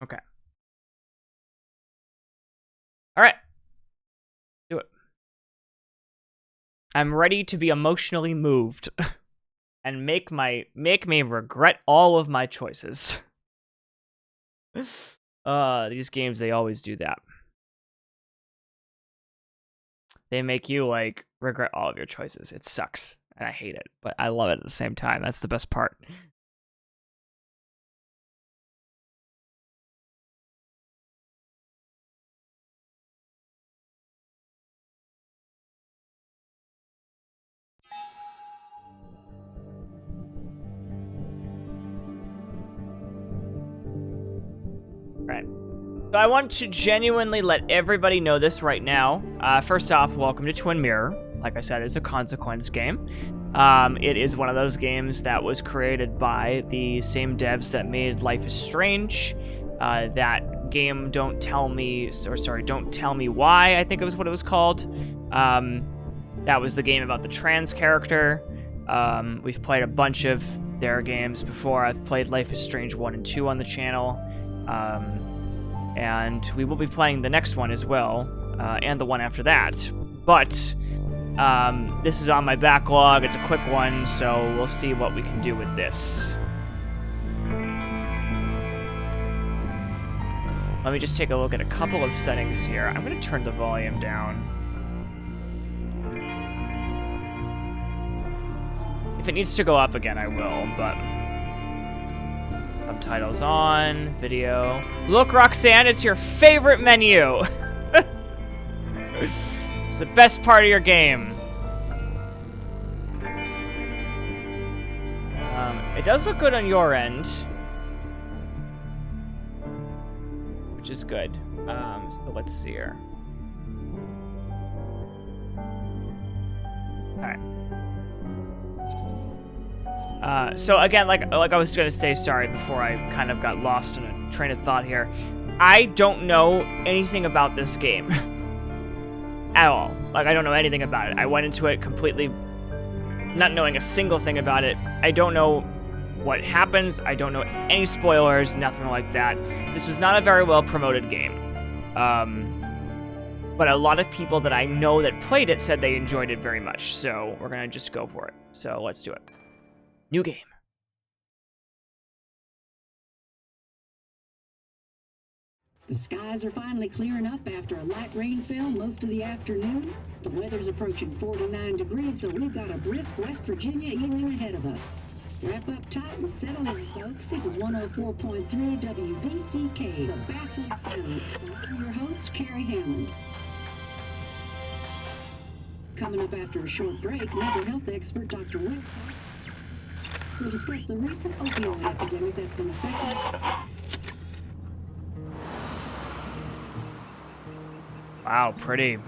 Okay. All right. Do it. I'm ready to be emotionally moved and make me regret all of my choices. These games, they always do that. They make you, like, regret all of your choices. It sucks, and I hate it, but I love it at the same time. That's the best part. Right. So I want to genuinely let everybody know this right now. First off, welcome to Twin Mirror. Like I said, it's a consequence game. It is one of those games that was created by the same devs that made Life is Strange. That game, Don't Tell Me Why, I think it was what it was called. That was the game about the trans character. We've played a bunch of their games before. I've played Life is Strange 1 and 2 on the channel. And we will be playing the next one as well, and the one after that. But this is on my backlog. It's a quick one, so we'll see what we can do with this. Let me just take a look at a couple of settings here. I'm going to turn the volume down. If it needs to go up again, I will, but... Subtitles on, video. Look, Roxanne, it's your favorite menu. It's the best part of your game. It does look good on your end, which is good. So let's see here. All right. So again, like I was gonna say, sorry, before I kind of got lost in a train of thought here, I don't know anything about this game at all. Like, I don't know anything about it. I went into it completely not knowing a single thing about it. I don't know what happens. I don't know any spoilers, nothing like that. This was not a very well promoted game. But a lot of people that I know that played it said they enjoyed it very much. So we're gonna just go for it. So let's do it. New game. The skies are finally clearing up after a light rainfall most of the afternoon. The weather's approaching 49 degrees, so we've got a brisk West Virginia evening ahead of us. Wrap up tight and settle in, folks. This is 104.3 WVCK, the Basswood Sound. I'm your host, Carrie Hammond. Coming up after a short break, mental health expert Dr. Wick will discuss the recent opioid epidemic that's been affecting... Wow, pretty.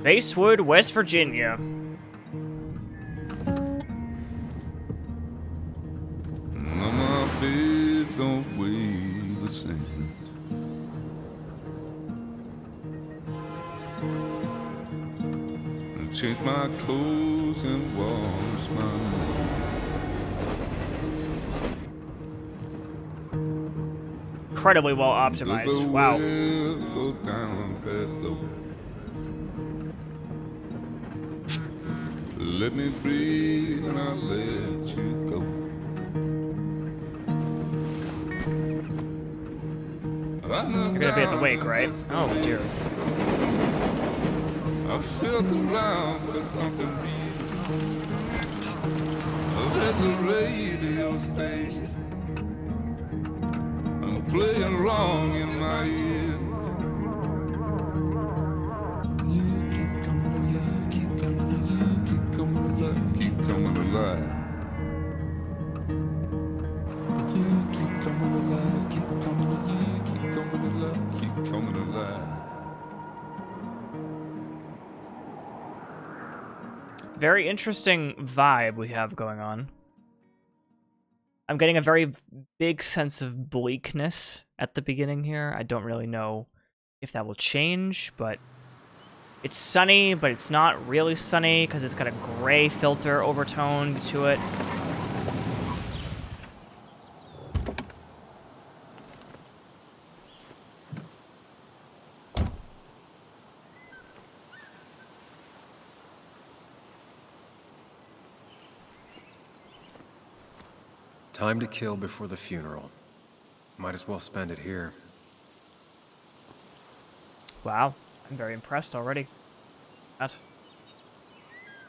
Basswood, West Virginia. Mama, bed don't weigh the same. Change my clothes and wash my hair. Incredibly well optimized. Wow. Go down that low. Let me breathe and I'll let you go. You're gonna be at the wake, right? Oh dear. I felt around for something real. There's a radio station. I'm playing wrong in my ear. You keep coming alive, keep coming alive, keep coming alive, keep coming alive. You keep coming alive, keep coming alive, keep coming alive, keep coming alive. Very interesting vibe we have going on. I'm getting a very big sense of bleakness at the beginning here. I don't really know if that will change, but it's sunny, but it's not really sunny because it's got a gray filter overtone to it. Time to kill before the funeral. Might as well spend it here. Wow, I'm very impressed already.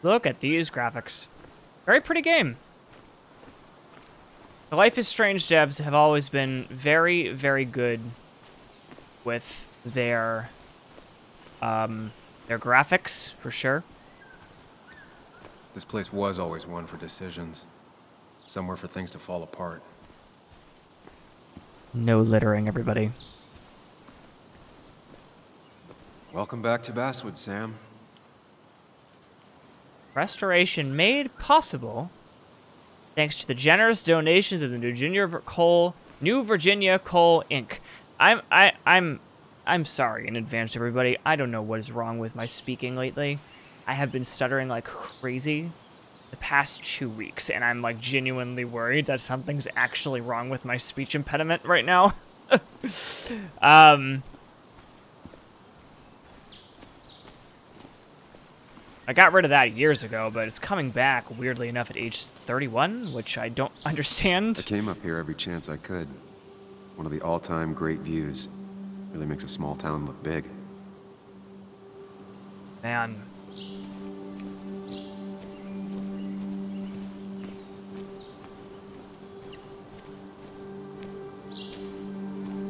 Look at these graphics. Very pretty game. The Life is Strange devs have always been very, very good with their graphics, for sure. This place was always one for decisions. Somewhere for things to fall apart. No littering, everybody. Welcome back to Basswood, Sam. Restoration made possible thanks to the generous donations of the New Virginia Coal Inc. I'm sorry in advance, everybody. I don't know what is wrong with my speaking lately. I have been stuttering like crazy the past 2 weeks, and I'm like genuinely worried that something's actually wrong with my speech impediment right now. I got rid of that years ago, but it's coming back, weirdly enough, at age 31, which I don't understand. I came up here every chance I could. One of the all-time great views. Really makes a small town look big. Man.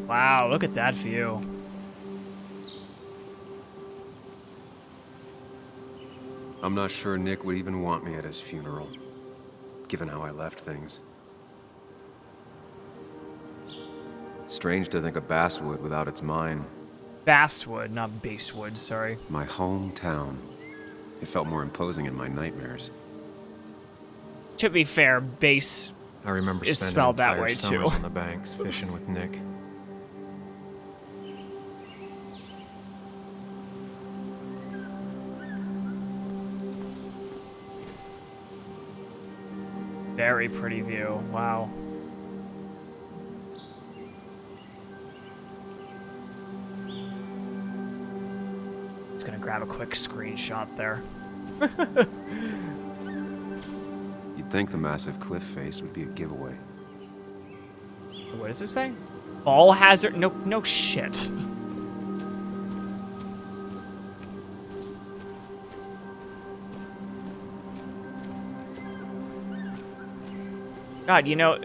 Wow, look at that view. I'm not sure Nick would even want me at his funeral, given how I left things. Strange to think of Basswood without its mine. Basswood, not Basswood, sorry. My hometown. It felt more imposing in my nightmares. To be fair, Bass I remember is spending spelled that entire way, summers too. on the banks fishing with Nick. Very pretty view, wow. Just gonna grab a quick screenshot there. You'd think the massive cliff face would be a giveaway. What does it say? All hazard? No shit. God, you know,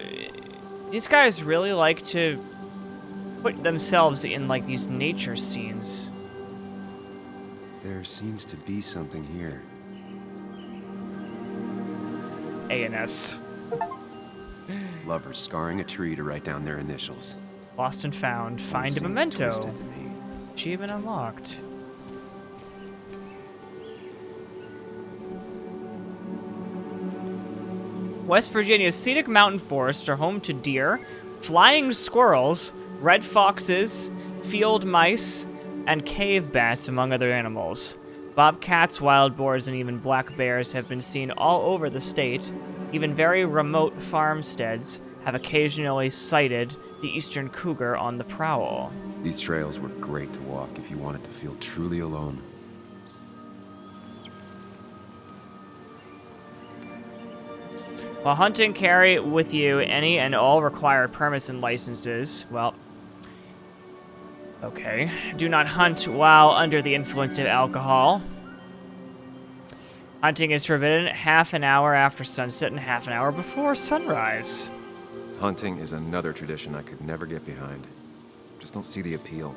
these guys really like to put themselves in, like, these nature scenes. There seems to be something here. A&S. Lovers scarring a tree to write down their initials. Lost and found. Find a Seems memento. twisted to me. Achievement unlocked. West Virginia's scenic mountain forests are home to deer, flying squirrels, red foxes, field mice, and cave bats, among other animals. Bobcats, wild boars, and even black bears have been seen all over the state. Even very remote farmsteads have occasionally sighted the eastern cougar on the prowl. These trails were great to walk if you wanted to feel truly alone. While hunting, carry with you any and all required permits and licenses. Well, okay. Do not hunt while under the influence of alcohol. Hunting is forbidden half an hour after sunset and half an hour before sunrise. Hunting is another tradition I could never get behind. Just don't see the appeal.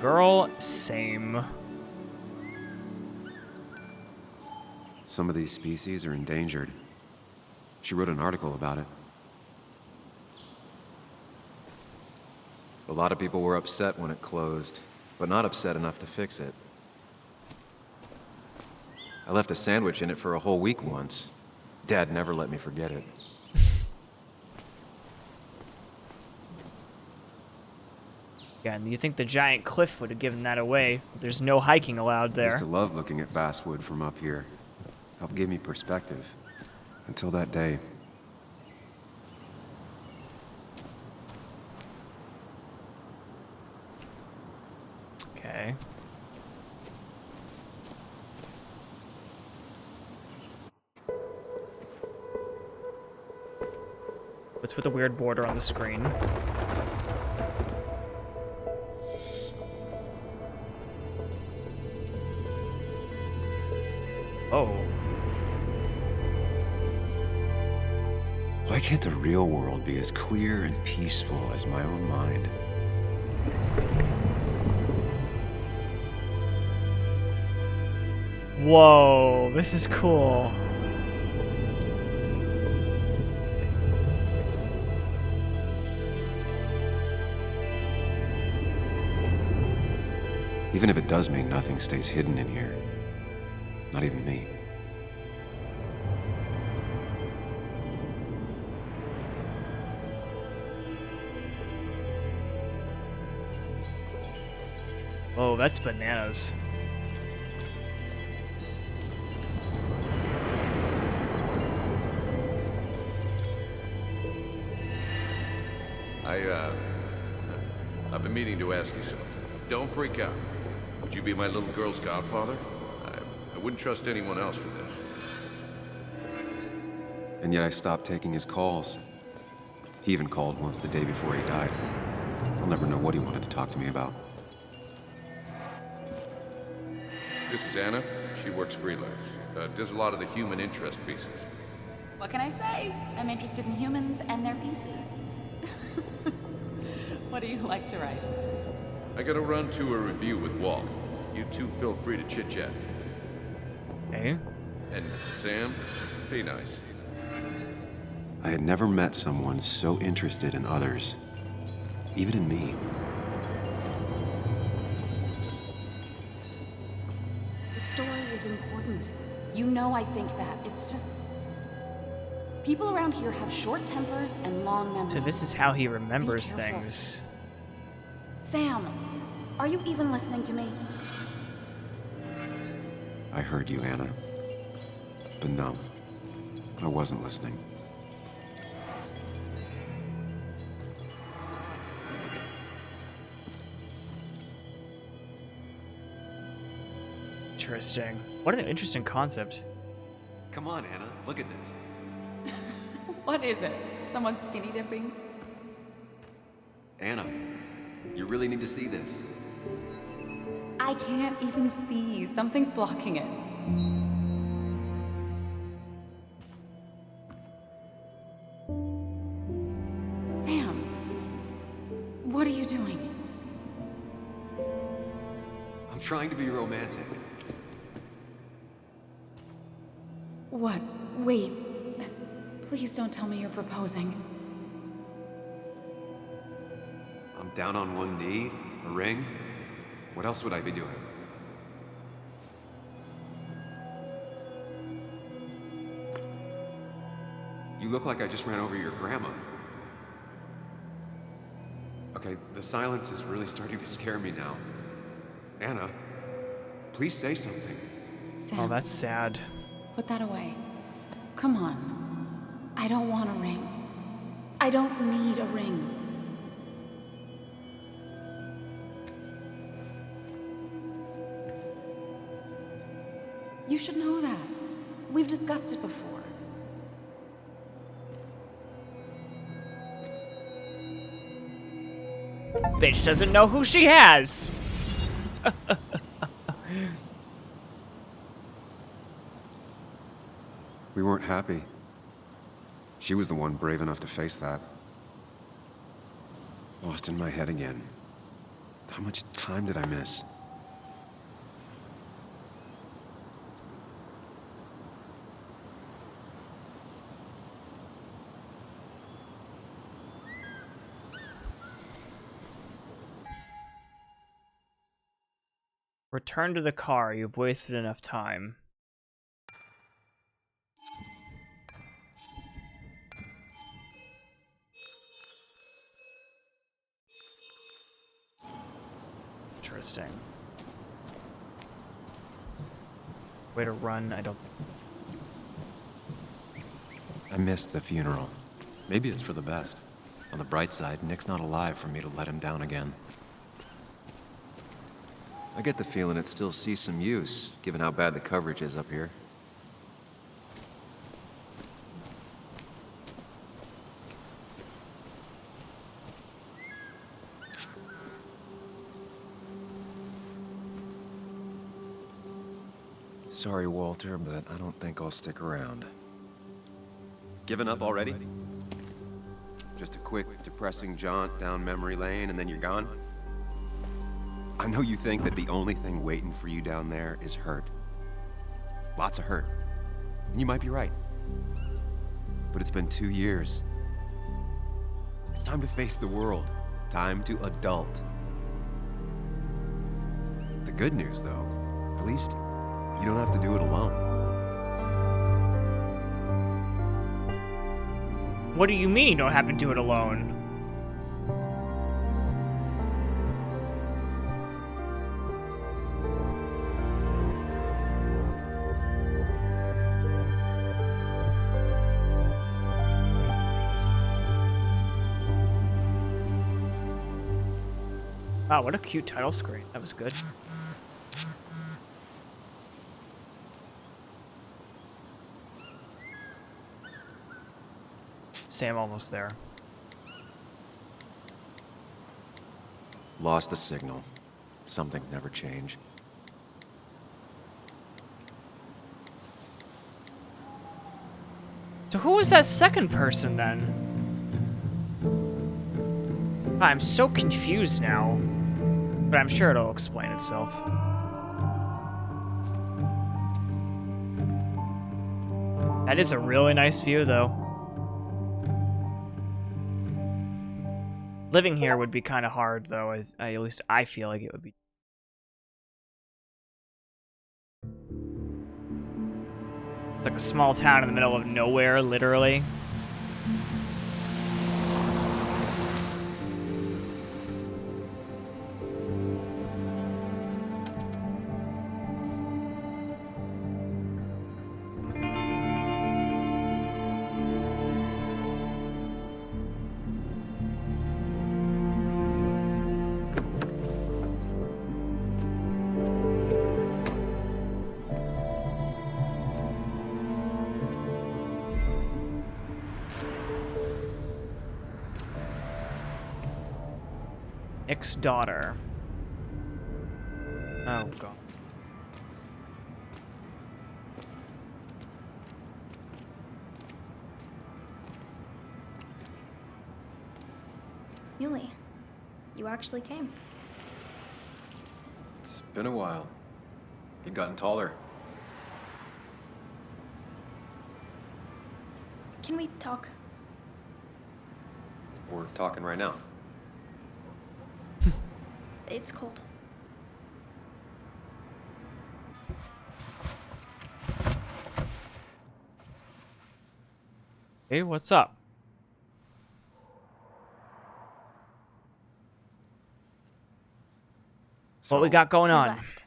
Girl, same. Some of these species are endangered. She wrote an article about it. A lot of people were upset when it closed, but not upset enough to fix it. I left a sandwich in it for a whole week once. Dad never let me forget it. Yeah, and you think the giant cliff would have given that away. There's no hiking allowed I there. used to love looking at Basswood from up here. Helped give me perspective. Until that day. Okay. What's with the weird border on the screen? Oh. Why can't the real world be as clear and peaceful as my own mind? Whoa, this is cool. Even if it does mean nothing stays hidden in here. Not even me. Whoa, that's bananas. I've been meaning to ask you something. Don't freak out. Would you be my little girl's godfather? I wouldn't trust anyone else with this. And yet I stopped taking his calls. He even called once the day before he died. I'll never know what he wanted to talk to me about. This is Anna. She works freelance. Does a lot of the human interest pieces. What can I say? I'm interested in humans and their pieces. What do you like to write? I gotta run to a review with Walt. You two feel free to chit-chat. Okay. And Sam, be nice. I had never met someone so interested in others, even in me. The story is important. You know I think that. It's just... people around here have short tempers and long memories. So this is how he remembers Be careful. things. Sam, are you even listening to me? I heard you, Anna. But no, I wasn't listening. Interesting. What an interesting concept. Come on, Anna, look at this. What is it? Someone skinny dipping? Anna, you really need to see this. I can't even see. Something's blocking it. Sam, what are you doing? I'm trying to be romantic. What? Wait. Please don't tell me you're proposing. I'm down on one knee, a ring. What else would I be doing? You look like I just ran over your grandma. Okay, the silence is really starting to scare me now. Anna, please say something. Sam, Oh, that's sad. put that away. Come on. I don't want a ring. I don't need a ring. You should know that. We've discussed it before. Bitch doesn't know who she has. We weren't happy. She was the one brave enough to face that. Lost in my head again. How much time did I miss? Return to the car. You've wasted enough time. Interesting. Way to run, I don't think. I missed the funeral. Maybe it's for the best. On the bright side, Nick's not alive for me to let him down again. I get the feeling it still sees some use, given how bad the coverage is up here. Sorry, Walter, but I don't think I'll stick around. Given up already? Just a quick, depressing jaunt down memory lane and then you're gone? I know you think that the only thing waiting for you down there is hurt. Lots of hurt. And you might be right. But it's been 2 years. It's time to face the world. Time to adult. The good news, though, at least you don't have to do it alone. What do you mean you don't have to do it alone? Wow, what a cute title screen. That was good. Sam almost there. Lost the signal. Some things never change. So who was that second person then? I'm so confused now. But I'm sure it'll explain itself. That is a really nice view, though. Living here would be kind of hard, though. At least I feel like it would be. It's like a small town in the middle of nowhere, literally. Nick's daughter. Oh, God. Muley, you actually came. It's been a while. You've gotten taller. Can we talk? We're talking right now. It's cold. Hey, what's up? What we got going You on? left.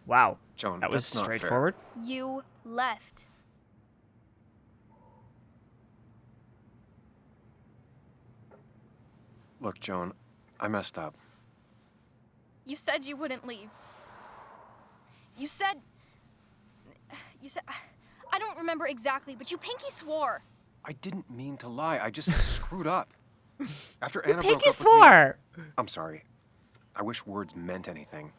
Wow. Joan, That was that's not fair. straightforward. You left. Look, Joan, I messed up. You said you wouldn't leave. You said... I don't remember exactly, but you pinky swore. I didn't mean to lie. I just screwed up. After Anna broke Pinky up with swore. me... I'm sorry. I wish words meant anything.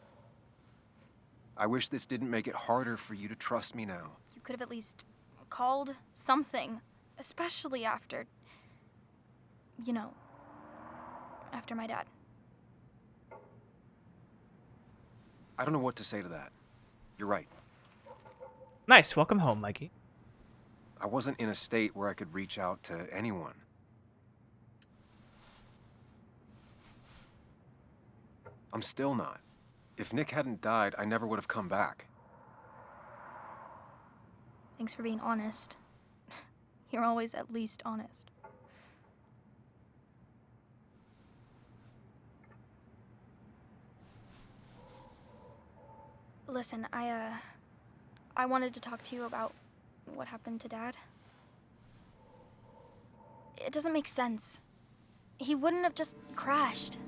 I wish this didn't make it harder for you to trust me now. You could have at least called something, especially after... You know, after my dad. I don't know what to say to that. You're right. Nice. Welcome home, Mikey. I wasn't in a state where I could reach out to anyone. I'm still not. If Nick hadn't died, I never would have come back. Thanks for being honest. You're always at least honest. Listen, I wanted to talk to you about what happened to Dad. It doesn't make sense. He wouldn't have just crashed.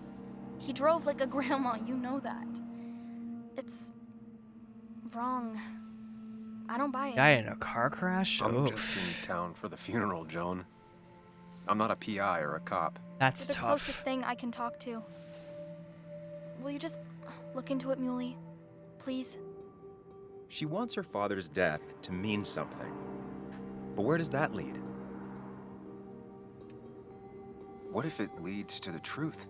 He drove like a grandma, you know that. It's wrong. I don't buy it. Guy in a car crash? I'm Oof. just in town for the funeral, Joan. I'm not a PI or a cop. That's You're the tough. closest thing I can talk to. Will you just look into it, Muley? please? She wants her father's death to mean something. But where does that lead? What if it leads to the truth?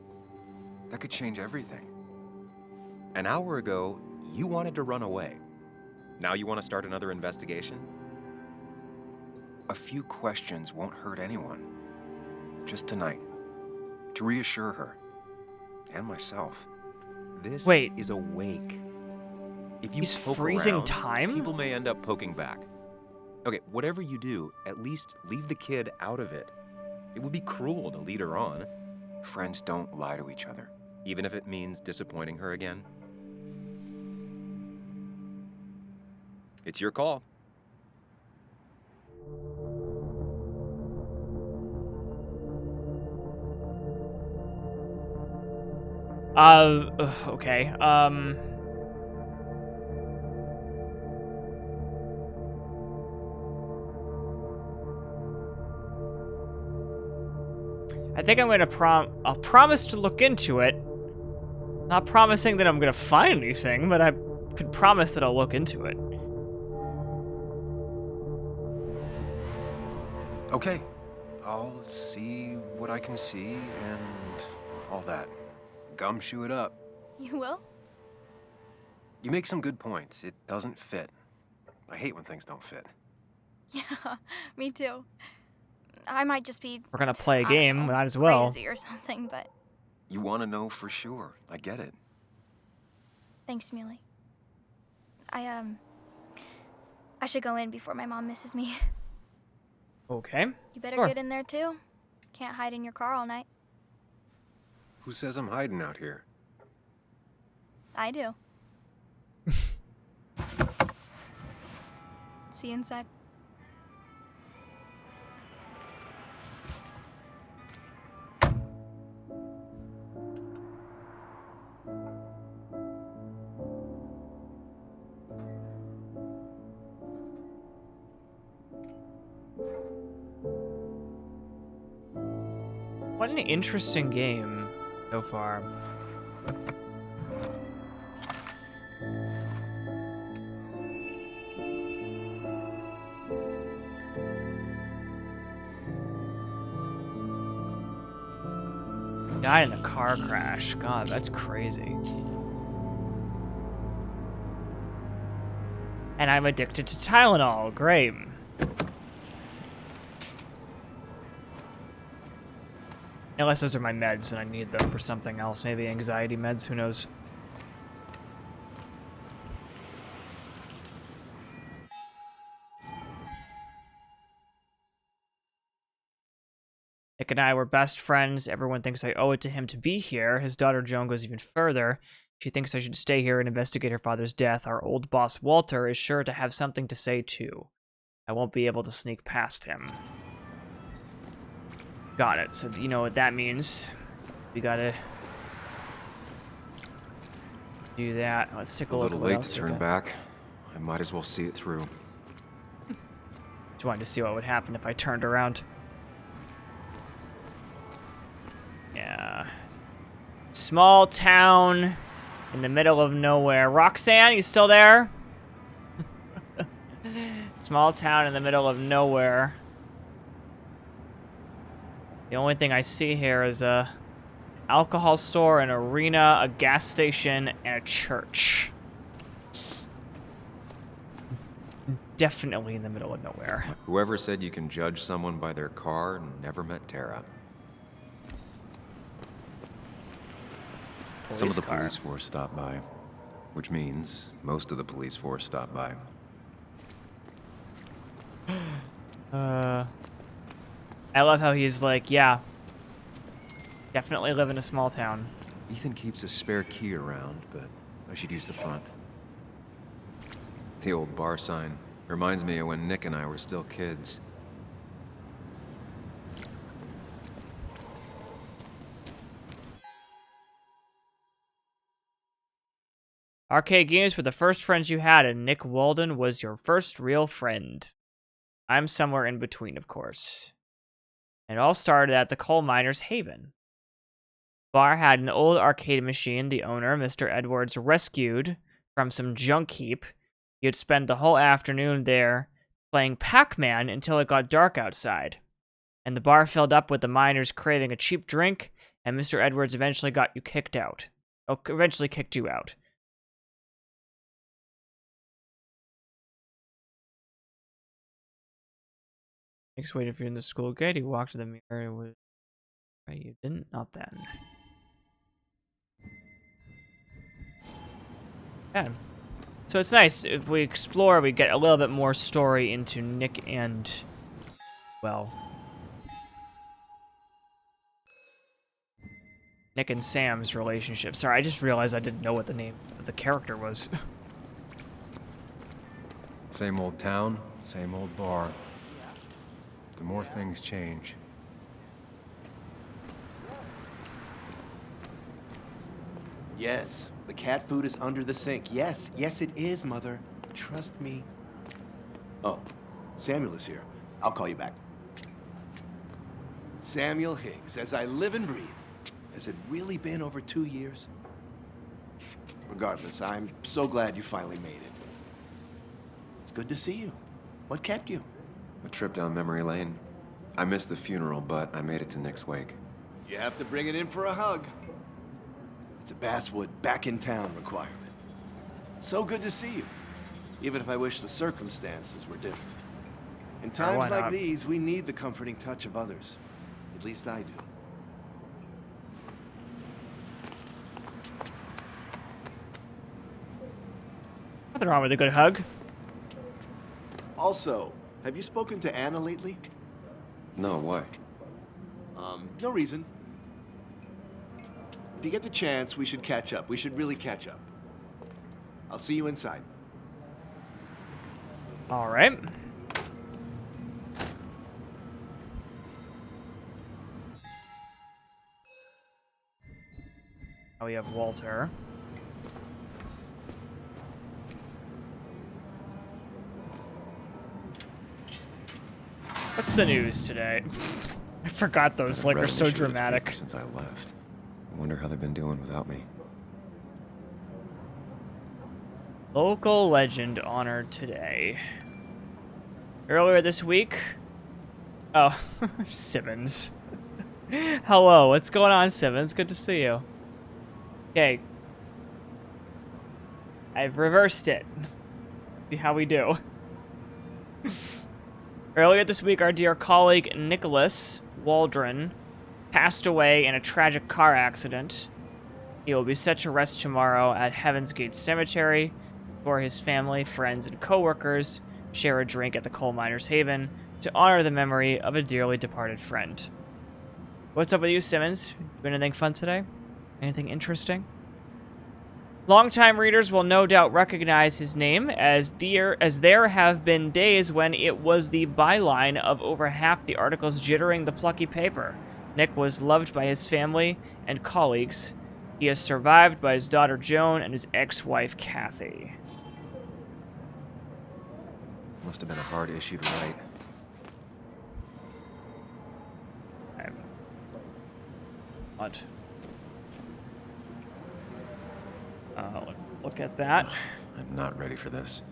That could change everything. An hour ago, you wanted to run away. Now you want to start another investigation? A few questions won't hurt anyone. Just tonight. To reassure her. And myself. This Wait. is a wake. If you He's poke freezing around, time? people may end up poking back. Okay, whatever you do, at least leave the kid out of it. It would be cruel to lead her on. Friends don't lie to each other, even if it means disappointing her again. It's your call. Okay. I think I'm gonna I'll promise to look into it. Not promising that I'm gonna find anything, but I could promise that I'll look into it. Okay, I'll see what I can see and all that. Gumshoe it up. You will? You make some good points. It doesn't fit. I hate when things don't fit. Yeah, me too. I might just be... We're gonna play a I don't game, know, might as well. crazy or something, but... You want to know for sure. I get it. Thanks, Muley. I should go in before my mom misses me. Okay. You better Sure. get in there, too. Can't hide in your car all night. Who says I'm hiding out here? I do. See you inside. What an interesting game so far. Died in a car crash. God, that's crazy. And I'm addicted to Tylenol. Great. Unless those are my meds and I need them for something else. Maybe anxiety meds, who knows. Nick and I were best friends. Everyone thinks I owe it to him to be here. His daughter Joan goes even further. She thinks I should stay here and investigate her father's death. Our old boss Walter is sure to have something to say too. I won't be able to sneak past him. Got it. So you know what that means. We gotta do that. Let's take a look. little at what late else to we turn got. back. I might as well see it through. Just wanted to see what would happen if I turned around. Yeah. Small town in the middle of nowhere. Roxanne, you still there? Small town in the middle of nowhere. The only thing I see here is a alcohol store, an arena, a gas station, and a church. Definitely in the middle of nowhere. Whoever said you can judge someone by their car never met Tara. Some of the police force stopped by, which means most of the police force stopped by. I love how he's like, yeah, definitely live in a small town. Ethan keeps a spare key around, but I should use the front. The old bar sign reminds me of when Nick and I were still kids. Arcade games were the first friends you had, and Nick Walden was your first real friend. I'm somewhere in between, of course. It all started at the coal miner's haven. Bar had an old arcade machine the owner, Mr. Edwards, rescued from some junk heap. You'd spend the whole afternoon there playing Pac-Man until it got dark outside. And the bar filled up with the miners craving a cheap drink, and Mr. Edwards eventually got you kicked out. Oh, eventually kicked you out. Next, wait, if you're in the school gate, you walk to the mirror. It was... Right, you didn't? Not then. Yeah. So it's nice. If we explore, we get a little bit more story into Nick and, well, Nick and Sam's relationship. Sorry, I just realized I didn't know what the name of the character was. Same old town, same old bar. The more things change. Yes, the cat food is under the sink. Yes, yes it is, Mother. Trust me. Oh, Samuel is here. I'll call you back. Samuel Higgs, as I live and breathe. Has it really been over 2 years? Regardless, I'm so glad you finally made it. It's good to see you. What kept you? A trip down memory lane. I missed the funeral, but I made it to Nick's wake. You have to bring it in for a hug. It's a Basswood back in town requirement. So good to see you, even if I wish the circumstances were different. In times like these, we need the comforting touch of others. At least I do. Nothing wrong with a good hug. Also, have you spoken to Anna lately? No, why? No reason. If you get the chance, we should catch up. We should really catch up. I'll see you inside. All right. Now we have Walter. What's the news today? I forgot those, like, are so dramatic. Since I left. I wonder how they've been doing without me. Local legend honored today. Earlier this week... Oh, Simmons. Hello, what's going on, Simmons? Good to see you. Okay. I've reversed it. See how we do. Earlier this week, our dear colleague Nicholas Waldron passed away in a tragic car accident. He will be set to rest tomorrow at Heaven's Gate Cemetery, where his family, friends, and co-workers share a drink at the Coal Miners' Haven to honor the memory of a dearly departed friend. What's up with you, Simmons? Doing anything fun today? Anything interesting? Longtime readers will no doubt recognize his name, as there have been days when it was the byline of over half the articles jittering the plucky paper. Nick was loved by his family and colleagues. He is survived by his daughter Joan and his ex-wife Kathy. Must have been a hard issue to write. What? Look at that. I'm not ready for this.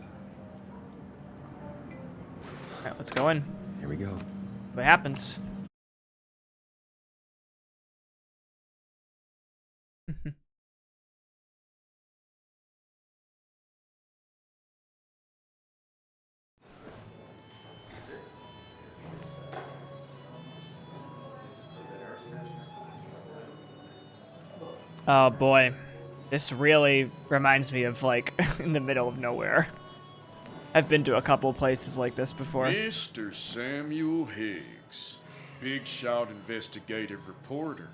Alright, let's go in. Here we go. What happens? Oh boy. This really reminds me of, like, in the middle of nowhere. I've been to a couple places like this before. Mr. Samuel Higgs, big shot investigative reporter.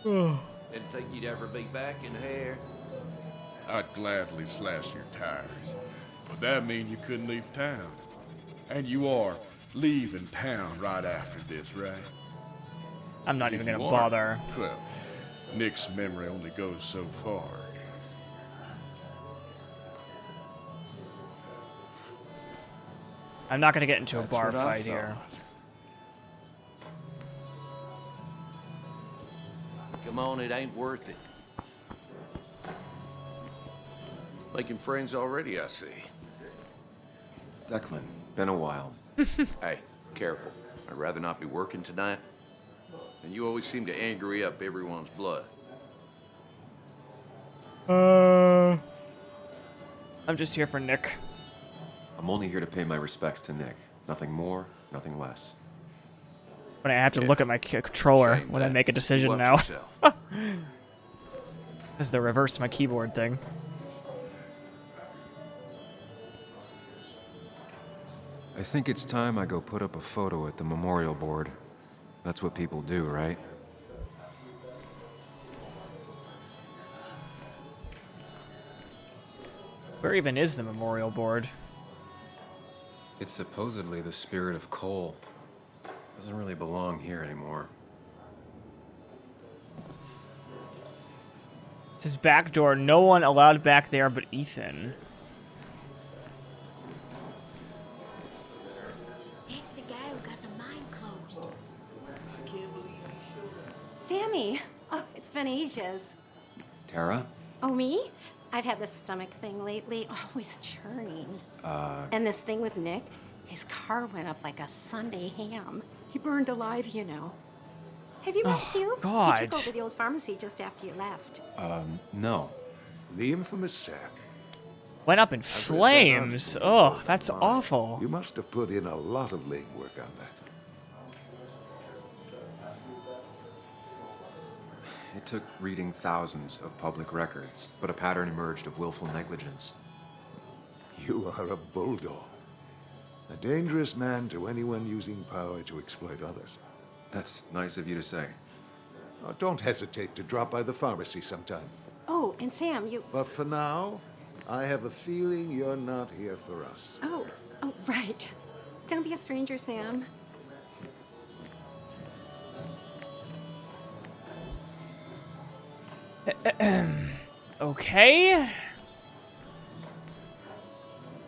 Didn't think you'd ever be back in here. I'd gladly slash your tires, but that mean you couldn't leave town. And you are leaving town right after this, right? I'm not If even you gonna are, bother. Well, Nick's memory only goes so far. I'm not gonna get into a That's bar what I fight here. Come on, it ain't worth it. Making friends already, I see. Declan, been a while. Hey, careful. I'd rather not be working tonight. And you always seem to angry up everyone's blood. I'm just here for Nick. I'm only here to pay my respects to Nick. Nothing more, nothing less. But I have to look at my controller Shame when I that. make a decision Watch now. yourself. This is the reverse my keyboard thing. I think it's time I go put up a photo at the memorial board. That's what people do, right? Where even is the memorial board? It's supposedly the spirit of coal. Doesn't really belong here anymore. It's his back door. No one allowed back there but Ethan. That's the guy who got the mine closed. Sammy! Oh, it's been ages. Tara? Oh, me? I've had this stomach thing lately, always churning. And this thing with Nick, his car went up like a Sunday ham. He burned alive, you know. Have you met Hugh? God. He took over the old pharmacy just after you left. No. The infamous Sam. Went up in flames. Oh, that's awful. You must have put in a lot of legwork on that. It took reading thousands of public records, but a pattern emerged of willful negligence. You are a bulldog. A dangerous man to anyone using power to exploit others. That's nice of you to say. Oh, don't hesitate to drop by the pharmacy sometime. Oh, and Sam, you... But for now, I have a feeling you're not here for us. Oh, right. Don't be a stranger, Sam. Okay.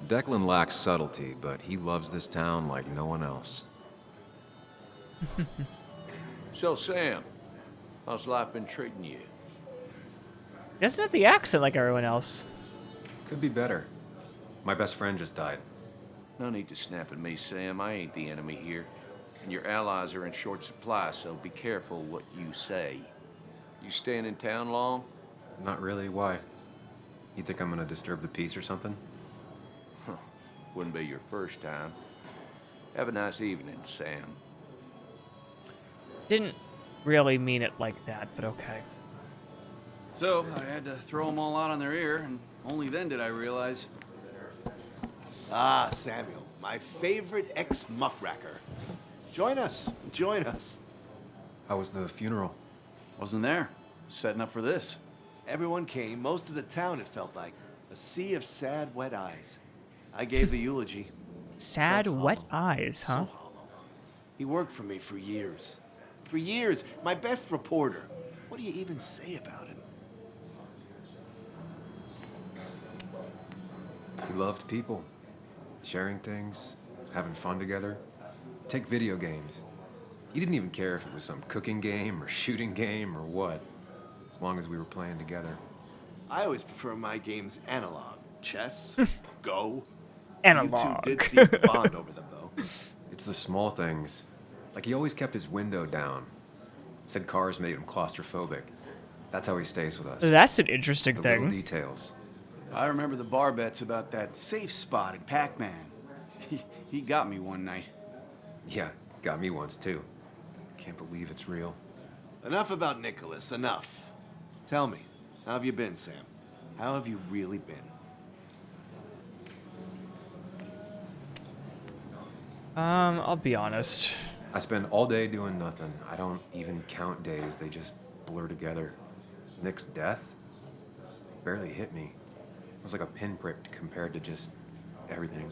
Declan lacks subtlety, but he loves this town like no one else. So, Sam, how's life been treating you? He doesn't have the accent like everyone else. Could be better. My best friend just died. No need to snap at me, Sam. I ain't the enemy here. And your allies are in short supply, so be careful what you say. You staying in town long? Not really. Why? You think I'm gonna disturb the peace or something? Huh. Wouldn't be your first time. Have a nice evening, Sam. Didn't really mean it like that, but okay. So, I had to throw them all out on their ear, and only then did I realize... Ah, Samuel, my favorite ex-muckracker. Join us, join us. How was the funeral? Wasn't there. Setting up for this. Everyone came, most of the town, it felt like. A sea of sad, wet eyes. I gave the eulogy. Sad, Felt wet hollow. eyes, huh? So hollow. He worked for me for years. For years, my best reporter. What do you even say about him? He loved people, sharing things, having fun together. Take video games. He didn't even care if it was some cooking game or shooting game or what, as long as we were playing together. I always prefer my games analog. Chess, Go. Analog. You two did seem to bond over them, though. It's the small things. Like he always kept his window down. Said cars made him claustrophobic. That's how he stays with us. That's an interesting The thing. little details. I remember the bar bets about that safe spot in Pac-Man. He got me one night. Yeah, got me once too. Can't believe it's real. Enough about Nicholas, enough. Tell me, how have you been, Sam? How have you really been? I'll be honest. I spend all day doing nothing. I don't even count days. They just blur together. Nick's death barely hit me. It was like a pinprick compared to just everything.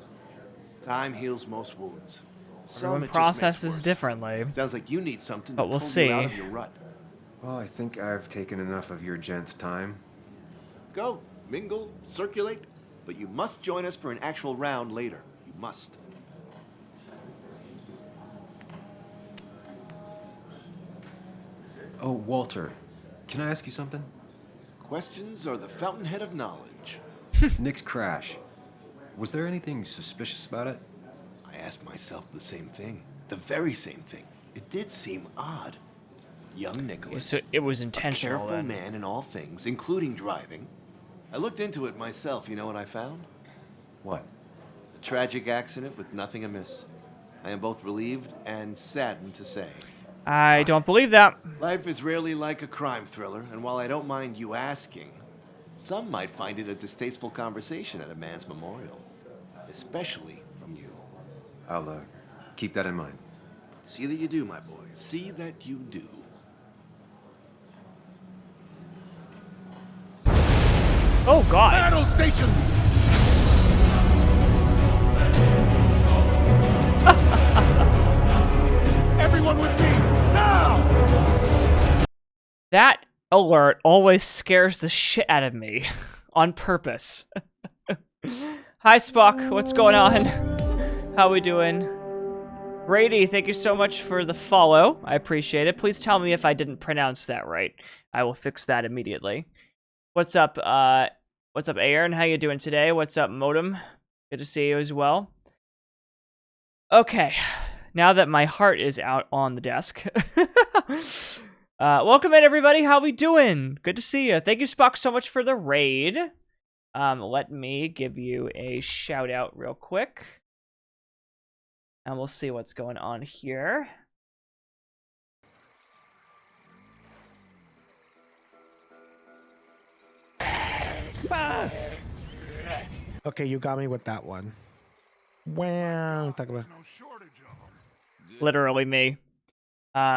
Time heals most wounds. Everyone Some it just processes makes worse. differently. Sounds like you need something But to we'll pull see. you out of your rut. Well, I think I've taken enough of your gents' time. Go, mingle, circulate, but you must join us for an actual round later. You must. Oh, Walter, can I ask you something? Questions are the fountainhead of knowledge. Nick's crash. Was there anything suspicious about it? I asked myself the same thing. The very same thing. It did seem odd. Young Nicholas. So it was intentional, a careful then. man in all things, including driving. I looked into it myself. You know what I found? What? A tragic accident with nothing amiss. I am both relieved and saddened to say. I don't believe that. Life is rarely like a crime thriller, and while I don't mind you asking, some might find it a distasteful conversation at a man's memorial. Especially from you. I'll, keep that in mind. See that you do, my boy. See that you do. Oh, God. Battle stations! Everyone with me, now! That alert always scares the shit out of me. On purpose. Hi, Spock. What's going on? How we doing? Brady, thank you so much for the follow. I appreciate it. Please tell me if I didn't pronounce that right. I will fix that immediately. What's up, Aaron? How you doing today? What's up, Modem? Good to see you as well. Okay, now that my heart is out on the desk. Welcome in, everybody. How we doing? Good to see you. Thank you, Spock, so much for the raid. Let me give you a shout out real quick. And we'll see what's going on here. Okay, you got me with that one. Wow, talk about. Literally me.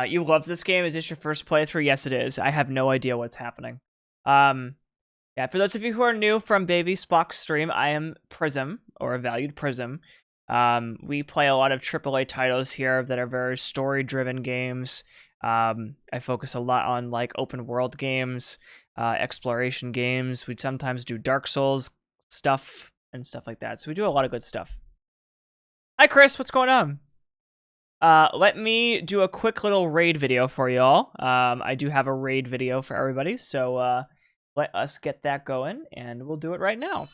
You love this game? Is this your first playthrough? Yes, it is. I have no idea what's happening. Yeah, for those of you who are new from Baby Spock's stream, I am Prism, or a valued Prism. We play a lot of AAA titles here that are very story-driven games. I focus a lot on like open world games, exploration games. We sometimes do Dark Souls stuff and stuff like that. So we do a lot of good stuff. Hi, Chris. What's going on? Let me do a quick little raid video for y'all. I do have a raid video for everybody, so let us get that going, and we'll do it right now.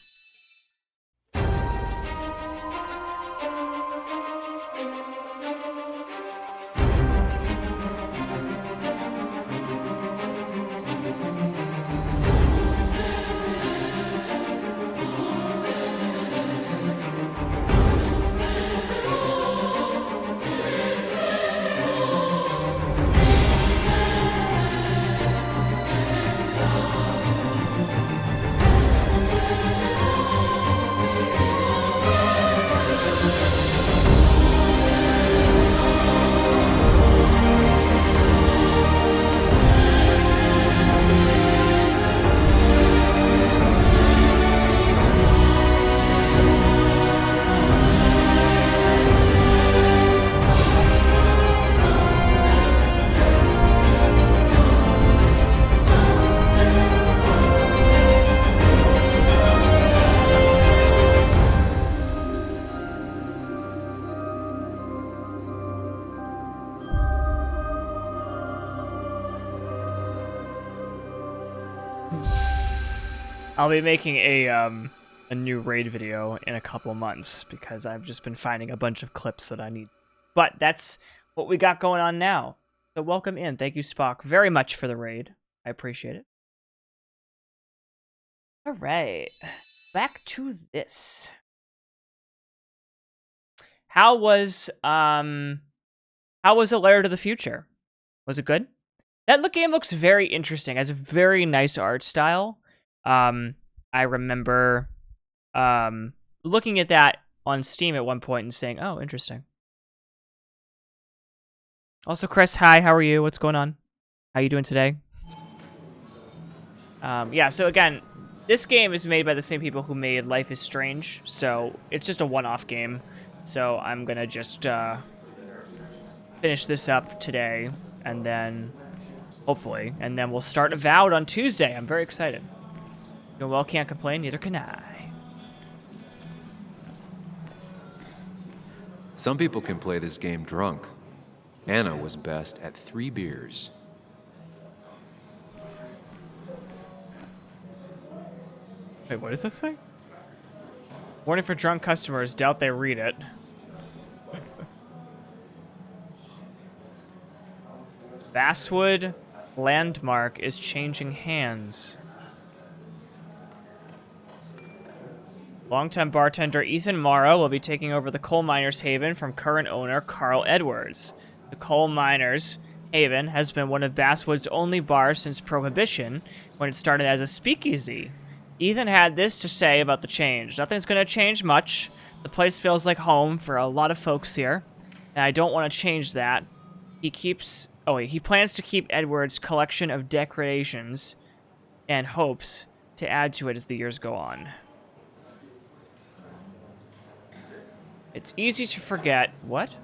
I'll be making a new raid video in a couple months because I've just been finding a bunch of clips that I need. But that's what we got going on now. So welcome in. Thank you, Spock, very much for the raid. I appreciate it. All right, back to this. How was A Lair to the Future? Was it good? That game looks very interesting. It has a very nice art style. I remember looking at that on Steam at one point and saying, "Oh, interesting." Also, Chris, hi. How are you? What's going on? How you doing today? Yeah. So again, this game is made by the same people who made Life is Strange, so it's just a one-off game. So I'm gonna just finish this up today, and then hopefully, and then we'll start Avowed on Tuesday. I'm very excited. Doing well, can't complain, neither can I. Some people can play this game drunk. Anna was best at 3 beers. Wait, what does this say? Warning for drunk customers. Doubt they read it. Basswood landmark is changing hands. Longtime bartender Ethan Morrow will be taking over the Coal Miners Haven from current owner Carl Edwards. The Coal Miners Haven has been one of Basswood's only bars since Prohibition, when it started as a speakeasy. Ethan had this to say about the change. Nothing's going to change much. The place feels like home for a lot of folks here, and I don't want to change that. He plans to keep Edwards' collection of decorations and hopes to add to it as the years go on. It's easy to forget. What?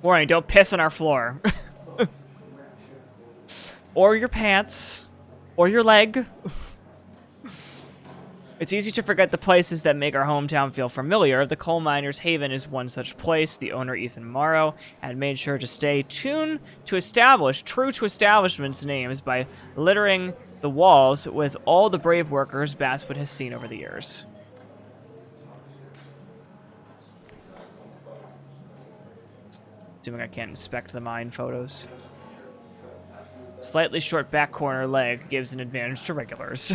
Warning, don't piss on our floor. Or your pants. Or your leg. It's easy to forget the places that make our hometown feel familiar. The Coal Miners Haven is one such place. The owner, Ethan Morrow, had made sure to stay true to establishment's names by littering the walls with all the brave workers Basswood has seen over the years. Assuming I can't inspect the mine photos. Slightly short back corner leg gives an advantage to regulars.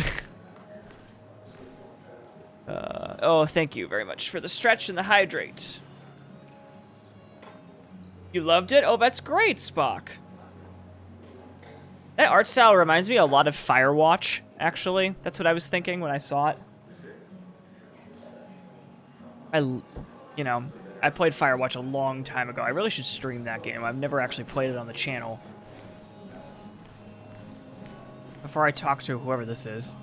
Oh, thank you very much for the stretch and the hydrate. You loved it? Oh, that's great, Spock. That art style reminds me a lot of Firewatch, actually. That's what I was thinking when I saw it. I played Firewatch a long time ago. I really should stream that game. I've never actually played it on the channel. Before I talk to whoever this is.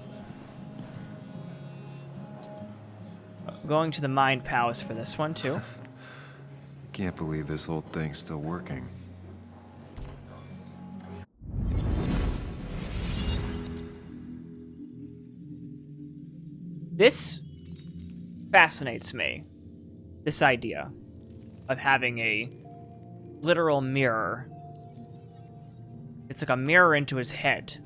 Going to the Mind Palace for this one, too. Can't believe this whole thing's still working. This fascinates me. This idea of having a literal mirror. It's like a mirror into his head.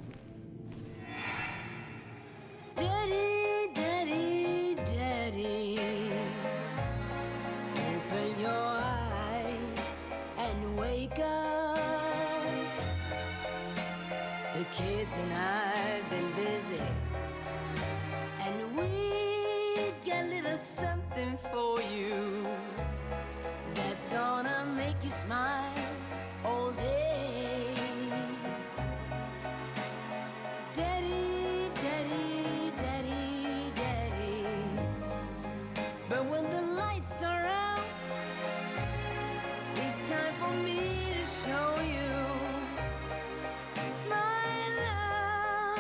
Daddy, daddy, daddy, open your eyes and wake up. The kids and I've been busy, and we got a little something for you that's gonna make you smile all day. Daddy, daddy, daddy, daddy. But when the lights are out, it's time for me to show you my love.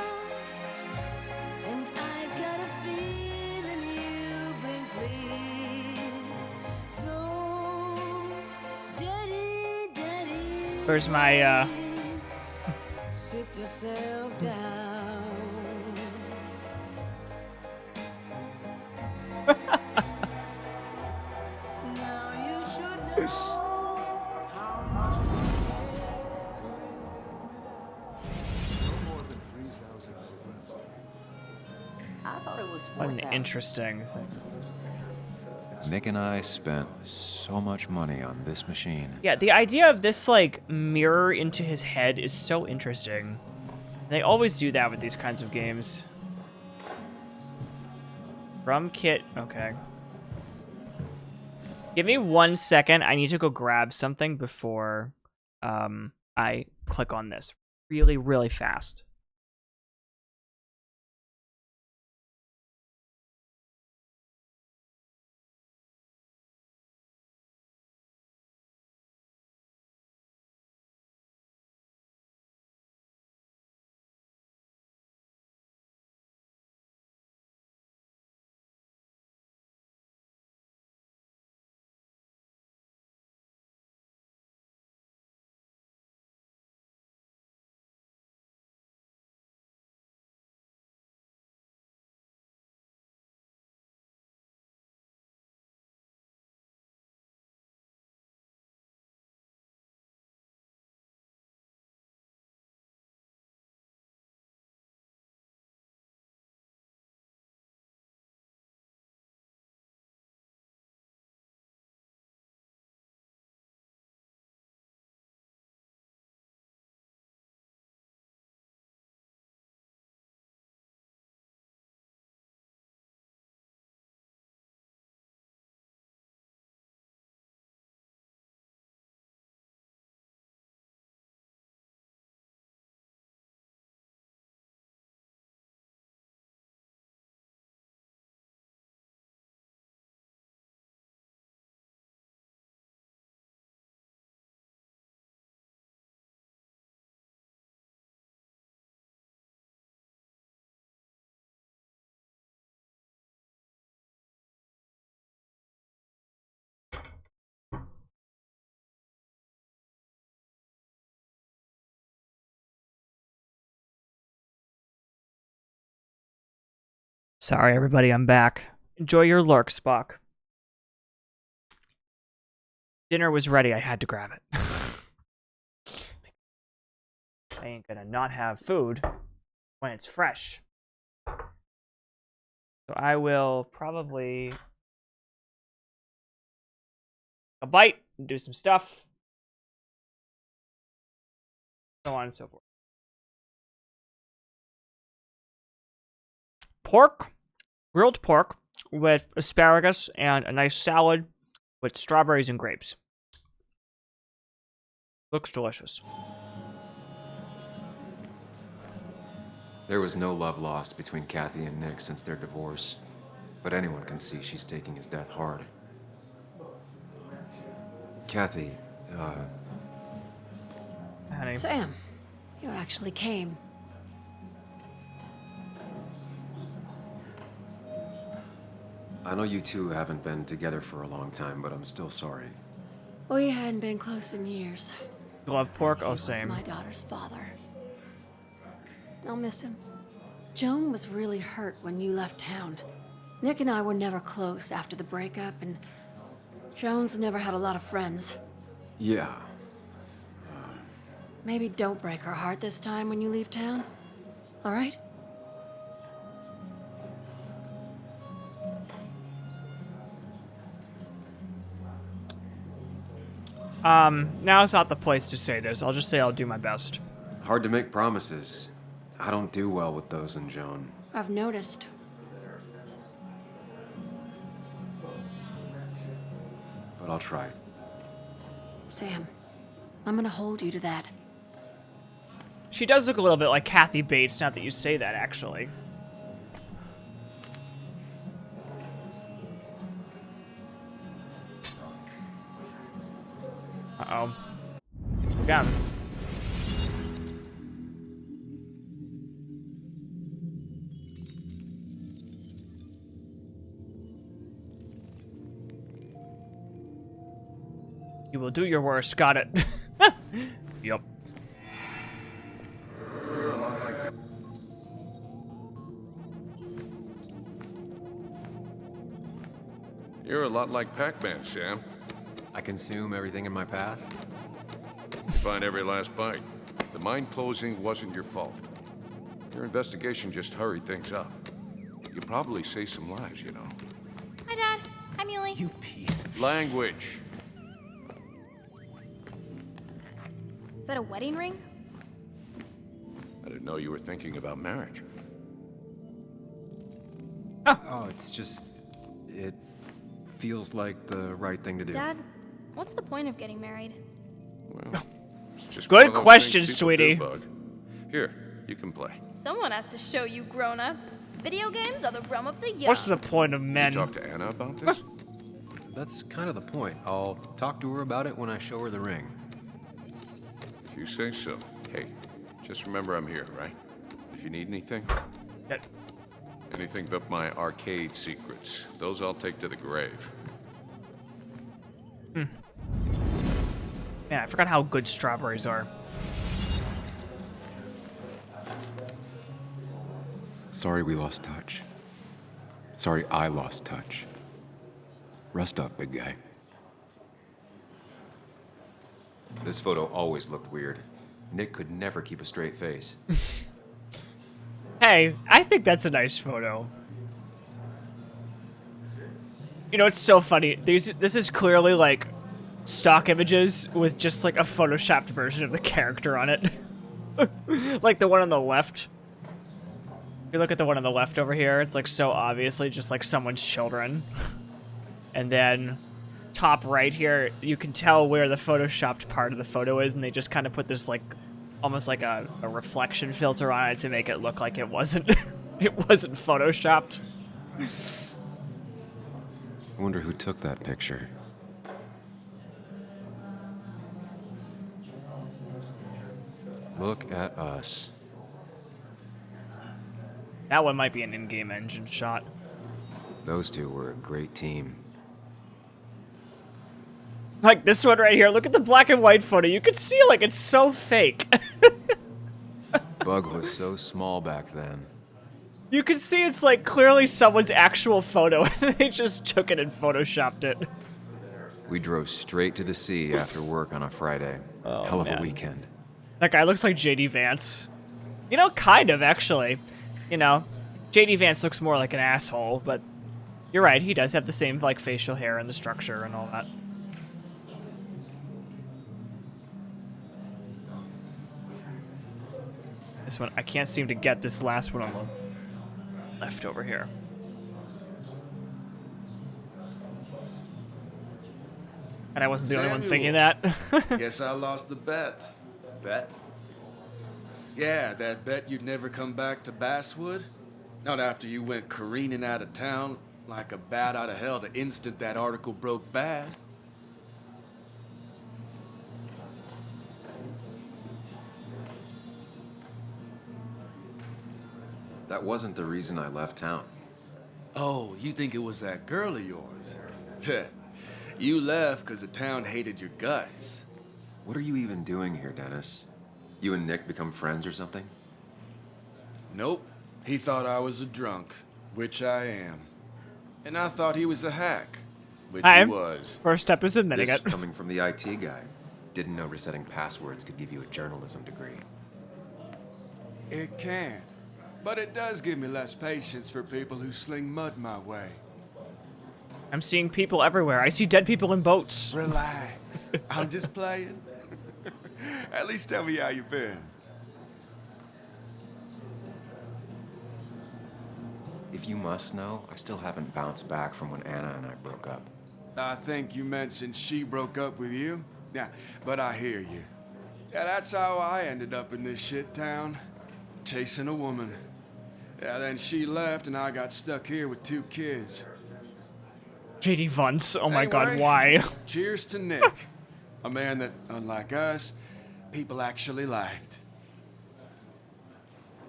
And I've got a feeling you've been pleased. So, daddy, daddy, Where's my, sit yourself down. Now you should know how much I thought it was What an 4,000. interesting thing. Nick and I spent so much money on this machine. Yeah, the idea of this, like, mirror into his head is so interesting. They always do that with these kinds of games. From kit, okay. Give me 1 second. I need to go grab something before I click on this really, really fast. Sorry, everybody, I'm back. Enjoy your lurk, Spock. Dinner was ready. I had to grab it. I ain't gonna not have food when it's fresh. So I will probably a bite and do some stuff. So on and so forth. Pork, grilled pork with asparagus and a nice salad with strawberries and grapes. Looks delicious. There was no love lost between Kathy and Nick since their divorce, but anyone can see she's taking his death hard. Kathy, Honey. Sam, you actually came. I know you two haven't been together for a long time, but I'm still sorry. We hadn't been close in years. You love pork? Oh, He same. was my daughter's father. I'll miss him. Joan was really hurt when you left town. Nick and I were never close after the breakup, and Joan's never had a lot of friends. Yeah. Maybe don't break her heart this time when you leave town. All right? Now's not the place to say this. I'll just say I'll do my best. Hard to make promises. I don't do well with those in Joan. I've noticed. But I'll try. Sam, I'm gonna hold you to that. She does look a little bit like Kathy Bates, now that you say that, actually. Uh-oh. Got him. You will do your worst. Got it. Yep. You're a lot like Pac-Man, Sam. I consume everything in my path? You find every last bite. The mine closing wasn't your fault. Your investigation just hurried things up. You probably saved some lives, you know. Hi, Dad. Hi, Muley. You piece of... Language. Is that a wedding ring? I didn't know you were thinking about marriage. Oh, it's just... It feels like the right thing to do. Dad, what's the point of getting married? Well, it's just Good one of those question, things people sweetie. do, Bug. Here, you can play. Someone has to show you grown-ups. Video games are the realm of the young. What's the point of men? You talk to Anna about this? That's kind of the point. I'll talk to her about it when I show her the ring. If you say so. Hey, just remember I'm here, right? If you need anything. Anything but my arcade secrets. Those I'll take to the grave. Man, I forgot how good strawberries are. Sorry we lost touch. Sorry I lost touch. Rest up, big guy. This photo always looked weird. Nick could never keep a straight face. Hey, I think that's a nice photo. You know, it's so funny. This is clearly like stock images with just like a photoshopped version of the character on it. Like the one on the left. If you look at the one on the left over here, it's like so obviously just like someone's children. And then top right here, you can tell where the photoshopped part of the photo is, and they just kind of put this like almost like a reflection filter on it to make it look like it wasn't it wasn't photoshopped. I wonder who took that picture. Look at us. That one might be an in-game engine shot. Those two were a great team. Like this one right here, look at the black and white photo. You can see like it's so fake. Bug was so small back then. You can see it's like clearly someone's actual photo. They just took it and photoshopped it. We drove straight to the sea after work on a Friday. Oh, Hell of man. a weekend. That guy looks like JD Vance. You know, kind of, actually. You know, JD Vance looks more like an asshole, but you're right, he does have the same, like, facial hair and the structure and all that. This one, I can't seem to get this last one on the left over here. And I wasn't the only one thinking that. Guess I lost the bet. Bet? Yeah, that bet you'd never come back to Basswood? Not after you went careening out of town like a bat out of hell the instant that article broke bad. That wasn't the reason I left town. Oh, you think it was that girl of yours? You left because the town hated your guts. What are you even doing here, Dennis? You and Nick become friends or something? Nope. He thought I was a drunk, which I am. And I thought he was a hack, which he was. First step is admitting This it. coming from the IT guy. Didn't know resetting passwords could give you a journalism degree. It can. But it does give me less patience for people who sling mud my way. I'm seeing people everywhere. I see dead people in boats. Relax. I'm just playing. At least tell me how you been. If you must know, I still haven't bounced back from when Anna and I broke up. I think you mentioned she broke up with you. Yeah, but I hear you. Yeah, that's how I ended up in this shit town. Chasing a woman. Yeah, then she left and I got stuck here with 2 kids. JD Vance. Oh my god, Anyway, why? Cheers to Nick. A man that, unlike us, people actually liked.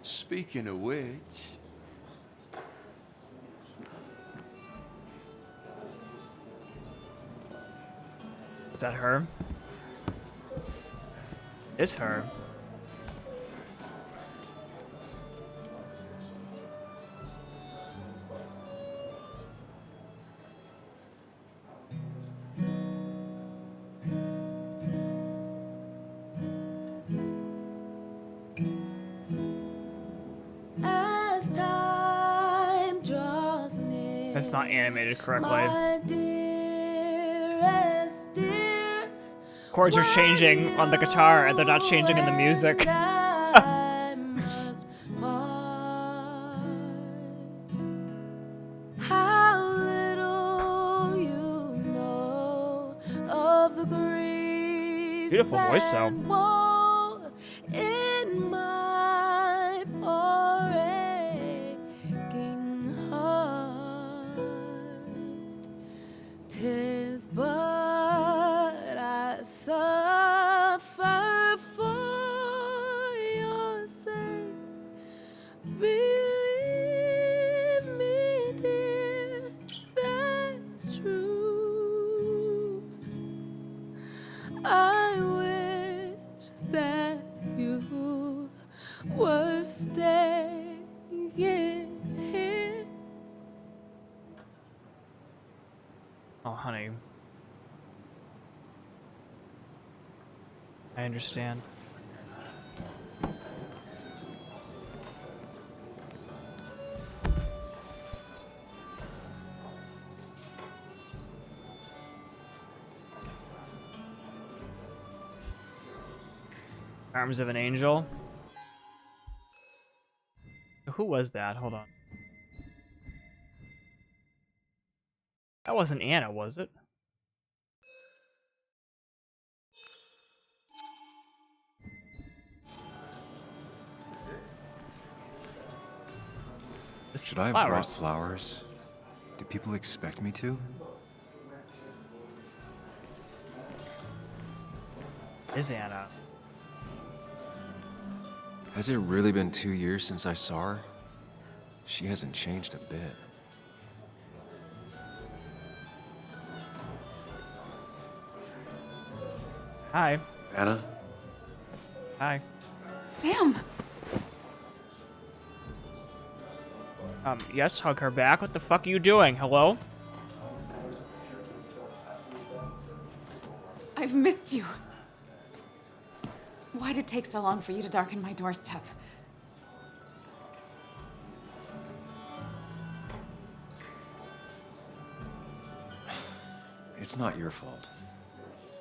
Speaking of which... Is that her? It's her. As time draws near, That's not animated correctly. my dearest dear, Chords are changing on the guitar, and they're not changing in the music. I must part. How little you know of the grief Beautiful voice, though. and woe in my poor aching heart. 'Tis but I suffer for your sake. Believe me, dear, that's true. I wish that you were staying here. Oh, honey. I understand. Arms of an Angel. Who was that? Hold on. That wasn't Anna, was it? Should I have brought flowers? Do people expect me to? Is Anna? Has it really been 2 years since I saw her? She hasn't changed a bit. Hi. Anna? Hi. Sam! Yes, hug her back. What the fuck are you doing? Hello? I've missed you. Why did it take so long for you to darken my doorstep? It's not your fault.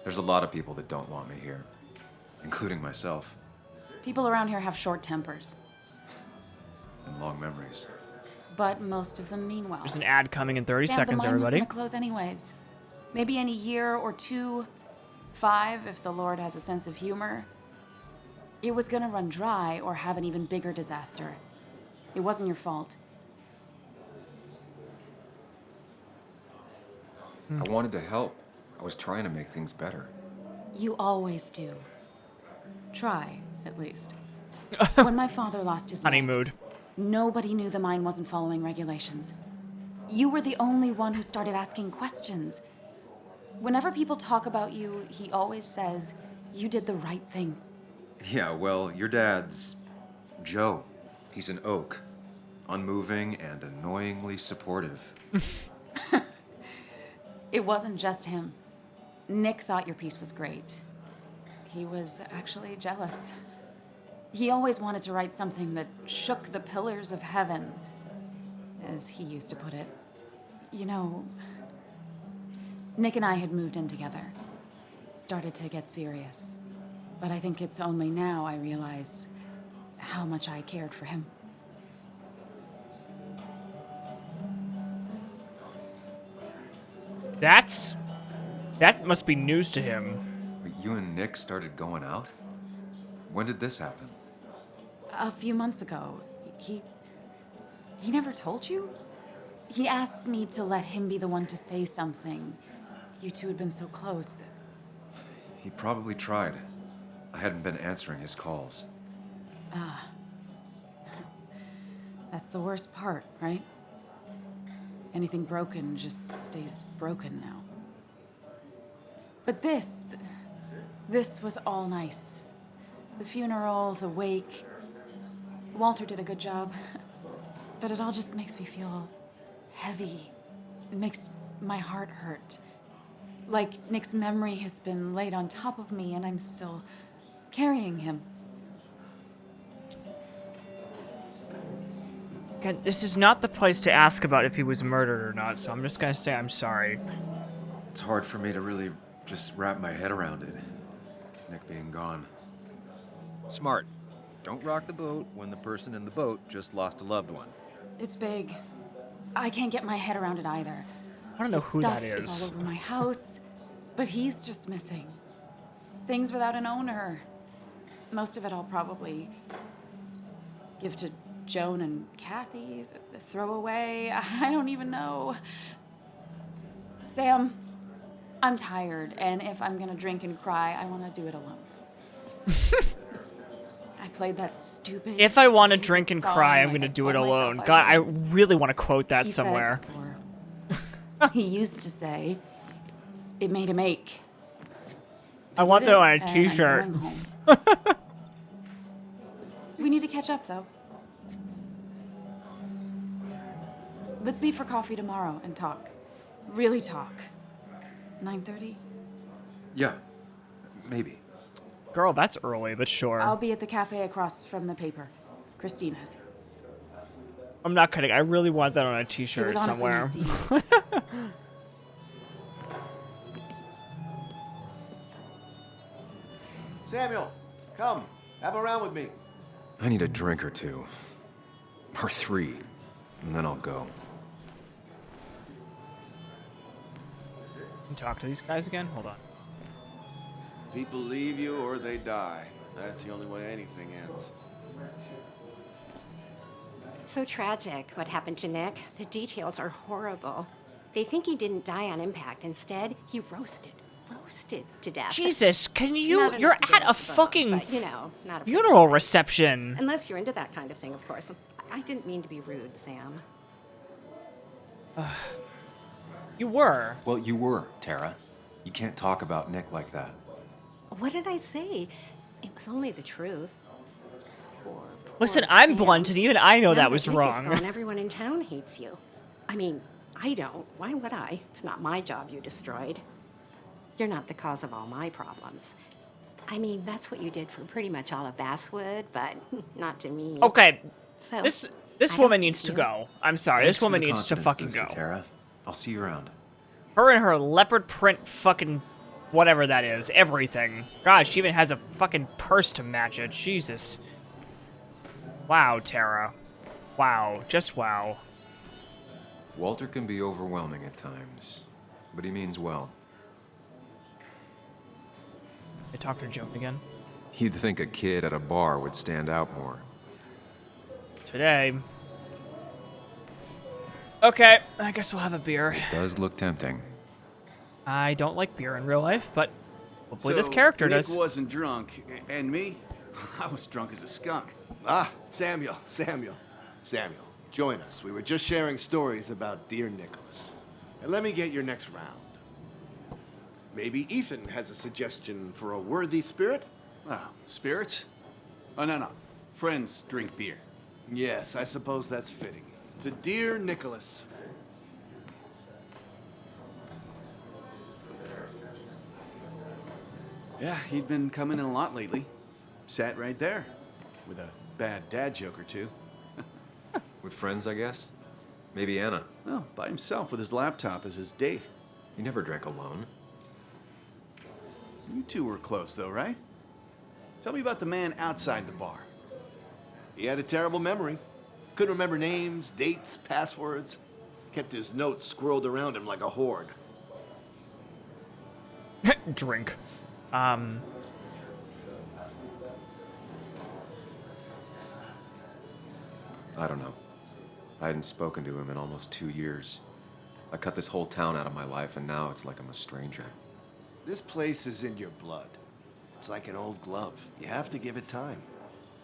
There's a lot of people that don't want me here, including myself, People around here have short tempers, and long memories. but most of them mean well. There's an ad coming in 30 Sam, seconds, the mine everybody. was gonna close anyways. Maybe in a year or two, 5 if the Lord has a sense of humor. It was gonna run dry or have an even bigger disaster. It wasn't your fault. I wanted to help. I was trying to make things better. You always do. Try, at least. When my father lost his Honey legs, mood. nobody knew the mine wasn't following regulations. You were the only one who started asking questions. Whenever people talk about you, he always says, you did the right thing. Yeah, well, your dad's Joe. He's an oak. Unmoving and annoyingly supportive. It wasn't just him. Nick thought your piece was great. He was actually jealous. He always wanted to write something that shook the pillars of heaven, as he used to put it. You know, Nick and I had moved in together. Started to get serious. But I think it's only now I realize how much I cared for him. That must be news to him. But you and Nick started going out? When did this happen? A few months ago, he never told you? He asked me to let him be the one to say something. You two had been so close. He probably tried. I hadn't been answering his calls. Ah. That's the worst part, right? Anything broken just stays broken now. But this was all nice. The funeral, the wake. Walter did a good job. But it all just makes me feel heavy. It makes my heart hurt. Like Nick's memory has been laid on top of me and I'm still carrying him. Again, this is not the place to ask about if he was murdered or not, so I'm just gonna say I'm sorry. It's hard for me to really just wrap my head around it. Nick being gone. Smart. Don't rock the boat when the person in the boat just lost a loved one. It's big. I can't get my head around it either. I don't know who that Stuff is. all over my house, but he's just missing. Things without an owner. Most of it I'll probably give to Joan and Kathy, the throwaway. I don't even know. Sam, I'm tired, and if I'm gonna drink and cry, I want to do it alone. I played that stupid. If I want to stupid drink and song cry, I'm like gonna I do it told myself alone. I God, I would. really want to quote that He somewhere. Said, or he used to say, it made him ache. I want did that it, on a and I'm t-shirt. going home. We need to catch up, though. Let's meet for coffee tomorrow and talk. Really talk. 9:30? Yeah, maybe. Girl, that's early, but sure. I'll be at the cafe across from the paper. Christina's. I'm not kidding. I really want that on a It t-shirt was honestly somewhere. nice seeing you. Samuel, come. Have a round with me. I need a drink or two. Or 3. And then I'll go. Can talk to these guys again? Hold on. People leave you or they die. That's the only way anything ends. So tragic what happened to Nick. The details are horrible. They think he didn't die on impact. Instead, he roasted to death. Jesus, can you? Not You're enough at a bones, fucking but, you know, not a funeral reception. Unless you're into that kind of thing, of course. I didn't mean to be rude, Sam. You were. Well, you were, Tara. You can't talk about Nick like that. What did I say? It was only the truth. Listen, Poor I'm Sam. blunt, and even I know Now that was Nick is wrong. gone, everyone in town hates you. I mean, I don't. Why would I? It's not my job you destroyed. You're not the cause of all my problems. I mean, that's what you did for pretty much all of Basswood, but not to me. Okay, So, this I woman don't needs to you. go. I'm sorry, Thanks this for woman the needs to confidence fucking booster, go. Tara. I'll see you around. Her and her leopard print fucking whatever that is, everything. God, she even has a fucking purse to match it. Jesus. Wow, Tara. Wow, just wow. Walter can be overwhelming at times, but he means well. I talked to Joan again. You'd think a kid at a bar would stand out more. Today. Okay, I guess we'll have a beer. It does look tempting. I don't like beer in real life, but hopefully this So, character Nick does. wasn't drunk, and me? I was drunk as a skunk. Ah, Samuel. Join us. We were just sharing stories about dear Nicholas. And let me get your next round. Maybe Ethan has a suggestion for a worthy spirit? Oh, spirits? Oh, no. Friends drink beer. Yes, I suppose that's fitting. To dear Nicholas. Yeah, he'd been coming in a lot lately. Sat right there, with a bad dad joke or two. With friends, I guess? Maybe Anna. Well, by himself with his laptop as his date. He never drank alone. You two were close, though, right? Tell me about the man outside the bar. He had a terrible memory. Couldn't remember names, dates, passwords. Kept his notes squirreled around him like a hoard. Drink. I don't know. I hadn't spoken to him in almost 2 years. I cut this whole town out of my life, and now it's like I'm a stranger. This place is in your blood. It's like an old glove. You have to give it time.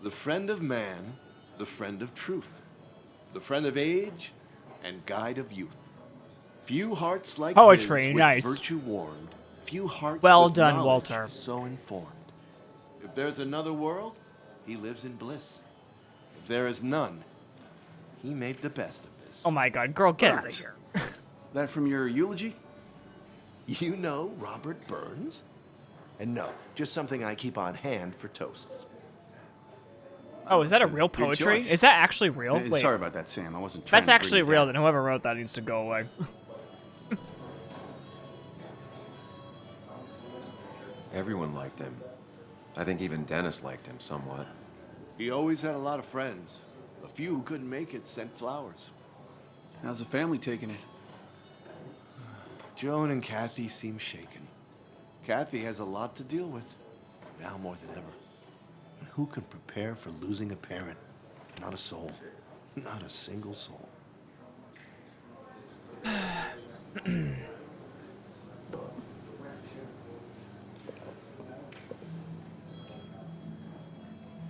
The friend of man, the friend of truth. The friend of age, and guide of youth. Few hearts like Poetry, his with nice. virtue warmed. Few hearts Well with done, knowledge Walter. so informed. If there's another world, he lives in bliss. If there is none, he made the best of this. Oh my god, girl, get out of Burns. here. That from your eulogy? You know Robert Burns? And no, just something I keep on hand for toasts. Oh, is that a real Good poetry? choice. Is that actually real? Hey, Wait, sorry about that, Sam. I wasn't trying that's to bring actually you real, down. then whoever wrote that needs to go away. Everyone liked him. I think even Dennis liked him somewhat. He always had a lot of friends. A few who couldn't make it sent flowers. How's the family taking it? Joan and Kathy seem shaken. Kathy has a lot to deal with, now more than ever. And who can prepare for losing a parent? Not a soul. Not a single soul.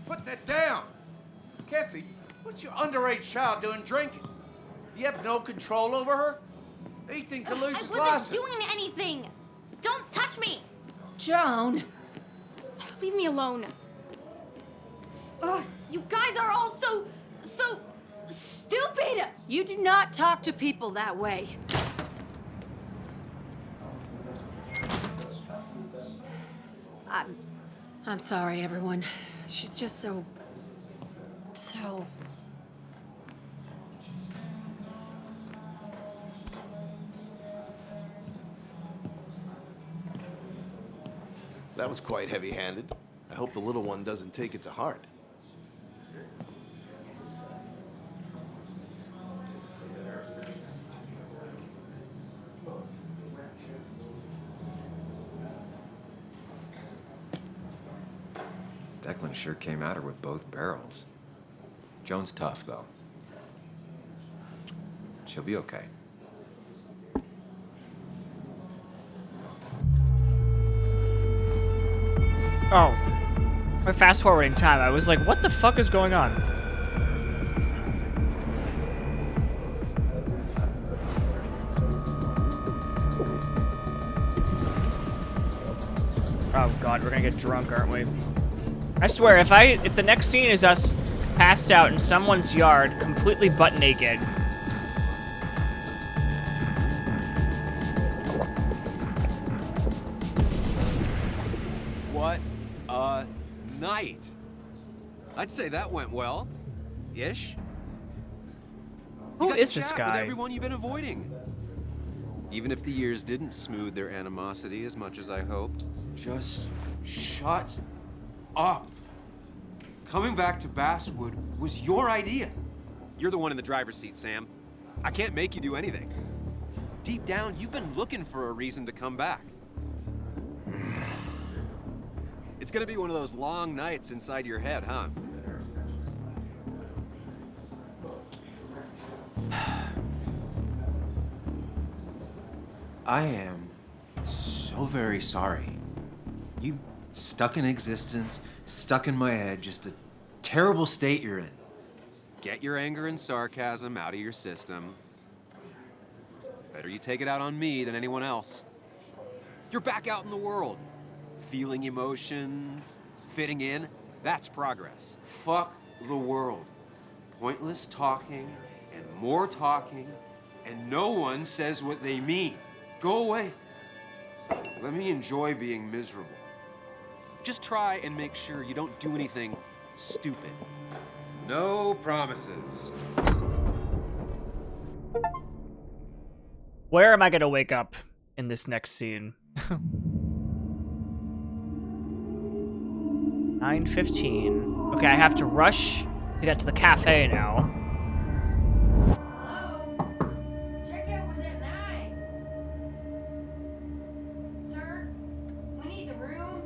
Put that down! Kathy, what's your underage child doing drinking? You have no control over her? Ethan can lose I his wasn't license. doing anything! Don't touch me! Joan! Leave me alone. You guys are all so stupid! You do not talk to people that way. I'm sorry, everyone. She's just so... That was quite heavy-handed. I hope the little one doesn't take it to heart. Declan sure came at her with both barrels. Joan's tough, though. She'll be okay. Oh. We're fast forwarding time. I was like, what the fuck is going on? Oh god, we're gonna get drunk, aren't we? I swear, if the next scene is us passed out in someone's yard, completely butt naked. What a night. I'd say that went well. Ish. Who You got to is this chat guy? with everyone you've been avoiding. Even if the years didn't smooth their animosity as much as I hoped. Just shut up. Coming back to Basswood was your idea. You're the one in the driver's seat, Sam. I can't make you do anything. Deep down, you've been looking for a reason to come back. It's gonna be one of those long nights inside your head, huh? I am so very sorry. You stuck in existence, stuck in my head, just a terrible state you're in. Get your anger and sarcasm out of your system. Better you take it out on me than anyone else. You're back out in the world. Feeling emotions, fitting in, that's progress. Fuck the world. Pointless talking and more talking, and no one says what they mean. Go away. Let me enjoy being miserable. Just try and make sure you don't do anything stupid. No promises. Where am I gonna wake up in this next scene? 9:15. Okay, I have to rush to get to the cafe now. Hello? Checkout was at 9. Sir, we need the room.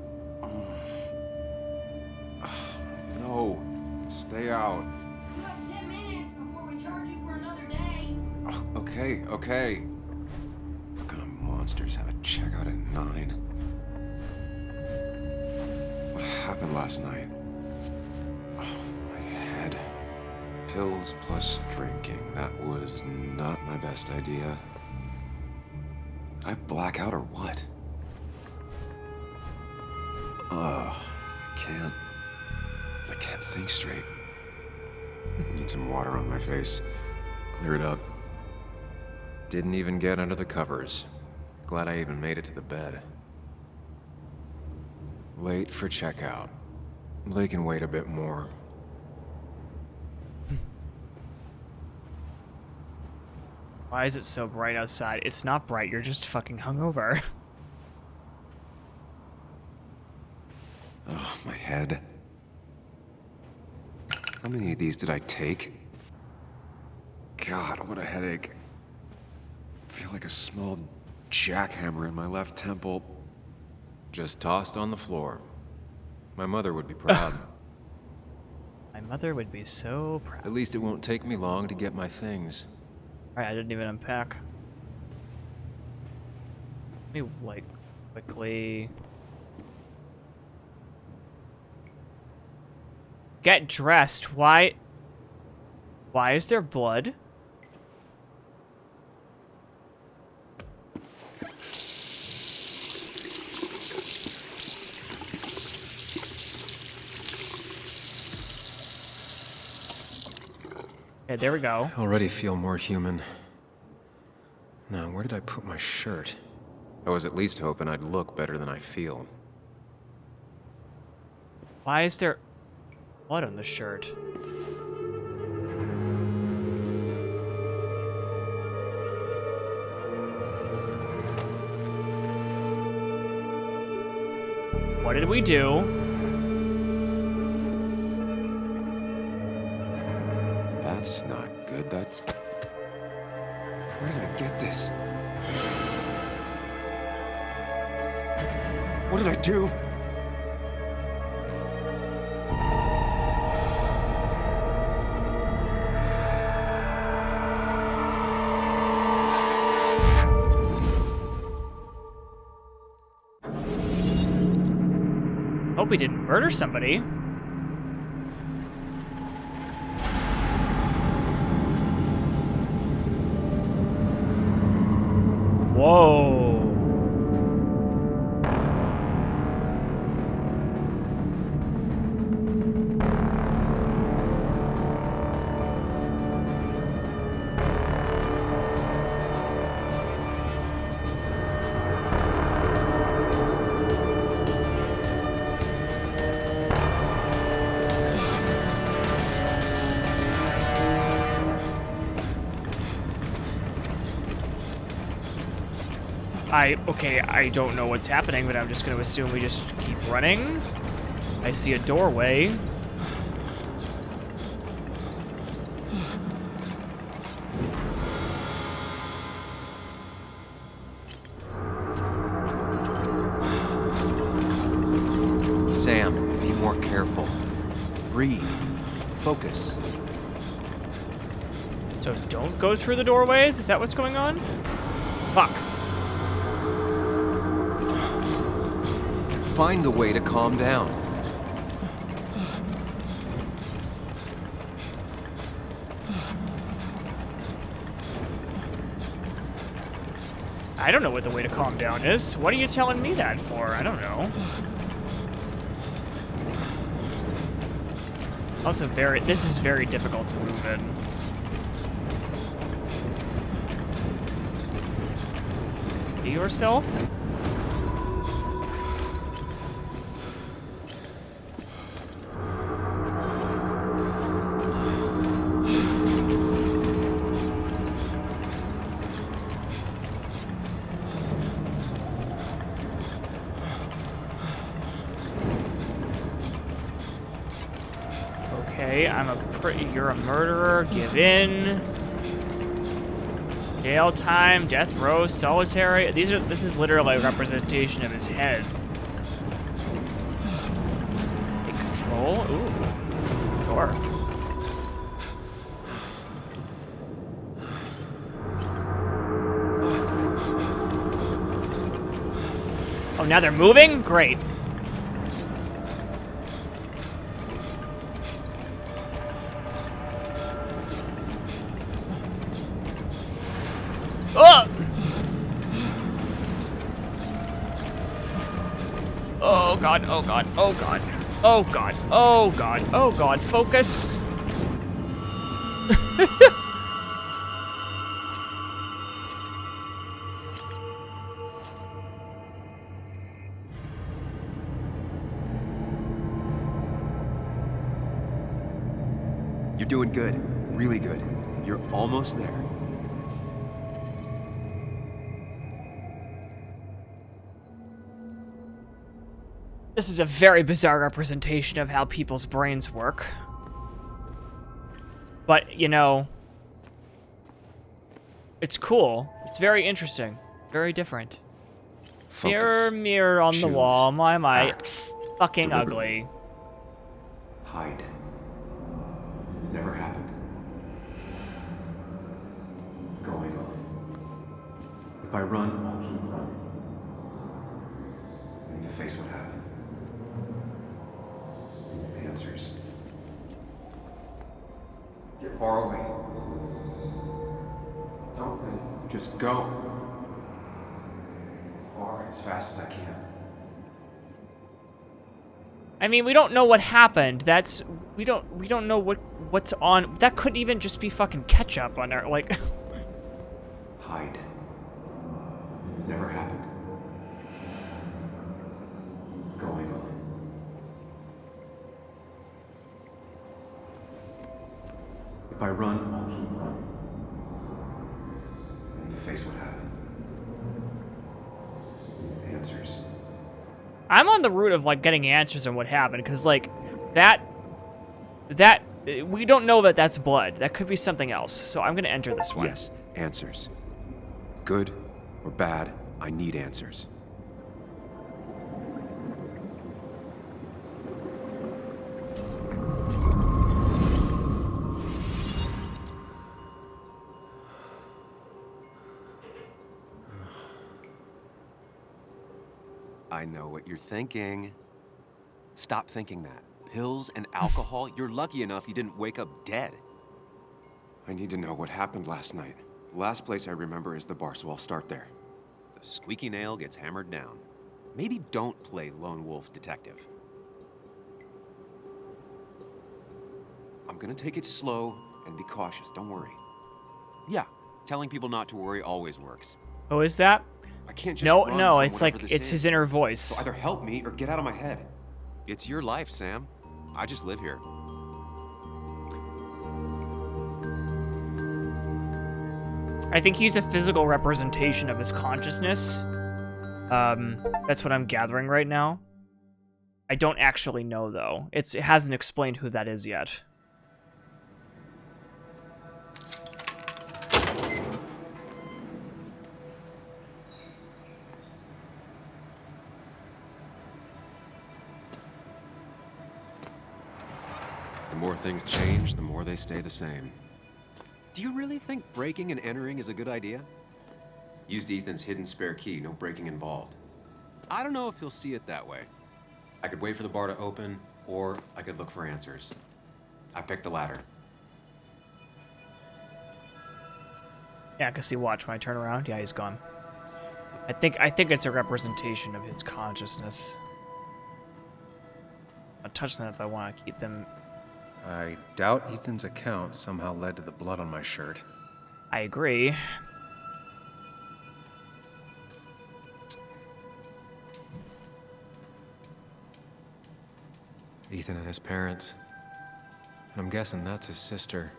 No, stay out. You have 10 minutes before we charge you for another day. Okay. What kind of monsters have a checkout at 9? What happened last night? Oh, my head. Pills plus drinking. That was not my best idea. Did I black out or what? I can't think straight. Need some water on my face. Clear it up. Didn't even get under the covers. Glad I even made it to the bed. Late for checkout. They can wait a bit more. Why is it so bright outside? It's not bright, you're just fucking hungover. Oh, my head. How many of these did I take? God, what a headache. I feel like a small jackhammer in my left temple. Just tossed on the floor. My mother would be proud. My mother would be so proud. At least it won't take me long to get my things. Alright, I didn't even unpack. Let me, like, quickly... Get dressed. Why is there blood? Okay, there we go. I already feel more human. Now, where did I put my shirt? I was at least hoping I'd look better than I feel. Why is there blood on the shirt? What did we do? That's not good. That's... Where did I get this? What did I do? Hope we didn't murder somebody. Whoa. Okay, I don't know what's happening, but I'm just gonna assume we just keep running. I see a doorway. Sam, be more careful. Breathe. Focus. So don't go through the doorways? Is that what's going on? Fuck. Find the way to calm down. I don't know what the way to calm down is. What are you telling me that for? I don't know. Also this is very difficult to move in. Be yourself? Okay, you're a murderer, give in. Jail time, death row, solitary. This is literally a representation of his head. Take control, ooh, door. Oh, now they're moving? Great. Oh! Oh god, oh god, oh god. Oh god, oh god, oh god, focus. You're doing good. Really good. You're almost there. This is a very bizarre representation of how people's brains work. But, you know, it's cool. It's very interesting. Very different. Focus. Mirror, mirror on the Choose. wall, am I Act. fucking Deliberately. ugly? Hide. It's never happened. Going on. If I run, I'll keep running. I need to face what happened. Answers. Get far away. Don't think. Just go. As far, as fast as I can. I mean, we don't know what happened. We don't know what's on. That could even just be fucking ketchup on our, like. Hide. It's never happened. Going on. If I run, I'll keep running. I need to face what happened. Answers. I'm on the route of, like, getting answers on what happened, because, like, we don't know that that's blood. That could be something else. So I'm gonna enter this one. Yes, answers. Good or bad, I need answers. I know what you're thinking. Stop thinking that. Pills and alcohol, you're lucky enough you didn't wake up dead. I need to know what happened last night. The last place I remember is the bar, so I'll start there. The squeaky nail gets hammered down. Maybe don't play lone wolf detective. I'm gonna take it slow and be cautious, don't worry. Yeah, telling people not to worry always works. Oh, is that? I can't just No, run no, from it's whatever like, this it's is. his inner voice. So either help me or get out of my head. It's your life, Sam. I just live here. I think he's a physical representation of his consciousness. That's what I'm gathering right now. I don't actually know, though. It hasn't explained who that is yet. The more things change, the more they stay the same. Do you really think breaking and entering is a good idea? Used Ethan's hidden spare key, no breaking involved. I don't know if he'll see it that way. I could wait for the bar to open, or I could look for answers. I picked the latter. Yeah, because see, watch when I turn around. Yeah, he's gone. I think it's a representation of his consciousness. I'll touch them if I want to keep them. I doubt Ethan's account somehow led to the blood on my shirt. I agree. Ethan and his parents. And I'm guessing that's his sister.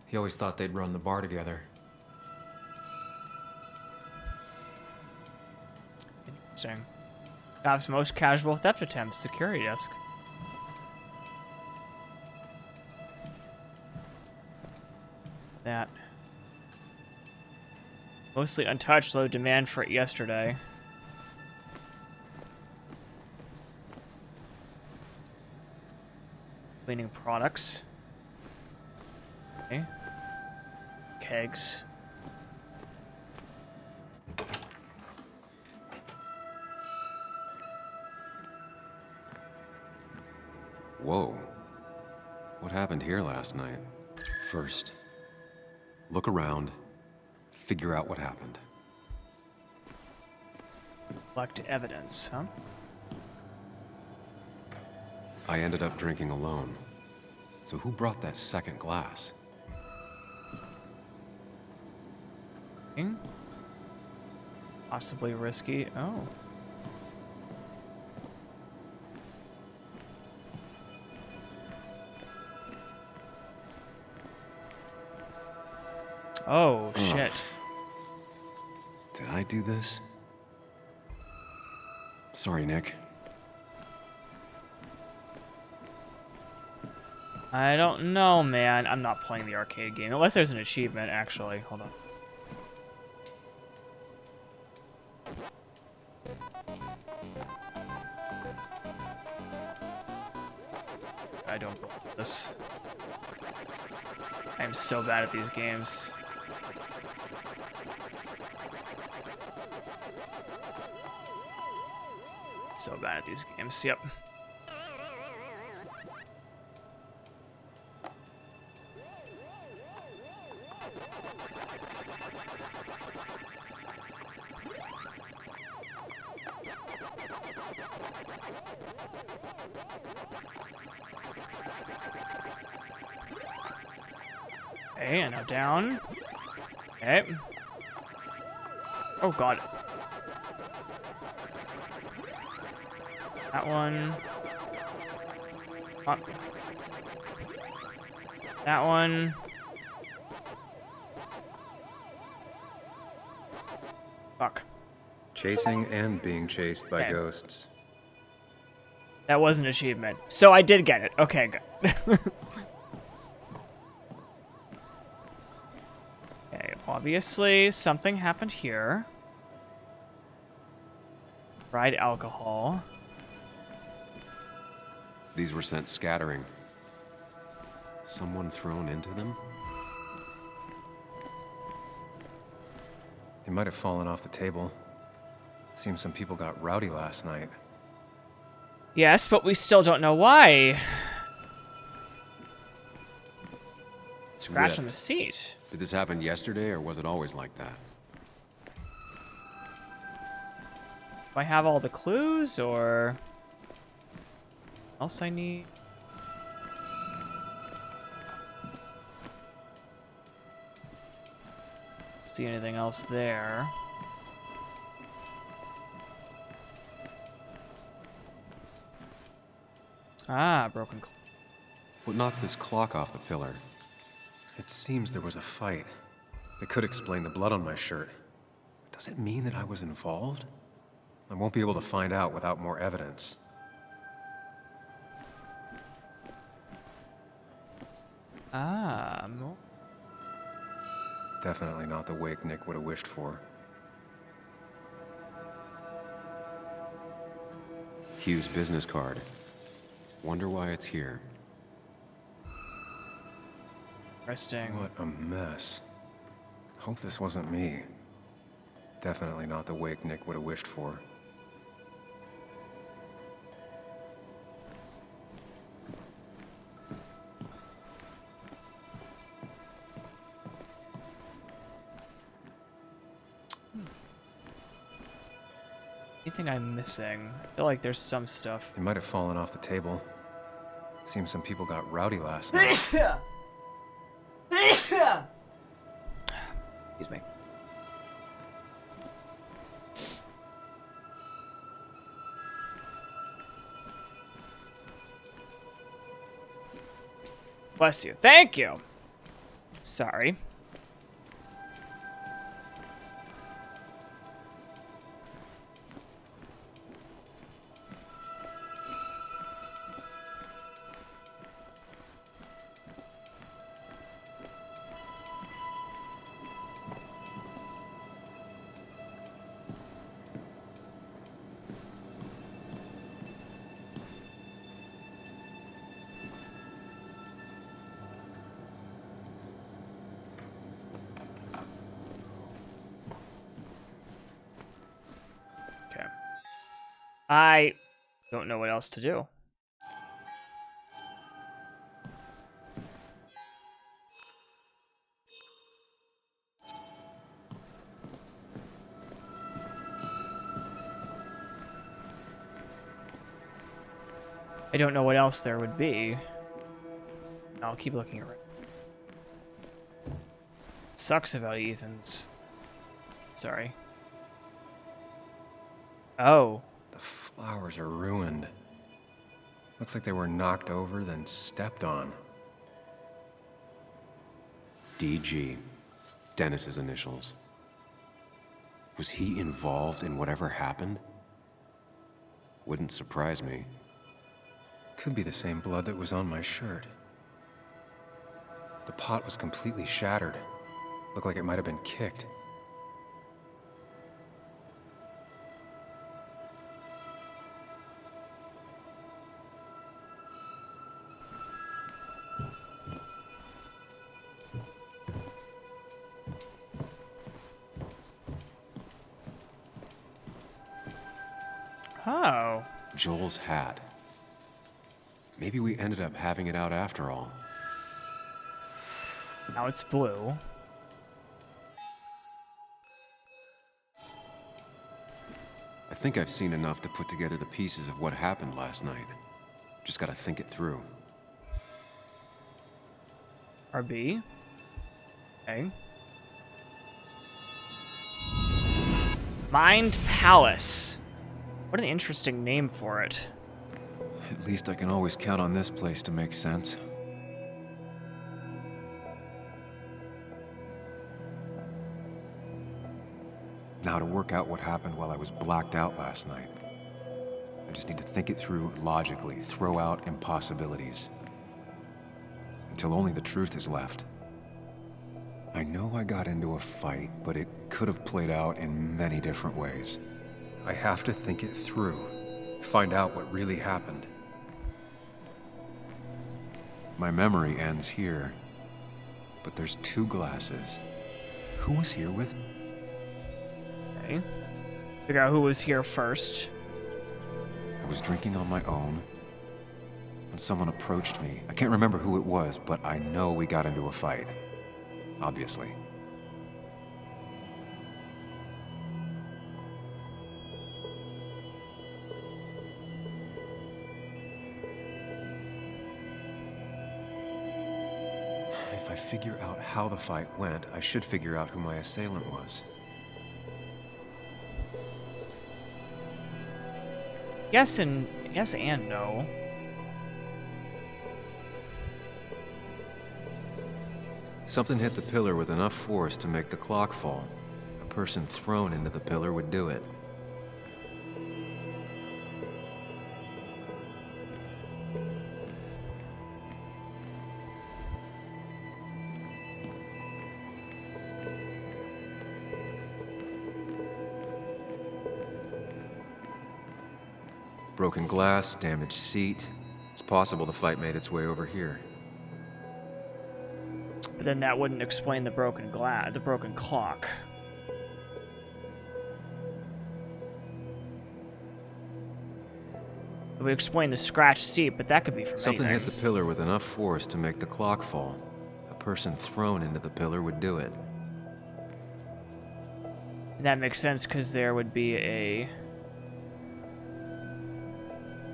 He always thought they'd run the bar together. Interesting. Perhaps most casual theft attempts, security desk. That. Mostly untouched, low demand for it yesterday. Cleaning products. Okay. Kegs. Whoa. What happened here last night? First, look around, figure out what happened. Collect evidence, huh? I ended up drinking alone. So who brought that second glass? Possibly risky. Oh. Oh, shit. Did I do this? Sorry, Nick. I don't know, man. I'm not playing the arcade game. Unless there's an achievement, actually. Hold on. I don't believe this. I'm so bad at these games. So bad at these games. Yep. Okay, and now down. Okay. Oh god. That one. Fuck. That one. Fuck. Chasing and being chased by Okay. ghosts. That was an achievement. So I did get it. Okay, good. Okay, obviously something happened here. Fried alcohol. These were sent scattering. Someone thrown into them? They might have fallen off the table. Seems some people got rowdy last night. Yes, but we still don't know why. Scratch on the seat. Did this happen yesterday, or was it always like that? Do I have all the clues, or else I need? See anything else there? Ah, broken clock. What knocked this clock off the pillar? It seems there was a fight. That could explain the blood on my shirt. It Does it mean that I was involved? I won't be able to find out without more evidence. More. Definitely not the wake Nick would have wished for. Hugh's business card. Wonder why it's here. Interesting. What a mess. Hope this wasn't me. Definitely not the wake Nick would have wished for. Anything I'm missing? I feel like there's some stuff. It might have fallen off the table. Seems some people got rowdy last night. Excuse me. Bless you. Thank you. Sorry. I don't know what else to do. I don't know what else there would be. I'll keep looking around. It sucks about Ethan's. Sorry. Oh. The flowers are ruined. Looks like they were knocked over, then stepped on. DG. Dennis's initials. Was he involved in whatever happened? Wouldn't surprise me. Could be the same blood that was on my shirt. The pot was completely shattered. Looked like it might have been kicked. Oh. Joel's hat. Maybe we ended up having it out after all. Now it's blue. I think I've seen enough to put together the pieces of what happened last night. Just gotta think it through. RB. Okay. Mind Palace. What an interesting name for it. At least I can always count on this place to make sense. Now to work out what happened while I was blacked out last night. I just need to think it through logically, throw out impossibilities. Until only the truth is left. I know I got into a fight, but it could have played out in many different ways. I have to think it through, find out what really happened. My memory ends here, but there's two glasses. Who was here with me? Okay. Figure out who was here first. I was drinking on my own when someone approached me. I can't remember who it was, but I know we got into a fight. Obviously. If I figure out how the fight went, I should figure out who my assailant was. Yes and no. Something hit the pillar with enough force to make the clock fall. A person thrown into the pillar would do it. Broken glass, damaged seat. It's possible the fight made its way over here. But then that wouldn't explain the broken clock. It would explain the scratched seat, but that could be from Something anything. hit the pillar with enough force to make the clock fall. A person thrown into the pillar would do it. And that makes sense because there would be a...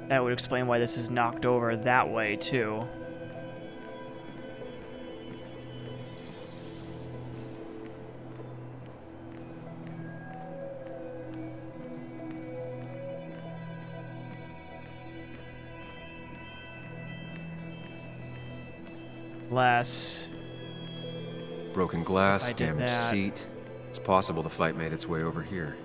That would explain why this is knocked over that way, too. Less. Broken glass, I did damaged that. seat. It's possible the fight made its way over here.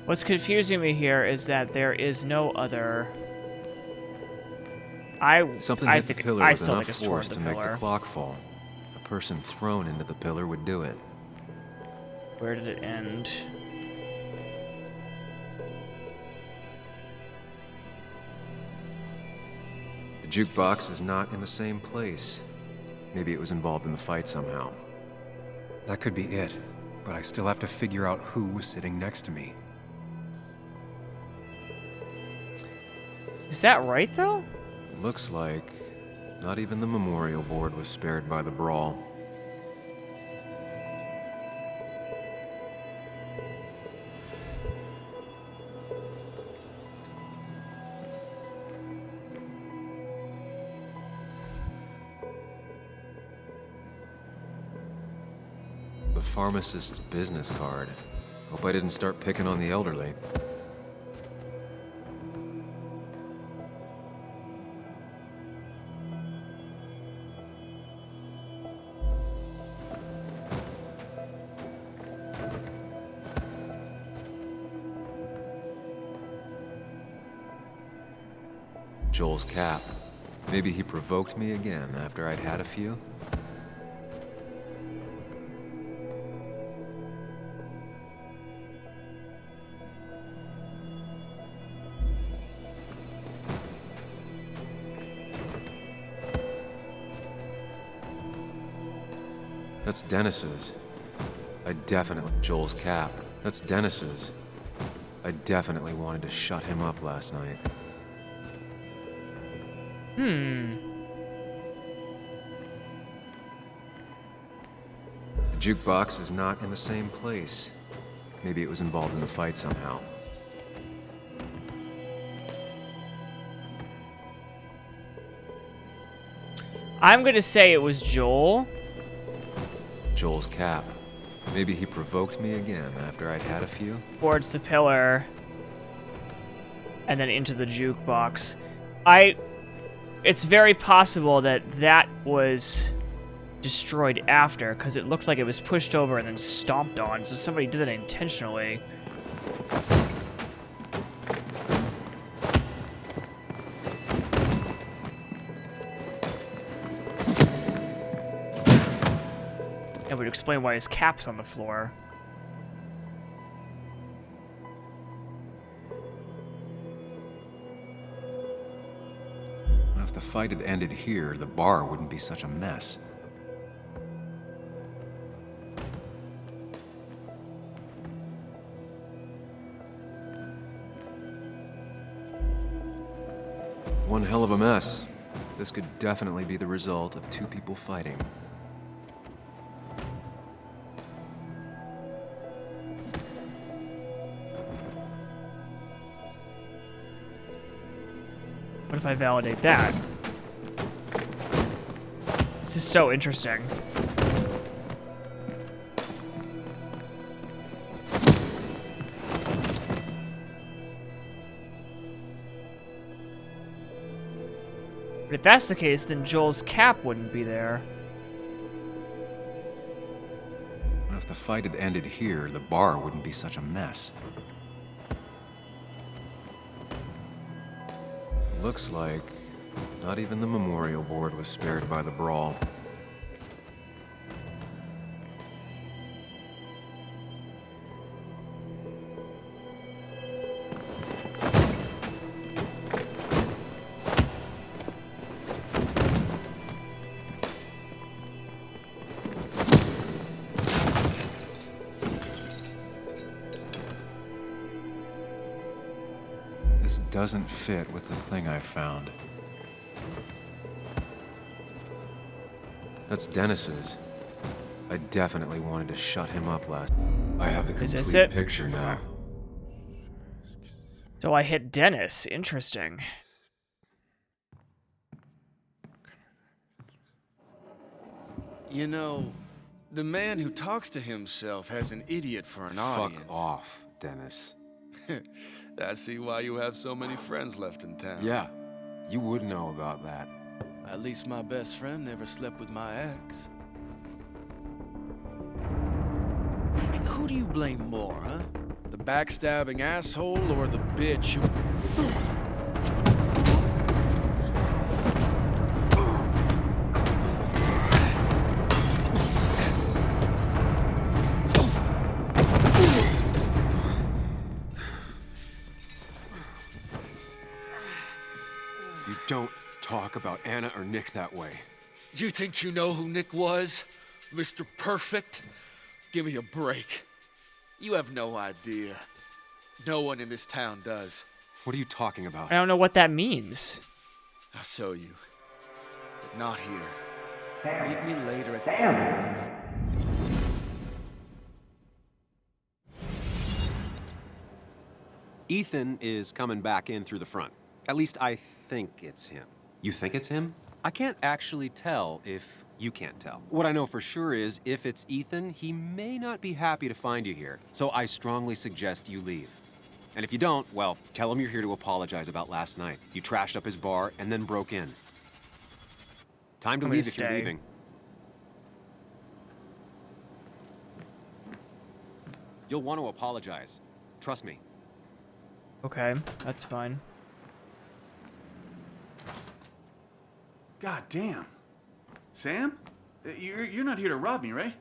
What's confusing me here is that there is no other... Something I hit the think pillar I with still enough think it's force toward to the make the pillar. clock fall. A person thrown into the pillar would do it. Where did it end? The jukebox is not in the same place. Maybe it was involved in the fight somehow. That could be it, but I still have to figure out who was sitting next to me. Is that right, though? Looks like not even the memorial board was spared by the brawl. The pharmacist's business card. Hope I didn't start picking on the elderly. Joel's cap. Maybe he provoked me again after I'd had a few. That's Dennis's. Joel's cap. That's Dennis's. I definitely wanted to shut him up last night. The jukebox is not in the same place. Maybe it was involved in the fight somehow. I'm gonna say it was Joel. Joel's cap. Maybe he provoked me again after I'd had a few. Towards the pillar. And then into the jukebox. It's very possible that that was destroyed after, because it looked like it was pushed over and then stomped on, so somebody did it intentionally. That would explain why his cap's on the floor. If the fight had ended here, the bar wouldn't be such a mess. One hell of a mess. This could definitely be the result of two people fighting. What if I validate that? This is so interesting. But if that's the case, then Joel's cap wouldn't be there. If the fight had ended here, the bar wouldn't be such a mess. Looks like not even the memorial board was spared by the brawl. This doesn't fit with the thing I found. That's Dennis's. I definitely wanted to shut him up last. I have the complete picture now. So I hit Dennis. Interesting. You know, the man who talks to himself has an idiot for an audience. Fuck off, Dennis. I see why you have so many friends left in town. Yeah, you would know about that. At least my best friend never slept with my ex. Who do you blame more, huh? The backstabbing asshole or the bitch who... You don't talk about Anna or Nick that way. You think you know who Nick was? Mr. Perfect? Give me a break. You have no idea. No one in this town does. What are you talking about? I don't know what that means. I'll show you. But not here. Meet me later at Ethan is coming back in through the front. At least I think it's him. You think it's him? I can't actually tell if you can't tell. What I know for sure is if it's Ethan, he may not be happy to find you here. So I strongly suggest you leave. And if you don't, well, tell him you're here to apologize about last night. You trashed up his bar and then broke in. Time to leave if you're leaving. You'll want to apologize. Trust me. Okay, that's fine. God damn. Sam? You're not here to rob me, right?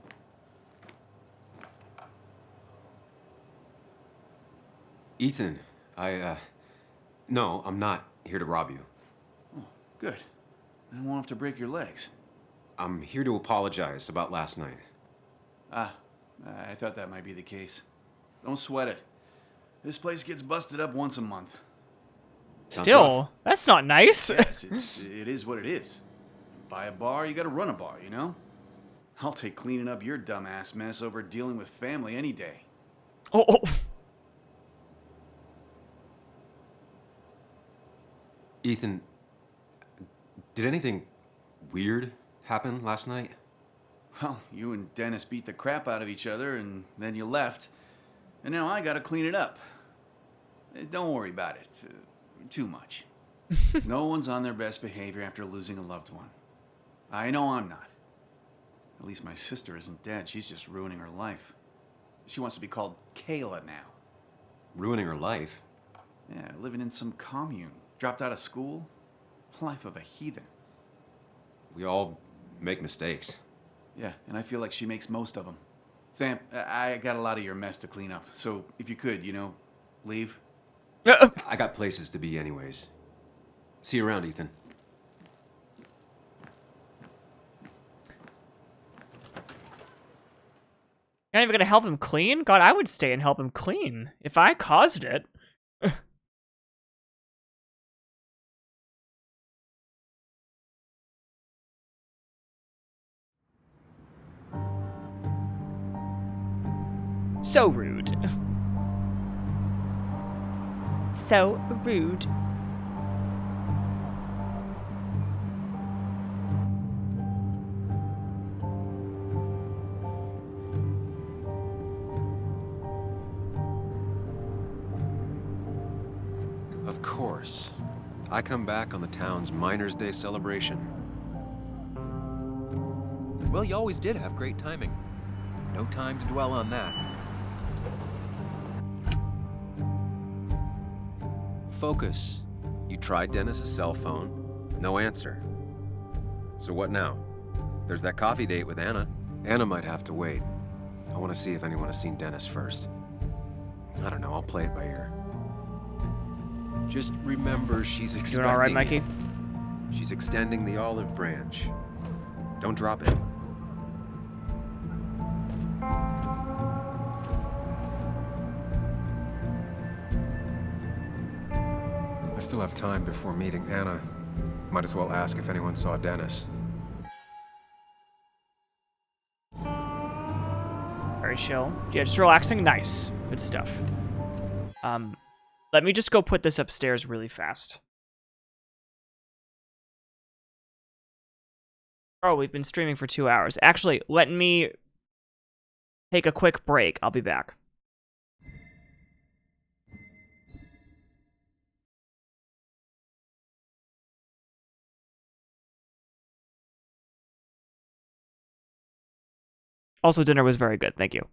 Ethan, no, I'm not here to rob you. Oh, good. I won't have to break your legs. I'm here to apologize about last night. I thought that might be the case. Don't sweat it. This place gets busted up once a month. Still, that's not nice. Yes, it is what it is. Buy a bar, you gotta run a bar, you know? I'll take cleaning up your dumbass mess over dealing with family any day. Oh. Ethan, did anything weird happen last night? Well, you and Dennis beat the crap out of each other, and then you left. And now I gotta clean it up. Don't worry about it too much. No one's on their best behavior after losing a loved one. I know I'm not. At least my sister isn't dead. She's just ruining her life. She wants to be called Kayla now. Ruining her life? Yeah, living in some commune. Dropped out of school. Life of a heathen. We all make mistakes. Yeah, and I feel like she makes most of them. Sam, I got a lot of your mess to clean up. So if you could, leave. I got places to be anyways. See you around, Ethan. You're not even gonna help him clean? God, I would stay and help him clean if I caused it. So rude. So rude. Of course. I come back on the town's Miners' Day celebration. Well, you always did have great timing. No time to dwell on that. Focus. You tried Dennis's cell phone. No answer. So what now? There's that coffee date with Anna. Anna might have to wait. I want to see if anyone has seen Dennis first. I don't know, I'll play it by ear. Just remember she's expecting Doing all right, Mikey? it. She's extending the olive branch. Don't drop it. I still have time before meeting Anna. Might as well ask if anyone saw Dennis. Very chill. Yeah, just relaxing. Nice. Good stuff. Let me just go put this upstairs really fast. Oh, we've been streaming for 2 hours. Actually, let me take a quick break. I'll be back. Also, dinner was very good. Thank you.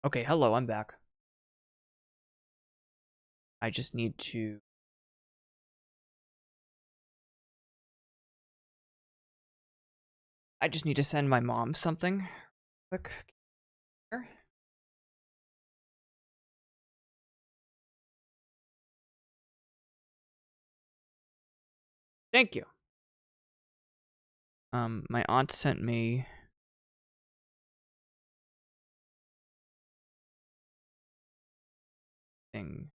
Okay, hello, I'm back. I just need to... send my mom something. Quick. Here. Thank you. My aunt sent me... thing.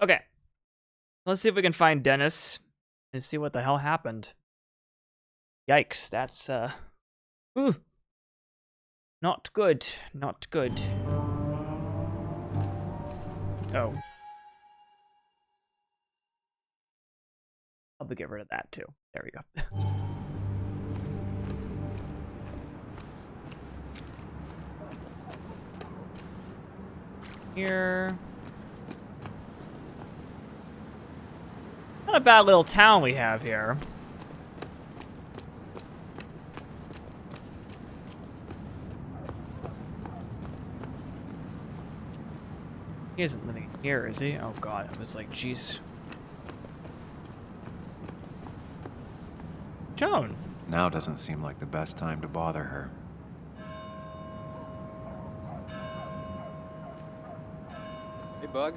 Okay. Let's see if we can find Dennis and see what the hell happened. Yikes, that's, ooh. Not good, not good. Oh. I'll get rid of that too. There we go. Here. Not a bad little town we have here. He isn't living here, is he? Oh god, I was like, jeez. Joan. Now doesn't seem like the best time to bother her. Hey, Bug.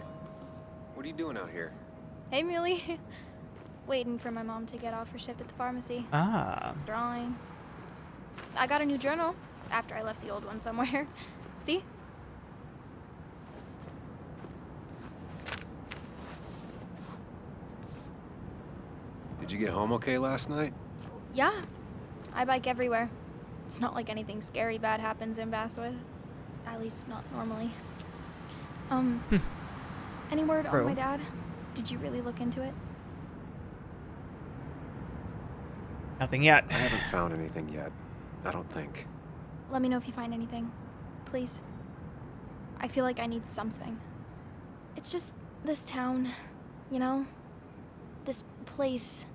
What are you doing out here? Hey, Muley. Waiting for my mom to get off her shift at the pharmacy. Ah. Drawing. I got a new journal after I left the old one somewhere. See? Did you get home okay last night? Yeah. I bike everywhere. It's not like anything scary bad happens in Basswood. At least not normally. Any word on my dad? Did you really look into it? Nothing yet. I haven't found anything yet. I don't think. Let me know if you find anything. Please. I feel like I need something. It's just this town, you know? This place.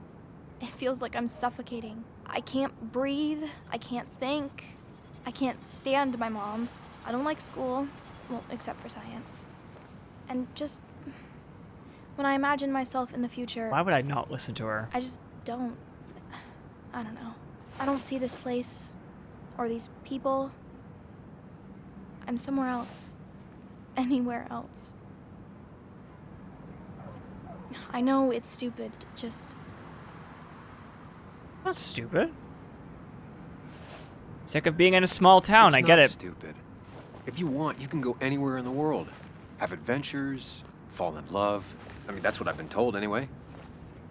It feels like I'm suffocating. I can't breathe. I can't think. I can't stand my mom. I don't like school. Well, except for science. And just... when I imagine myself in the future... Why would I not listen to her? I just don't... I don't know. I don't see this place. Or these people. I'm somewhere else. Anywhere else. I know it's stupid, just... Not stupid. Sick of being in a small town, I get it. It's not stupid. If you want, you can go anywhere in the world. Have adventures, fall in love. I mean, that's what I've been told anyway.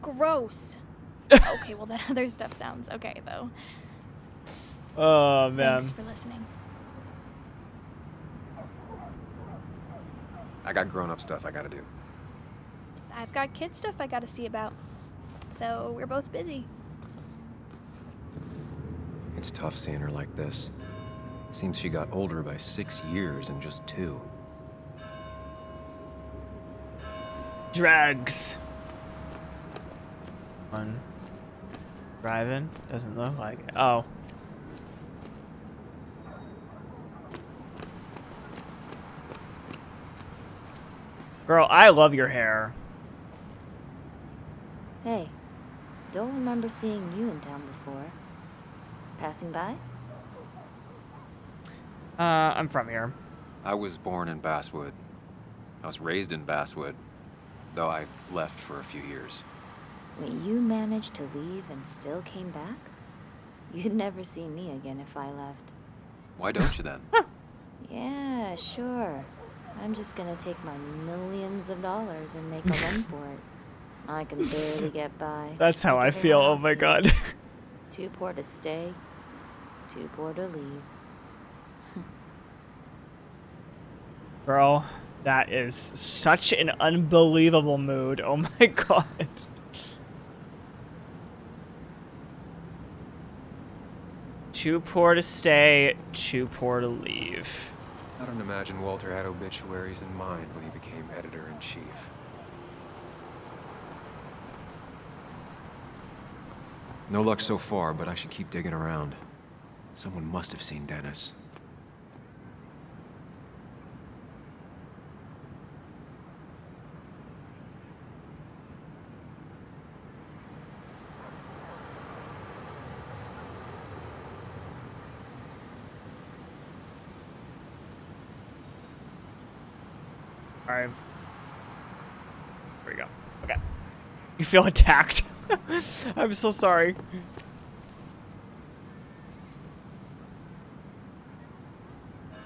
Gross. Okay, well that other stuff sounds okay, though. Oh, man. Thanks for listening. I got grown-up stuff I gotta do. I've got kid stuff I gotta see about. So we're both busy. It's tough seeing her like this. Seems she got older by 6 years in just 2. Drugs. One. Driving? Doesn't look like it. Oh. Girl, I love your hair. Hey, don't remember seeing you in town before. Passing by? I'm from here. I was born in Basswood. I was raised in Basswood, though I left for a few years. Wait, you managed to leave and still came back? You'd never see me again if I left. Why don't you then? Yeah, sure. I'm just gonna take my millions of dollars and make a run for it. I can barely get by. That's how I feel, oh my god. Too poor to stay, too poor to leave. Girl, that is such an unbelievable mood. Oh my god. Too poor to stay, too poor to leave. I don't imagine Walter had obituaries in mind when he became editor-in-chief. No luck so far, but I should keep digging around. Someone must have seen Dennis. All right. There we go. Okay. You feel attacked. I'm so sorry.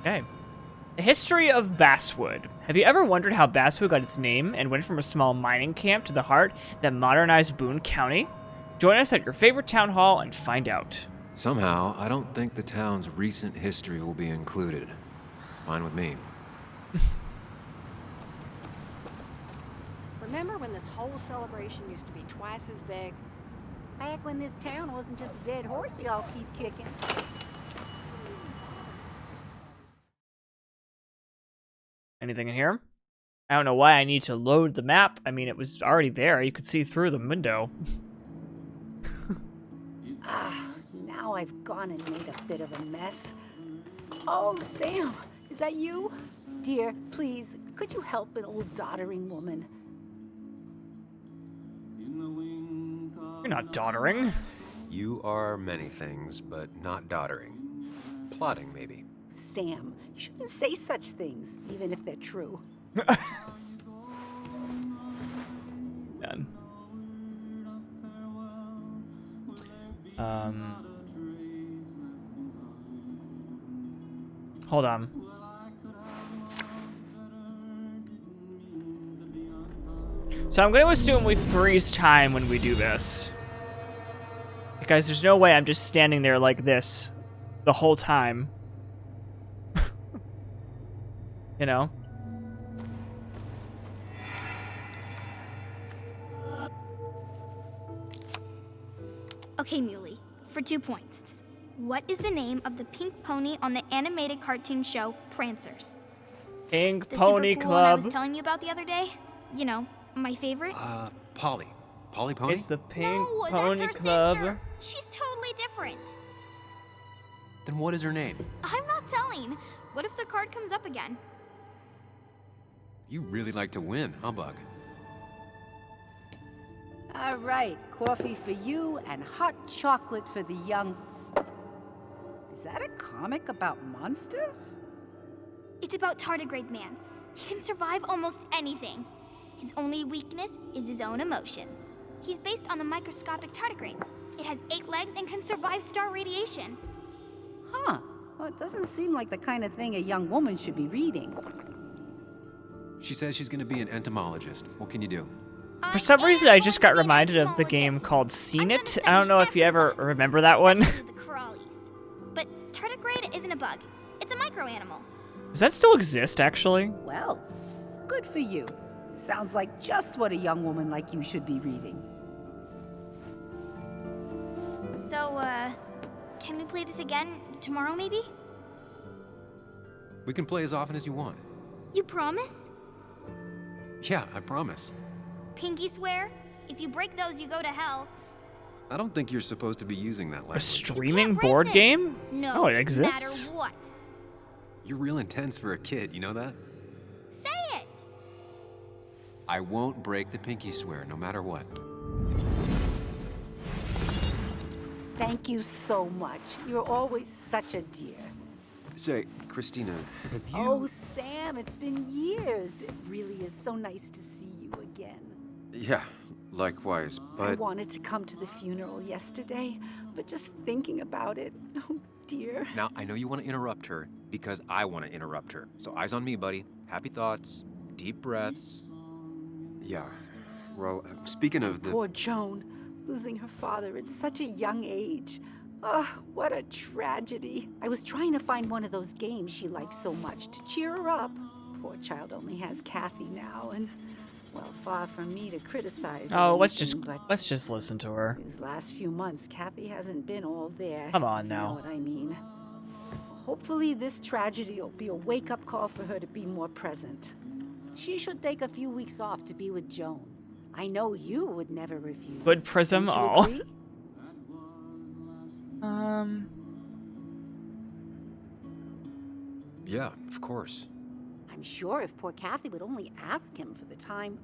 Okay. The history of Basswood. Have you ever wondered how Basswood got its name and went from a small mining camp to the heart that modernized Boone County? Join us at your favorite town hall and find out. Somehow, I don't think the town's recent history will be included. Fine with me. Remember when this whole celebration used to be twice as big? Back when this town wasn't just a dead horse we all keep kicking. Anything in here? I don't know why I need to load the map. I mean, it was already there. You could see through the window. Now I've gone and made a bit of a mess. Oh, Sam, is that you? Dear, please, could you help an old doddering woman? You're not doddering. You are many things, but not doddering. Plotting, maybe. Sam, you shouldn't say such things, even if they're true. Done. Hold on. So I'm going to assume we freeze time when we do this. Because there's no way I'm just standing there like this the whole time. You know? Okay, Muley, for 2 points. What is the name of the pink pony on the animated cartoon show Prancers? Pink The Pony super cool one I Club. was telling you about the other day? You know, my favorite? Polly. Polly Pony? It's the Pink No, Pony that's her Club. sister. She's totally different. Then what is her name? I'm not telling. What if the card comes up again? You really like to win, huh, Bug? All right, coffee for you and hot chocolate for the young... Is that a comic about monsters? It's about Tardigrade Man. He can survive almost anything. His only weakness is his own emotions. He's based on the microscopic tardigrades. It has 8 legs and can survive star radiation. Huh. Well, it doesn't seem like the kind of thing a young woman should be reading. She says she's gonna be an entomologist. What can you do? For some reason, I just got reminded of the game called Seen It. I don't know if you ever remember that one. The crawlies. But tardigrade isn't a bug. It's a microanimal. Does that still exist, actually? Well, good for you. Sounds like just what a young woman like you should be reading. So, can we play this again tomorrow, maybe? We can play as often as you want. You promise? Yeah, I promise. Pinky swear? If you break those, you go to hell. I don't think you're supposed to be using that A language. streaming board game? No, Oh, it exists. matter what. You're real intense for a kid, you know that? Say it! I won't break the pinky swear, no matter what. Thank you so much. You're always such a dear. Say, Christina, have you... Oh, Sam, it's been years. It really is so nice to see you again. Yeah, likewise, but... I wanted to come to the funeral yesterday, but just thinking about it, oh dear. Now, I know you want to interrupt her, because I want to interrupt her. So eyes on me, buddy. Happy thoughts, deep breaths. Yeah, well, speaking of the... Poor Joan, losing her father at such a young age. Oh, what a tragedy. I was trying to find one of those games she likes so much to cheer her up. Poor child only has Kathy now, and Well, far from me to criticize. Oh, or let's anything, just listen to her. These last few months, Kathy hasn't been all there. Come on if you now. know what I mean. Hopefully, this tragedy will be a wake-up call for her to be more present. She should take a few weeks off to be with Joan. I know you would never refuse. Good Prism. Don't you Oh. agree? Yeah, of course. I'm sure if poor Kathy would only ask him for the time.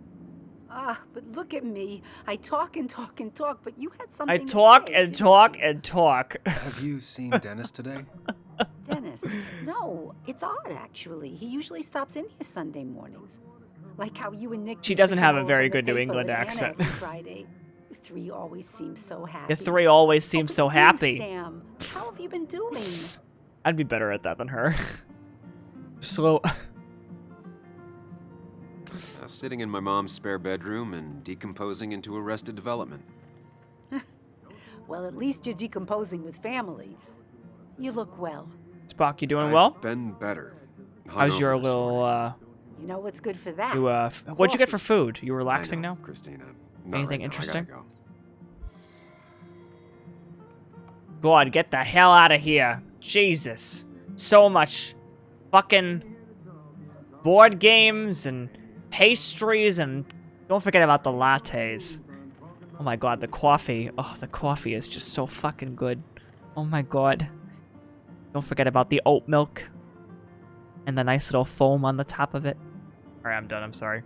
But look at me. I talk and talk and talk, but you had something I to talk say, and didn't talk you? and talk. Have you seen Dennis today? Dennis? No, it's odd actually. He usually stops in here Sunday mornings. Like how you and Nick. She used to doesn't come have a over very from the good New paper England with Anna accent. every Friday. The three always seem so happy. The three always seem so You, happy. Sam, how have you been doing? I'd be better at that than her. Slow. Sitting in my mom's spare bedroom and decomposing into Arrested Development. Well, at least you're decomposing with family. You look well. Spock, you doing I've well? been better. How's your Hungover this little, You know what's good for that? what'd you get for food? You relaxing I know, now? Christina. Not Anything right now. I interesting? gotta go. God, get the hell out of here. Jesus. So much fucking board games and pastries, and don't forget about the lattes. Oh my god, the coffee. Oh, the coffee is just so fucking good. Oh my god. Don't forget about the oat milk and the nice little foam on the top of it. Alright, I'm done. I'm sorry.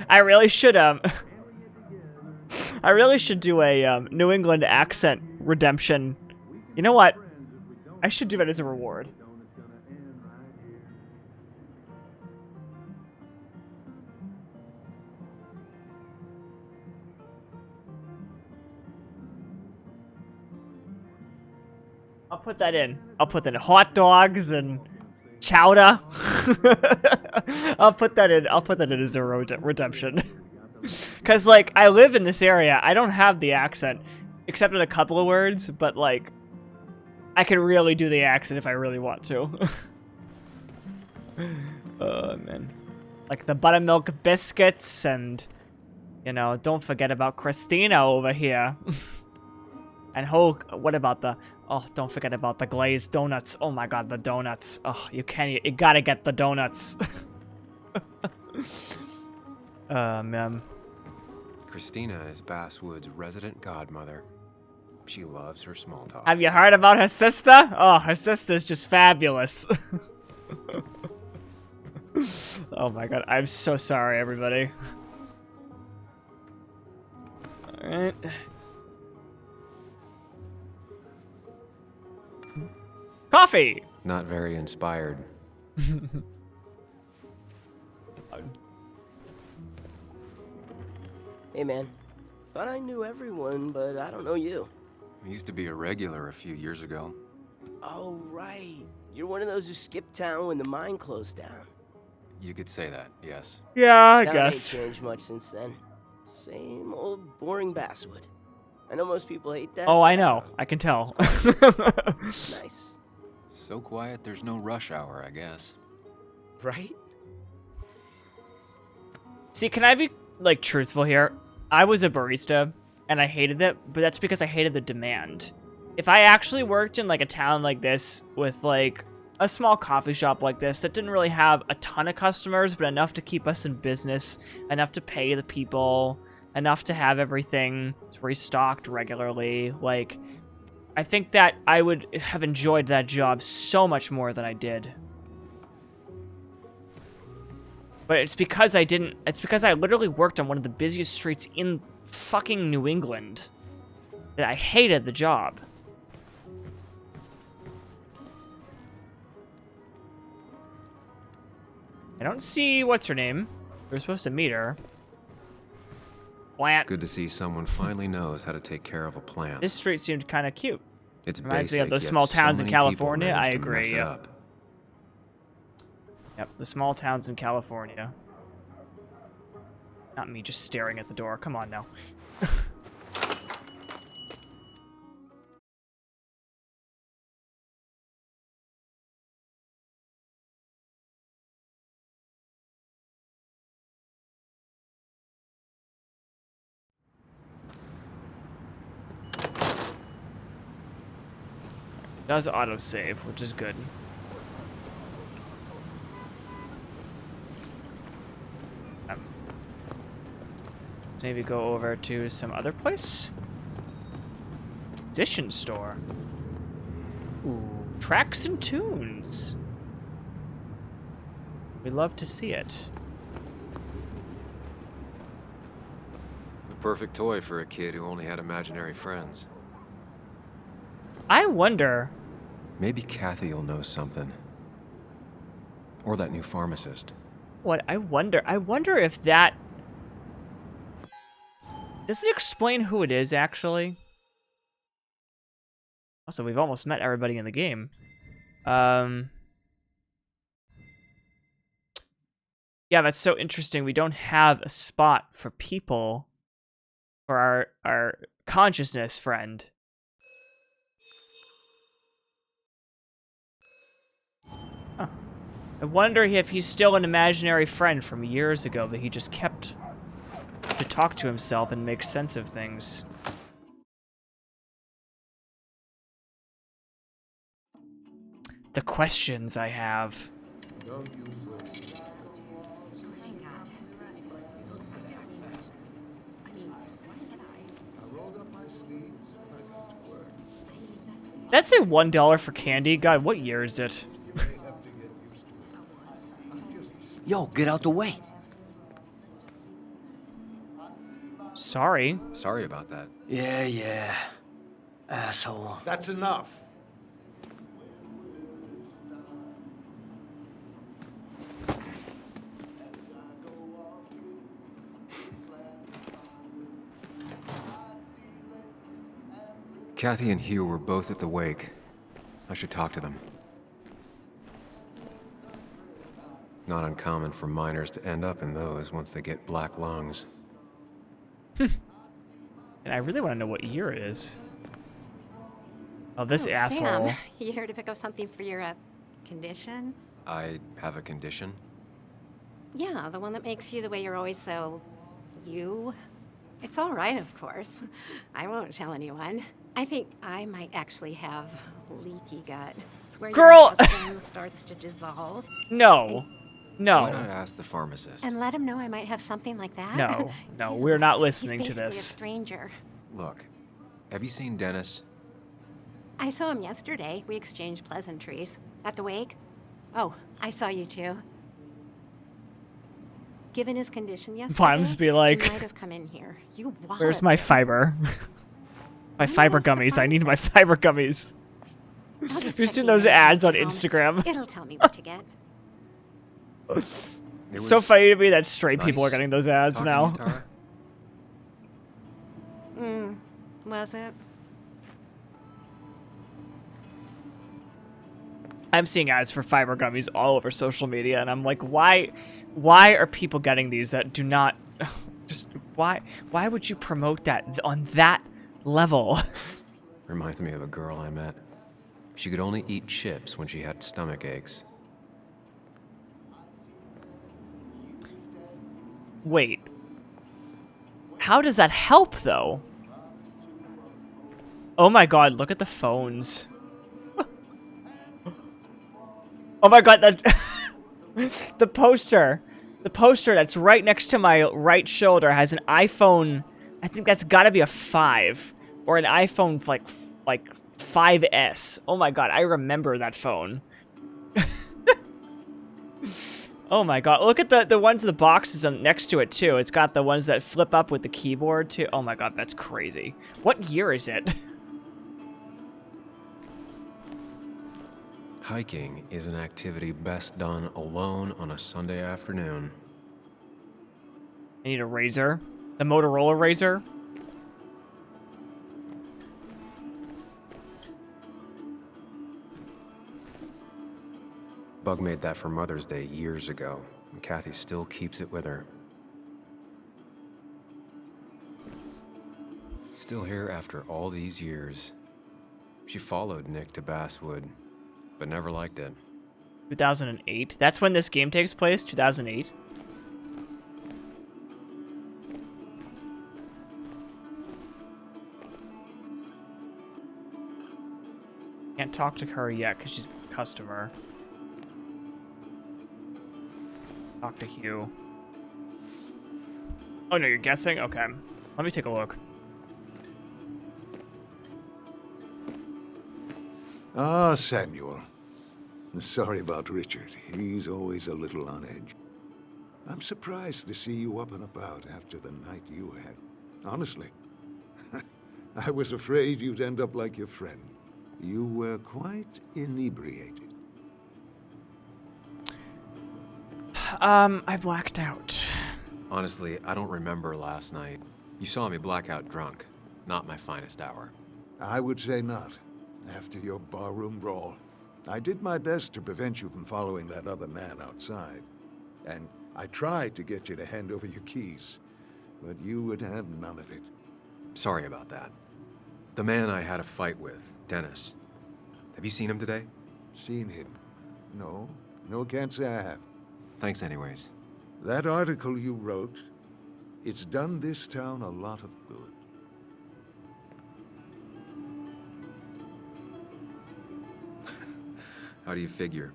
I really should do a New England accent redemption. You know what? I should do it as a reward. I'll put that in. I'll put that in. Hot dogs and chowder. I'll put that in. I'll put that in as a redemption. Cause like I live in this area. I don't have the accent, except in a couple of words. But like, I can really do the accent if I really want to. Oh man, like the buttermilk biscuits, and you know, don't forget about Christina over here. And what about the? Oh, don't forget about the glazed donuts. Oh my god, the donuts. Oh, you gotta get the donuts. Man. Christina is Basswood's resident godmother. She loves her small talk. Have you heard about her sister? Oh, her sister's just fabulous. Oh my god, I'm so sorry, everybody. Alright. Coffee! Not very inspired. Hey man, thought I knew everyone, but I don't know you. I used to be a regular a few years ago. Oh right, you're one of those who skipped town when the mine closed down. You could say that, yes. Yeah, I Town guess. ain't changed much since then. Same old boring Basswood. I know most people hate that. Oh, I know. I can tell. Nice. So quiet, there's no rush hour, I guess. Right? See, can I be, like, truthful here? I was a barista, and I hated it, but that's because I hated the demand. If I actually worked in, like, a town like this with, like, a small coffee shop like this that didn't really have a ton of customers, but enough to keep us in business, enough to pay the people, enough to have everything restocked regularly, like, I think that I would have enjoyed that job so much more than I did. But it's because I didn't, it's because I literally worked on one of the busiest streets in fucking New England that I hated the job. I don't see what's her name. We were supposed to meet her. Plant. Good to see someone finally knows how to take care of a plant. This street seemed kind of cute. It's Reminds me basic, of those yet small so towns in many people California. I manage to mess agree. it up. Yep, the small towns in California. Not me just staring at the door. Come on now. Does autosave, which is good. Let's maybe go over to some other place. Musician store. Ooh, tracks and tunes. We love to see it. The perfect toy for a kid who only had imaginary friends. I wonder. Maybe Kathy will know something. Or that new pharmacist. What? I wonder if that... Does it explain who it is, actually? Also, we've almost met everybody in the game. Yeah, that's so interesting. We don't have a spot for people for our consciousness friend. Huh. I wonder if he's still an imaginary friend from years ago that he just kept to talk to himself and make sense of things. The questions I have. That's a $1 for candy? God, what year is it? Yo, get out the way. Sorry. Sorry about that. Yeah. Asshole. That's enough. Kathy and Hugh were both at the wake. I should talk to them. Not uncommon for miners to end up in those once they get black lungs. And I really want to know what year it is. Oh, this asshole. Sam, you here to pick up something for your condition? I have a condition? Yeah, the one that makes you the way you're always so... you. It's all right, of course. I won't tell anyone. I think I might actually have leaky gut. It's where Girl! your intestine starts to dissolve. No. No. Why not ask the pharmacist? And let him know I might have something like that. No, we're not listening He's to basically this. a stranger. Look, have you seen Dennis? I saw him yesterday. We exchanged pleasantries. At the wake? Oh, I saw you too. Given his condition yesterday, Vines be like, he might have come in here. You where's my fiber? My fiber gummies. I need my fiber gummies. Have you seen those ads on Instagram? It'll tell me what to get. It's so funny to me that straight people are getting those ads now. Was it? I'm seeing ads for fiber gummies all over social media, and I'm like, why are people getting these that do not... Just, why would you promote that on that level? Reminds me of a girl I met. She could only eat chips when she had stomach aches. Wait. How does that help, though? Oh my god, look at the phones. Oh my god, that... The poster that's right next to my right shoulder has an iPhone... I think that's gotta be a 5. Or an iPhone, like 5S. Oh my god, I remember that phone. Oh my god, look at the ones in the boxes next to it, too. It's got the ones that flip up with the keyboard, too. Oh my god, that's crazy. What year is it? Hiking is an activity best done alone on a Sunday afternoon. I need a razor. The Motorola razor. Bug made that for Mother's Day years ago, and Kathy still keeps it with her. Still here after all these years. She followed Nick to Basswood, but never liked it. 2008? That's when this game takes place? 2008? Can't talk to her yet because she's a customer. Talk to Hugh. Oh no, you're guessing? Okay. Let me take a look. Ah, Samuel. Sorry about Richard. He's always a little on edge. I'm surprised to see you up and about after the night you had. Honestly. I was afraid you'd end up like your friend. You were quite inebriated. I blacked out. Honestly, I don't remember last night. You saw me blackout drunk. Not my finest hour. I would say not. After your barroom brawl. I did my best to prevent you from following that other man outside. And I tried to get you to hand over your keys. But you would have none of it. Sorry about that. The man I had a fight with, Dennis. Have you seen him today? Seen him? No. No, can't say I have. Thanks anyways. That article you wrote, it's done this town a lot of good. How do you figure?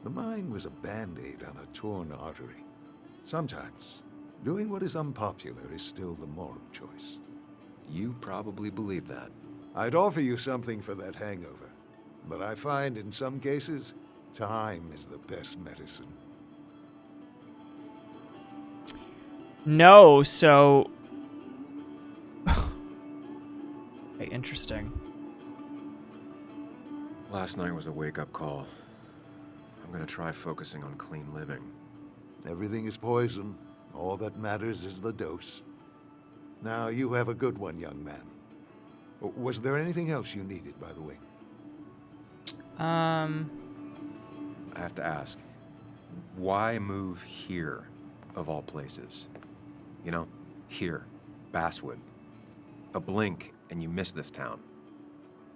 The mine was a band-aid on a torn artery. Sometimes, doing what is unpopular is still the moral choice. You probably believe that. I'd offer you something for that hangover, but I find in some cases, time is the best medicine. No, so... Okay, interesting. Last night was a wake-up call. I'm gonna try focusing on clean living. Everything is poison. All that matters is the dose. Now, you have a good one, young man. Was there anything else you needed, by the way? I have to ask, why move here, of all places? You know, here, Basswood. A blink and you miss this town.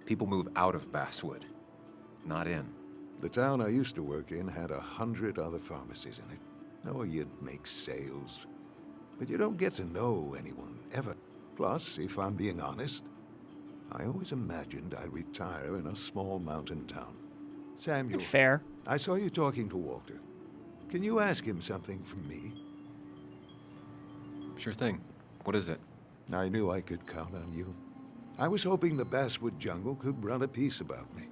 People move out of Basswood, not in. The town I used to work in had 100 other pharmacies in it. Oh, you'd make sales. But you don't get to know anyone, ever. Plus, if I'm being honest, I always imagined I'd retire in a small mountain town. Samuel. Fair. I saw you talking to Walter. Can you ask him something from me? Sure thing. What is it? I knew I could count on you. I was hoping the Basswood jungle could run a piece about me.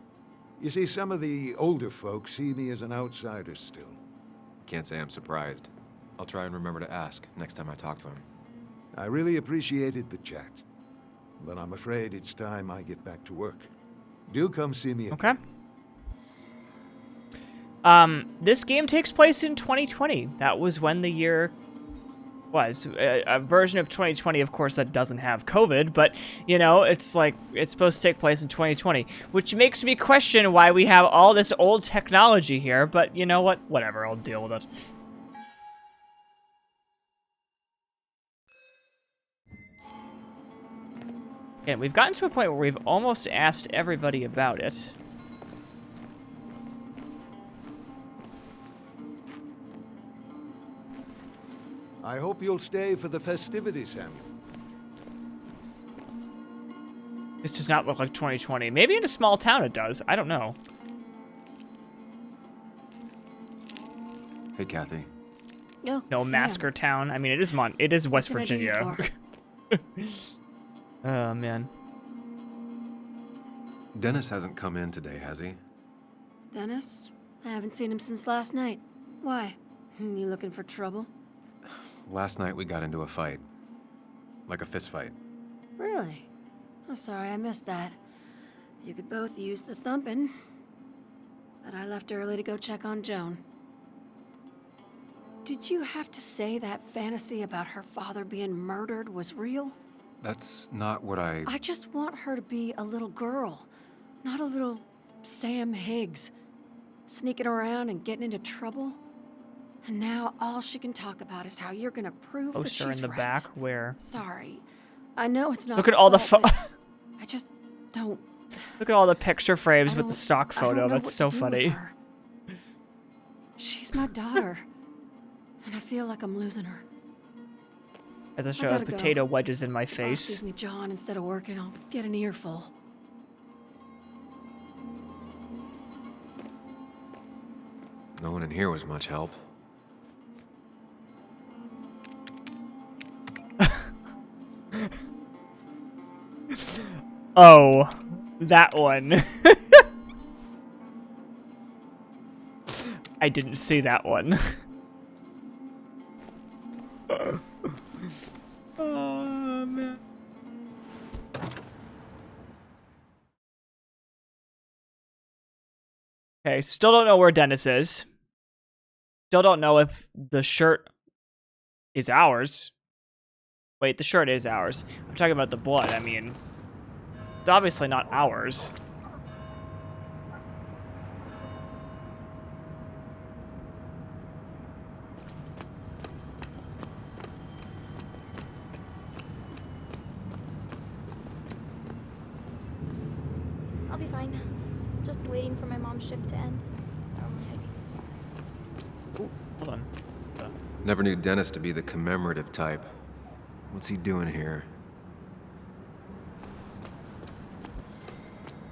You see, some of the older folks see me as an outsider still. Can't say I'm surprised. I'll try and remember to ask next time I talk to him. I really appreciated the chat, but I'm afraid it's time I get back to work. Do come see me again. Okay. This game takes place in 2020. That was when the year was. A version of 2020, of course, that doesn't have COVID, but, you know, it's like, it's supposed to take place in 2020, which makes me question why we have all this old technology here, but you know what? Whatever, I'll deal with it. And we've gotten to a point where we've almost asked everybody about it. I hope you'll stay for the festivities, Samuel. This does not look like 2020. Maybe in a small town it does. I don't know. Hey, Kathy. Oh, No, Sam. Masker Town. I mean, it is West What can I do you Virginia. Oh, man. Dennis hasn't come in today, has he? Dennis? I haven't seen him since last night. Why? You looking for trouble? Last night we got into a fight. Like a fist fight. Really? I'm sorry I missed that. You could both use the thumping. But I left early to go check on Joan. Did you have to say that fantasy about her father being murdered was real? That's not what I just want her to be a little girl, not a little Sam Higgs, sneaking around and getting into trouble. And now all she can talk about is how you're gonna prove that Poster she's in the right. back where? Sorry, I know it's not. Look at all the I just don't. Look at all the picture frames with the don't- stock I don't photo. know That's what so to do with funny. her. She's my daughter, and I feel like I'm losing her. As I I show gotta potato go. wedges in my If boss face. sees me jawing instead of working, I'll get an earful. No one in here was much help. Oh, that one. I didn't see that one. Oh, man. Okay, still don't know where Dennis is. Still don't know if the shirt is ours. Wait, the shirt is ours. I'm talking about the blood. I mean, it's obviously not ours. I'll be fine. Just waiting for my mom's shift to end. Ooh, hold on. Never knew Dennis to be the commemorative type. What's he doing here?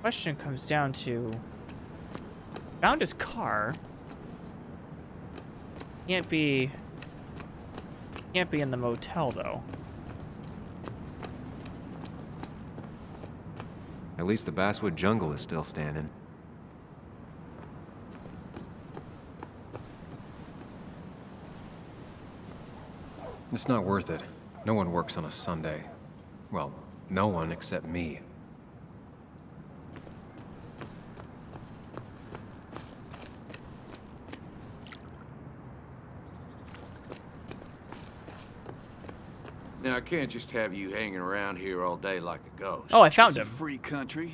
Question comes down to, found his car. Can't be in the motel though. At least the Basswood jungle is still standing. It's not worth it. No one works on a Sunday. Well, no one except me. Now, I can't just have you hanging around here all day like a ghost. Oh, I found him. It's a free country.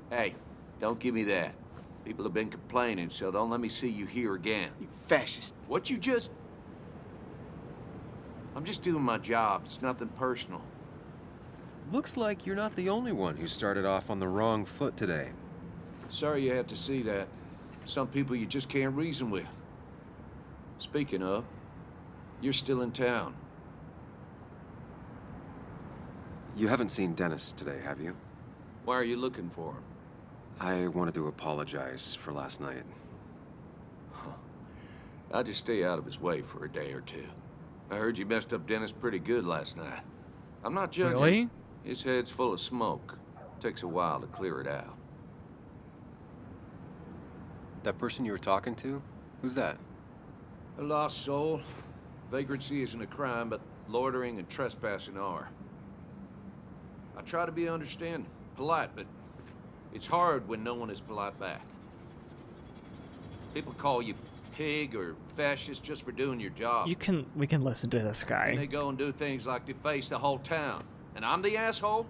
Hey, don't give me that. People have been complaining, so don't let me see you here again. You fascist. What you just... I'm just doing my job. It's nothing personal. Looks like you're not the only one who started off on the wrong foot today. Sorry you had to see that. Some people you just can't reason with. Speaking of, you're still in town. You haven't seen Dennis today, have you? Why are you looking for him? I wanted to apologize for last night. I'll just stay out of his way for a day or two. I heard you messed up Dennis pretty good last night. I'm not judging. Really? His head's full of smoke. Takes a while to clear it out. That person you were talking to? Who's that? A lost soul. Vagrancy isn't a crime, but loitering and trespassing are. I try to be understanding, polite, but it's hard when no one is polite back. People call you pig or fascist just for doing your job. We can listen to this guy. And they go and do things like deface the whole town. And I'm the asshole?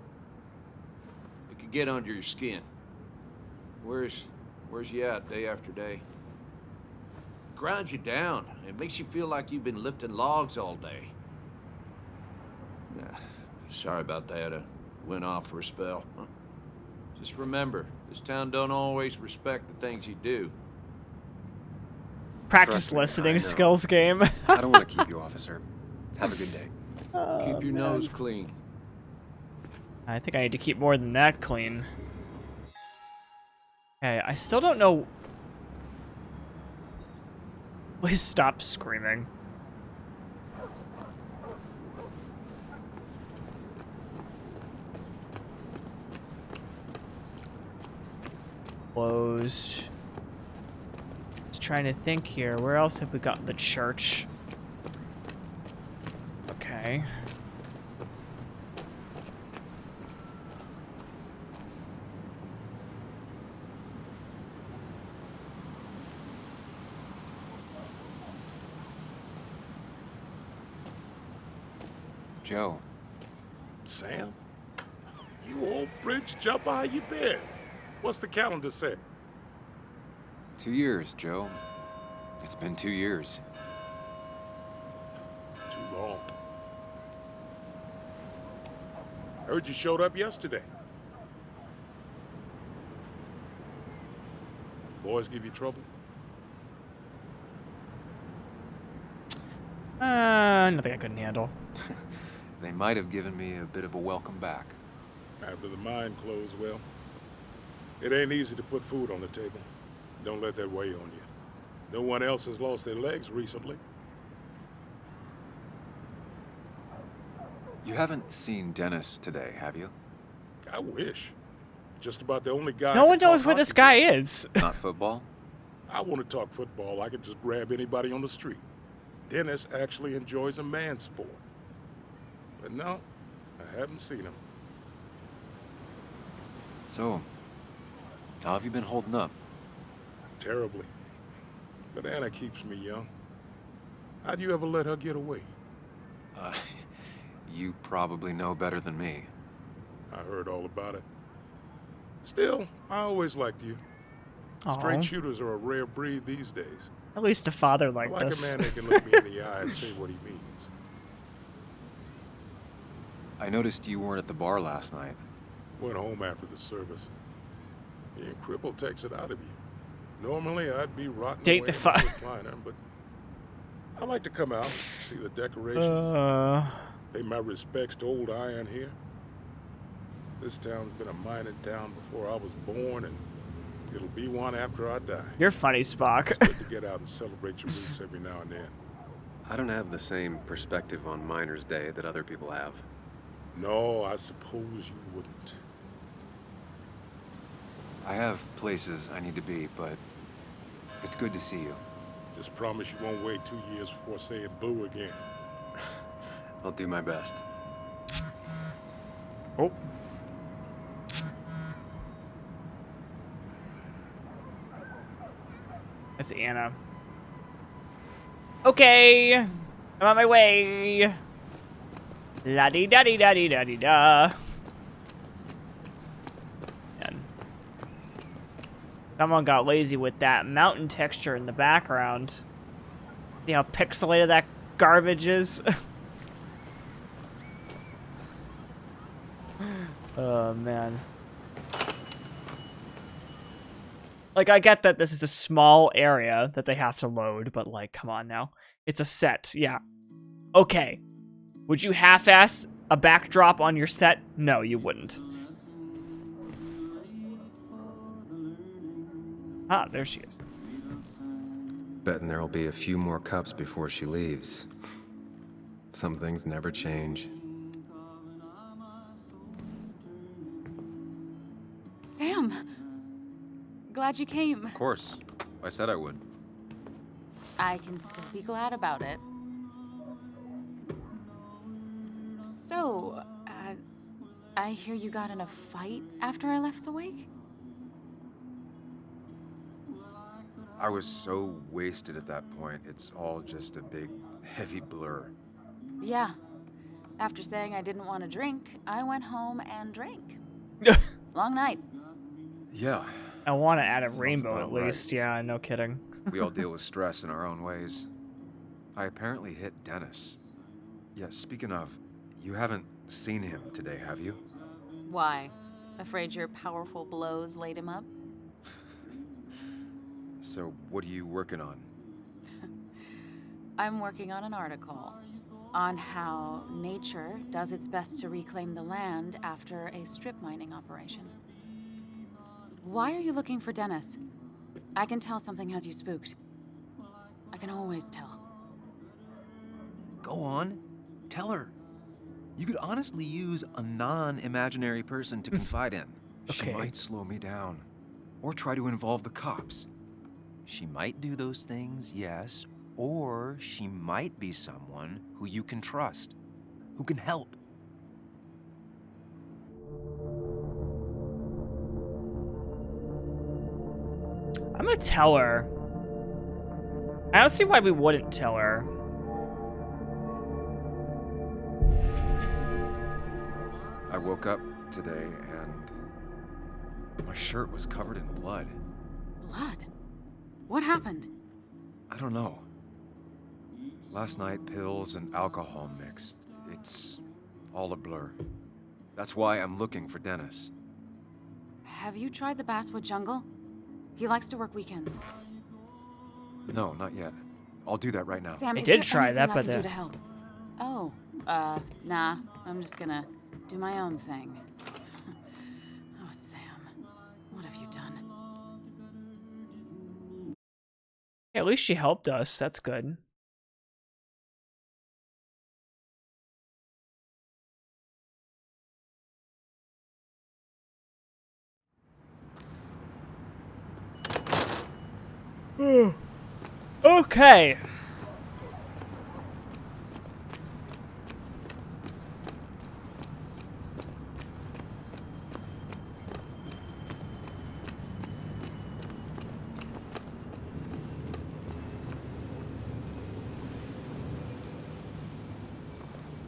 It could get under your skin. Where's you at day after day? It grinds you down. It makes you feel like you've been lifting logs all day. Sorry about that. I went off for a spell. Just remember, this town don't always respect the things you do. Practice listening skills game. I don't want to keep you, officer. Have a good day. Keep your nose clean. I think I need to keep more than that clean. Okay, I still don't know. Please stop screaming. Closed. Just trying to think here. Where else have we got the church? Okay. Joe. Sam? You old bridge jumper, how you been? What's the calendar say? 2 years, Joe. It's been 2 years. Too long. I heard you showed up yesterday. Boys give you trouble? Nothing I couldn't handle. They might have given me a bit of a welcome back. After the mine closed, well, it ain't easy to put food on the table. Don't let that weigh on you. No one else has lost their legs recently. You haven't seen Dennis today, have you? I wish. Just about the only guy. No one knows where this guy is. Not football? I want to talk football. I can just grab anybody on the street. Dennis actually enjoys a man sport. But no, I haven't seen him. So, how have you been holding up? Terribly. But Anna keeps me young. How'd you ever let her get away? You probably know better than me. I heard all about it. Still, I always liked you. Aw. Straight shooters are a rare breed these days. At least the father I liked like this. a man that can look me in the eye and say what he means. I noticed you weren't at the bar last night. Went home after the service. Being crippled takes it out of you. Normally, I'd be rotting Date away the in fi- the recliner, but I like to come out, see the decorations. Pay my respects to old iron here. This town's been a mining town before I was born, and it'll be one after I die. You're funny, Spock. It's good to get out and celebrate your roots every now and then. I don't have the same perspective on Miners' Day that other people have. No, I suppose you wouldn't. I have places I need to be, but it's good to see you. Just promise you won't wait 2 years before saying boo again. I'll do my best. Oh. That's Anna. Okay. I'm on my way. La-dee-da-dee-da-dee-da-dee-da. Man. Someone got lazy with that mountain texture in the background. See how pixelated that garbage is? Oh, man. Like, I get that this is a small area that they have to load, but, like, come on now. It's a set, yeah. Okay. Would you half-ass a backdrop on your set? No, you wouldn't. Ah, there she is. Betting there'll be a few more cups before she leaves. Some things never change. Sam! Glad you came. Of course. I said I would. I can still be glad about it. So, I hear you got in a fight after I left the wake? I was so wasted at that point, it's all just a big, heavy blur. Yeah. After saying I didn't want to drink, I went home and drank. Long night. Yeah. I want to add a Sounds rainbow about at right. least. Yeah, no kidding. We all deal with stress in our own ways. I apparently hit Dennis. Yeah, speaking of, you haven't seen him today, have you? Why? Afraid your powerful blows laid him up? So, what are you working on? I'm working on an article on how nature does its best to reclaim the land after a strip mining operation. Why are you looking for Dennis? I can tell something has you spooked. I can always tell. Go on. Tell her. You could honestly use a non-imaginary person to confide in. She might slow me down. Or try to involve the cops. She might do those things, yes, or she might be someone who you can trust, who can help. I'm gonna tell her. I don't see why we wouldn't tell her. I woke up today and my shirt was covered in blood. Blood? What happened? I don't know. Last night, pills and alcohol mixed. It's all a blur. That's why I'm looking for Dennis. Have you tried the Basswood jungle? He likes to work weekends. No, not yet. I'll do that right now. Sam, I is did there try anything that, I but can do to help? Oh, nah. I'm just gonna do my own thing. Oh, Sam, what have you done? Yeah, at least she helped us. That's good. Okay.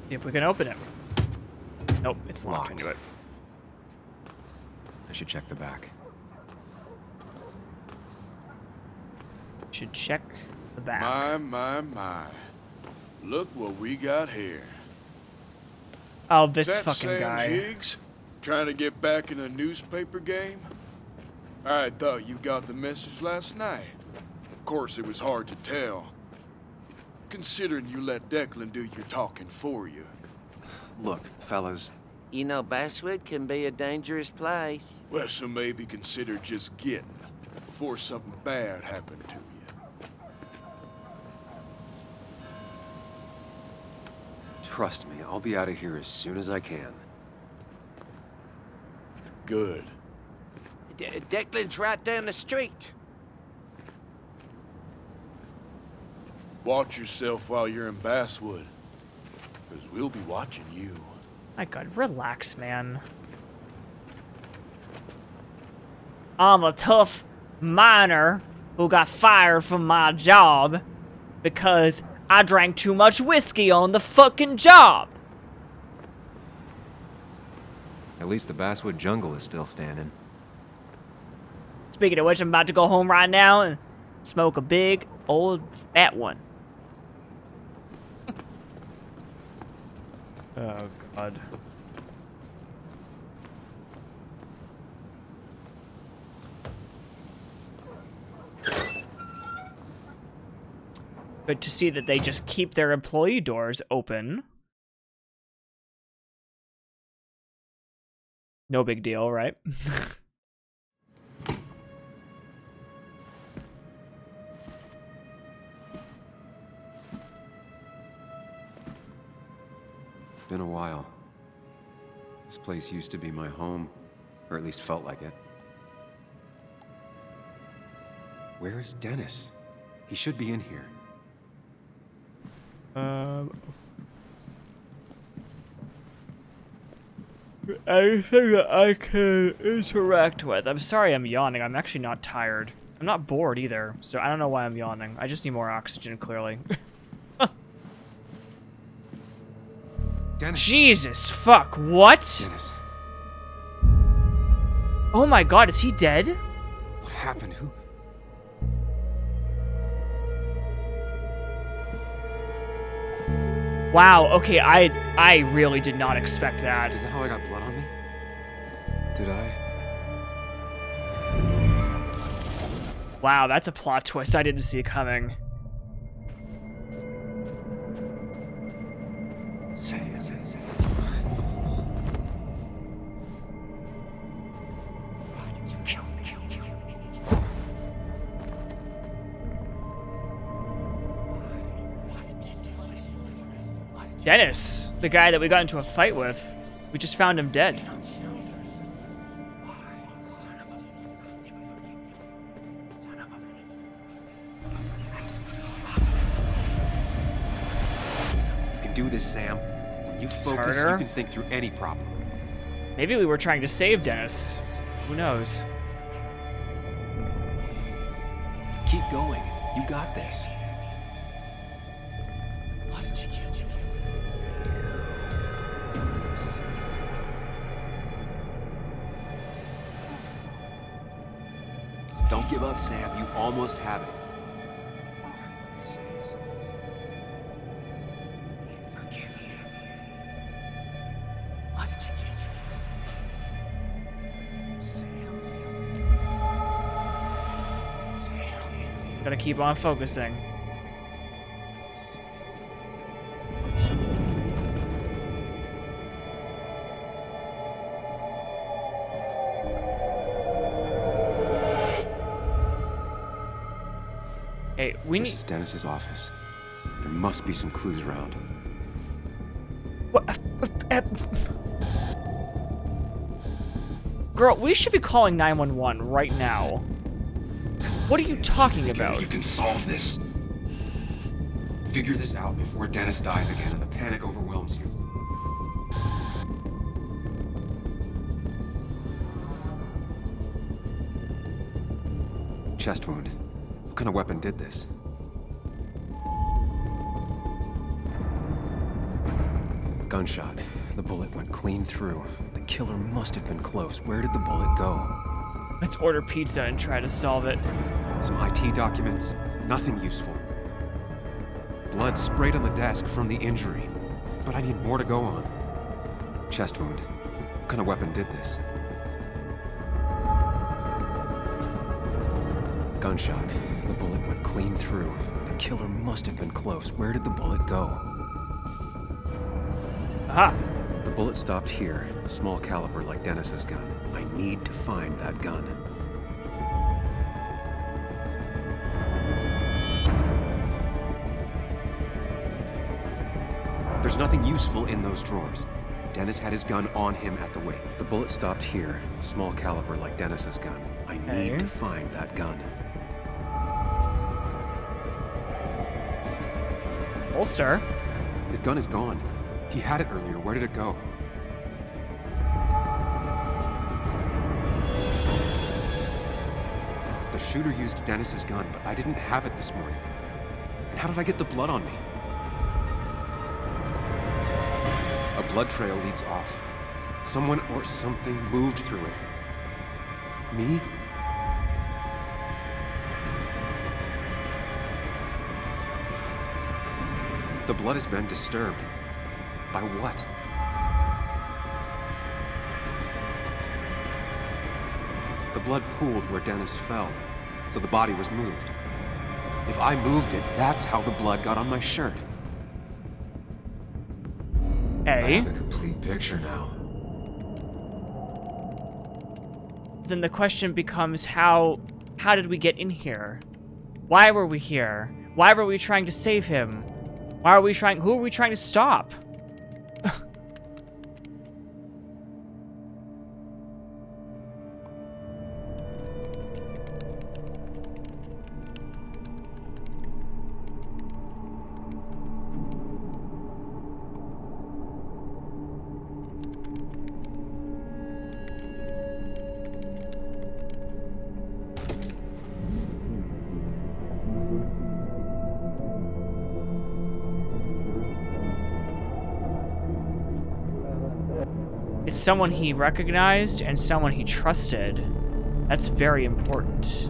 See if we can open it. Nope, it's locked into it. I should check the back. Should check the back. My. Look what we got here. Oh, this Is that fucking Sam guy. Higgs trying to get back in the newspaper game? I thought you got the message last night. Of course, it was hard to tell, considering you let Declan do your talking for you. Look, fellas. You know, Basswood can be a dangerous place. Well, so maybe consider just getting before something bad happened to you. Trust me, I'll be out of here as soon as I can. Good. Declan's right down the street. Watch yourself while you're in Basswood, because we'll be watching you. My God, relax, man. I'm a tough miner who got fired from my job because I drank too much whiskey on the fucking job. At least the Basswood jungle is still standing. Speaking of which, I'm about to go home right now and smoke a big old fat one. Oh, God. Good to see that they just keep their employee doors open. No big deal, right? Been a while. This place used to be my home, or at least felt like it. Where is Dennis? He should be in here. Anything that I can interact with. I'm sorry I'm yawning. I'm actually not tired. I'm not bored either, so I don't know why I'm yawning. I just need more oxygen, clearly. Dennis. Jesus fuck, what? Dennis. Oh my God, is he dead? What happened? Who? Wow, okay, I really did not expect that. Is that how I got blood on me? Did I? Wow, that's a plot twist I didn't see coming. Dennis, the guy that we got into a fight with. We just found him dead. You can do this, Sam. When you focus, you can think through any problem. Maybe we were trying to save Dennis. Who knows? Keep going. You got this. Don't give up, Sam. You almost have it. Gotta keep on focusing. Hey, we need... This is Dennis's office. There must be some clues around. What? Girl, we should be calling 911 right now. What are you talking about? You can solve this. Figure this out before Dennis dies again and the panic overwhelms you. Chest wound. What kind of weapon did this? Gunshot. The bullet went clean through. The killer must have been close. Where did the bullet go? Let's order pizza and try to solve it. Some IT documents. Nothing useful. Blood sprayed on the desk from the injury. But I need more to go on. Chest wound. What kind of weapon did this? Gunshot. The bullet went clean through. The killer must have been close. Where did the bullet go? Aha! The bullet stopped here. Small caliber like Dennis's gun. I need to find that gun. There's nothing useful in those drawers. Dennis had his gun on him at the wake. The bullet stopped here. Small caliber like Dennis's gun. I need to find that gun. Holster? His gun is gone. He had it earlier. Where did it go? The shooter used Dennis's gun, but I didn't have it this morning. And how did I get the blood on me? A blood trail leads off. Someone or something moved through it. Me? The blood has been disturbed. By what? The blood pooled where Dennis fell, so the body was moved. If I moved it, that's how the blood got on my shirt. I have the complete picture now. Then the question becomes how did we get in here? Why were we here? Why were we trying to save him? Who are we trying to stop? It's someone he recognized and someone he trusted. That's very important.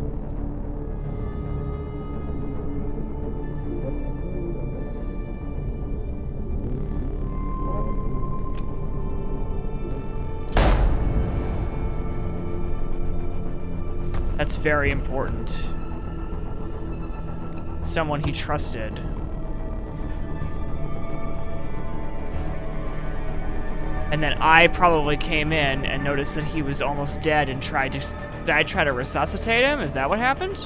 That's very important. Someone he trusted. And then I probably came in and noticed that he was almost dead and did I try to resuscitate him? Is that what happened?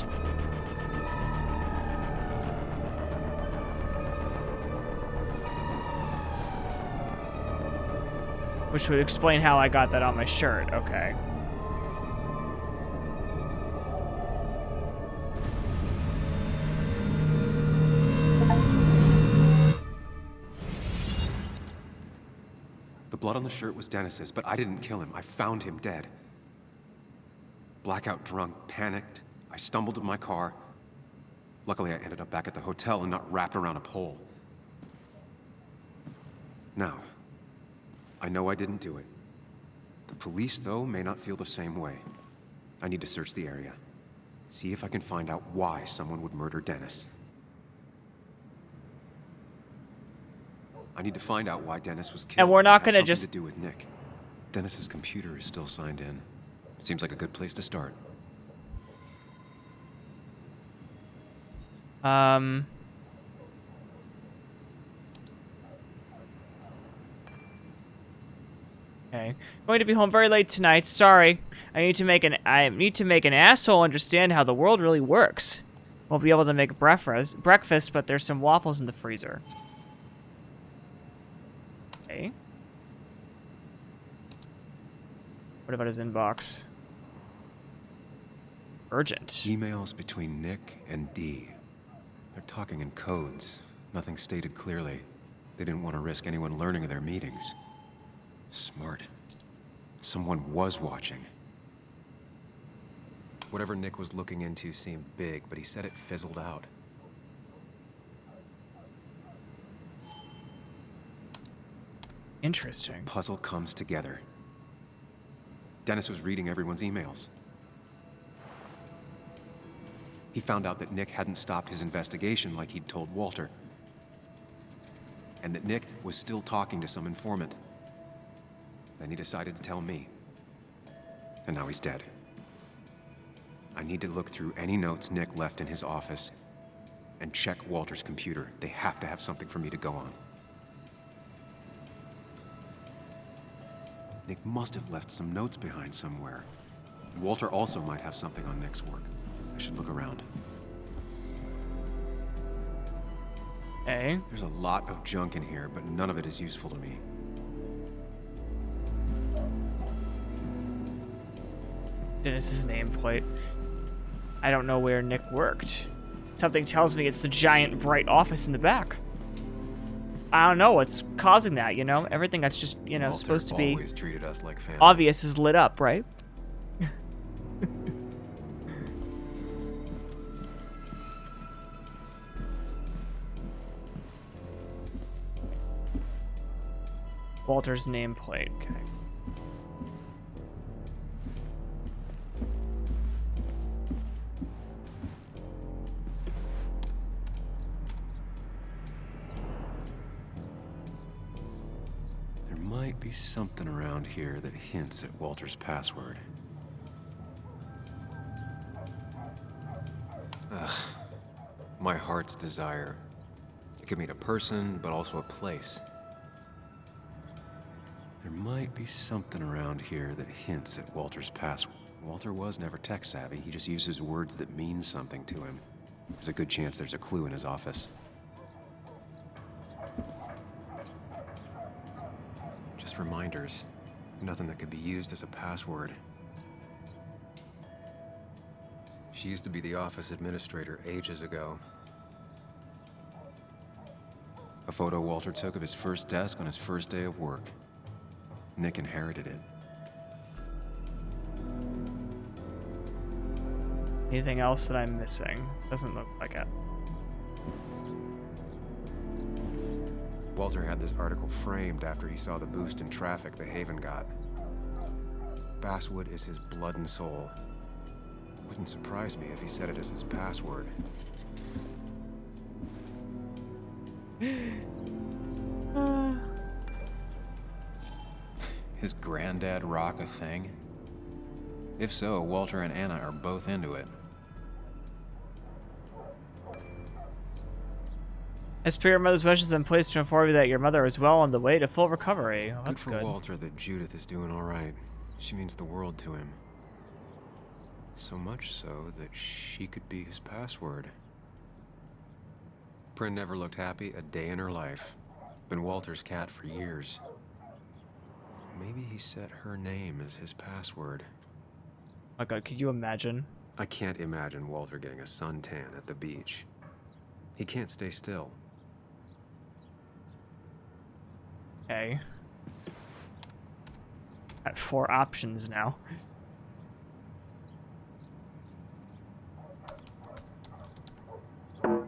Which would explain how I got that on my shirt, okay. The blood on the shirt was Dennis's, but I didn't kill him. I found him dead. Blackout drunk, panicked. I stumbled to my car. Luckily, I ended up back at the hotel and not wrapped around a pole. Now, I know I didn't do it. The police, though, may not feel the same way. I need to search the area. See if I can find out why someone would murder Dennis. I need to find out why Dennis was killed. And we're not going to just... to do with Nick. Dennis's computer is still signed in. Seems like a good place to start. Okay. Going to be home very late tonight. Sorry. I need to make an asshole understand how the world really works. Won't be able to make breakfast, but there's some waffles in the freezer. Okay. What about his inbox? Urgent. Emails between Nick and Dee. They're talking in codes. Nothing stated clearly. They didn't want to risk anyone learning of their meetings. Smart. Someone was watching. Whatever Nick was looking into seemed big, but he said it fizzled out. Interesting. Puzzle comes together. Dennis was reading everyone's emails. He found out that Nick hadn't stopped his investigation like he'd told Walter. And that Nick was still talking to some informant. Then he decided to tell me. And now he's dead. I need to look through any notes Nick left in his office and check Walter's computer. They have to have something for me to go on. Nick must have left some notes behind somewhere. Walter also might have something on Nick's work. I should look around. Hey. There's a lot of junk in here, but none of it is useful to me. Dennis's nameplate. I don't know where Nick worked. Something tells me it's the giant bright office in the back. I don't know what's causing that, you know? Everything that's just, you know, Walter supposed to be always treated us like family. obvious is lit up, right? Walter's nameplate, okay. There might be something around here that hints at Walter's password. Ugh. My heart's desire. It could mean a person, but also a place. There might be something around here that hints at Walter's password. Walter was never tech savvy. He just uses words that mean something to him. There's a good chance there's a clue in his office. Just reminders. Nothing that could be used as a password. She used to be the office administrator ages ago. A photo Walter took of his first desk on his first day of work. Nick inherited it. Anything else that I'm missing? Doesn't look like it. Walter had this article framed after he saw the boost in traffic the Haven got. Basswood is his blood and soul. Wouldn't surprise me if he said it as his password. His granddad rock a thing? If so, Walter and Anna are both into it. As per your mother's wishes, I'm pleased to inform you that your mother is well on the way to full recovery. Oh, that's good for Walter that Judith is doing all right. She means the world to him. So much so that she could be his password. Prin never looked happy a day in her life. Been Walter's cat for years. Maybe he set her name as his password. My God, could you imagine? I can't imagine Walter getting a suntan at the beach. He can't stay still. Okay. Got 4 options now.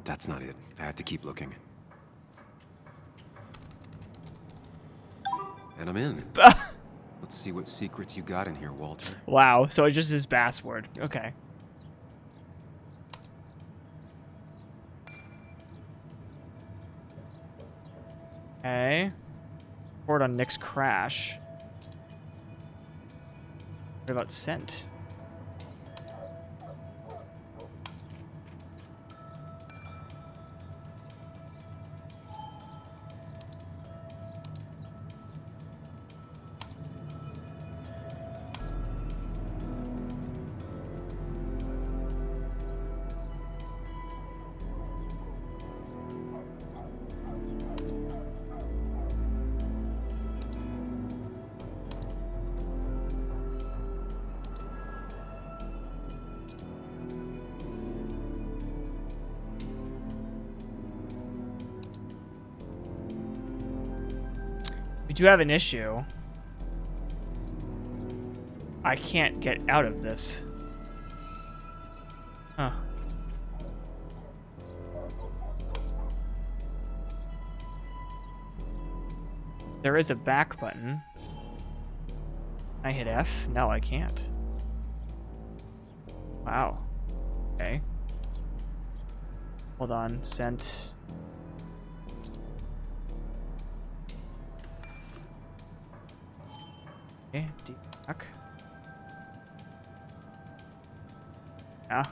That's not it. I have to keep looking. And I'm in. Let's see what secrets you got in here, Walter. Wow, so it's just his password. Okay. Okay. Report on Nick's crash. What about scent? do have an issue. I can't get out of this. Huh. There is a back button. I hit F? No, I can't. Wow. Okay. Hold on. Sent. Okay, deback. Yeah.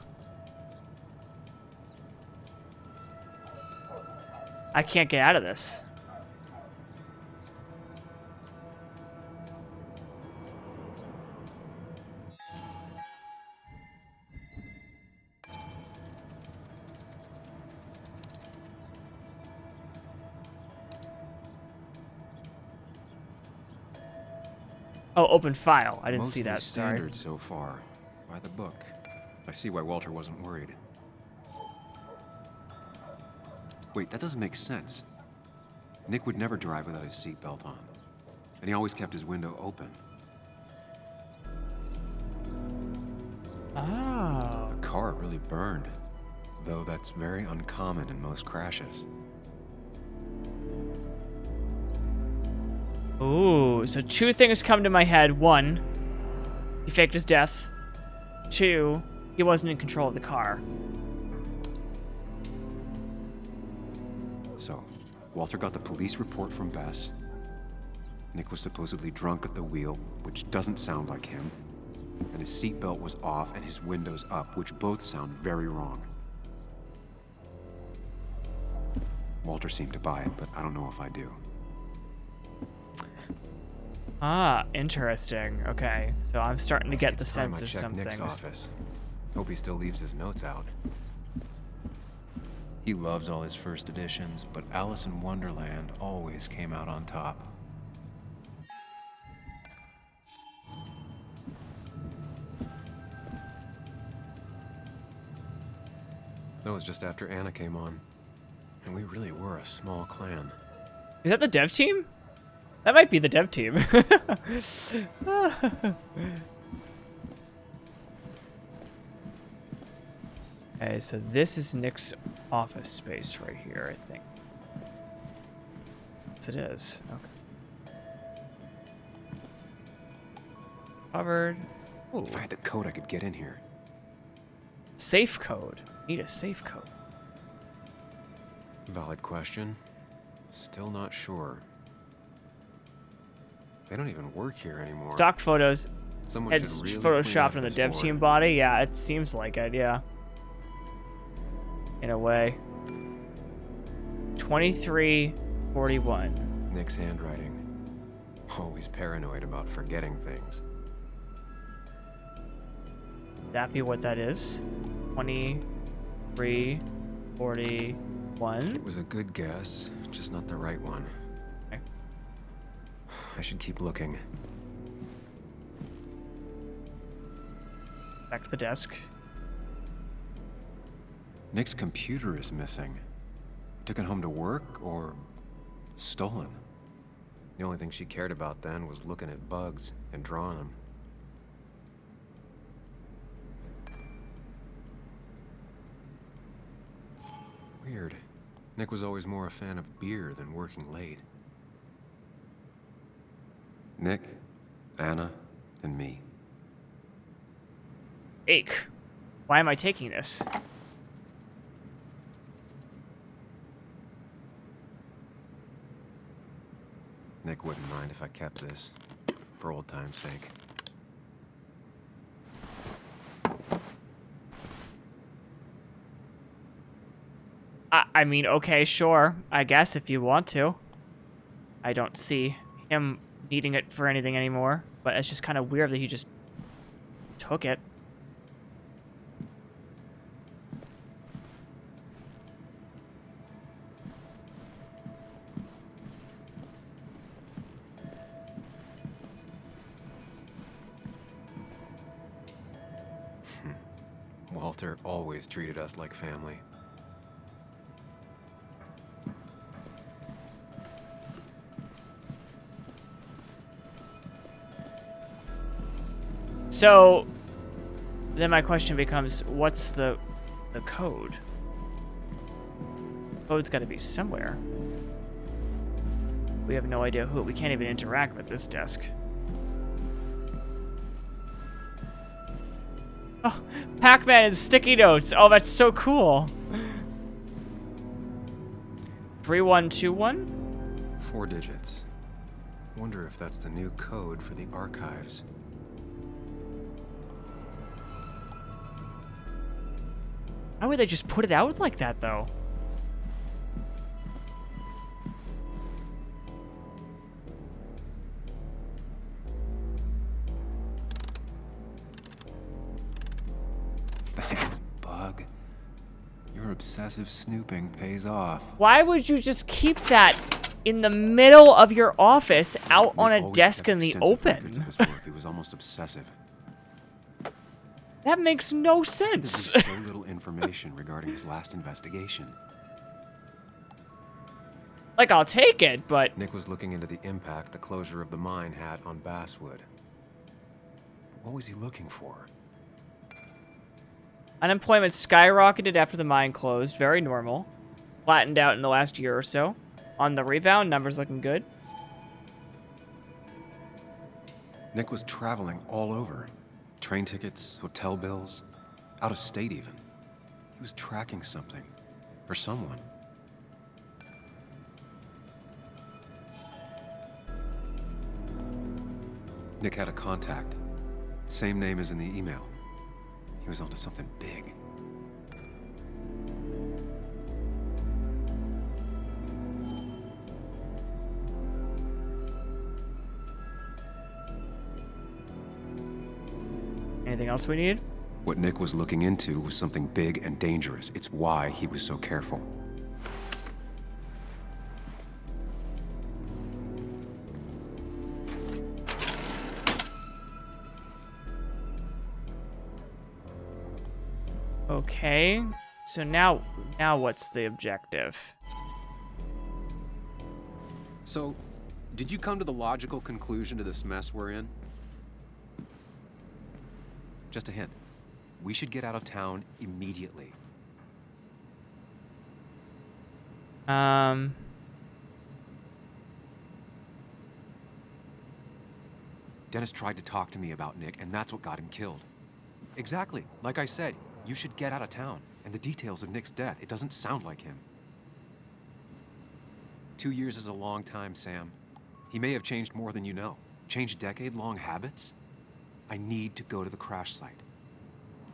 I can't get out of this. Oh, open file. I didn't see that. Sorry. Standard so far. By the book. I see why Walter wasn't worried. Wait, that doesn't make sense. Nick would never drive without his seatbelt on. And he always kept his window open. Oh. The car really burned. Though that's very uncommon in most crashes. Ooh, so two things come to my head. One, he faked his death. Two, he wasn't in control of the car. So, Walter got the police report from Bess. Nick was supposedly drunk at the wheel, which doesn't sound like him. And his seatbelt was off and his windows up, which both sound very wrong. Walter seemed to buy it, but I don't know if I do. Ah, interesting. Okay, so I'm starting to get the sense I of check some Nick's things. office. Hope he still leaves his notes out. He loves all his first editions, but Alice in Wonderland always came out on top. That was just after Anna came on. And we really were a small clan. Is that the dev team? That might be the dev team. Okay, so this is Nick's office space right here, I think. Yes, it is. Okay. Covered. Ooh. If I had the code, I could get in here. Safe code. Need a safe code. Valid question. Still not sure. They don't even work here anymore. Stock photos. Someone It's should really photoshopped clean on the up dev this team board. body. Yeah, it seems like it, yeah. In a way. 2341. Nick's handwriting. Always paranoid about forgetting things. That be what that is? 2341. It was a good guess, just not the right one. Okay. I should keep looking. Back to the desk. Nick's computer is missing. Took it home to work or stolen. The only thing she cared about then was looking at bugs and drawing them. Weird. Nick was always more a fan of beer than working late. Nick, Anna, and me. Ache. Why am I taking this? Nick wouldn't mind if I kept this, for old time's sake. I mean, okay, sure. I guess if you want to. I don't see him needing it for anything anymore, but it's just kind of weird that he just took it. Walter always treated us like family. So then my question becomes, what's the code? The code's got to be somewhere. We have no idea who. We can't even interact with this desk. Oh, Pac-Man and sticky notes. Oh, that's so cool. 3121? 4 digits. Wonder if that's the new code for the archives. Why would they just put it out like that, though? Thanks, Bug. Your obsessive snooping pays off. Why would you just keep that in the middle of your office, out on a desk in the open? Of his work. He was almost obsessive. That makes no sense. There's so little information regarding his last investigation. Like, I'll take it, but... Nick was looking into the impact the closure of the mine had on Basswood. But what was he looking for? Unemployment skyrocketed after the mine closed. Very normal. Flattened out in the last year or so. On the rebound, numbers looking good. Nick was traveling all over. Train tickets, hotel bills, out of state even. He was tracking something, or someone. Nick had a contact. Same name as in the email. He was onto something big. Anything else we need? What Nick was looking into was something big and dangerous. It's why he was so careful. Okay. So now what's the objective? So, did you come to the logical conclusion to this mess we're in? Just a hint. We should get out of town immediately. Dennis tried to talk to me about Nick, and that's what got him killed. Exactly. Like I said, you should get out of town. And the details of Nick's death, it doesn't sound like him. 2 years is a long time, Sam. He may have changed more than you know. Changed decade-long habits? I need to go to the crash site.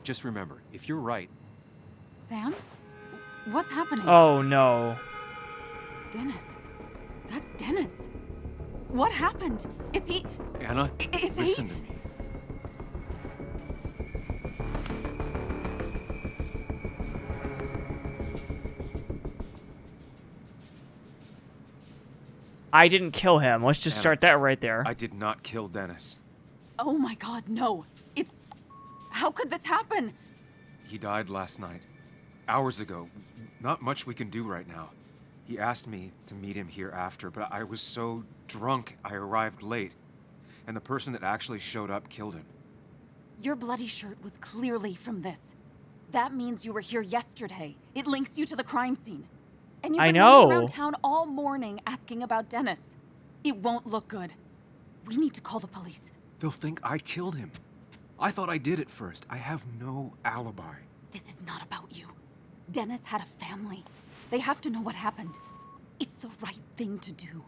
Just remember, if you're right... Sam? What's happening? Oh, no. Dennis. That's Dennis. What happened? Is he... Anna, listen to me. I didn't kill him. Let's just start that right there. I did not kill Dennis. Oh my God, no. It's... How could this happen? He died last night. Hours ago. Not much we can do right now. He asked me to meet him here after, but I was so drunk I arrived late. And the person that actually showed up killed him. Your bloody shirt was clearly from this. That means you were here yesterday. It links you to the crime scene. And you've been running around town all morning asking about Dennis. It won't look good. We need to call the police. They'll think I killed him. I thought I did at first. I have no alibi. This is not about you. Dennis had a family. They have to know what happened. It's the right thing to do.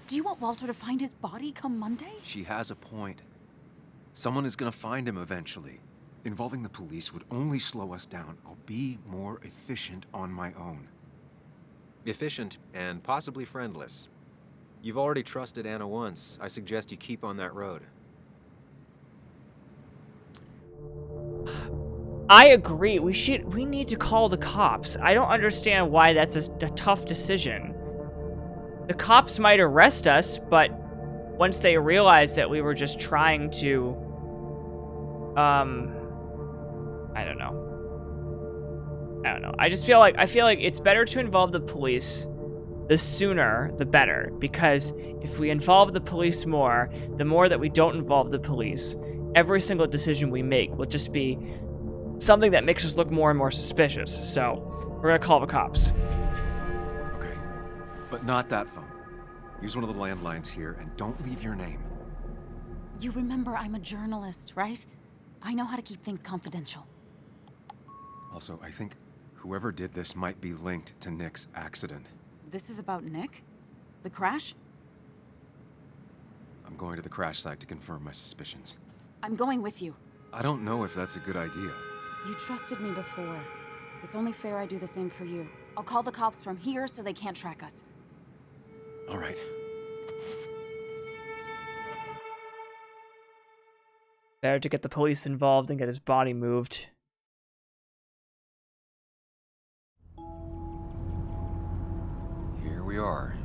Do you want Walter to find his body come Monday? She has a point. Someone is gonna find him eventually. Involving the police would only slow us down. I'll be more efficient on my own. Efficient and possibly friendless. You've already trusted Anna once. I suggest you keep on that road. I agree. We need to call the cops. I don't understand why that's a tough decision. The cops might arrest us, but once they realize that we were just trying to, I don't know. I feel like it's better to involve the police. The sooner, the better. Because if we involve the police more, the more that we don't involve the police, every single decision we make will just be something that makes us look more and more suspicious. So we're gonna call the cops. Okay, but not that phone. Use one of the landlines here and don't leave your name. You remember I'm a journalist, right? I know how to keep things confidential. Also, I think whoever did this might be linked to Nick's accident. This is about Nick? The crash? I'm going to the crash site to confirm my suspicions. I'm going with you. I don't know if that's a good idea. You trusted me before. It's only fair I do the same for you. I'll call the cops from here so they can't track us. All right. Better to get the police involved and get his body moved. Here we are.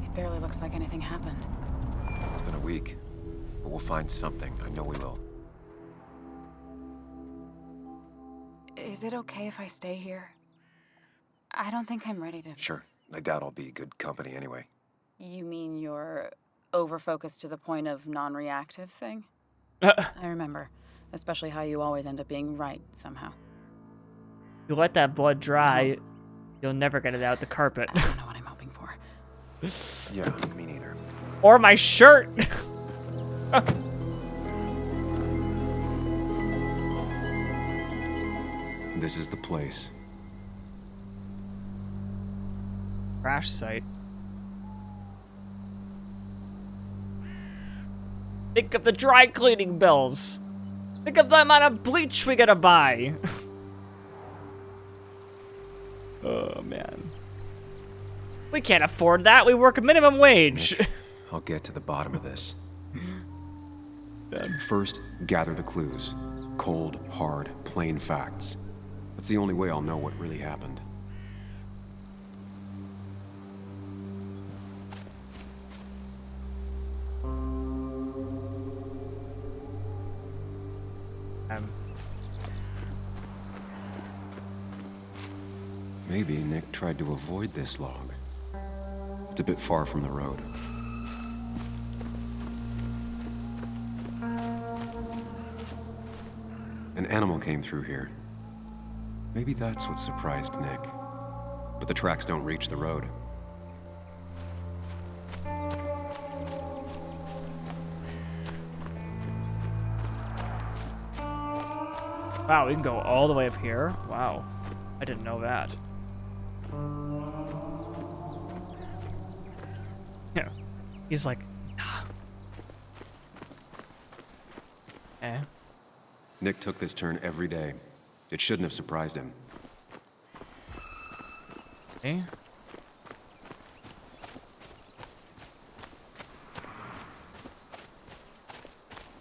It barely looks like anything happened. It's been a week, but we'll find something. I know we will. Is it okay if I stay here? I don't think I'm ready to... Sure. I doubt I'll be good company anyway. You mean you're over-focused to the point of non-reactive thing? I remember. Especially how you always end up being right, somehow. You let that blood dry, you'll never get it out the carpet. I don't know what I'm hoping for. Yeah, me neither. Or my shirt! This is the place. Crash site. Think of the dry cleaning bills. Think of the amount of bleach we gotta buy. Oh, man. We can't afford that. We work minimum wage. Nick, I'll get to the bottom of this. First, gather the clues. Cold, hard, plain facts. That's the only way I'll know what really happened. Maybe Nick tried to avoid this log. It's a bit far from the road. An animal came through here. Maybe that's what surprised Nick. But the tracks don't reach the road. Wow, we can go all the way up here? Wow. I didn't know that. Yeah. He's like, nah. Eh. Nick took this turn every day. It shouldn't have surprised him. Eh?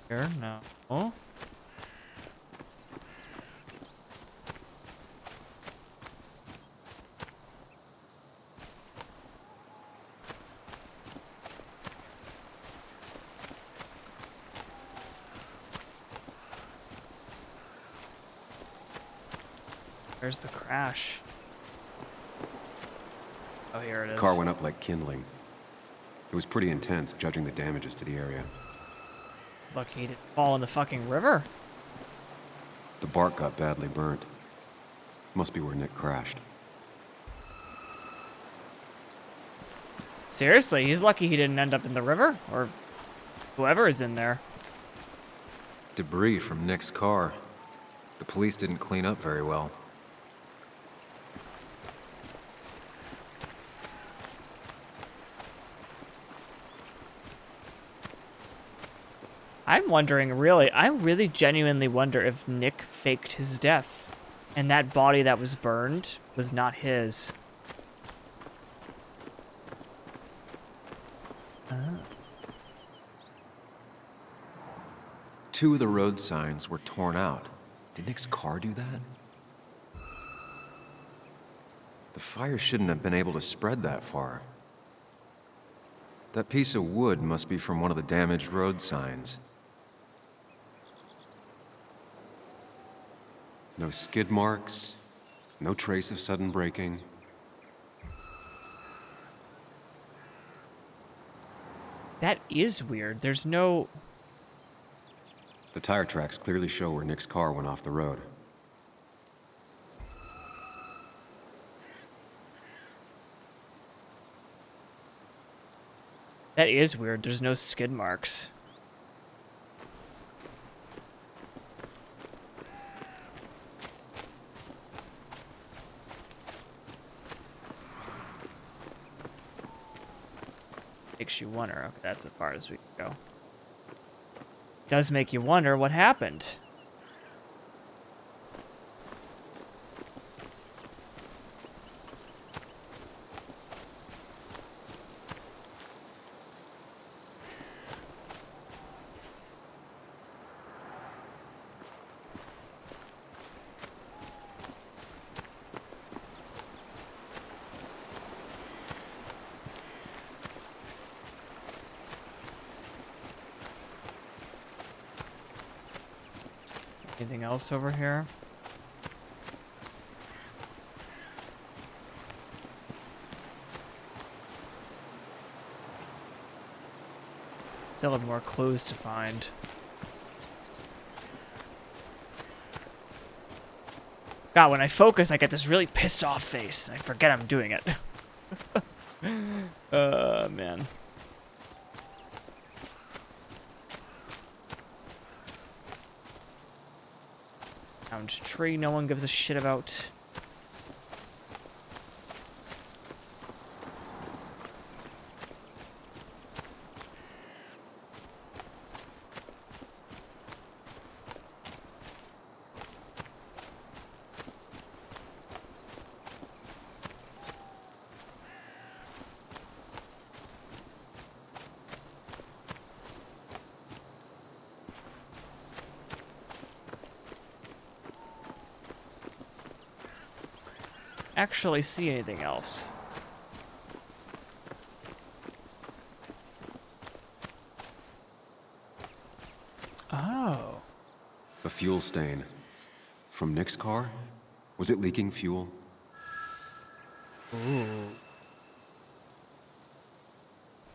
Here? No. Oh? Where's the crash? Oh, here it is. The car went up like kindling. It was pretty intense, judging the damages to the area. Lucky he didn't fall in the fucking river. The bark got badly burnt. Must be where Nick crashed. Seriously, he's lucky he didn't end up in the river, or whoever is in there. Debris from Nick's car. The police didn't clean up very well. I'm wondering, I really genuinely wonder if Nick faked his death, and that body that was burned was not his. Two of the road signs were torn out. Did Nick's car do that? The fire shouldn't have been able to spread that far. That piece of wood must be from one of the damaged road signs. No skid marks, no trace of sudden braking. That is weird. There's no... The tire tracks clearly show where Nick's car went off the road. That is weird. There's no skid marks. Makes you wonder. Okay, that's as far as we can go. Does make you wonder what happened. Anything else over here? Still have more clues to find. God, when I focus, I get this really pissed off face. I forget I'm doing it. Man. Tree no one gives a shit about. Actually see anything else. Oh. A fuel stain. From Nick's car? Was it leaking fuel? Ooh.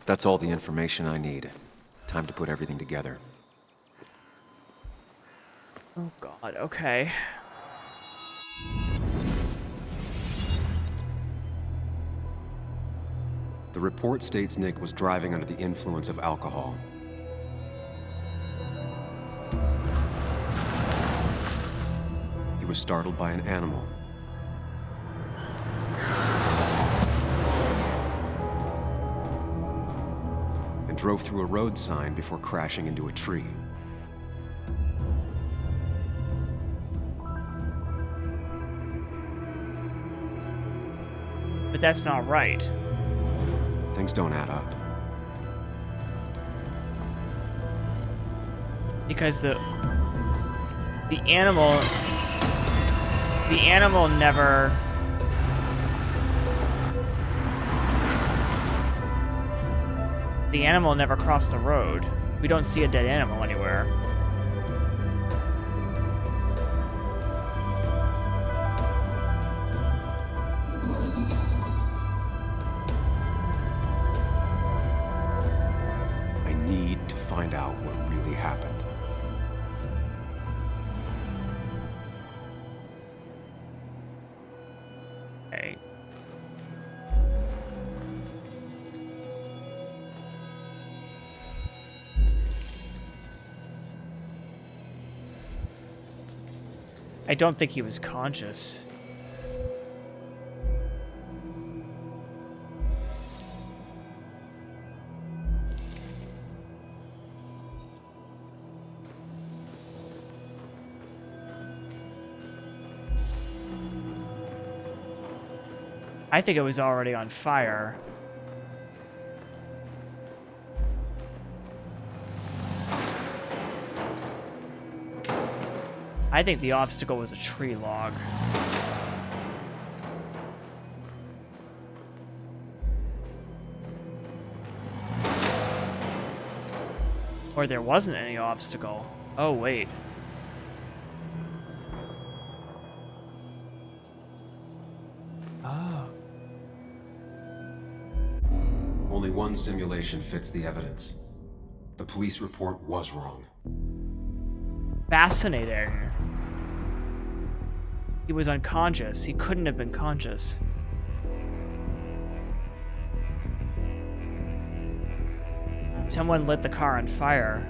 That's all the information I need. Time to put everything together. Oh God, okay. The report states Nick was driving under the influence of alcohol. He was startled by an animal. And drove through a road sign before crashing into a tree. But that's not right. Things don't add up. Because the animal never crossed the road. We don't see a dead animal anywhere. Find out what really happened. Okay. I don't think he was conscious. I think it was already on fire. I think the obstacle was a tree log. Or there wasn't any obstacle. Oh, wait. Oh. Only one simulation fits the evidence. The police report was wrong. Fascinating. He was unconscious. He couldn't have been conscious. Someone lit the car on fire.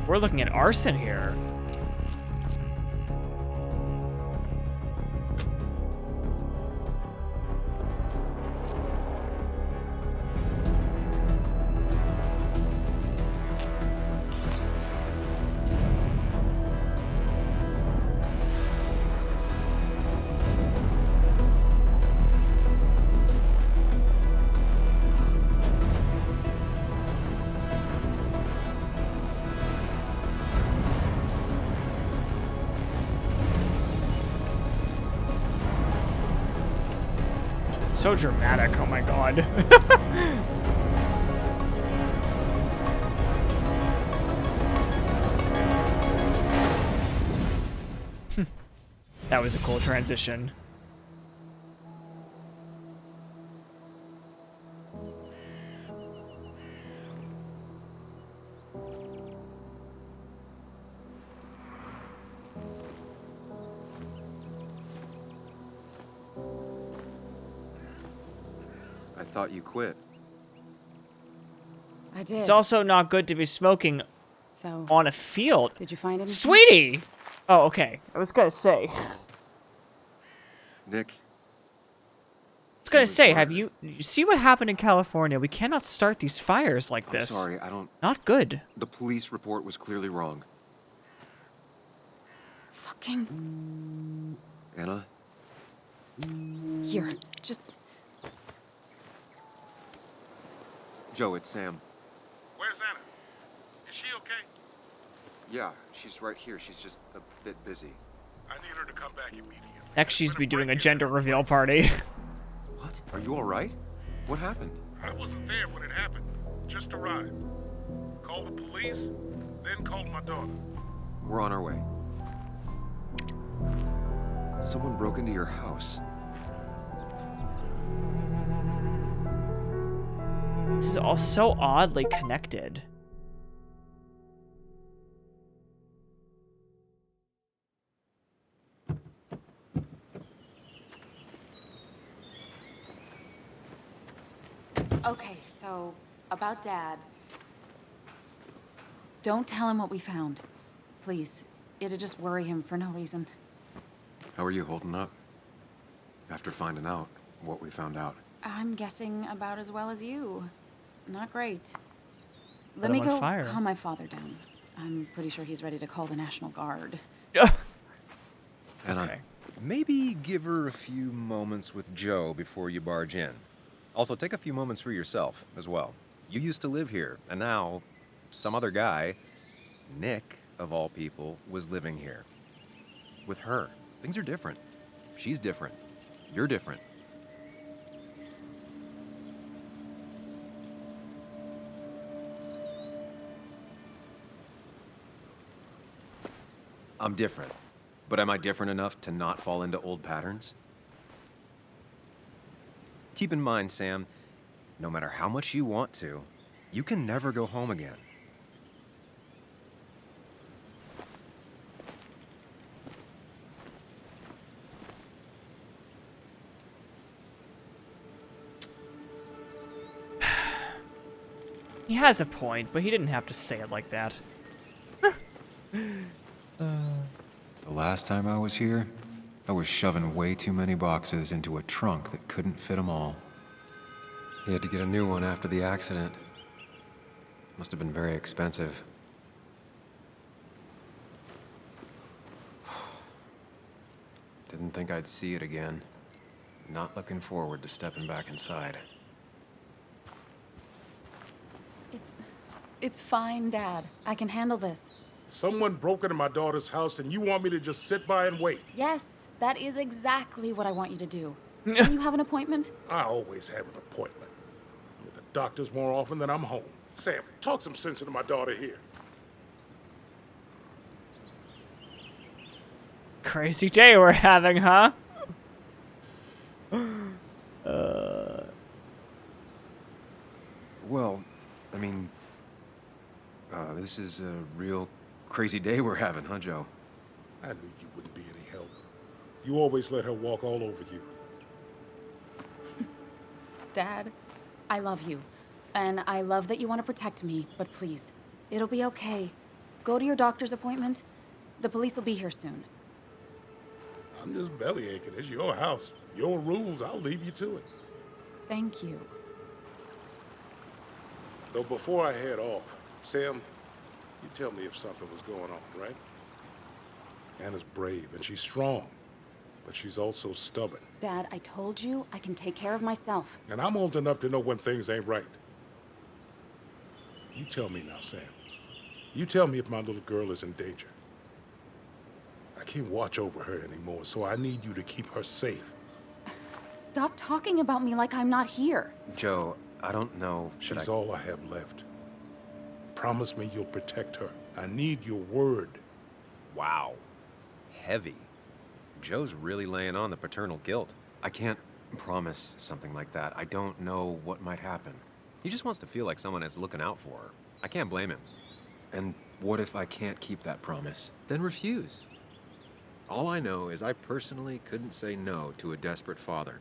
We're looking at arson here. So dramatic, oh my god. That was a cool transition. I thought you quit. I did. It's also not good to be smoking on a field. Did you find anything? Sweetie! Oh, okay. I was gonna say. Nick. I was gonna say, you see what happened in California? We cannot start these fires like I'm this. sorry, I don't... Not good. The police report was clearly wrong. Fucking... Anna? Here, just... Joe, it's Sam. Where's Anna? Is she okay? Yeah, she's right here. She's just a bit busy. I need her to come back immediately. Next, she's be doing a gender reveal party. What? Are you all right? What happened? I wasn't there when it happened. Just arrived. Called the police, then called my daughter. We're on our way. Someone broke into your house. This is all so oddly connected. Okay, so about Dad. Don't tell him what we found. Please. It'd just worry him for no reason. How are you holding up? After finding out what we found out. I'm guessing about as well as you. Not great. Let Let me him on go fire. calm my father down. I'm pretty sure he's ready to call the National Guard. Anna, maybe give her a few moments with Joe before you barge in. Also, take a few moments for yourself as well. You used to live here, and now some other guy, Nick, of all people, was living here. With her. Things are different. She's different. You're different. I'm different. But am I different enough to not fall into old patterns? Keep in mind, Sam, no matter how much you want to, you can never go home again. He has a point, but he didn't have to say it like that. The last time I was here, I was shoving way too many boxes into a trunk that couldn't fit them all. He had to get a new one after the accident. Must have been very expensive. Didn't think I'd see it again. Not looking forward to stepping back inside. It's fine, Dad. I can handle this. Someone broke into my daughter's house and you want me to just sit by and wait? Yes, that is exactly what I want you to do. Can you have an appointment? I always have an appointment. I'm at the doctor's more often than I'm home. Sam, talk some sense into my daughter here. Crazy day we're having, huh? Well, I mean, this is a real crazy day we're having, huh, Joe? I knew you wouldn't be any help. You always let her walk all over you. Dad, I love you. And I love that you want to protect me, but please, it'll be okay. Go to your doctor's appointment. The police will be here soon. I'm just belly aching. It's your house. Your rules. I'll leave you to it. Thank you. Though before I head off, Sam, you tell me if something was going on, right? Anna's brave and she's strong, but she's also stubborn. Dad, I told you I can take care of myself. And I'm old enough to know when things ain't right. You tell me now, Sam. You tell me if my little girl is in danger. I can't watch over her anymore, so I need you to keep her safe. Stop talking about me like I'm not here. Joe, I don't know. She's all I have left. Promise me you'll protect her. I need your word. Wow. Heavy. Joe's really laying on the paternal guilt. I can't promise something like that. I don't know what might happen. He just wants to feel like someone is looking out for her. I can't blame him. And what if I can't keep that promise? Then refuse. All I know is I personally couldn't say no to a desperate father.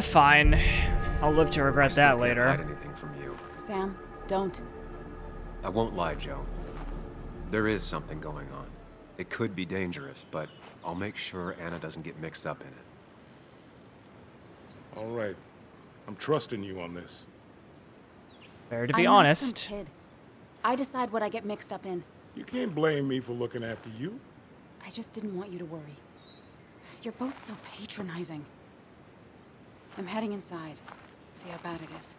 Fine. I'll live to regret that later. I can't hide anything from you. Sam, don't. I won't lie, Joe. There is something going on. It could be dangerous, but I'll make sure Anna doesn't get mixed up in it. All right. I'm trusting you on this. Fair to be I'm honest. Not some kid. I decide what I get mixed up in. You can't blame me for looking after you. I just didn't want you to worry. You're both so patronizing. I'm heading inside. See how bad it is.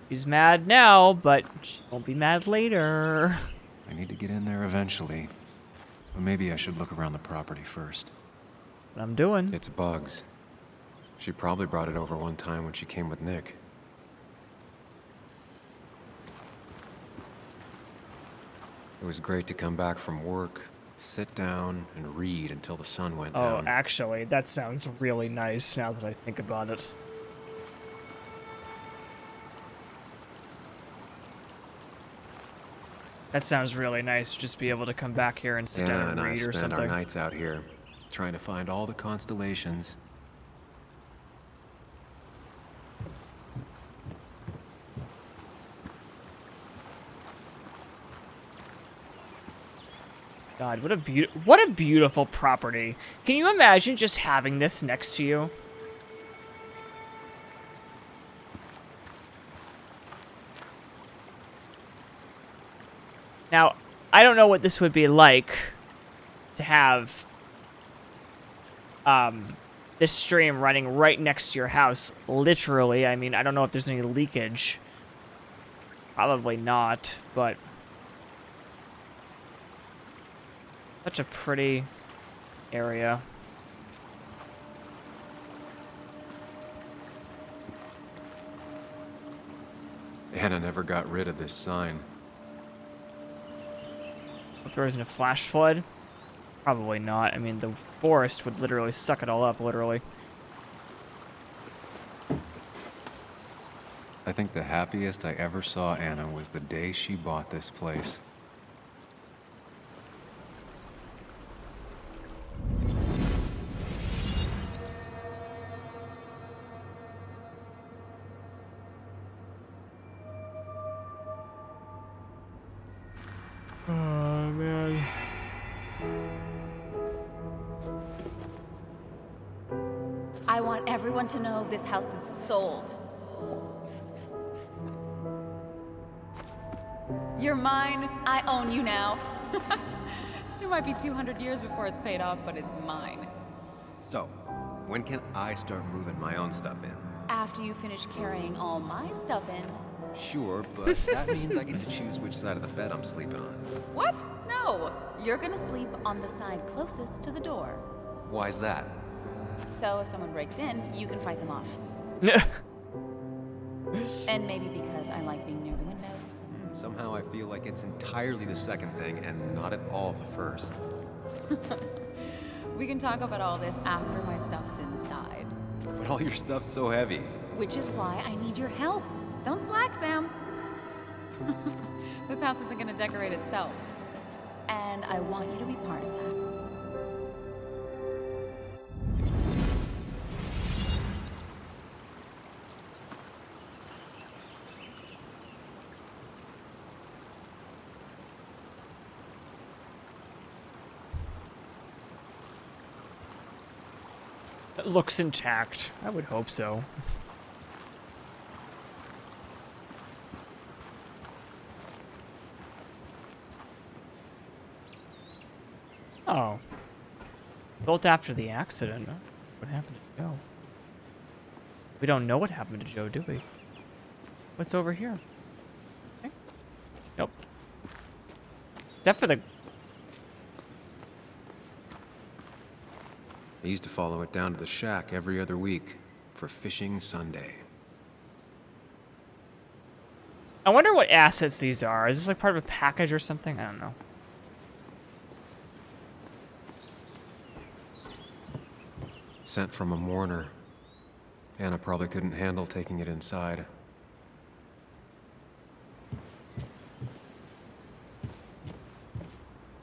She's mad now, but she won't be mad later. I need to get in there eventually. But maybe I should look around the property first. What I'm doing. It's bugs. She probably brought it over one time when she came with Nick. It was great to come back from work, sit down, and read until the sun went down. Oh, actually, that sounds really nice now that I think about it. That sounds really nice, just be able to come back here and sit down and read or something. Anna and I spend our nights out here, trying to find all the constellations. God, what a beautiful property. Can you imagine just having this next to you? Now, I don't know what this would be like to have this stream running right next to your house, literally. I mean, I don't know if there's any leakage. Probably not, but such a pretty area. Anna never got rid of this sign. If there isn't a flash flood? Probably not. I mean, the forest would literally suck it all up, literally. I think the happiest I ever saw Anna was the day she bought this place. Oh, man. I want everyone to know this house is sold. You're mine. I own you now. It might be 200 years before it's paid off, but it's mine. So, when can I start moving my own stuff in? After you finish carrying all my stuff in. Sure, but that means I get to choose which side of the bed I'm sleeping on. What? No. You're gonna sleep on the side closest to the door. Why's that? So if someone breaks in, you can fight them off. And maybe because I like being near the window. Somehow I feel like it's entirely the second thing and not at all the first. We can talk about all this after my stuff's inside. But all your stuff's so heavy. Which is why I need your help. Don't slack, Sam. This house isn't gonna decorate itself. And I want you to be part of that. It looks intact. I would hope so. Oh. Built after the accident. What happened to Joe? We don't know what happened to Joe, do we? What's over here? Okay. Nope. Except for the... I used to follow it down to the shack every other week for Fishing Sunday. I wonder what assets these are. Is this like part of a package or something? I don't know. Sent from a mourner. Anna probably couldn't handle taking it inside.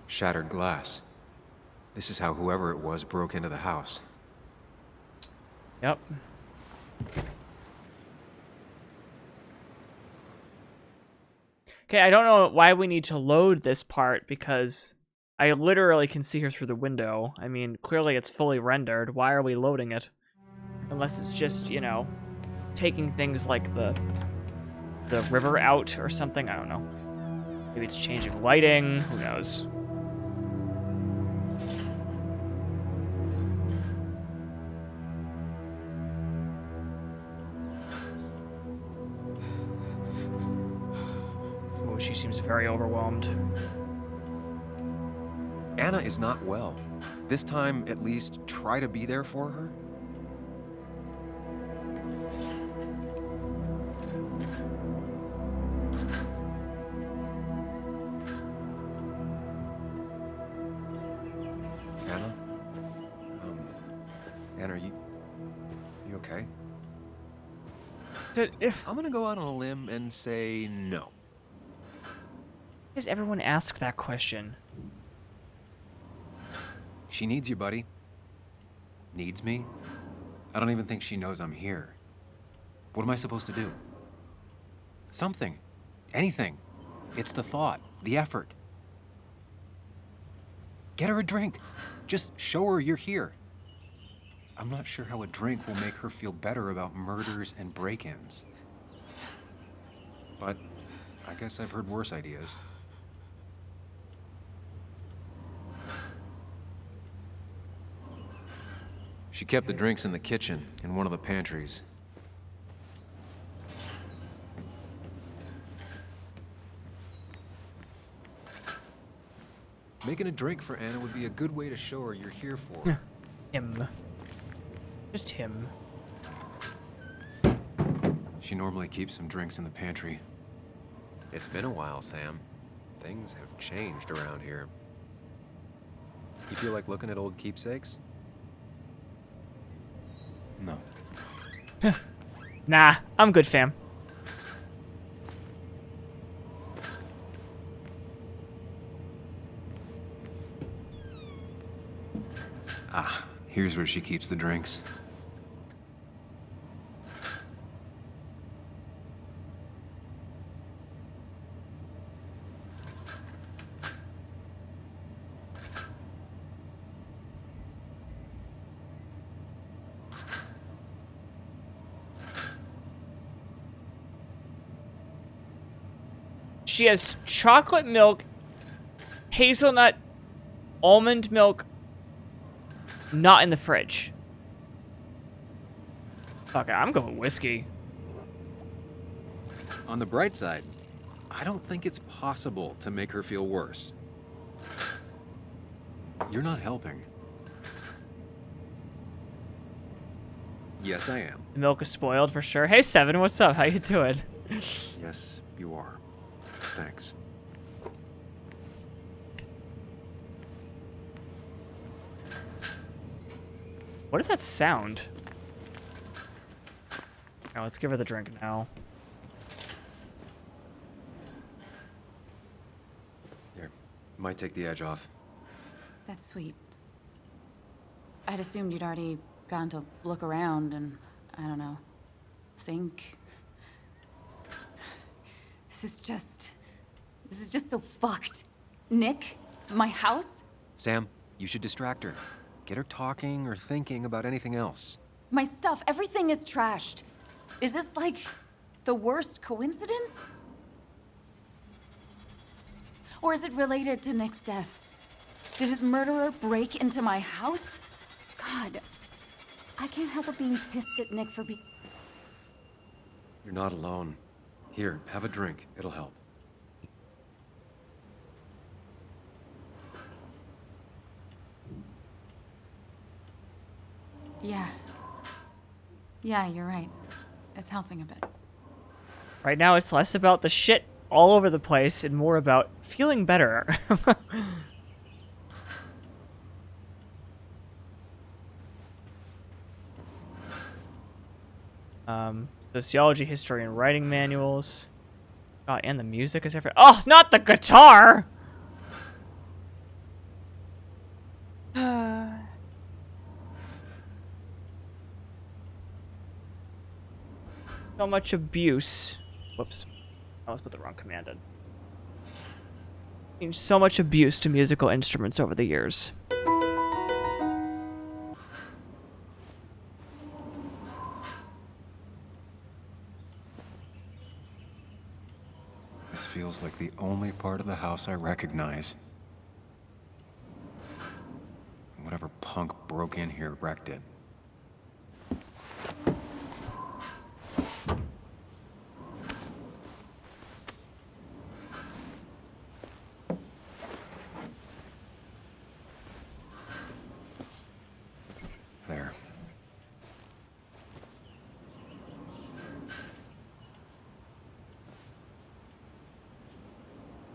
Shattered glass. This is how whoever it was broke into the house. Yep. Okay, I don't know why we need to load this part because I literally can see her through the window. I mean, clearly it's fully rendered. Why are we loading it? Unless it's just, you know, taking things like the river out or something. I don't know. Maybe it's changing lighting. Who knows? Oh, she seems very overwhelmed. Anna is not well. This time, at least, try to be there for her. Anna? Anna, are you okay? I'm gonna go out on a limb and say no. Why does everyone ask that question? She needs you, buddy. Needs me? I don't even think she knows I'm here. What am I supposed to do? Something. Anything. It's the thought, the effort. Get her a drink. Just show her you're here. I'm not sure how a drink will make her feel better about murders and break-ins. But I guess I've heard worse ideas. She kept the drinks in the kitchen, in one of the pantries. Making a drink for Anna would be a good way to show her you're here for her. Him. Just him. She normally keeps some drinks in the pantry. It's been a while, Sam. Things have changed around here. You feel like looking at old keepsakes? No. Nah, I'm good, fam. Ah, here's where she keeps the drinks. She has chocolate milk, hazelnut, almond milk, not in the fridge. Fuck it, I'm going whiskey. On the bright side, I don't think it's possible to make her feel worse. You're not helping. Yes, I am. The milk is spoiled for sure. Hey, Seven, what's up? How you doing? Yes, you are. Thanks. What is that sound? Oh, let's give her the drink now. Here, might take the edge off. That's sweet. I'd assumed you'd already gone to look around and, I don't know, think. This is just so fucked. Nick? My house? Sam, you should distract her. Get her talking or thinking about anything else. My stuff, everything is trashed. Is this like the worst coincidence? Or is it related to Nick's death? Did his murderer break into my house? God, I can't help but being pissed at Nick for being... You're not alone. Here, have a drink. It'll help. Yeah, you're right. It's helping a bit. Right now, it's less about the shit all over the place and more about feeling better. Sociology, history, and writing manuals. Oh, and the music is everywhere. Oh, not the guitar! So much abuse. Whoops. I almost put the wrong command in. So much abuse to musical instruments over the years. This feels like the only part of the house I recognize. Whatever punk broke in here wrecked it. There.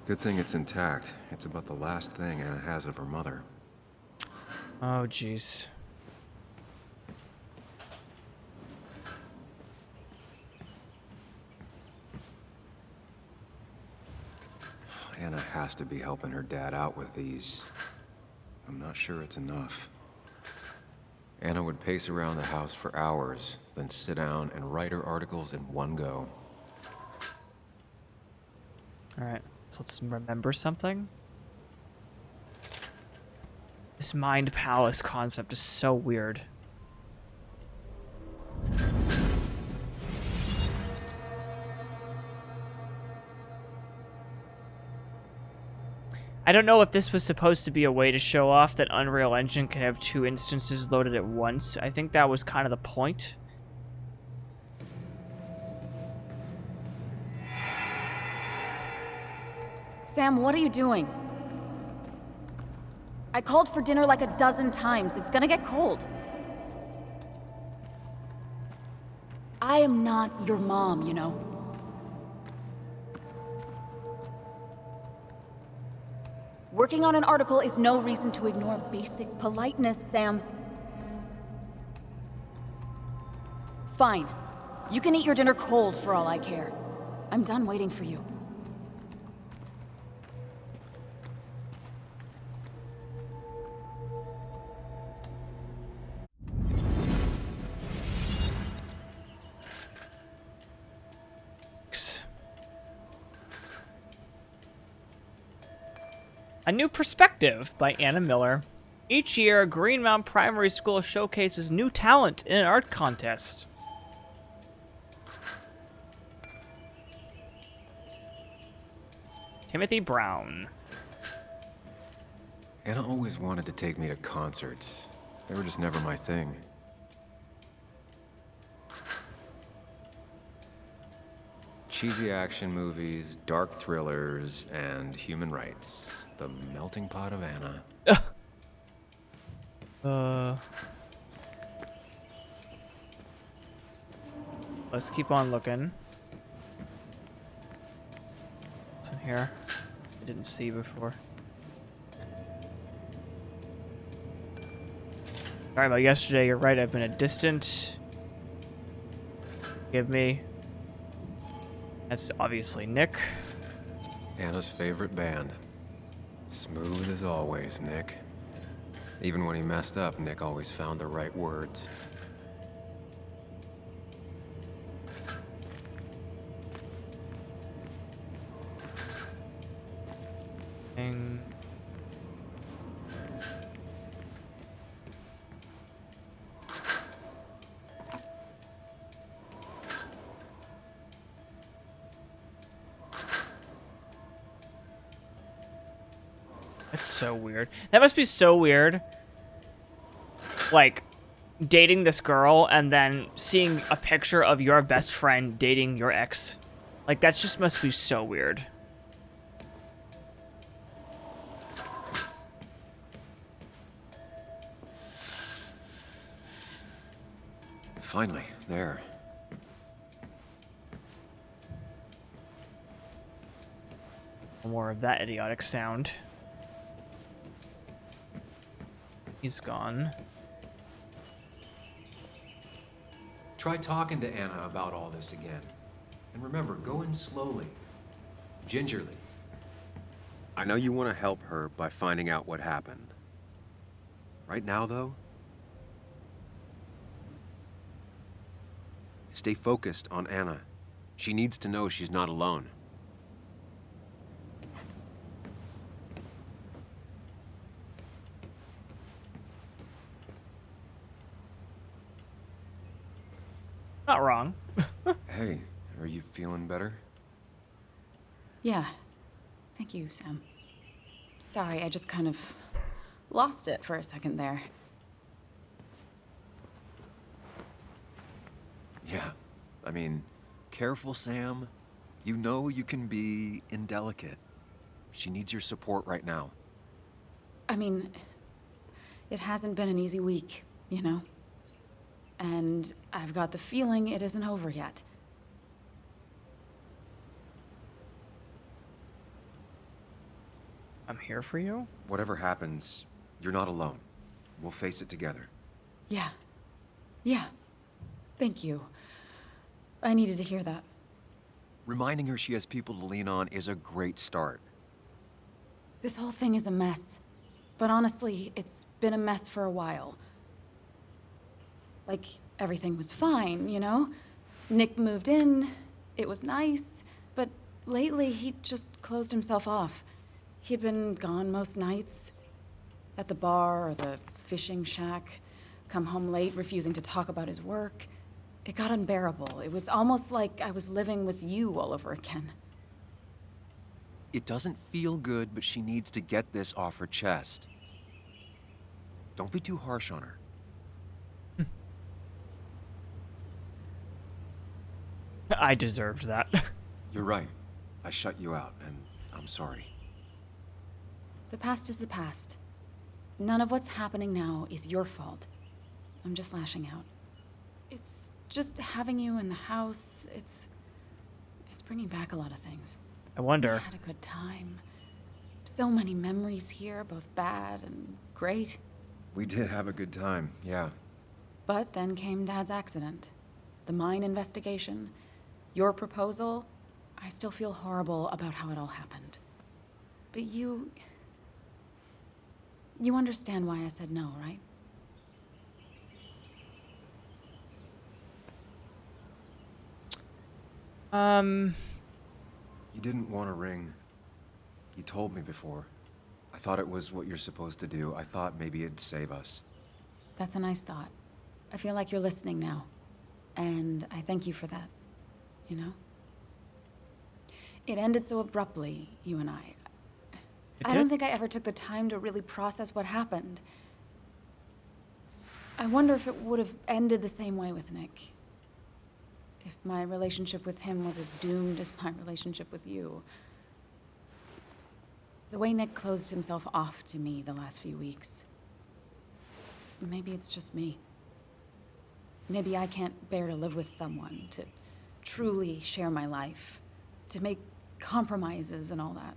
Good thing it's intact. It's about the last thing Anna has of her mother. Oh, jeez. Anna has to be helping her dad out with these. I'm not sure it's enough. Anna would pace around the house for hours, then sit down and write her articles in one go. Alright, so let's remember something. This mind palace concept is so weird. I don't know if this was supposed to be a way to show off that Unreal Engine can have 2 instances loaded at once. I think that was kind of the point. Sam, what are you doing? I called for dinner like a dozen times. It's gonna get cold. I am not your mom, you know. Working on an article is no reason to ignore basic politeness, Sam. Fine. You can eat your dinner cold for all I care. I'm done waiting for you. A New Perspective by Anna Miller. Each year, Greenmount Primary School showcases new talent in an art contest. Timothy Brown. Anna always wanted to take me to concerts. They were just never my thing. cheesy action movies, dark thrillers, and human rights. The melting pot of Anna. Let's keep on looking. What's in here? I didn't see before. Sorry about yesterday, you're right, I've been a distant. Give me. That's obviously Nick. Anna's favorite band. Smooth as always, Nick. Even when he messed up, Nick always found the right words. That's so weird. That must be so weird. Like, dating this girl and then seeing a picture of your best friend dating your ex. Like, that just must be so weird. Finally, there. More of that idiotic sound. He's gone. Try talking to Anna about all this again. And remember, go in slowly. Gingerly. I know you want to help her by finding out what happened. Right now, though, stay focused on Anna. She needs to know she's not alone. Not wrong. Hey, are you feeling better? Yeah. Thank you, Sam. Sorry, I just kind of lost it for a second there. Yeah. I mean, careful, Sam. You know you can be indelicate. She needs your support right now. I mean, it hasn't been an easy week, you know? And I've got the feeling it isn't over yet. I'm here for you? Whatever happens, you're not alone. We'll face it together. Yeah. Yeah. Thank you. I needed to hear that. Reminding her she has people to lean on is a great start. This whole thing is a mess. But honestly, it's been a mess for a while. Like, everything was fine, you know? Nick moved in, it was nice, but lately he just closed himself off. He'd been gone most nights, at the bar or the fishing shack, come home late, refusing to talk about his work. It got unbearable. It was almost like I was living with you all over again. It doesn't feel good, but she needs to get this off her chest. Don't be too harsh on her. I deserved that. You're right. I shut you out, and I'm sorry. The past is the past. None of what's happening now is your fault. I'm just lashing out. It's just having you in the house. It's bringing back a lot of things. I wonder. We had a good time. So many memories here, both bad and great. We did have a good time, yeah. But then came Dad's accident. The mine investigation. Your proposal. I still feel horrible about how it all happened. But you understand why I said no, right? You didn't want a ring. You told me before. I thought it was what you're supposed to do. I thought maybe it'd save us. That's a nice thought. I feel like you're listening now. And I thank you for that. You know? It ended so abruptly, you and I. I don't think I ever took the time to really process what happened. I wonder if it would have ended the same way with Nick. if my relationship with him was as doomed as my relationship with you. The way Nick closed himself off to me the last few weeks. Maybe it's just me. Maybe I can't bear to live with someone, to truly share my life, to make compromises and all that.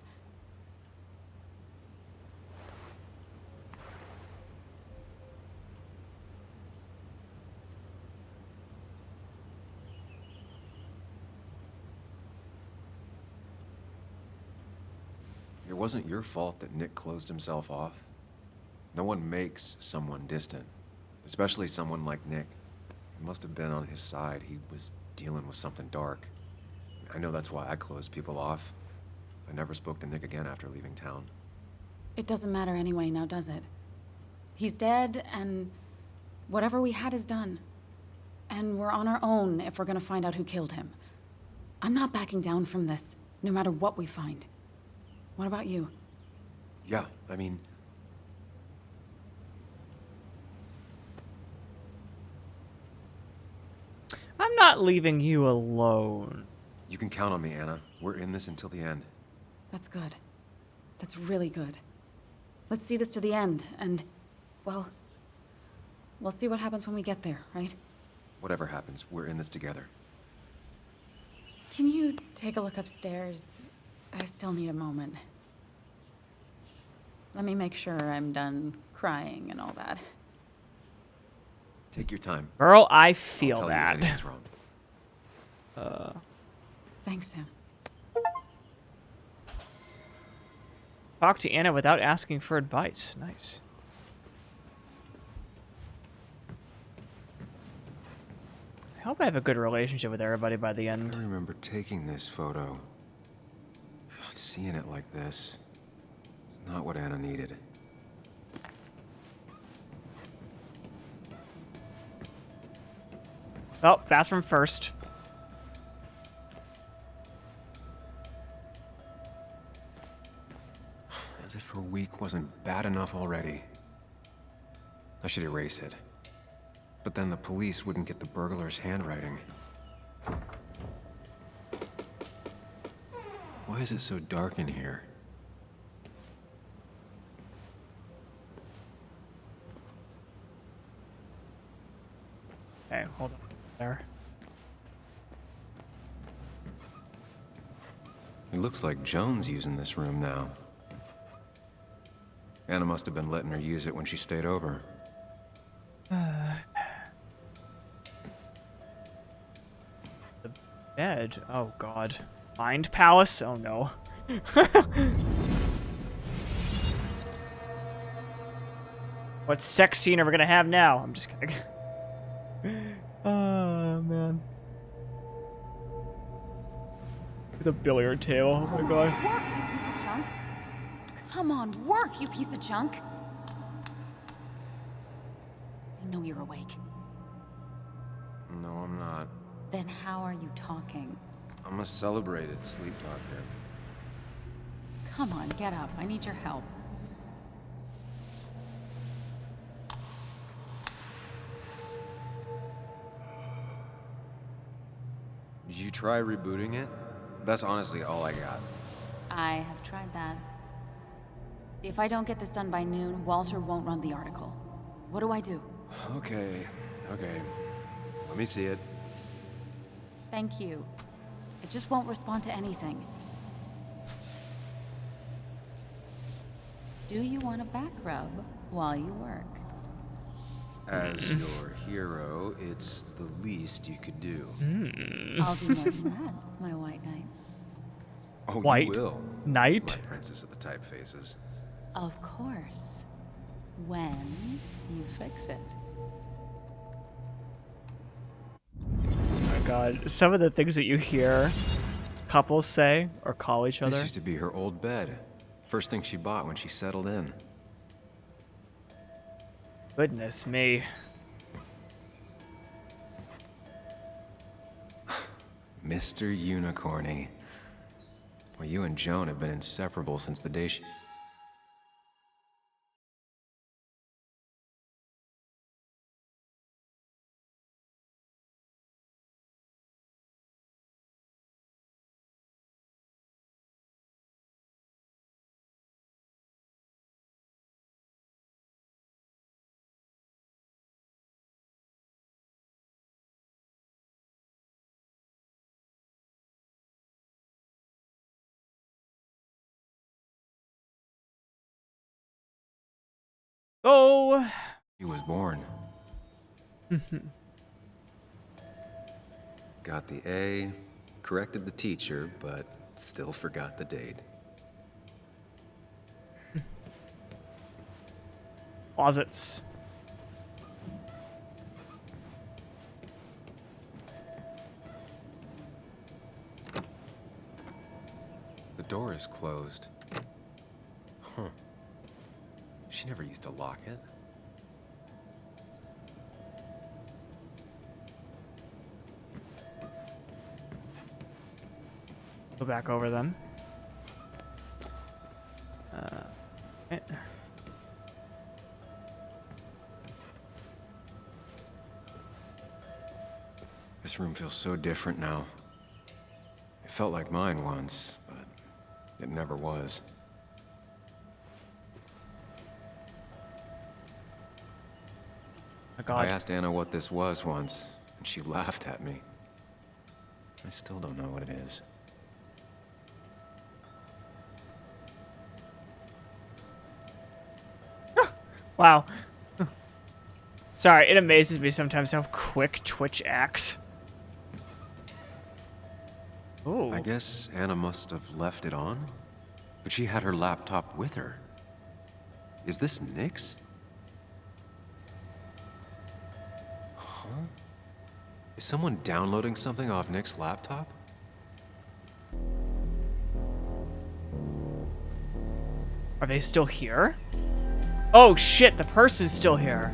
It wasn't your fault that Nick closed himself off. No one makes someone distant, especially someone like Nick. It must have been on his side. He was dealing with something dark. I know that's why I closed people off. I never spoke to Nick again after leaving town. It doesn't matter anyway, now does it? He's dead, and whatever we had is done. And we're on our own if we're gonna find out who killed him. I'm not backing down from this, no matter what we find. What about you? Yeah, I mean... I'm not leaving you alone. You can count on me, Anna. We're in this until the end. That's good. That's really good. Let's see this to the end, and, well, we'll see what happens when we get there, right? Whatever happens, we're in this together. Can you take a look upstairs? I still need a moment. Let me make sure I'm done crying and all that. Take your time. Girl, I feel I'll tell that. you if anything's wrong. Thanks, Sam. Talk to Anna without asking for advice. Nice. I hope I have a good relationship with everybody by the end. I remember taking this photo. God, seeing it like this. Not what Anna needed. Oh, bathroom first. As if her week wasn't bad enough already. I should erase it. But then the police wouldn't get the burglar's handwriting. Why is it so dark in here? Okay, hold on there. It looks like Joan's using this room now. Anna must have been letting her use it when she stayed over. The bed. Oh god. Mind palace? Oh no. What sex scene are we gonna have now? I'm just kidding. Oh man. The billiard table. Oh my god. Work, you piece of junk. Come on, work, you piece of junk. I know you're awake. No, I'm not. Then how are you talking? I'm a celebrated sleep talker. Come on, get up. I need your help. Did you try rebooting it? That's honestly all I got. I have tried that. If I don't get this done by noon, Walter won't run the article. What do I do? Okay. Let me see it. Thank you. It just won't respond to anything. Do you want a back rub while you work? As your hero, it's the least you could do. I'll do more than that, my white knight. Oh, White you will. knight? My princess of the typefaces. Of course. When you fix it. Oh my god. Some of the things that you hear couples say or call each This other. used to be her old bed. First thing she bought when she settled in. Goodness me. Mr. Unicorny. Well, you and Joan have been inseparable since the day she... go. He was born. Got the A, corrected the teacher, but still forgot the date. Closets. The door is closed. Huh. She never used to lock it. Go back over them. Okay. This room feels so different now. It felt like mine once, but it never was. My God. I asked Anna what this was once, and she laughed at me. I still don't know what it is. Wow. Sorry, it amazes me sometimes how quick Twitch acts. Oh. I guess Anna must have left it on, but she had her laptop with her. Is this Nick's? Huh? Is someone downloading something off Nick's laptop? Are they still here? Oh shit, the person's still here.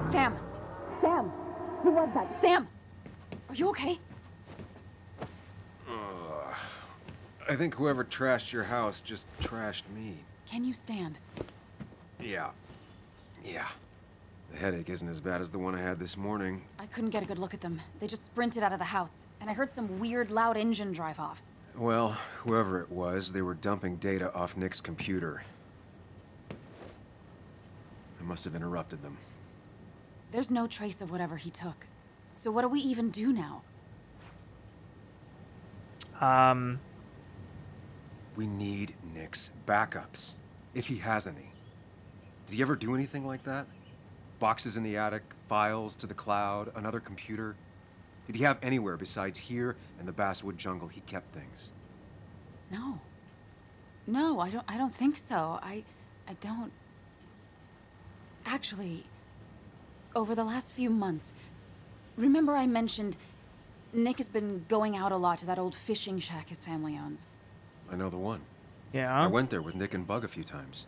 Sam! Sam! Who was that? Sam! Are you okay? I think whoever trashed your house just trashed me. Can you stand? Yeah. Yeah. The headache isn't as bad as the one I had this morning. I couldn't get a good look at them. They just sprinted out of the house, and I heard some weird, loud engine drive off. Well, whoever it was, they were dumping data off Nick's computer. I must have interrupted them. There's no trace of whatever he took. So what do we even do now? We need Nick's backups, if he has any. Did he ever do anything like that? Boxes in the attic, files to the cloud, another computer? Did he have anywhere besides here and the Basswood jungle he kept things? No. No, I don't think so. I don't... Actually, over the last few months, remember I mentioned Nick has been going out a lot to that old fishing shack his family owns? I know the one. Yeah? I went there with Nick and Bug a few times.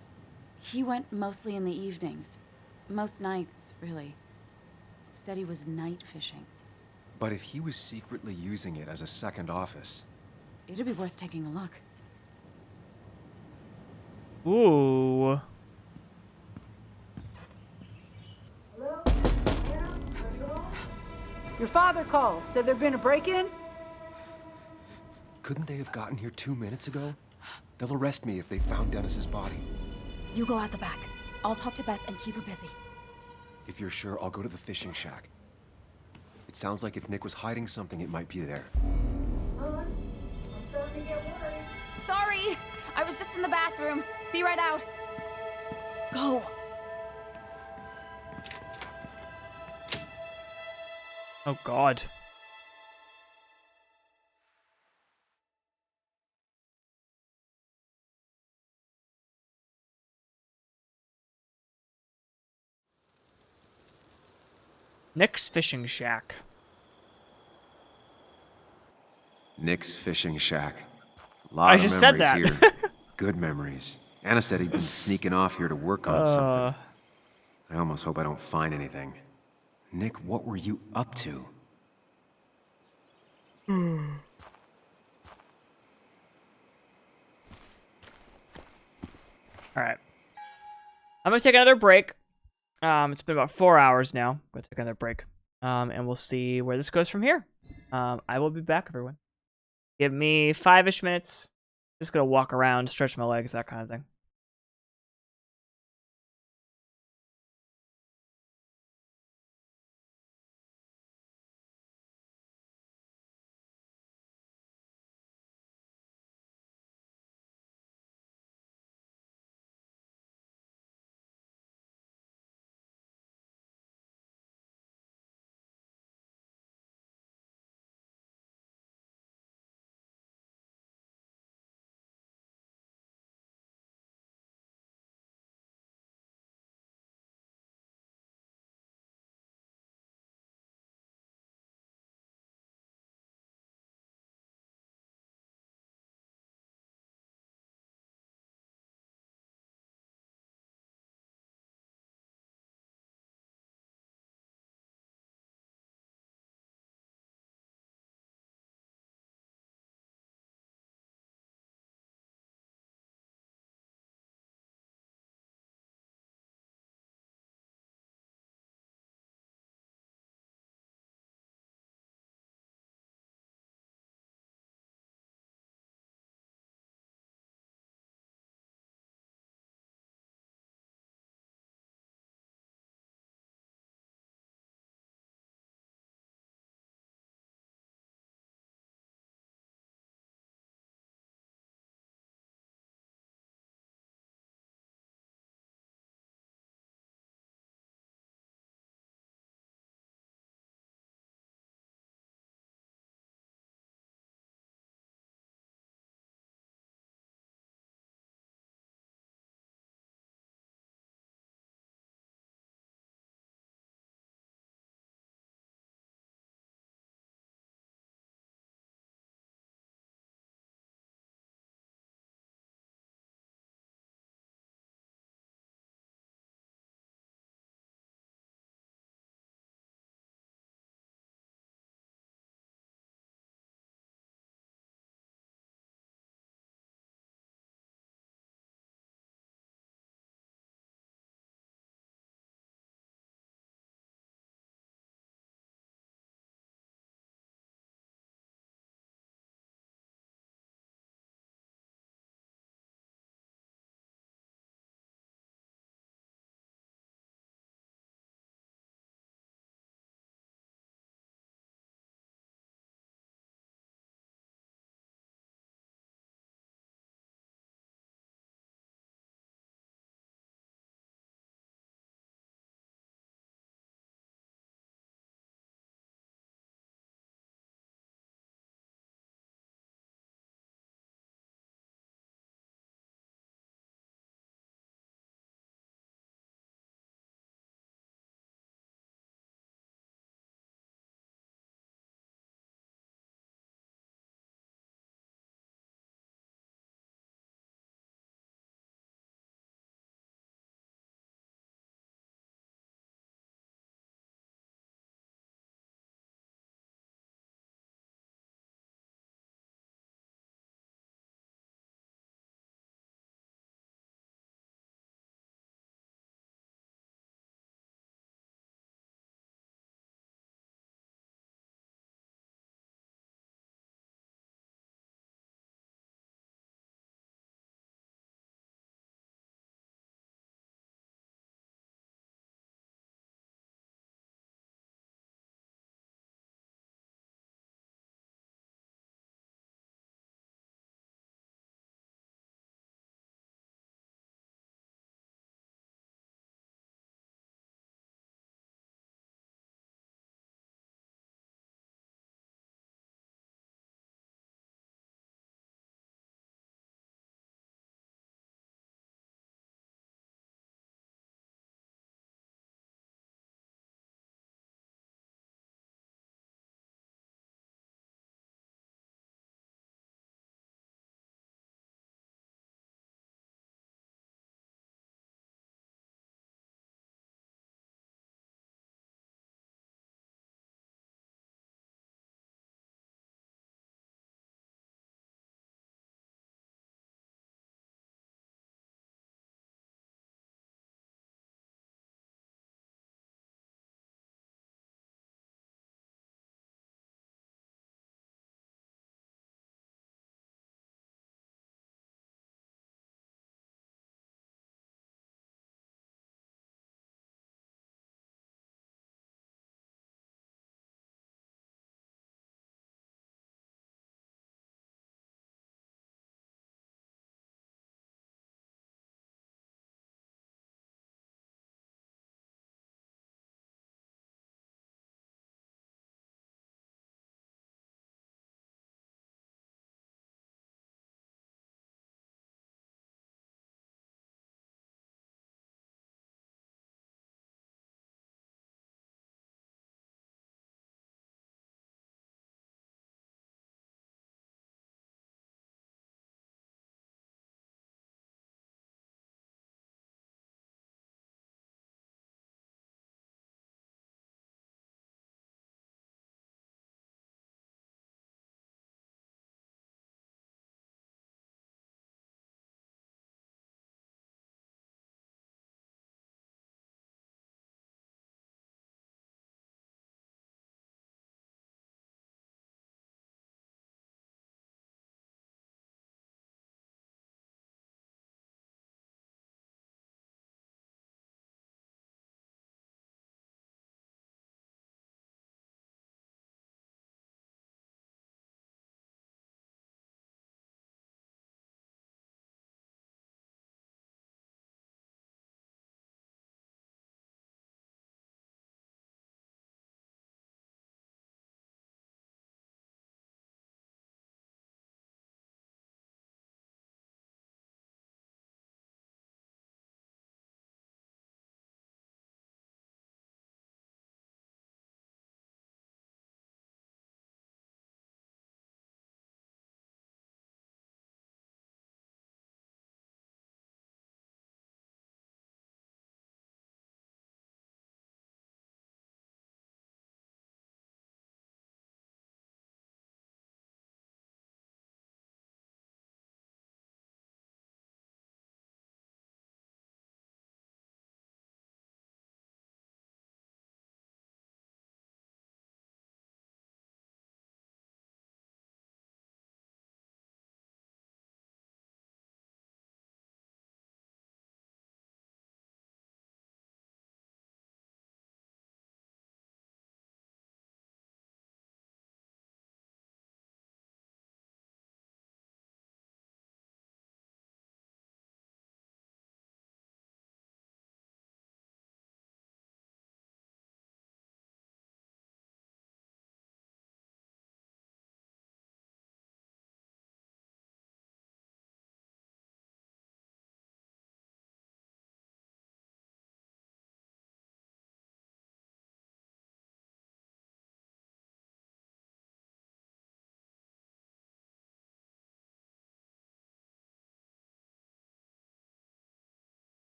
He went mostly in the evenings. Most nights, really. Said he was night fishing. But if he was secretly using it as a second office... It'd be worth taking a look. Ooh. Your father called. Said there'd been a break-in? Couldn't they have gotten here 2 minutes ago? They'll arrest me if they found Dennis's body. You go out the back. I'll talk to Bess and keep her busy. If you're sure, I'll go to the fishing shack. It sounds like if Nick was hiding something, it might be there. I'm starting to get worried. Sorry! I was just in the bathroom. Be right out. Go. Oh God. Nick's fishing shack. Nick's fishing shack. Lot I of just said memories that. here. Good memories. Anna said he'd been sneaking off here to work on something. I almost hope I don't find anything. Nick, what were you up to? All right. I'm gonna take another break. It's been about 4 hours now. I'm gonna take another break. And we'll see where this goes from here. I will be back, everyone. Give me 5-ish minutes. Just gonna walk around, stretch my legs, that kind of thing.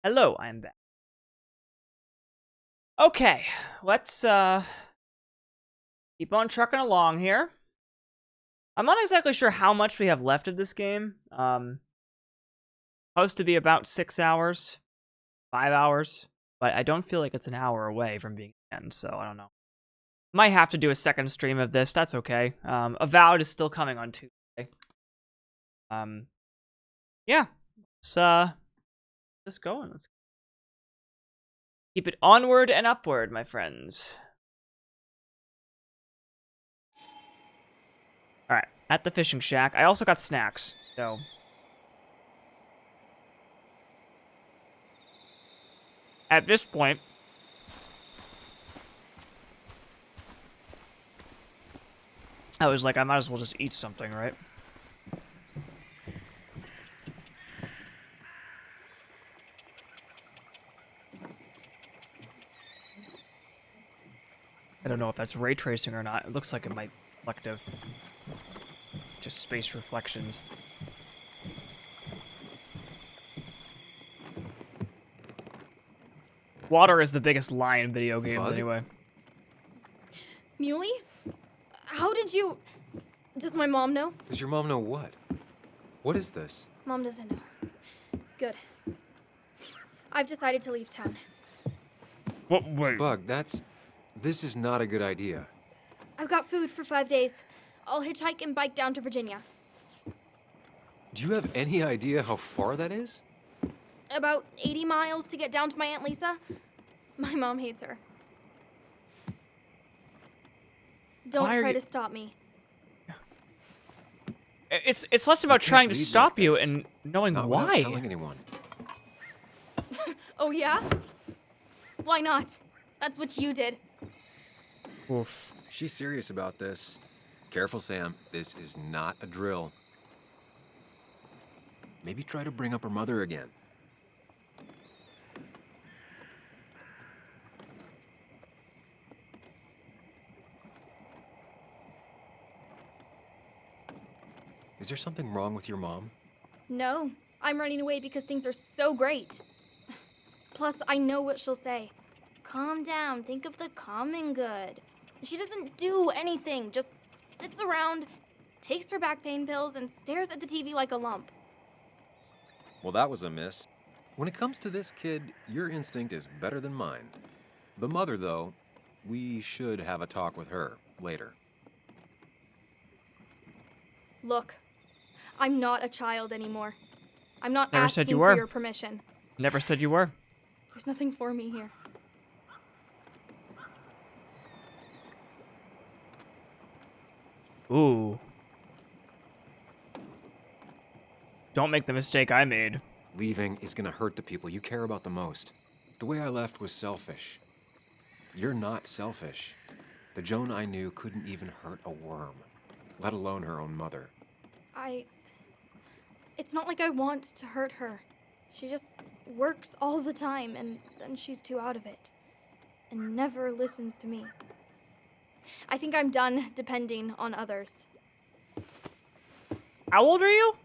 Hello, I'm back. Okay, let's keep on trucking along here. I'm not exactly sure how much we have left of this game. Supposed to be about 6 hours, 5 hours, but I don't feel like it's an hour away from being the end, so I don't know. Might have to do a second stream of this. That's okay. Avowed is still coming on Tuesday. Yeah. Let's go. Let's keep it onward and upward, my friends. All right, at the fishing shack. I also got snacks, so at this point, I was like, I might as well just eat something, right? I don't know if that's ray tracing or not. It looks like it might be reflective. Just space reflections. Water is the biggest lie in video games, anyway. Muley? How did you... Does my mom know? Does your mom know what? What is this? Mom doesn't know. Good. I've decided to leave town. What? Wait. Bug, this is not a good idea. I've got food for 5 days. I'll hitchhike and bike down to Virginia. Do you have any idea how far that is? About 80 miles to get down to my Aunt Lisa. My mom hates her. Don't try to stop me. It's less about trying to stop you and knowing Not why. without telling anyone. Oh, yeah? Why not? That's what you did. Oof. She's serious about this. Careful, Sam. This is not a drill. Maybe try to bring up her mother again. Is there something wrong with your mom? No, I'm running away because things are so great. Plus, I know what she'll say. Calm down, think of the common good. She doesn't do anything, just sits around, takes her back pain pills, and stares at the TV like a lump. Well, that was a miss. When it comes to this kid, your instinct is better than mine. The mother, though, we should have a talk with her later. Look, I'm not a child anymore. I'm not Never asking said you for were. your permission. Never said you were. There's nothing for me here. Ooh. Don't make the mistake I made. Leaving is gonna hurt the people you care about the most. The way I left was selfish. You're not selfish. The Joan I knew couldn't even hurt a worm, let alone her own mother. It's not like I want to hurt her. She just works all the time, and then she's too out of it. And never listens to me. I think I'm done depending on others. How old are you?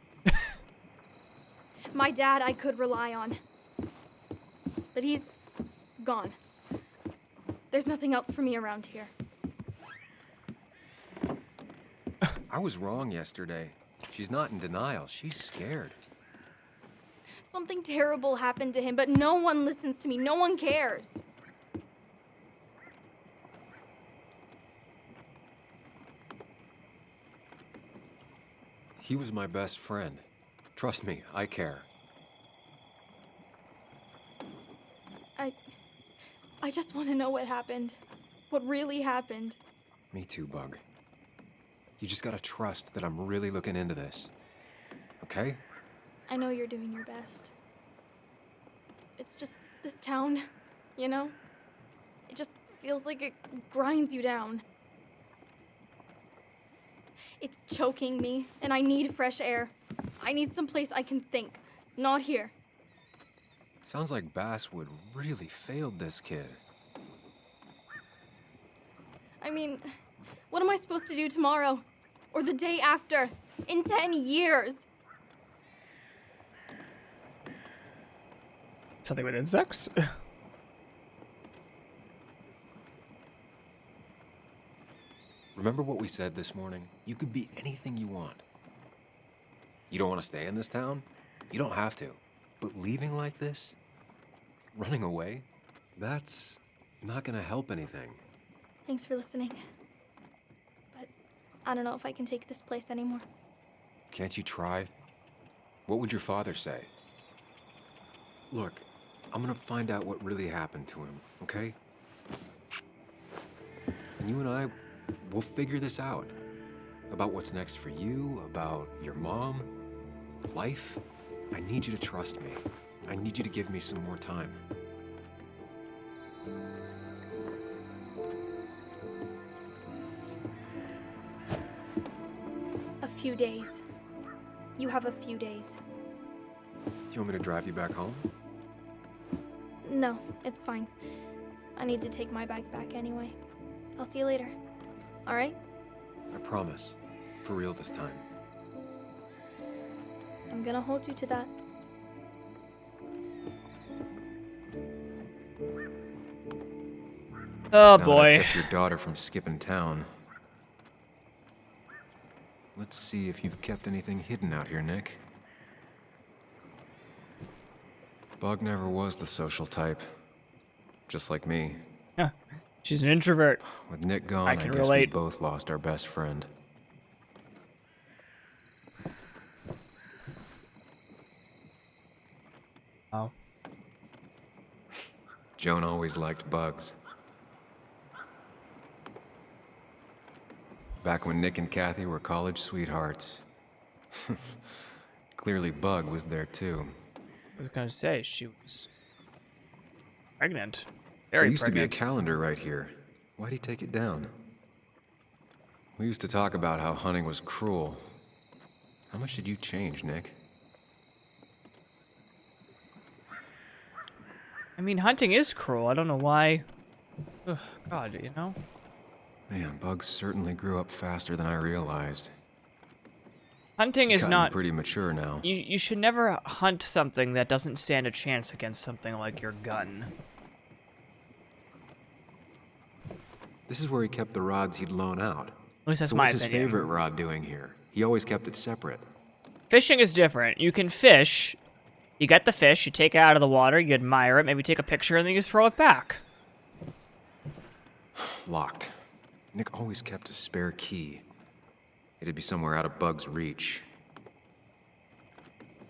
My dad I could rely on. But he's gone. There's nothing else for me around here. I was wrong yesterday. She's not in denial. She's scared. Something terrible happened to him, but no one listens to me. No one cares. He was my best friend. Trust me, I care. I just want to know what happened. What really happened. Me too, Bug. You just gotta trust that I'm really looking into this. Okay? I know you're doing your best. It's just this town, you know? It just feels like it grinds you down. It's choking me, and I need fresh air. I need someplace I can think, not here. Sounds like Basswood really failed this kid. I mean, what am I supposed to do tomorrow? Or the day after? In 10 years? Something with insects? Remember what we said this morning? You could be anything you want. You don't want to stay in this town? You don't have to. But leaving like this? Running away? That's not gonna help anything. Thanks for listening. But I don't know if I can take this place anymore. Can't you try? What would your father say? Look, I'm gonna find out what really happened to him, okay? And you and I, we'll figure this out. About what's next for you, about your mom, life. I need you to trust me. I need you to give me some more time. A few days. You have a few days. You want me to drive you back home? No, it's fine. I need to take my bag back anyway. I'll see you later. All right? I promise. For real this time. I'm gonna hold you to that. Oh Now that boy. I've kept your daughter from skipping town. Let's see if you've kept anything hidden out here, Nick. Bug never was the social type. Just like me. Huh. She's an introvert. With Nick gone, I I can guess relate. we both lost our best friend. Oh. Joan always liked bugs. Back when Nick and Kathy were college sweethearts. Clearly Bug was there too. I was gonna say, she was pregnant. There Very used to be a pregnant. calendar right here. Why'd he take it down? We used to talk about how hunting was cruel. How much did you change, Nick? I mean, hunting is cruel. I don't know why. Ugh, God, you know? Man, Bug certainly grew up faster than I realized. Hunting He's is gotten not... pretty mature now. You should never hunt something that doesn't stand a chance against something like your gun. This is where he kept the rods he'd loan out. At least that's so my what's opinion. his favorite rod doing here? He always kept it separate. Fishing is different. You can fish. You get the fish, you take it out of the water, you admire it, maybe take a picture, and then you just throw it back. Locked. Nick always kept a spare key. It'd be somewhere out of Bug's reach.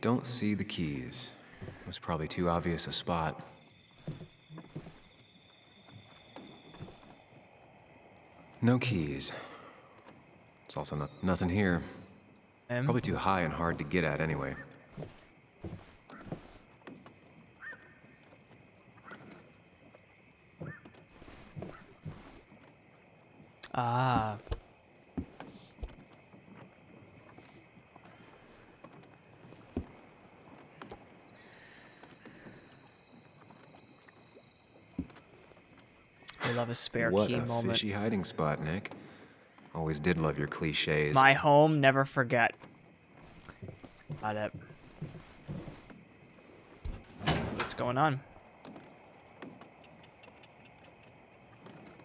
Don't see the keys. It was probably too obvious a spot. No keys. There's also nothing here. Probably too high and hard to get at anyway. Ah. I love a spare What key a moment. fishy hiding spot, Nick. Always did love your cliches. My home, never forget. Got it. What's going on?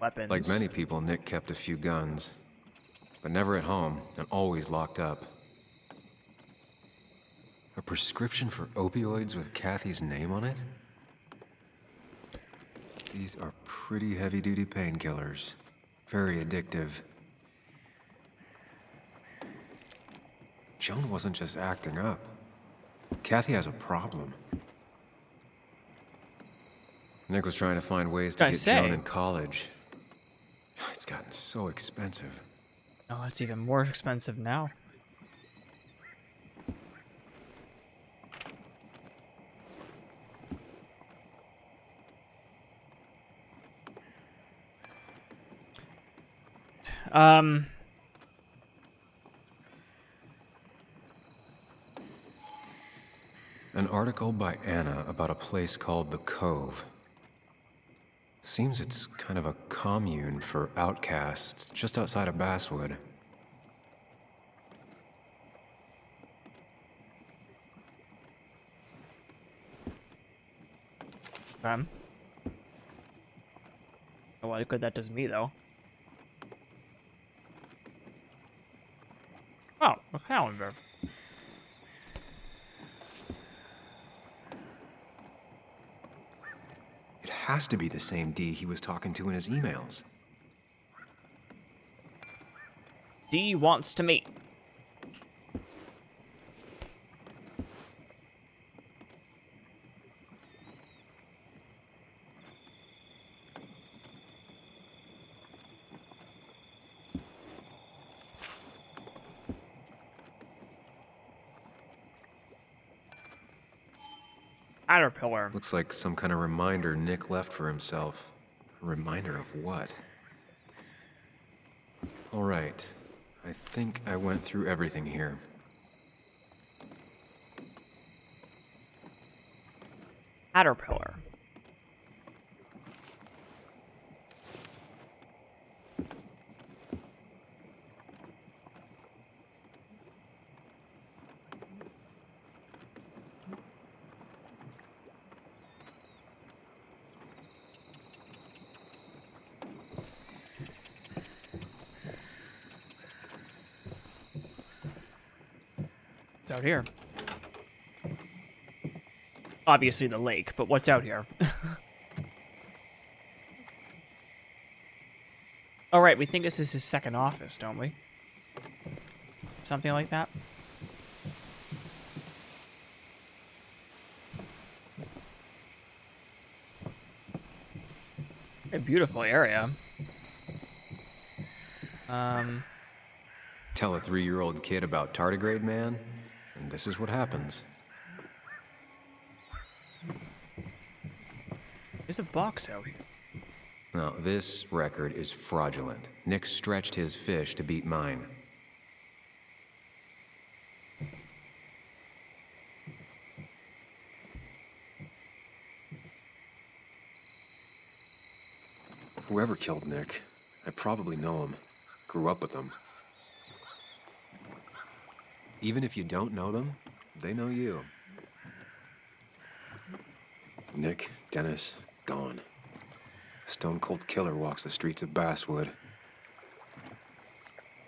Weapons. Like many people, Nick kept a few guns. But never at home, and always locked up. A prescription for opioids with Kathy's name on it? These are pretty heavy-duty painkillers. Very addictive. Joan wasn't just acting up. Kathy has a problem. Nick was trying to find ways to get Joan in college. It's gotten so expensive. Oh, it's even more expensive now. An article by Anna about a place called the Cove. Seems it's kind of a commune for outcasts just outside of Basswood. Oh, well, good that does me, though. Oh, a calendar. It has to be the same D he was talking to in his emails. D wants to meet. Caterpillar. Looks like some kind of reminder Nick left for himself. A reminder of what? All right. I think I went through everything here. Caterpillar. It's out here. Obviously the lake, but what's out here? Oh, right, we think this is his second office, don't we? Something like that? A beautiful area. Tell a 3-year-old kid about tardigrade man, and this is what happens. There's a box out here. Now, this record is fraudulent. Nick stretched his fish to beat mine. Whoever killed Nick, I probably know him. Grew up with them. Even if you don't know them, they know you. Nick, Dennis, gone. A stone-cold killer walks the streets of Basswood.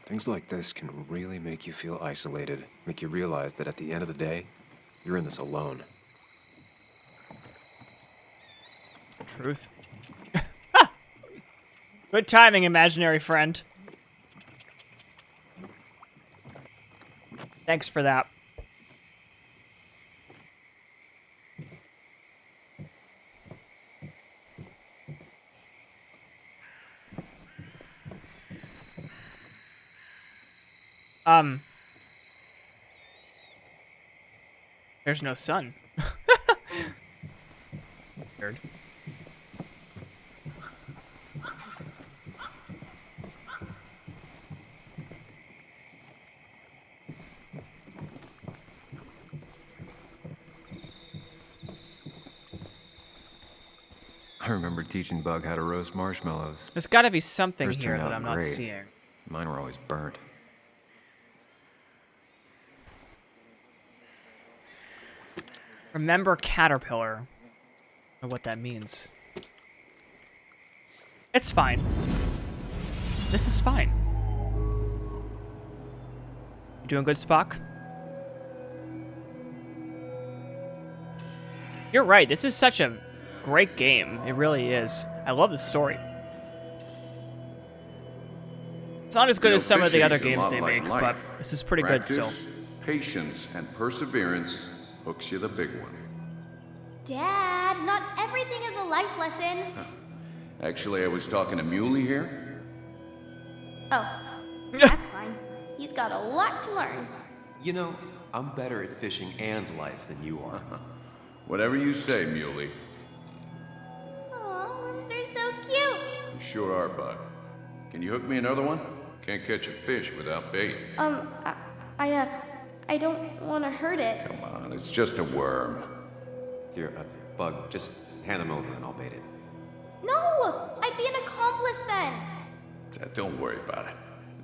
Things like this can really make you feel isolated, make you realize that at the end of the day, you're in this alone. Truth. Good timing, imaginary friend. Thanks for that. There's no sun. Weird. I remember teaching Bug how to roast marshmallows. There's got to be something Hers here turned that out I'm not great. seeing. Mine were always burnt. Remember Caterpillar. I don't know what that means. It's fine. This is fine. You doing good, Spock? You're right. This is such a great game. It really is. I love the story. It's not as good as some of the other games they make, but this is pretty good still. Patience and perseverance hooks you the big one. Dad, not everything is a life lesson. Actually, I was talking to Muley here. Oh, that's fine. He's got a lot to learn. You know, I'm better at fishing and life than you are. Whatever you say, Muley. Aw, worms are so cute. You sure are, Bug. Can you hook me another one? Can't catch a fish without bait. I don't want to hurt it. Come on, it's just a worm. Here, Bug, just hand them over and I'll bait it. No, I'd be an accomplice then. Don't worry about it.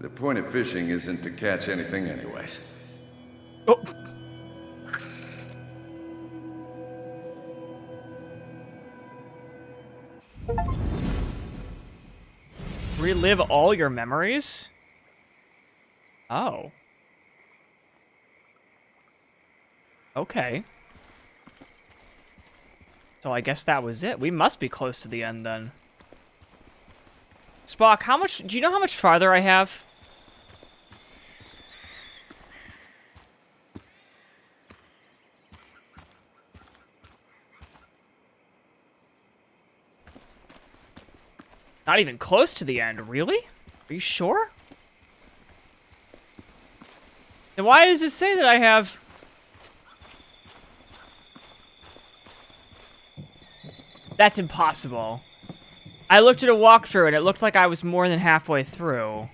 The point of fishing isn't to catch anything anyways. Relive all your memories? Oh. Okay. So I guess that was it. We must be close to the end then. Spock, how much... Do you know how much farther I have? Not even close to the end, really? Are you sure? Then why does it say that I have... That's impossible. I looked at a walkthrough and it looked like I was more than halfway through.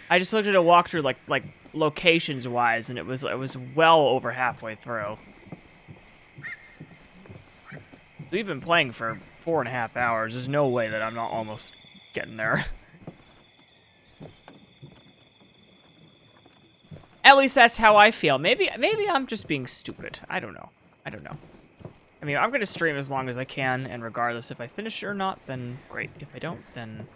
I just looked at a walkthrough like locations wise and it was well over halfway through. We've been playing for 4.5 hours. There's no way that I'm not almost getting there. At least that's how I feel. Maybe I'm just being stupid. I don't know. I don't know. I mean, I'm going to stream as long as I can, and regardless if I finish it or not, then great. If I don't, then...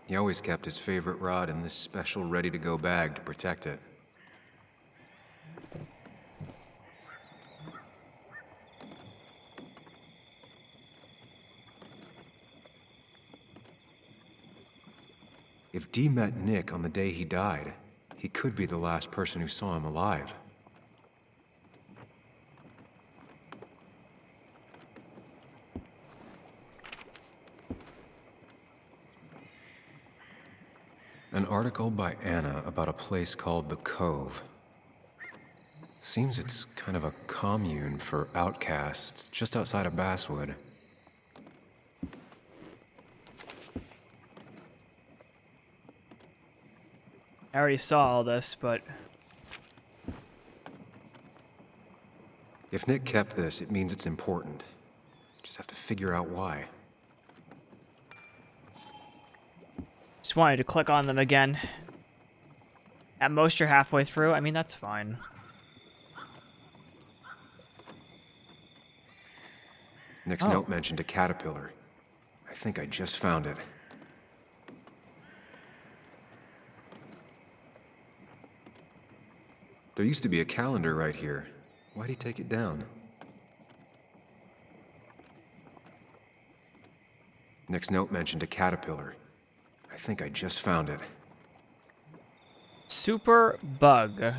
He always kept his favorite rod in this special ready-to-go bag to protect it. If Dee met Nick on the day he died, he could be the last person who saw him alive. An article by Anna about a place called the Cove. Seems it's kind of a commune for outcasts just outside of Basswood. I already saw all this, but... If Nick kept this, it means it's important. Just have to figure out why. Just wanted to click on them again. At most, you're halfway through. I mean, that's fine. Nick's note mentioned a caterpillar. I think I just found it. There used to be a calendar right here. Why'd he take it down? Nick's note mentioned a caterpillar. I think I just found it. Super bug.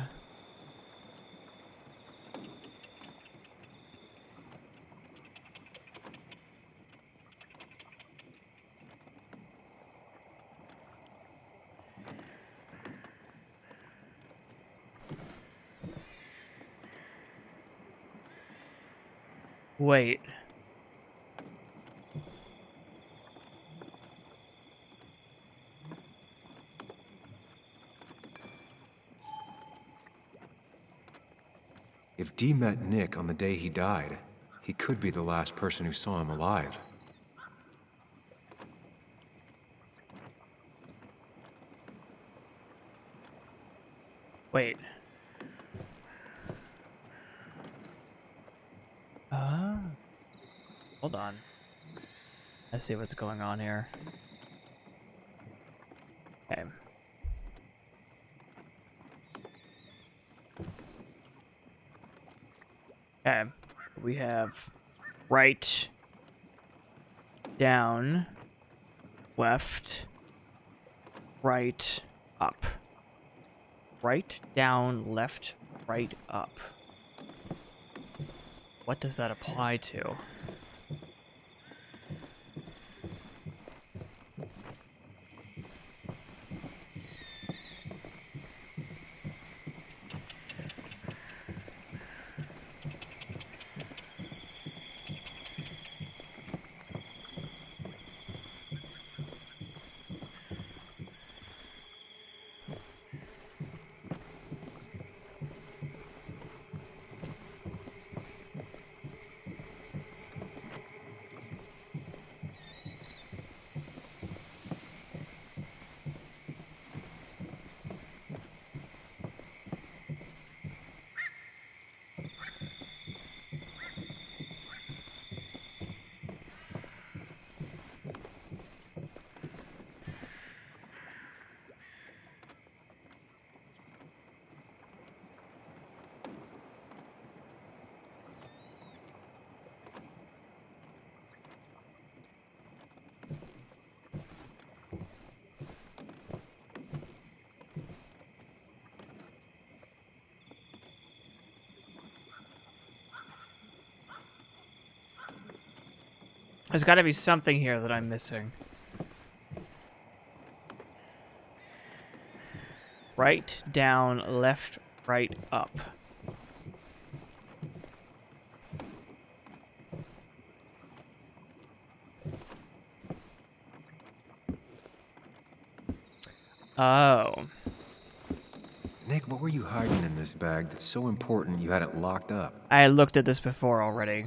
Wait. If Dee met Nick on the day he died, he could be the last person who saw him alive. Wait. Hold on. Let's see what's going on here. Okay. Okay. We have right, down, left, right, up. Right, down, left, right, up. What does that apply to? There's got to be something here that I'm missing. Right, down, left, right, up. Oh. Nick, what were you hiding in this bag that's so important you had it locked up? I looked at this before already.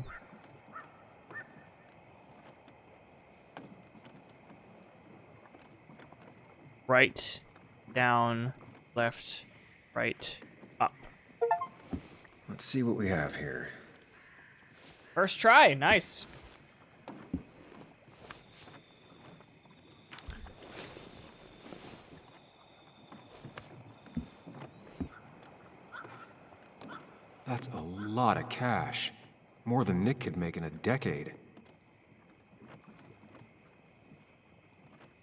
Right, down, left, right, up. Let's see what we have here. First try, nice. That's a lot of cash. More than Nick could make in a decade.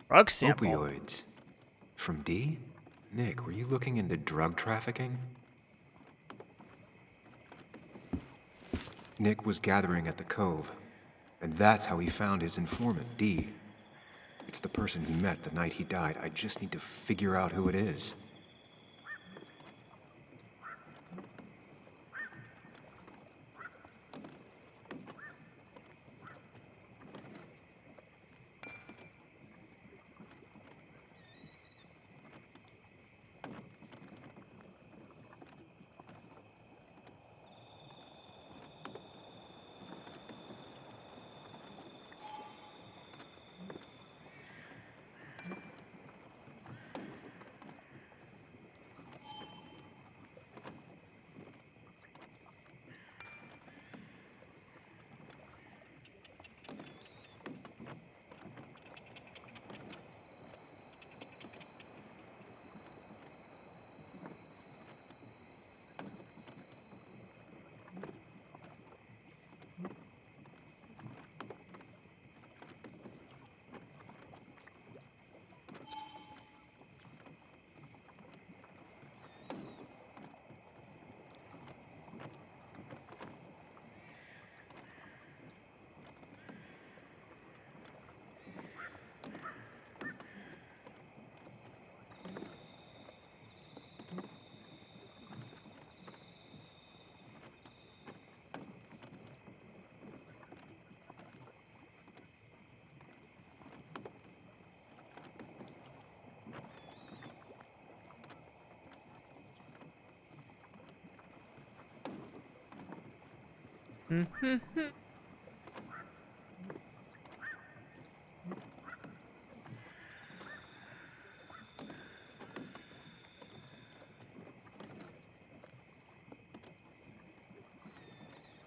Drug sample. Opioids. From D? Nick, were you looking into drug trafficking? Nick was gathering at the Cove, and that's how he found his informant, D. It's the person he met the night he died. I just need to figure out who it is.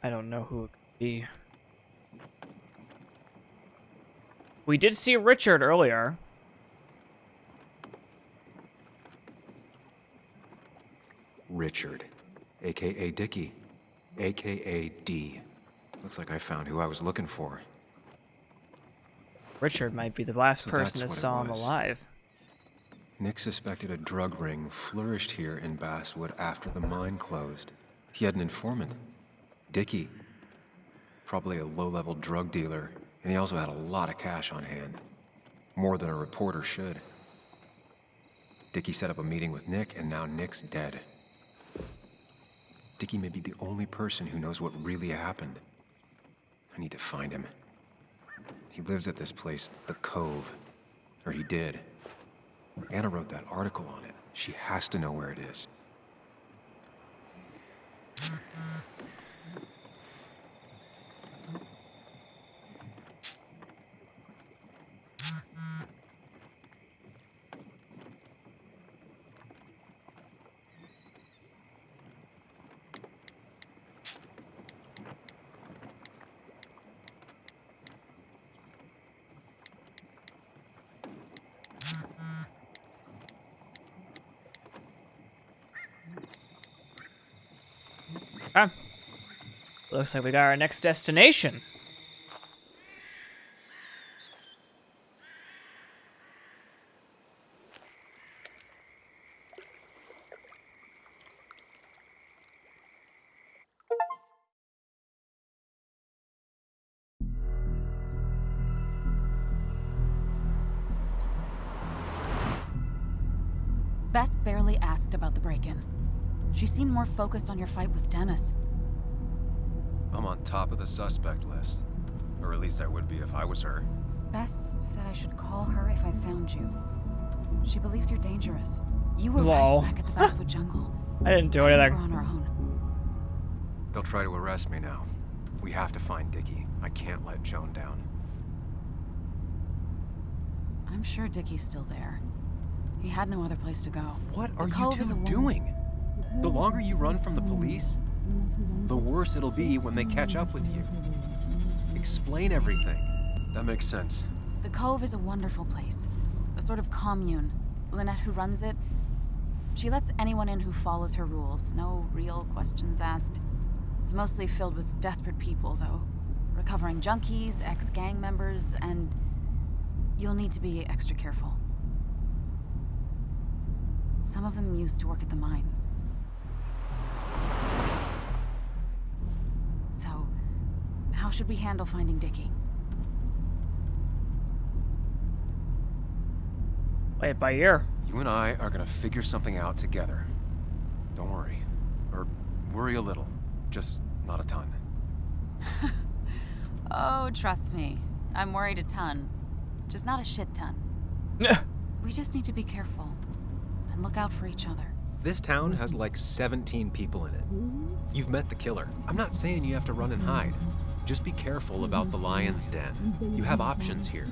I don't know who it could be. We did see Richard earlier. Richard, a.k.a. Dickie, a.k.a. D. Looks like I found who I was looking for. Richard might be the last So person that's that what it saw him was. alive. Nick suspected a drug ring flourished here in Basswood after the mine closed. He had an informant, Dickie. Probably a low-level drug dealer, and he also had a lot of cash on hand. More than a reporter should. Dickie set up a meeting with Nick, and now Nick's dead. Dickie may be the only person who knows what really happened. I need to find him. He lives at this place, the Cove. Or he did. Anna wrote that article on it. She has to know where it is. Ah. Looks like we got our next destination. Bess barely asked about the break-in. She seemed more focused on your fight with Dennis. I'm on top of the suspect list. Or at least I would be if I was her. Bess said I should call her if I found you. She believes you're dangerous. You were Lol. right back at the Basswood jungle. I didn't do I think anything. we're on our own. They'll try to arrest me now. We have to find Dickie. I can't let Joan down. I'm sure Dickie's still there. He had no other place to go. What The are you Cove is two a doing? The longer you run from the police, the worse it'll be when they catch up with you. Explain everything. That makes sense. The Cove is a wonderful place. A sort of commune. Lynette, who runs it, she lets anyone in who follows her rules. No real questions asked. It's mostly filled with desperate people, though. Recovering junkies, ex-gang members, and you'll need to be extra careful. Some of them used to work at the mine. So, how should we handle finding Dickie? Play it by ear. You and I are gonna figure something out together. Don't worry. Or worry a little. Just not a ton. Oh, trust me. I'm worried a ton. Just not a shit ton. We just need to be careful. And look out for each other. This town has like 17 people in it. You've met the killer. I'm not saying you have to run and hide. Just be careful about the lion's den. You have options here.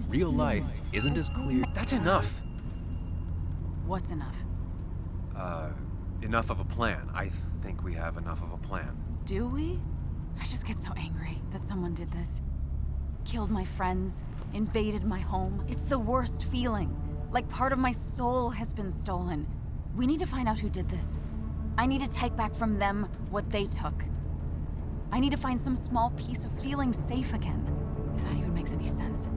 Real life isn't as clear. That's enough. What's enough? Enough of a plan. I think we have enough of a plan. Do we? I just get so angry that someone did this. Killed my friends, invaded my home. It's the worst feeling. Like part of my soul has been stolen. We need to find out who did this. I need to take back from them what they took. I need to find some small piece of feeling safe again, if that even makes any sense.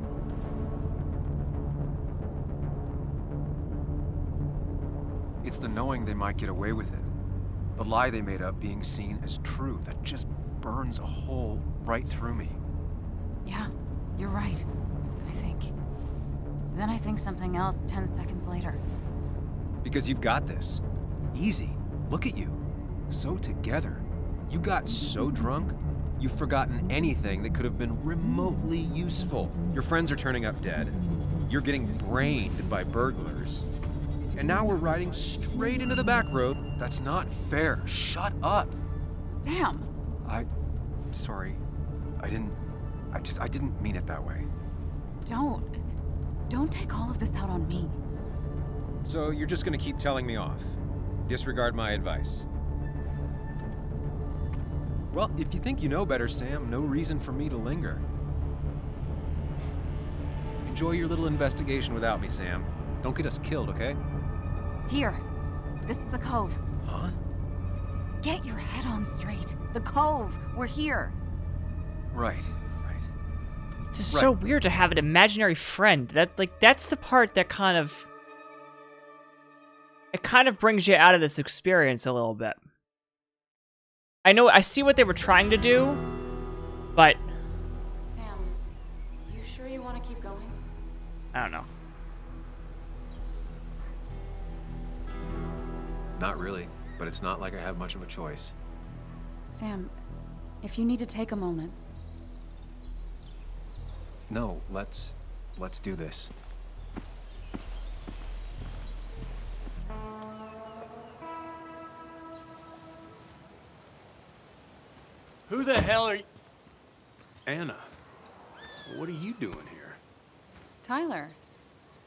It's the knowing they might get away with it. The lie they made up being seen as true that just burns a hole right through me. Yeah, you're right, I think. Then I think something else 10 seconds later. Because you've got this. Easy. Look at you. So together. You got so drunk, you've forgotten anything that could have been remotely useful. Your friends are turning up dead. You're getting brained by burglars. And now we're riding straight into the back road. That's not fair. Shut up. Sam! Sorry. I didn't mean it that way. Don't take all of this out on me. So you're just gonna keep telling me off? Disregard my advice? Well, if you think you know better, Sam, no reason for me to linger. Enjoy your little investigation without me, Sam. Don't get us killed, okay? Here. This is the Cove. Huh? Get your head on straight. The Cove. We're here. Right. It's just so weird to have an imaginary friend. That's the part that kind of brings you out of this experience a little bit. I see what they were trying to do, but Sam, you sure you want to keep going? I don't know. Not really, but it's not like I have much of a choice. Sam, if you need to take a moment. No, let's do this. Who the hell are you? Anna, what are you doing here? Tyler,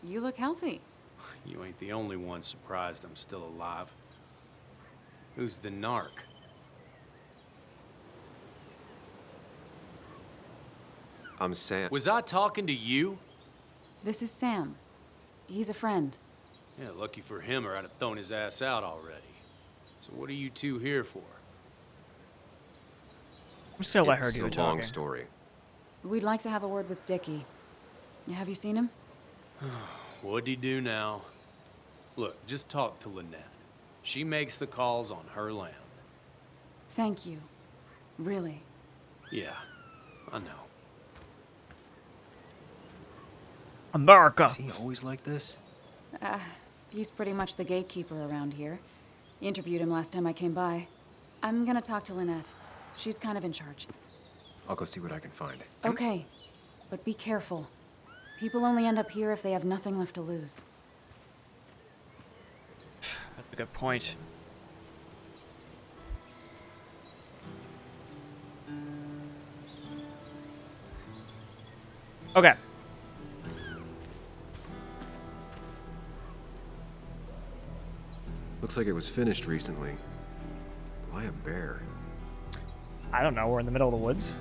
you look healthy. You ain't the only one surprised I'm still alive. Who's the narc? I'm Sam. Was I talking to you? This is Sam. He's a friend. Yeah, lucky for him or I'd have thrown his ass out already. So what are you two here for? I'm just gonna let her It's do a the long talking. story. We'd like to have a word with Dickie. Have you seen him? What'd he do now? Look, just talk to Lynette. She makes the calls on her land. Thank you. Really. Yeah, I know. America. Is he always like this? He's pretty much the gatekeeper around here. Interviewed him last time I came by. I'm gonna talk to Lynette. She's kind of in charge. I'll go see what I can find. Okay, but be careful. People only end up here if they have nothing left to lose. That's a good point. Okay. Looks like it was finished recently. Why a bear? I don't know. We're in the middle of the woods.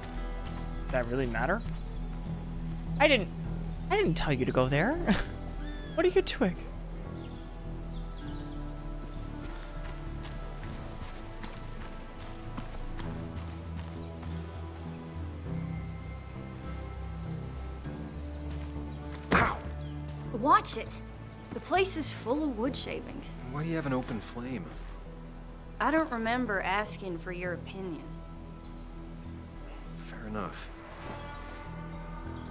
Does that really matter? I didn't tell you to go there. What are you doing? Watch it. The place is full of wood shavings. Why do you have an open flame? I don't remember asking for your opinion. Fair enough.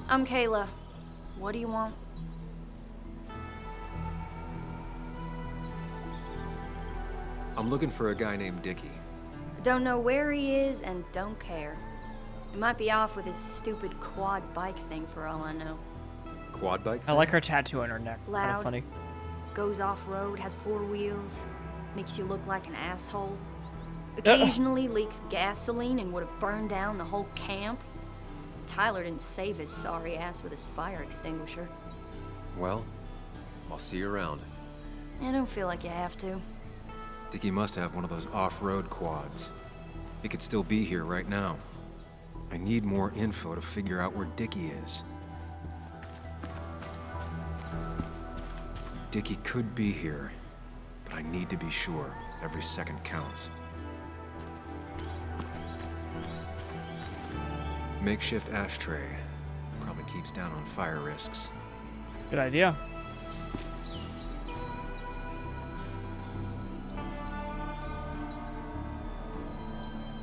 I'm Kayla. What do you want? I'm looking for a guy named Dickie. Don't know where he is and don't care. He might be off with his stupid quad bike thing for all I know. Quad bike? I like her tattoo on her neck. Kind Loud. of funny. Goes off-road, has 4 wheels, makes you look like an asshole. Occasionally leaks gasoline and would have burned down the whole camp. Tyler didn't save his sorry ass with his fire extinguisher. Well, I'll see you around. I don't feel like you have to. Dickie must have one of those off-road quads. He could still be here right now. I need more info to figure out where Dickie is. Dickie could be here, but I need to be sure. Every second counts. Makeshift ashtray. Probably keeps down on fire risks. Good idea.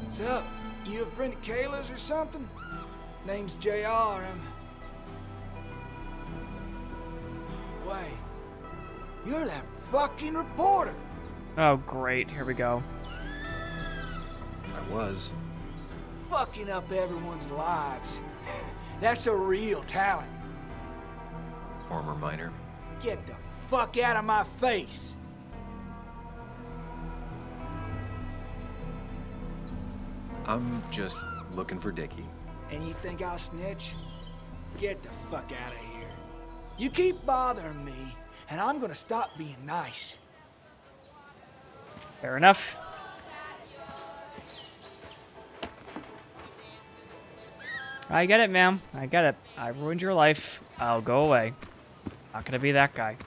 What's up? You a friend of Kayla's or something? Name's JR. Wait. You're that fucking reporter. Oh, great. Here we go. I was. Fucking up everyone's lives. That's a real talent. Former miner. Get the fuck out of my face. I'm just looking for Dickie. And you think I'll snitch? Get the fuck out of here. You keep bothering me, and I'm gonna stop being nice. Fair enough. I get it, ma'am. I get it. I ruined your life. I'll go away. Not gonna be that guy.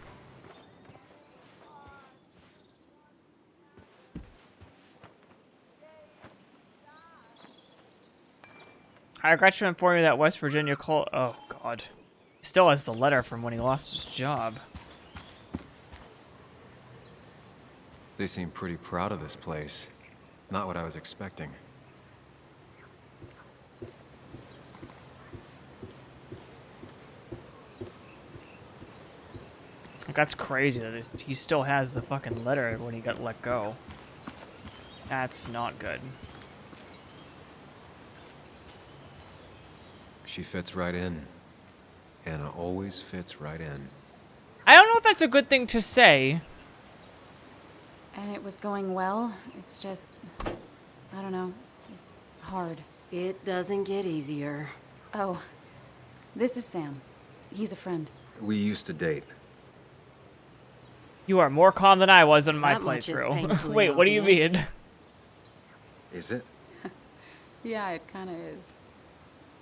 I regret to inform you that West Virginia Cole. Oh, God. He still has the letter from when he lost his job. They seem pretty proud of this place. Not what I was expecting. Like, that's crazy that he still has the fucking letter when he got let go. That's not good. She fits right in. Anna always fits right in. I don't know if that's a good thing to say. And it was going well. It's just, I don't know, hard. It doesn't get easier. Oh, this is Sam. He's a friend. We used to date. You are more calm than I was on my That much is playthrough. painfully Wait, what do you obvious. mean? Is it? Yeah, it kind of is.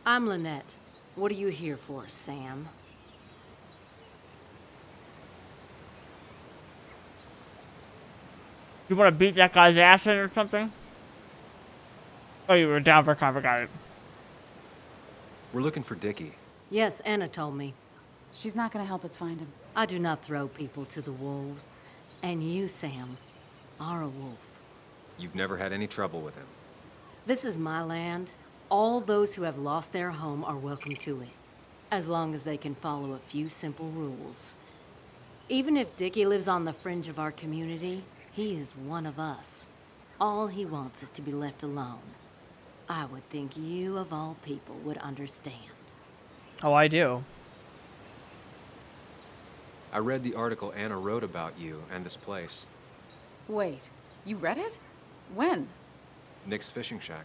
I'm Lynette. What are you here for, Sam? You want to beat that guy's ass in or something? Oh, you were down for cover, got it. We're looking for Dickie. Yes, Anna told me. She's not going to help us find him. I do not throw people to the wolves. And you, Sam, are a wolf. You've never had any trouble with him. This is my land. All those who have lost their home are welcome to it, as long as they can follow a few simple rules. Even if Dickie lives on the fringe of our community, he is one of us. All he wants is to be left alone. I would think you, of all people, would understand. Oh, I do. I read the article Anna wrote about you and this place. Wait, you read it? When? Nick's Fishing Shack.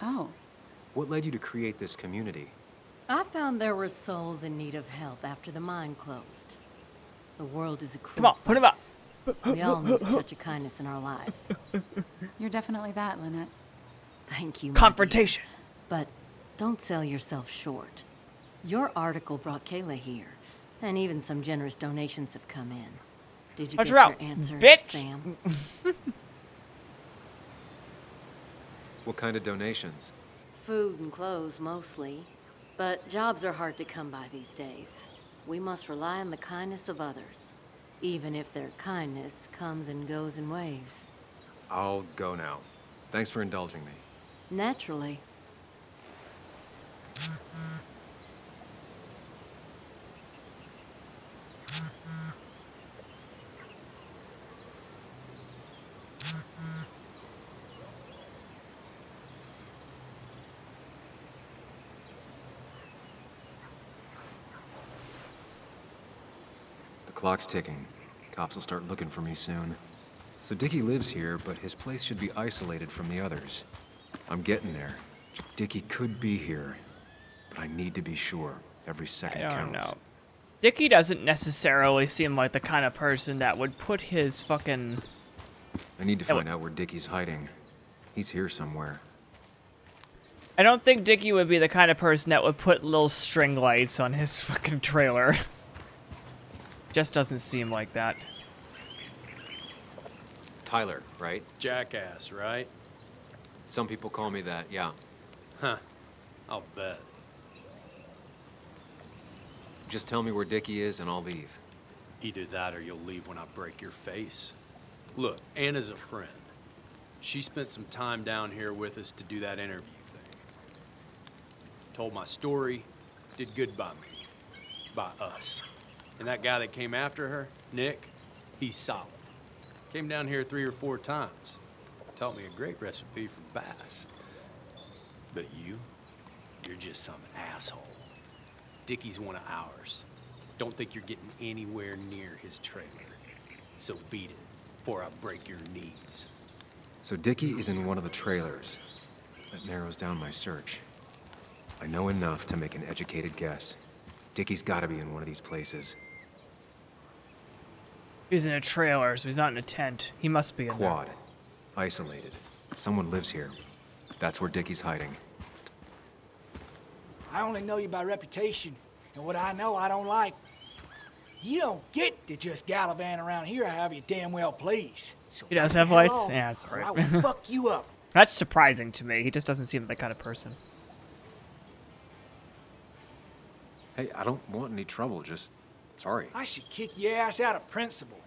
Oh. What led you to create this community? I found there were souls in need of help after the mine closed. The world is a cruel Come on, put him up. place. We all need a touch of kindness in our lives. You're definitely that, Lynette. Thank you, my Confrontation. dear. But don't sell yourself short. Your article brought Kayla here, and even some generous donations have come in. Did you Watch get her out, your answer, bitch. Sam? What kind of donations? Food and clothes, mostly. But jobs are hard to come by these days. We must rely on the kindness of others, even if their kindness comes and goes in waves. I'll go now. Thanks for indulging me. Naturally. The clock's ticking. Cops will start looking for me soon. So Dickie lives here, but his place should be isolated from the others. I'm getting there. Dickie could be here, but I need to be sure. Every second I don't counts. know. Dickie doesn't necessarily seem like the kind of person that would put his fucking... I need to find out where Dickie's hiding. He's here somewhere. I don't think Dickie would be the kind of person that would put little string lights on his fucking trailer. Just doesn't seem like that. Tyler, right? Jackass, right? Some people call me that, yeah. Huh. I'll bet. Just tell me where Dickie is and I'll leave. Either that or you'll leave when I break your face. Look, Anna's a friend. She spent some time down here with us to do that interview thing. Told my story, did good by me. By us. And that guy that came after her, Nick, he's solid. Came down here 3 or 4 times. Taught me a great recipe for bass. But you're just some asshole. Dickie's one of ours. Don't think you're getting anywhere near his trailer. So beat it before I break your knees. So Dickie is in one of the trailers. That narrows down my search. I know enough to make an educated guess. Dickie's gotta be in one of these places. He's in a trailer, so he's not in a tent. He must be in Quad. Isolated. Someone lives here. That's where Dickie's hiding. I only know you by reputation, and what I know I don't like. You don't get to just gallivant around here however you damn well please. So He does back have the hell lights? off, Yeah, that's or right. I will fuck you up. That's surprising to me. He just doesn't seem like the kind of person. Hey, I don't want any trouble, just sorry. I should kick your ass out of principle.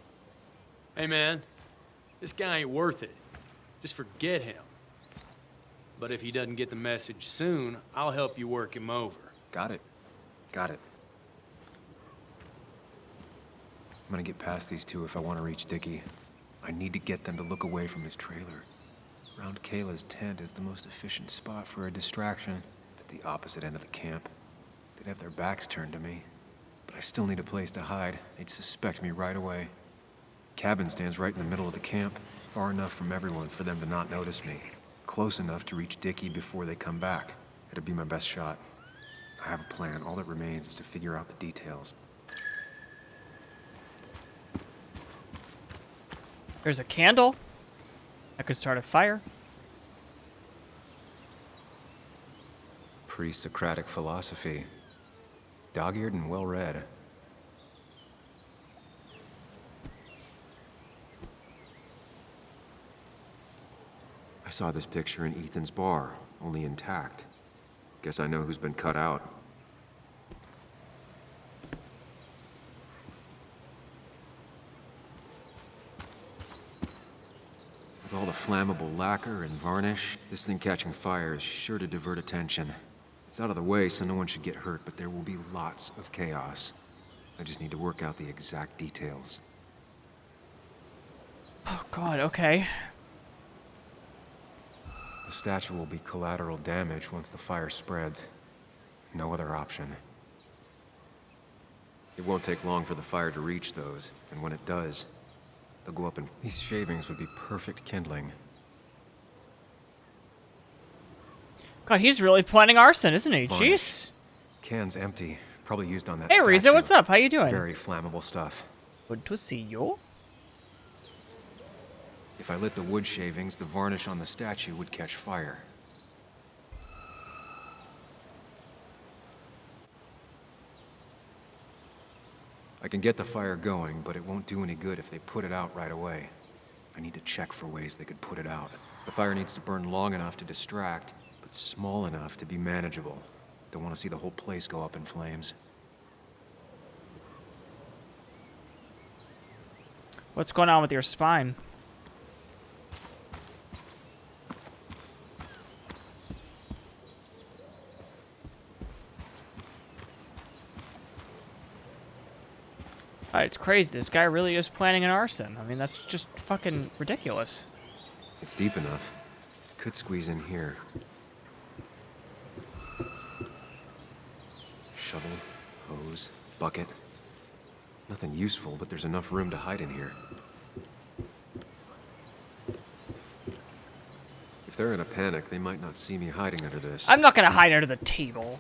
Hey man, this guy ain't worth it. Just forget him. But if he doesn't get the message soon, I'll help you work him over. Got it. Got it. I'm gonna get past these two if I want to reach Dickie. I need to get them to look away from his trailer. Around Kayla's tent is the most efficient spot for a distraction. It's at the opposite end of the camp. They'd have their backs turned to me. But I still need a place to hide. They'd suspect me right away. Cabin stands right in the middle of the camp, far enough from everyone for them to not notice me. Close enough to reach Dickie before they come back. It'd be my best shot. I have a plan. All that remains is to figure out the details. There's a candle. I could start a fire. Pre-Socratic philosophy. Dog-eared and well-read. I saw this picture in Ethan's bar, only intact. Guess I know who's been cut out. With all the flammable lacquer and varnish, this thing catching fire is sure to divert attention. It's out of the way, so no one should get hurt, but there will be lots of chaos. I just need to work out the exact details. Oh god, okay. The statue will be collateral damage once the fire spreads. No other option. It won't take long for the fire to reach those, and when it does, they'll go up and these shavings would be perfect kindling. God, he's really planning arson, isn't he? Varnish. Jeez. Can's empty. Probably used on that Hey, Riza, statue. what's up? How you doing? Very flammable stuff. Good to see you. If I lit the wood shavings, the varnish on the statue would catch fire. I can get the fire going, but it won't do any good if they put it out right away. I need to check for ways they could put it out. The fire needs to burn long enough to distract, but small enough to be manageable. Don't want to see the whole place go up in flames. What's going on with your spine? It's crazy. This guy really is planning an arson. I mean, that's just fucking ridiculous. It's deep enough. Could squeeze in here. Shovel, hose, bucket. Nothing useful, but there's enough room to hide in here. If they're in a panic, they might not see me hiding under this. I'm not gonna hide under the table.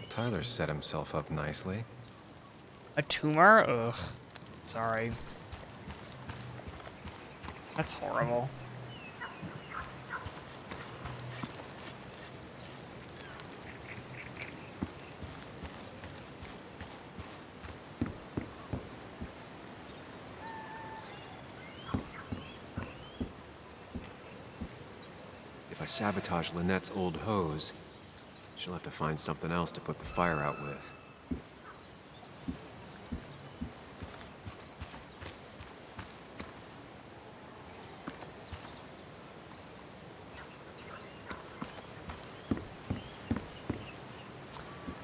Tyler set himself up nicely. A tumor? Ugh. Sorry. That's horrible. If I sabotage Lynette's old hose, she'll have to find something else to put the fire out with.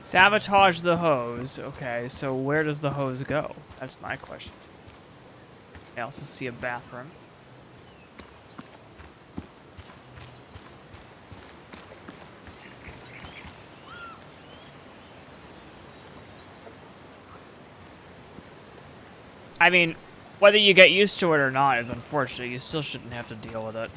Sabotage the hose. Okay, so where does the hose go? That's my question. I also see a bathroom. I mean, whether you get used to it or not is unfortunate. You still shouldn't have to deal with it.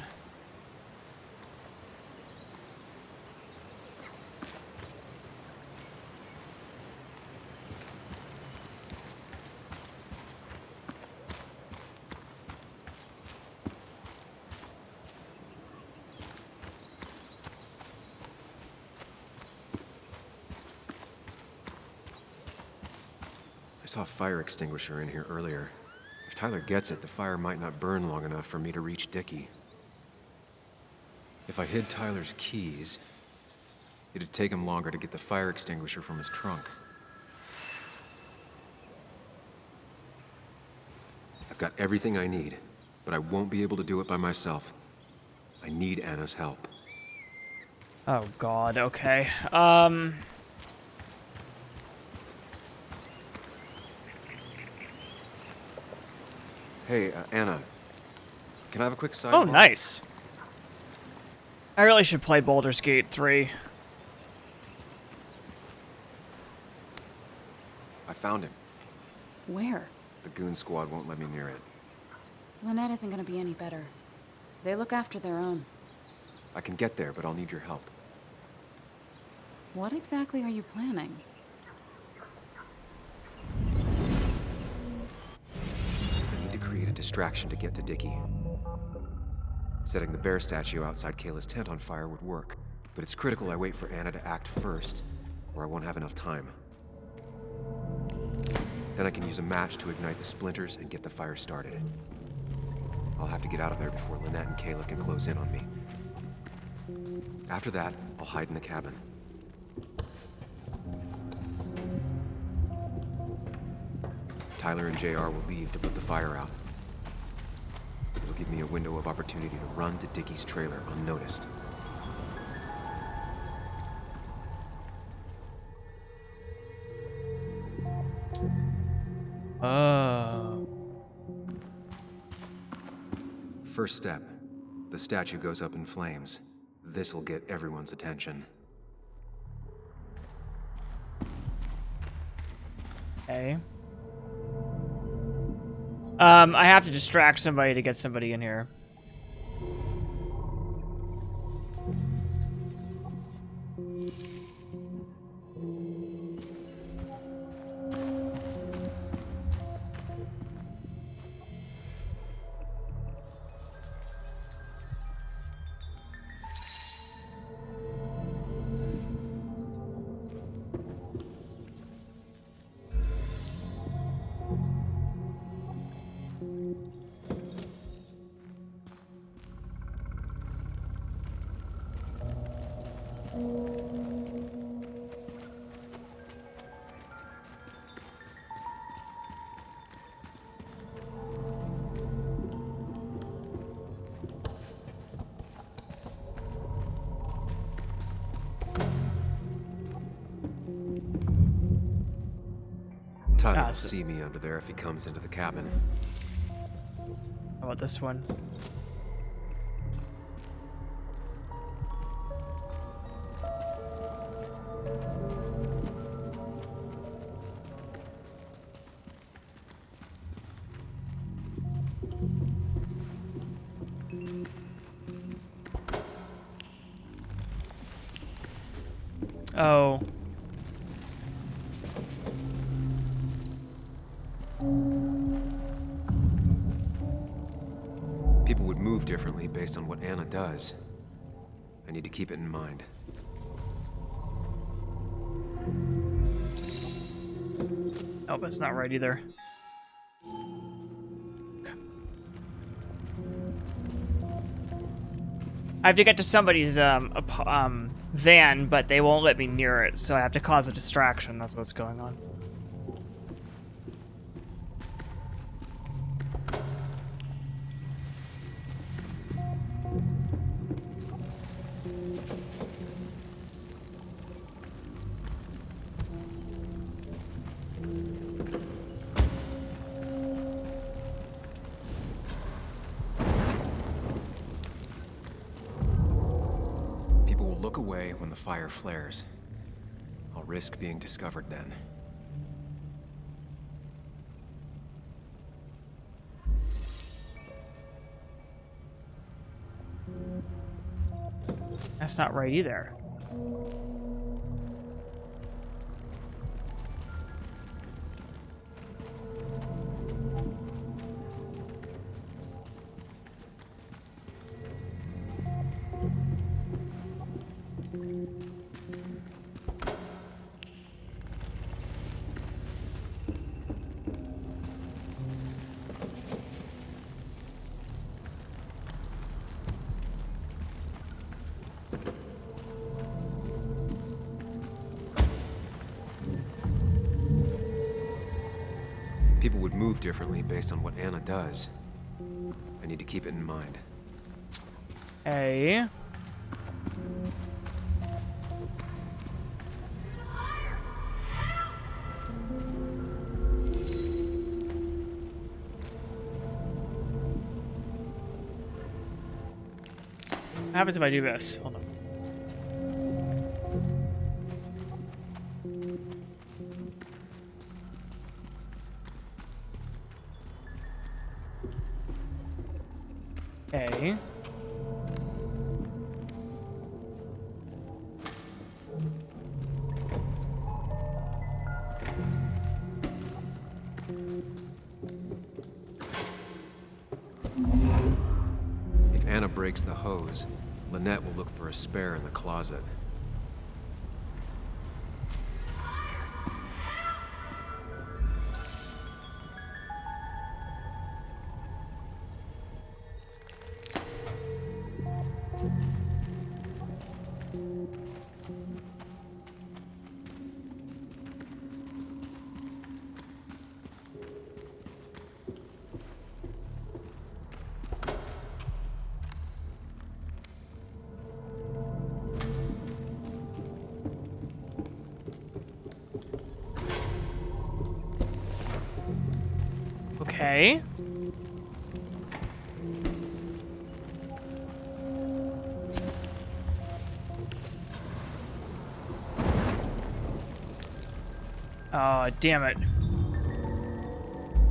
I saw a fire extinguisher in here earlier. If Tyler gets it, the fire might not burn long enough for me to reach Dickie. If I hid Tyler's keys, it'd take him longer to get the fire extinguisher from his trunk. I've got everything I need, but I won't be able to do it by myself. I need Anna's help. Oh god, okay. Hey, Anna. Can I have a quick sidebar? Oh, nice. I really should play Baldur's Gate 3. I found him. Where? The goon squad won't let me near it. Lynette isn't gonna be any better. They look after their own. I can get there, but I'll need your help. What exactly are you planning? I need to create a distraction to get to Dickie. Setting the bear statue outside Kayla's tent on fire would work, but it's critical I wait for Anna to act first, or I won't have enough time. Then I can use a match to ignite the splinters and get the fire started. I'll have to get out of there before Lynette and Kayla can close in on me. After that, I'll hide in the cabin. Tyler and JR will leave to put the fire out. It'll give me a window of opportunity to run to Dickie's trailer unnoticed. First step. The statue goes up in flames. This'll get everyone's attention. Okay. I have to distract somebody to get somebody in here. Tyler will see me under there if he comes into the cabin. How about this one? Oh. People would move differently based on what Anna does. I need to keep it in mind. Oh, that's not right either. I have to get to somebody's van, but they won't let me near it, so I have to cause a distraction. That's what's going on. Look away when the fire flares. I'll risk being discovered then. That's not right either. People would move differently based on what Anna does. I need to keep it in mind. Hey. What happens if I do this? Hold on. Okay. If Anna breaks the hose, Lynette will look for a spare in the closet. Okay. Oh, damn it.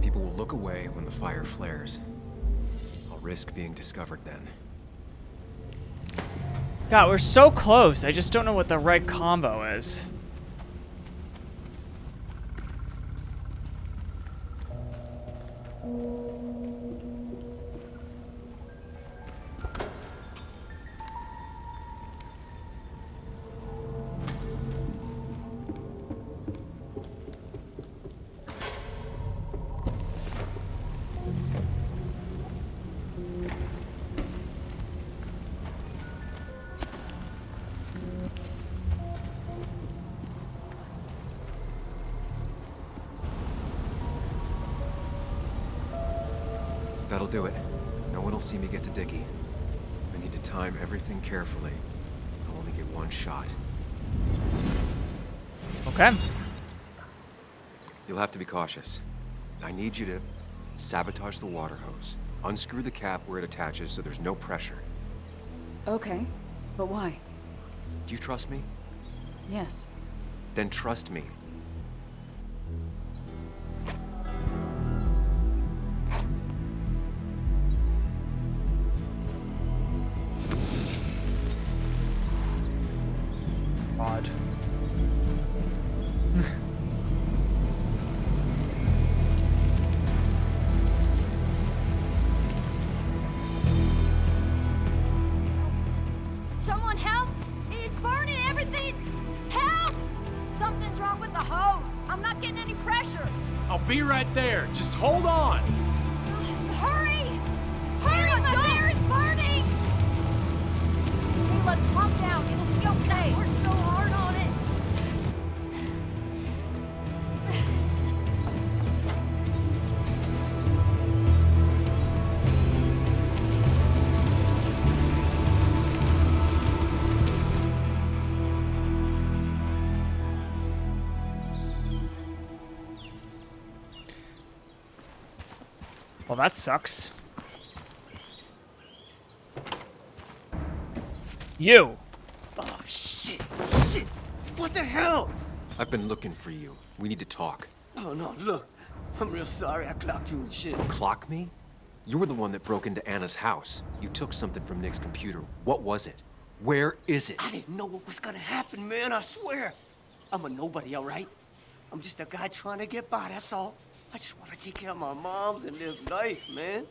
People will look away when the fire flares. I'll risk being discovered then. God, we're so close. I just don't know what the right combo is. That'll do it. No one will see me get to Dickie. I need to time everything carefully. I'll only get one shot. Okay. You'll have to be cautious. I need you to sabotage the water hose. Unscrew the cap where it attaches so there's no pressure. Okay, but why? Do you trust me? Yes. Then trust me. Odd. Someone help! It's burning everything! Help! Something's wrong with the hose. I'm not getting any pressure. I'll be right there. Just hold on. Hurry! Hurry! My bear is burning! Hey, look, calm down. It'll be okay. I worked so hard on it. Well, that sucks. You! Oh, shit! Shit! What the hell? I've been looking for you. We need to talk. Oh, no, look. I'm real sorry I clocked you and shit. Clock me? You were the one that broke into Anna's house. You took something from Nick's computer. What was it? Where is it? I didn't know what was gonna happen, man, I swear. I'm a nobody, all right? I'm just a guy trying to get by, that's all. I just want to take care of my moms and live life, man.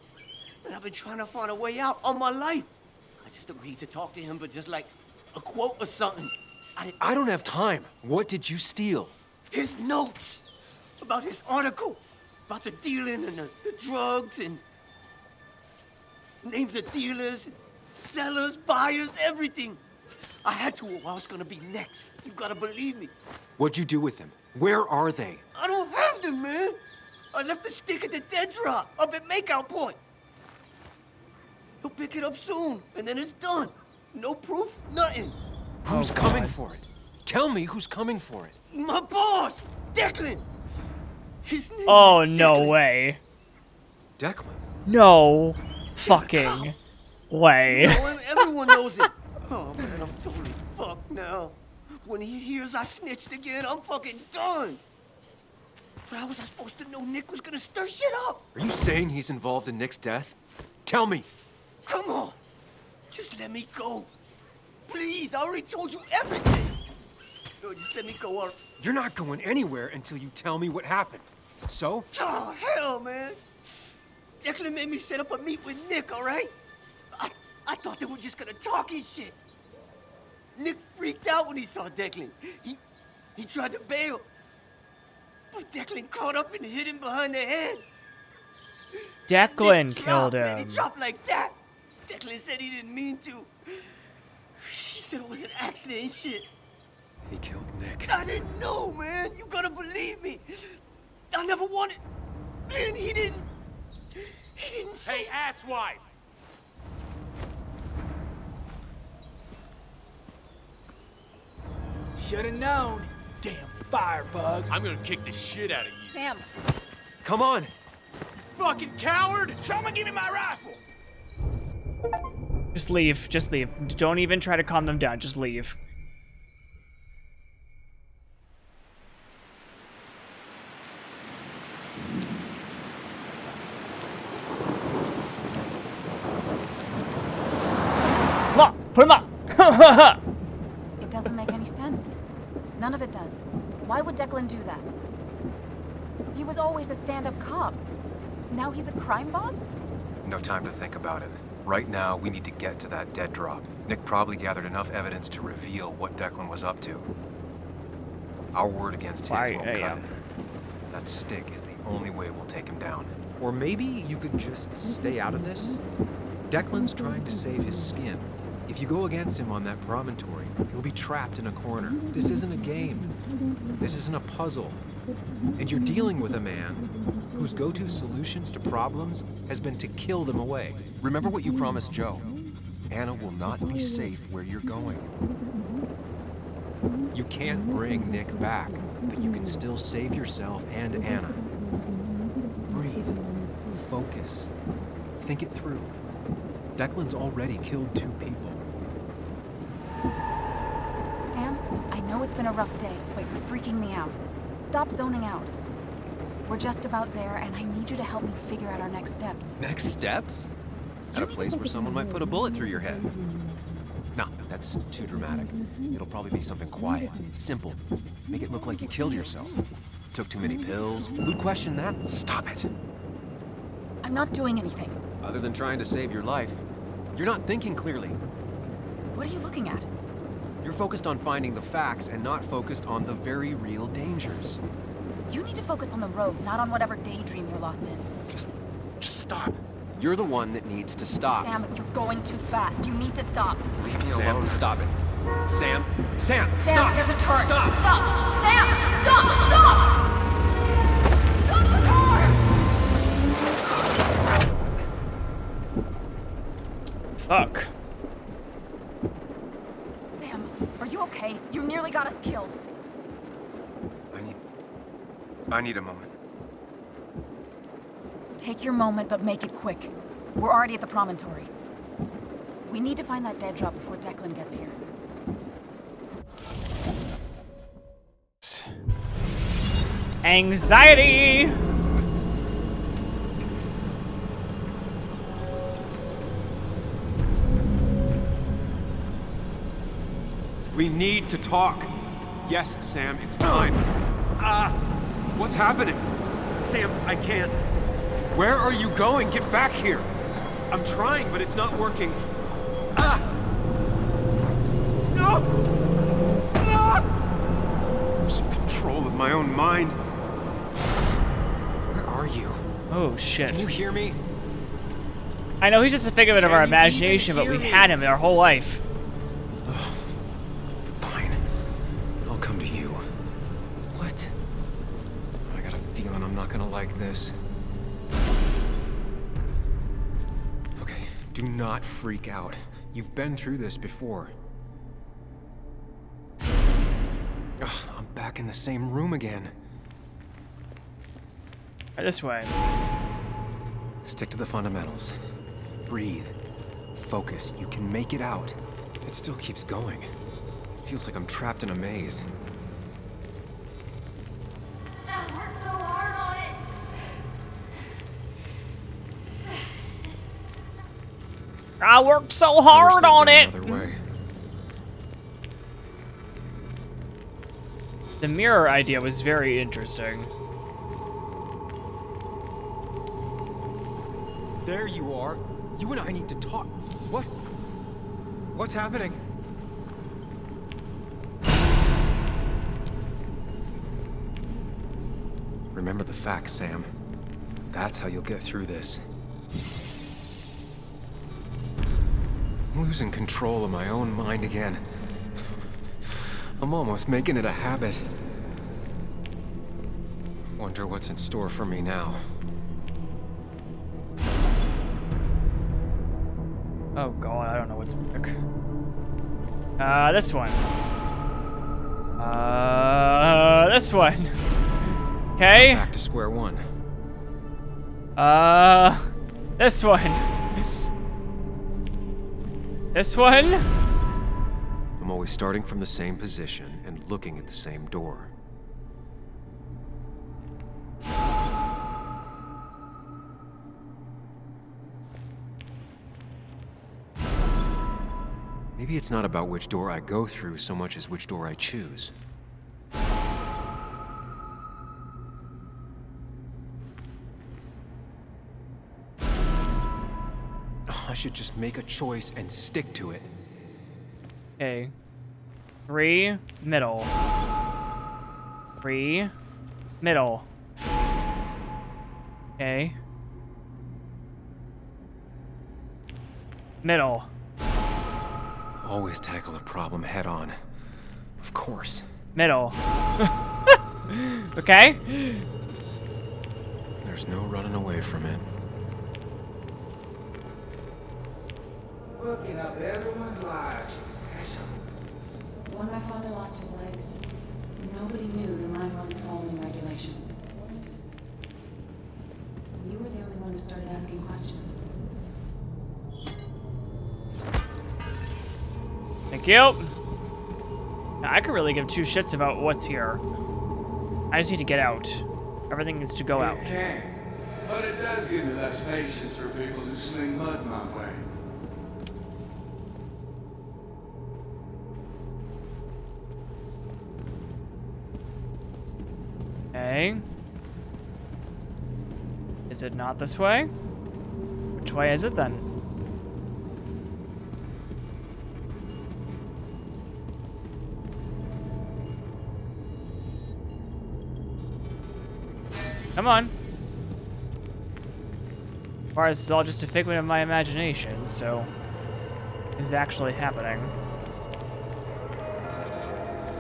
And I've been trying to find a way out all my life. I just agreed to talk to him for just like a quote or something. I don't have time. What did you steal? His notes about his article, about the dealing and the drugs and names of dealers, sellers, buyers, everything. I had to or I was gonna be next. You gotta believe me. What'd you do with them? Where are they? I don't have them, man. I left the stick at the dead drop up at Makeout Point. He'll pick it up soon, and then it's done. No proof, nothing. Who's coming for it? Tell me who's coming for it. My boss, Declan. His name Oh, is no Declan. way. Declan? No fucking way. You know him, everyone knows it. Oh, man, I'm totally fucked now. When he hears I snitched again, I'm fucking done. But how was I supposed to know Nick was gonna stir shit up? Are you saying he's involved in Nick's death? Tell me. Come on. Just let me go. Please, I already told you everything. No, just let me go or... You're not going anywhere until you tell me what happened. So? Oh, hell, man. Declan made me set up a meet with Nick, all right? I thought they were just gonna talk and shit. Nick freaked out when he saw Declan. He tried to bail. But Declan caught up and hit him behind the head. Declan Nick killed dropped, man. He him. dropped like that. Declan said he didn't mean to. He said it was an accident and shit. He killed Nick. I didn't know, man. You gotta believe me. I never wanted... Man, he didn't say... Hey, asswipe! Should've known. Damn firebug. I'm gonna kick the shit out of you. Sam. Come on. Fucking coward! Someone give me my rifle! Just leave. Just leave. Don't even try to calm them down. Just leave. Come on, put him up. It doesn't make any sense. None of it does. Why would Declan do that? He was always a stand-up cop. Now he's a crime boss? No time to think about it. Right now, we need to get to that dead drop. Nick probably gathered enough evidence to reveal what Declan was up to. Our word against his won't cut it. That stick is the only way we'll take him down. Or maybe you could just stay out of this? Declan's trying to save his skin. If you go against him on that promontory, he'll be trapped in a corner. This isn't a game. This isn't a puzzle. And you're dealing with a man whose go-to solutions to problems has been to kill them away. Remember what you promised Joe. Anna will not be safe where you're going. You can't bring Nick back, but you can still save yourself and Anna. Breathe. Focus. Think it through. Declan's already killed 2 people. Sam, I know it's been a rough day, but you're freaking me out. Stop zoning out. We're just about there, and I need you to help me figure out our next steps. Next steps? At a place where someone might put a bullet through your head. No, that's too dramatic. It'll probably be something quiet, simple. Make it look like you killed yourself. Took too many pills. Who'd question that? Stop it. I'm not doing anything. Other than trying to save your life, you're not thinking clearly. What are you looking at? You're focused on finding the facts and not focused on the very real dangers. You need to focus on the road, not on whatever daydream you're lost in. Just stop. You're the one that needs to stop. Sam, you're going too fast. You need to stop. Leave me alone. Stop it. Sam, Sam, stop. There's a turret. Stop. Stop. Sam, stop. Stop. Stop the car. Fuck. Sam, are you okay? You nearly got us killed. I need a moment. Take your moment, but make it quick. We're already at the promontory. We need to find that dead drop before Declan gets here. Anxiety! We need to talk. Yes, Sam, it's time. What's happening? Sam, I can't. Where are you going? Get back here. I'm trying, but it's not working. No! Losing control of my own mind. Where are you? Oh, shit. Can you hear me? I know he's just a figment of our imagination, but we've had him our whole life. Fine. I'll come to you. What? I got a feeling I'm not gonna like this. Okay, do not freak out. You've been through this before. Ugh, I'm back in the same room again. This way. Stick to the fundamentals. Breathe. Focus. You can make it out. It still keeps going. It feels like I'm trapped in a maze. I worked so hard on it. I worked so hard on it. Another way. The mirror idea was very interesting. There you are. You and I need to talk. What? What's happening? Remember the facts, Sam. That's how you'll get through this. I'm losing control of my own mind again. I'm almost making it a habit. Wonder what's in store for me now. Oh god, I don't know what's back. This one. This one. Okay. Back to square one. This one. This one. I'm always starting from the same position and looking at the same door. Maybe it's not about which door I go through so much as which door I choose. I should just make a choice and stick to it. Okay. 3, middle. 3, middle. Okay. Middle. Always tackle a problem head on. Of course. Middle. Okay. There's no running away from it. Fucking up everyone's lives. When my father lost his legs, nobody knew the mine wasn't following regulations. You were the only one who started asking questions. Thank you. Now, I could really give two shits about what's here. I just need to get out. Everything needs to go out. It can, but it does give me less patience for people who sling mud my way. Okay. Is it not this way? Which way is it then? Come on. As far as it's all just a figment of my imagination, so it's actually happening.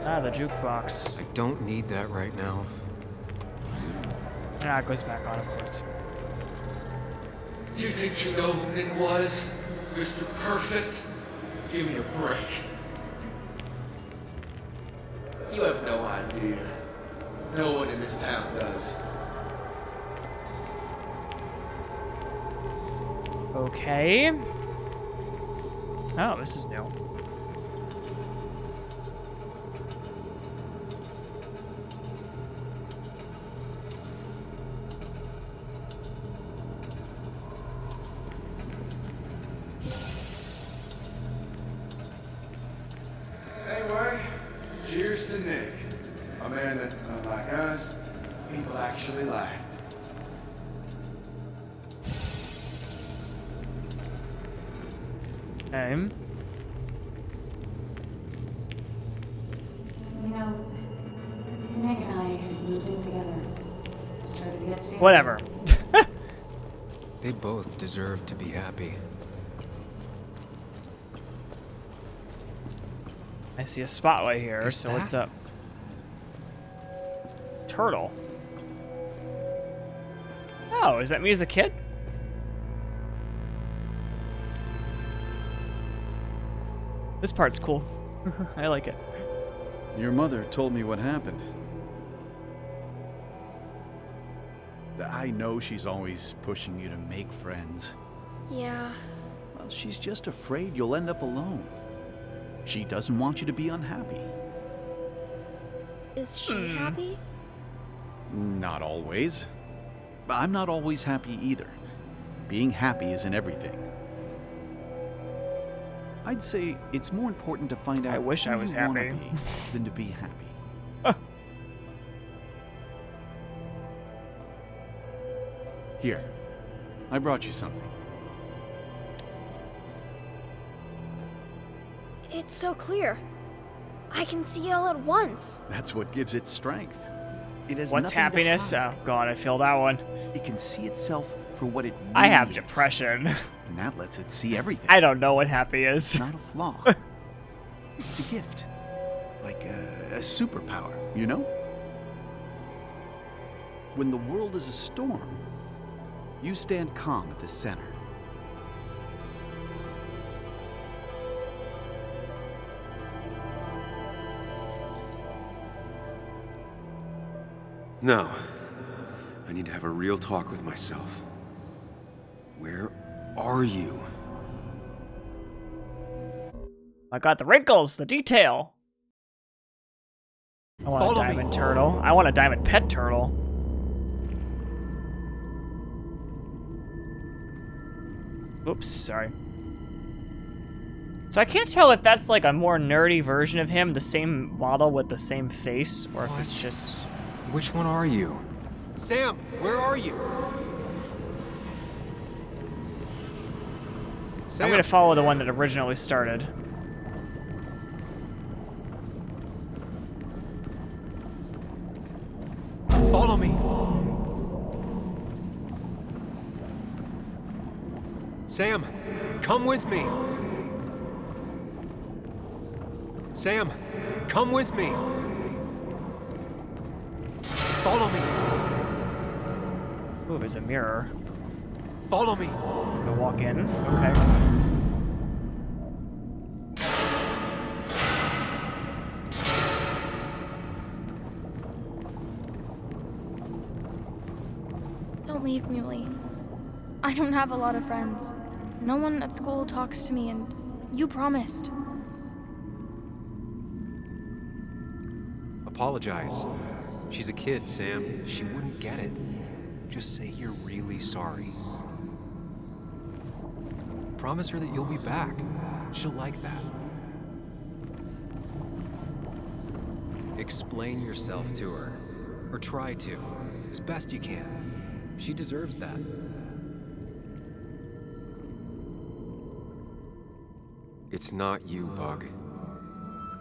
Ah, the jukebox. I don't need that right now. Ah, it goes back on, of course. You think you know who Nick was? Mr. Perfect? Give me a break. You have no idea. No one in this town does. Okay. Oh, this is new. Anyway, cheers to Nick. A man that, unlike us, people actually liked. Okay. You know, Nick and I had moved in together. Started to get serious. Whatever. They both deserve to be happy. I see a spotlight here, so what's up? Turtle. Oh, is that me as a kid? This part's cool. I like it. Your mother told me what happened. I know she's always pushing you to make friends. Yeah. Well, she's just afraid you'll end up alone. She doesn't want you to be unhappy. Is she happy? Not always. I'm not always happy either. Being happy isn't everything. I'd say it's more important to find out I wish who I was you wanna happy. be than to be happy. Here, I brought you something. It's so clear. I can see it all at once. That's what gives it strength. It has What's nothing to happiness? hide. Oh god, I feel that one. It can see itself for what it really I have is, depression. and that lets it see everything. I don't know what happy is. It's not a flaw. It's a gift. Like a superpower, you know? When the world is a storm, you stand calm at the center. No. I need to have a real talk with myself. Where are you? I got the wrinkles, the detail. I want a diamond turtle. I want a diamond pet turtle. Oops, sorry. So I can't tell if that's like a more nerdy version of him, the same model with the same face, or if it's just... Which one are you? Sam, where are you? Sam. I'm gonna follow the one that originally started. Follow me. Sam, come with me. Sam, come with me. Follow me. Ooh, there's a mirror. Follow me. I'm gonna walk in. Okay. Don't leave, Muley. I don't have a lot of friends. No one at school talks to me, and you promised. Apologize. She's a kid, Sam. She wouldn't get it. Just say you're really sorry. Promise her that you'll be back. She'll like that. Explain yourself to her. Or try to. As best you can. She deserves that. It's not you, Bug.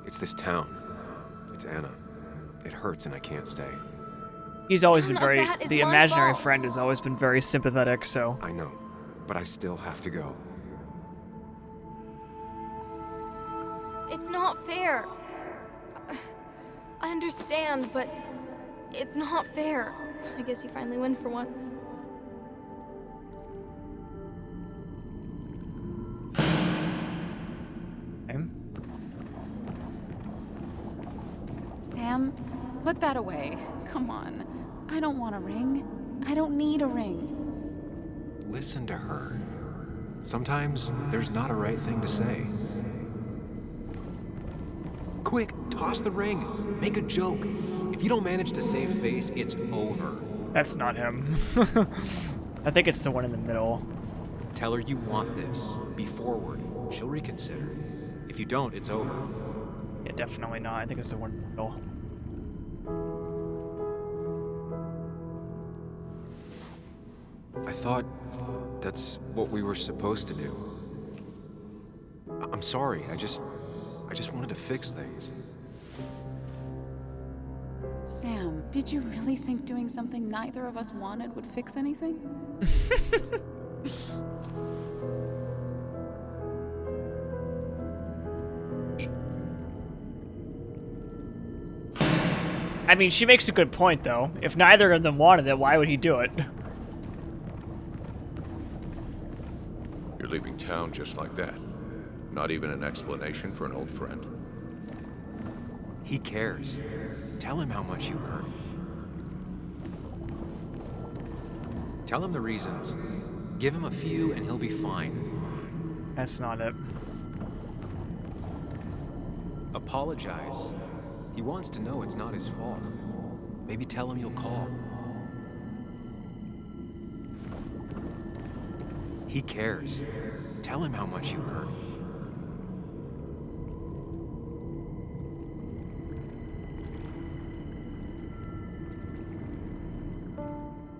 It's this town. It's Anna. It hurts and I can't stay. He's always been None of very... that is The my imaginary fault. friend has always been very sympathetic, so... I know, but I still have to go. It's not fair. I understand, but it's not fair. I guess you finally win for once. Sam, put that away. Come on. I don't want a ring. I don't need a ring. Listen to her. Sometimes there's not a right thing to say. Quick, toss the ring. Make a joke. If you don't manage to save face, it's over. That's not him. I think it's the one in the middle. Tell her you want this. Be forward. She'll reconsider. If you don't, it's over. Yeah, definitely not. I think it's the one in the middle. I thought that's what we were supposed to do. I'm sorry. I just wanted to fix things. Sam, did you really think doing something neither of us wanted would fix anything? I mean, she makes a good point, though. If neither of them wanted it, why would he do it? You're leaving town just like that. Not even an explanation for an old friend. He cares. Tell him how much you hurt. Tell him the reasons. Give him a few and he'll be fine. That's not it. Apologize. He wants to know it's not his fault. Maybe tell him you'll call. He cares. Tell him how much you hurt.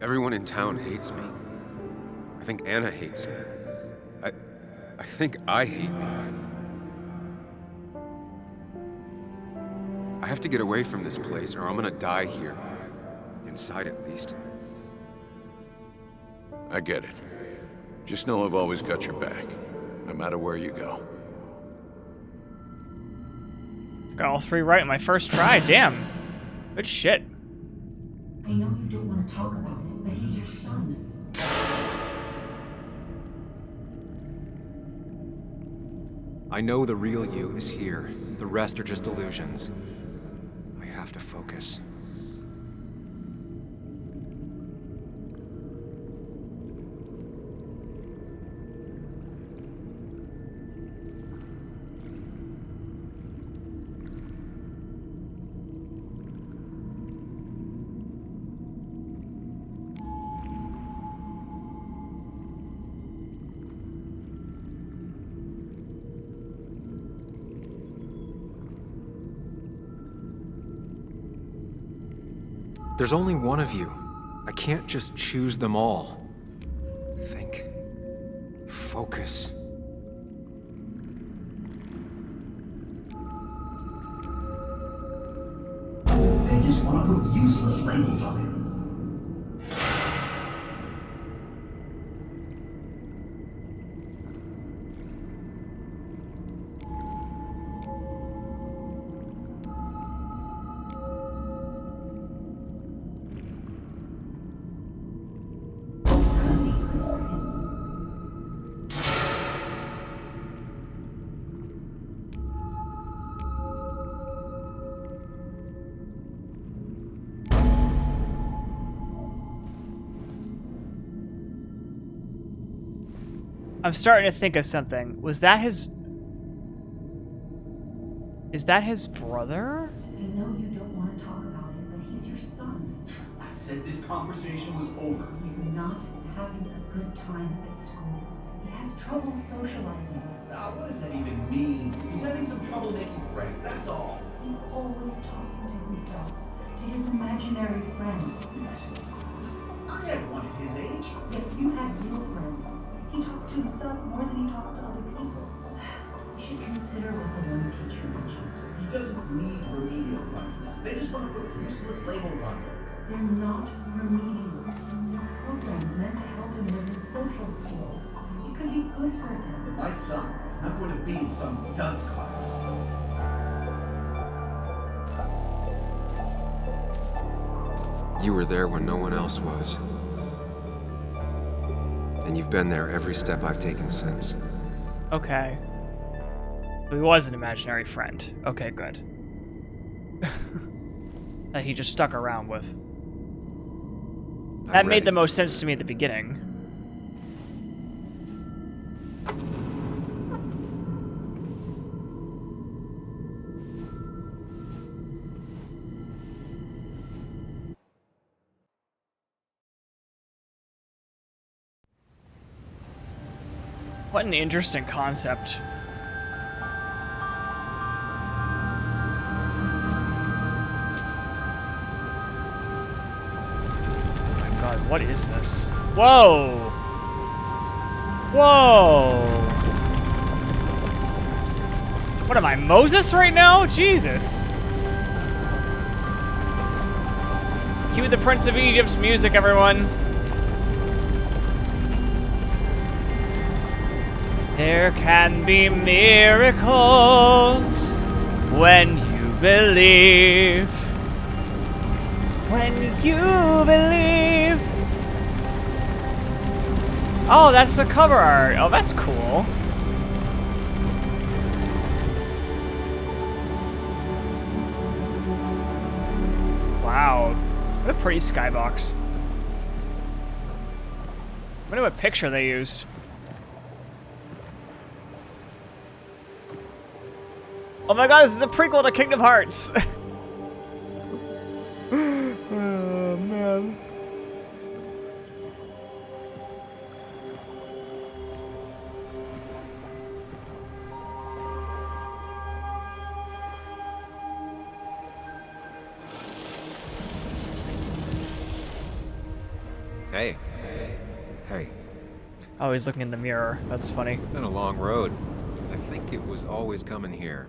Everyone in town hates me. I think Anna hates me. I think I hate me. I have to get away from this place or I'm gonna die here. Inside at least. I get it. Just know I've always got your back, no matter where you go. Got all three right in my first try. Damn. Good shit. I know you don't want to talk about it, but he's your son. I know the real you is here. The rest are just illusions. I have to focus. There's only one of you. I can't just choose them all. Think. Focus. They just want to put useless labels on him. I'm starting to think of something. Was that his... Is that his brother? I know you don't want to talk about it, but he's your son. I said this conversation was over. He's not having a good time at school. He has trouble socializing. What does that even mean? He's having some trouble making friends, that's all. He's always talking to himself, to his imaginary friend. I had one at his age. Yet you had real friends. He talks to himself more than he talks to other people. You should consider what the one teacher mentioned. He doesn't need remedial classes. They just want to put useless labels on him. They're not remedial. They're programs meant to help him with his social skills. It could be good for him. My son is not going to be in some dunce class. You were there when no one else was. And you've been there every step I've taken since. Okay. So he was an imaginary friend. Okay, good. That he just stuck around with. That made the most sense to me at the beginning. What an interesting concept. Oh my god, what is this? Whoa! Whoa! What am I, Moses right now? Jesus! Cue the Prince of Egypt's music, everyone. There can be miracles when you believe. When you believe. Oh, that's the cover art. Oh, that's cool. Wow. What a pretty skybox. I wonder what picture they used. Oh my god, this is a prequel to Kingdom Hearts! Oh, man. Hey. Hey. Oh, he's looking in the mirror. That's funny. It's been a long road. I think it was always coming here.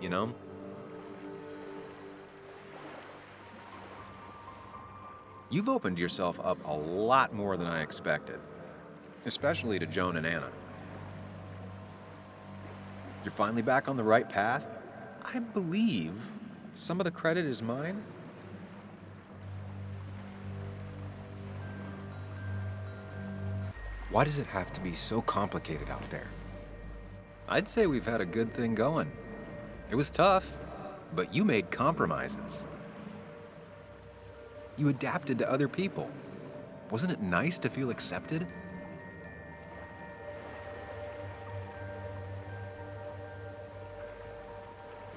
You know? You've opened yourself up a lot more than I expected. Especially to Joan and Anna. You're finally back on the right path. I believe some of the credit is mine. Why does it have to be so complicated out there? I'd say we've had a good thing going. It was tough, but you made compromises. You adapted to other people. Wasn't it nice to feel accepted?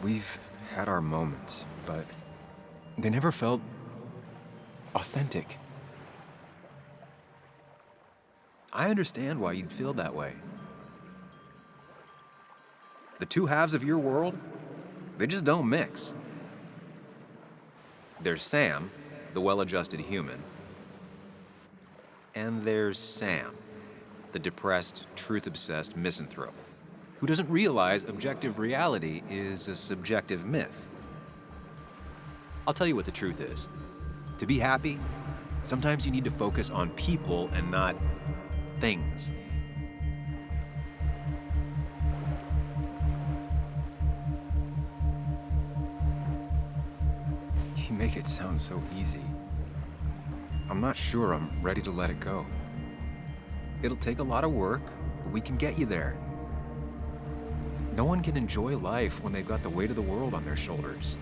We've had our moments, but they never felt authentic. I understand why you'd feel that way. The two halves of your world, They just don't mix. There's Sam, the well-adjusted human. And there's Sam, the depressed, truth-obsessed misanthrope, who doesn't realize objective reality is a subjective myth. I'll tell you what the truth is. To be happy, sometimes you need to focus on people and not things. You make it sound so easy. I'm not sure I'm ready to let it go. It'll take a lot of work, but we can get you there. No one can enjoy life when they've got the weight of the world on their shoulders.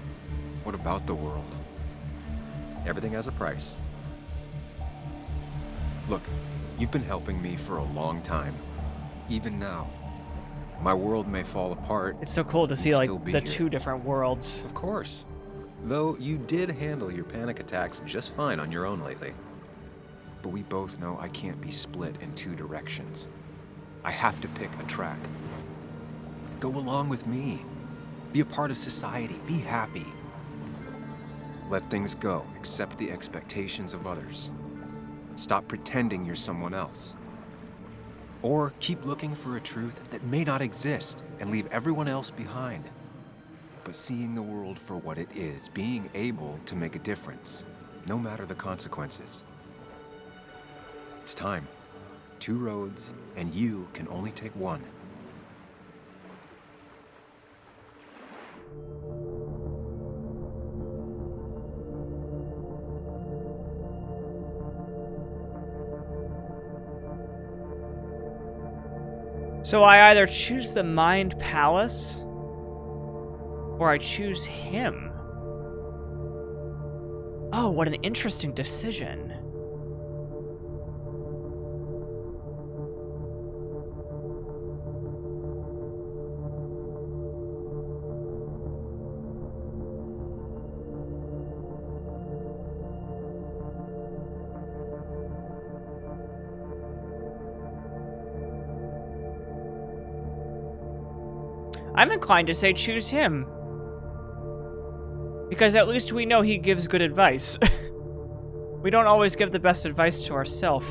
What about the world? Everything has a price. Look, you've been helping me for a long time. Even now, my world may fall apart. It's so cool to see like the here. two different worlds. Of course. Though you did handle your panic attacks just fine on your own lately. But we both know I can't be split in two directions. I have to pick a track. Go along with me. Be a part of society. Be happy. Let things go. Accept the expectations of others. Stop pretending you're someone else. Or keep looking for a truth that may not exist and leave everyone else behind. But seeing the world for what it is, being able to make a difference, no matter the consequences. It's time. 2 roads, and you can only take one. So I either choose the Mind Palace, or I choose him. Oh, what an interesting decision. I'm inclined to say choose him. Because at least we know he gives good advice. We don't always give the best advice to ourselves.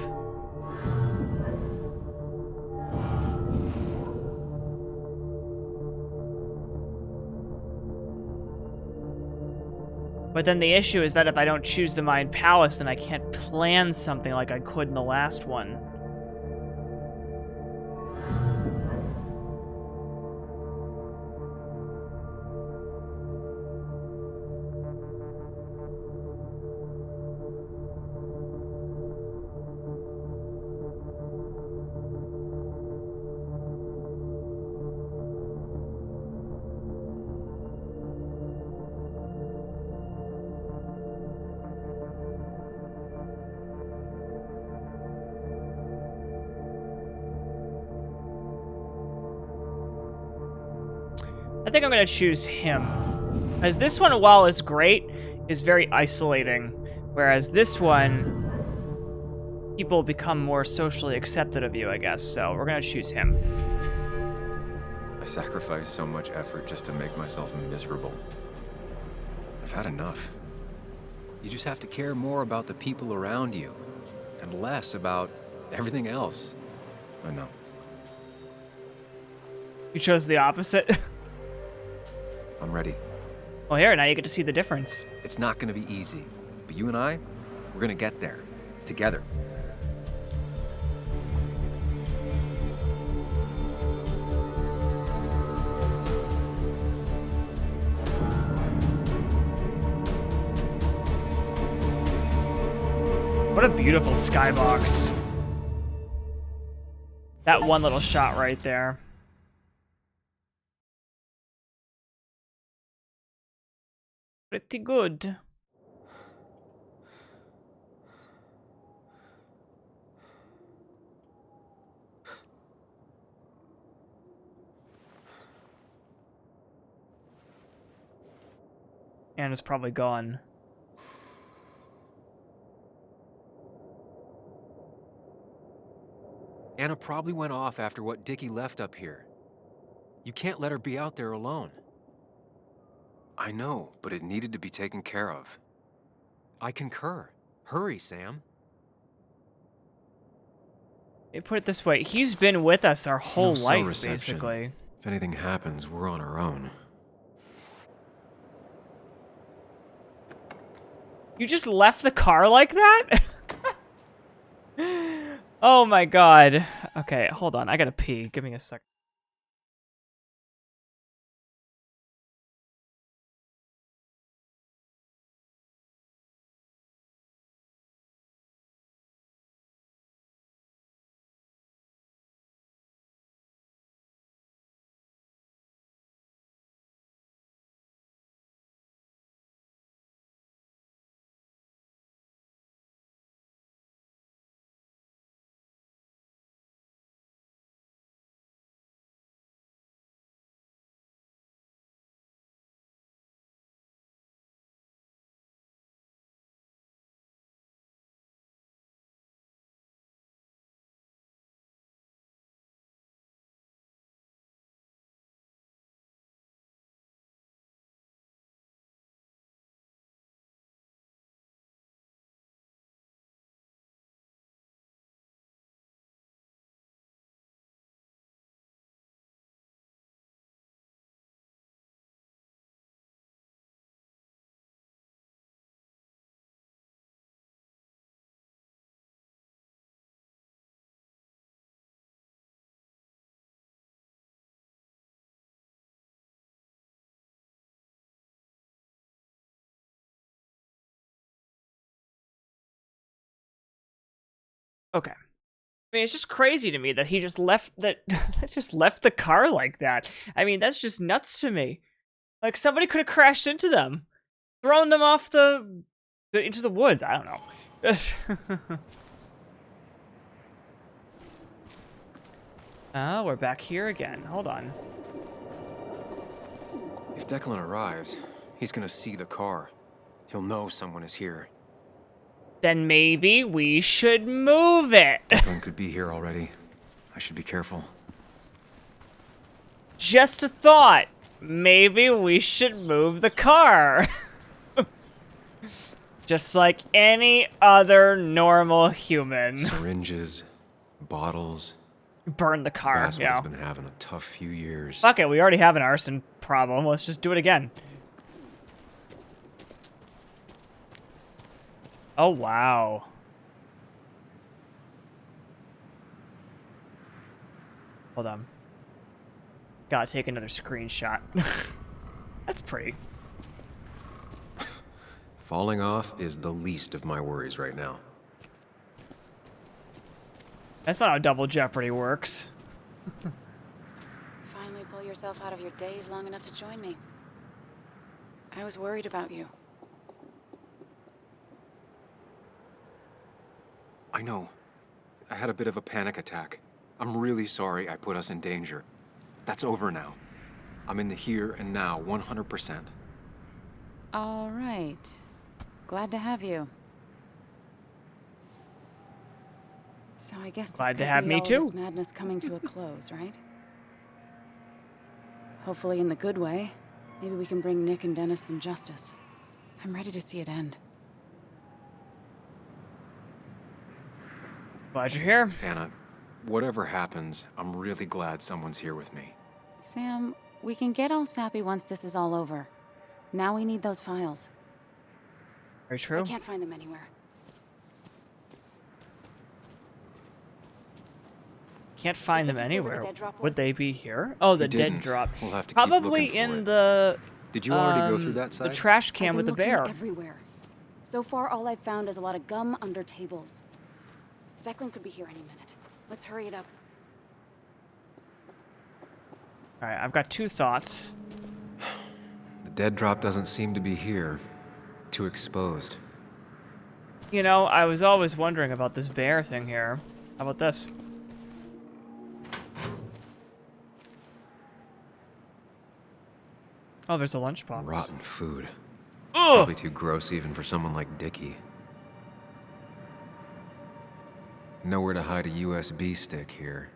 But then the issue is that if I don't choose the Mind Palace, then I can't plan something like I could in the last one. I think I'm going to choose him. Because this one, while is great, is very isolating. Whereas this one, people become more socially accepted of you, I guess. So we're going to choose him. I sacrificed so much effort just to make myself miserable. I've had enough. You just have to care more about the people around you and less about everything else. I know. You chose the opposite? I'm ready. Well, here, now you get to see the difference. It's not going to be easy, but you and I, we're going to get there. Together. What a beautiful skybox. That one little shot right there. Pretty good. Anna's probably gone. Anna probably went off after what Dickie left up here. You can't let her be out there alone. I know, but it needed to be taken care of. I concur. Hurry, Sam. They put it this way, he's been with us our whole No cell life, reception. basically. If anything happens, we're on our own. You just left the car like that? Oh my god. Okay, hold on. I gotta pee. Give me a sec. Okay. I mean, it's just crazy to me that he just left just left the car like that. I mean, that's just nuts to me. Like, somebody could have crashed into them. Thrown them off into the woods. I don't know. Oh, we're back here again. Hold on. If Declan arrives, he's gonna see the car. He'll know someone is here. Then maybe we should move it. Declan could be here already. I should be careful. Just a thought. Maybe we should move the car. Just like any other normal human. Syringes, bottles. Burn the car. Basswood has been having a tough few years. Fuck it, we already have an arson problem. Let's just do it again. Oh, wow. Hold on. Gotta take another screenshot. That's pretty. Falling off is the least of my worries right now. That's not how Double Jeopardy works. Finally pull yourself out of your daze long enough to join me. I was worried about you. I know. I had a bit of a panic attack. I'm really sorry I put us in danger. That's over now. I'm in the here and now, 100%. All right. Glad to have you. So I guess Glad this to could have be me all too. This madness coming to a close, right? Hopefully in the good way. Maybe we can bring Nick and Dennis some justice. I'm ready to see it end. Glad you're here. Anna, whatever happens, I'm really glad someone's here with me. Sam, we can get all sappy once this is all over. Now we need those files. Very true. I can't find them anywhere. Can't find them Did you see where anywhere. the dead drop Would was? they be here? Oh, the You dead didn't. drop. We'll have to keep Probably looking for in it. the. Did you already go through that The side? trash can I've with been the looking bear. everywhere. So far, all I've found is a lot of gum under tables. Declan could be here any minute. Let's hurry it up. All right, I've got two thoughts. The dead drop doesn't seem to be here. Too exposed. You know, I was always wondering about this bear thing here. How about this? Oh, there's a lunchbox. Rotten food. Ugh! Probably too gross even for someone like Dickie. Nowhere to hide a USB stick here.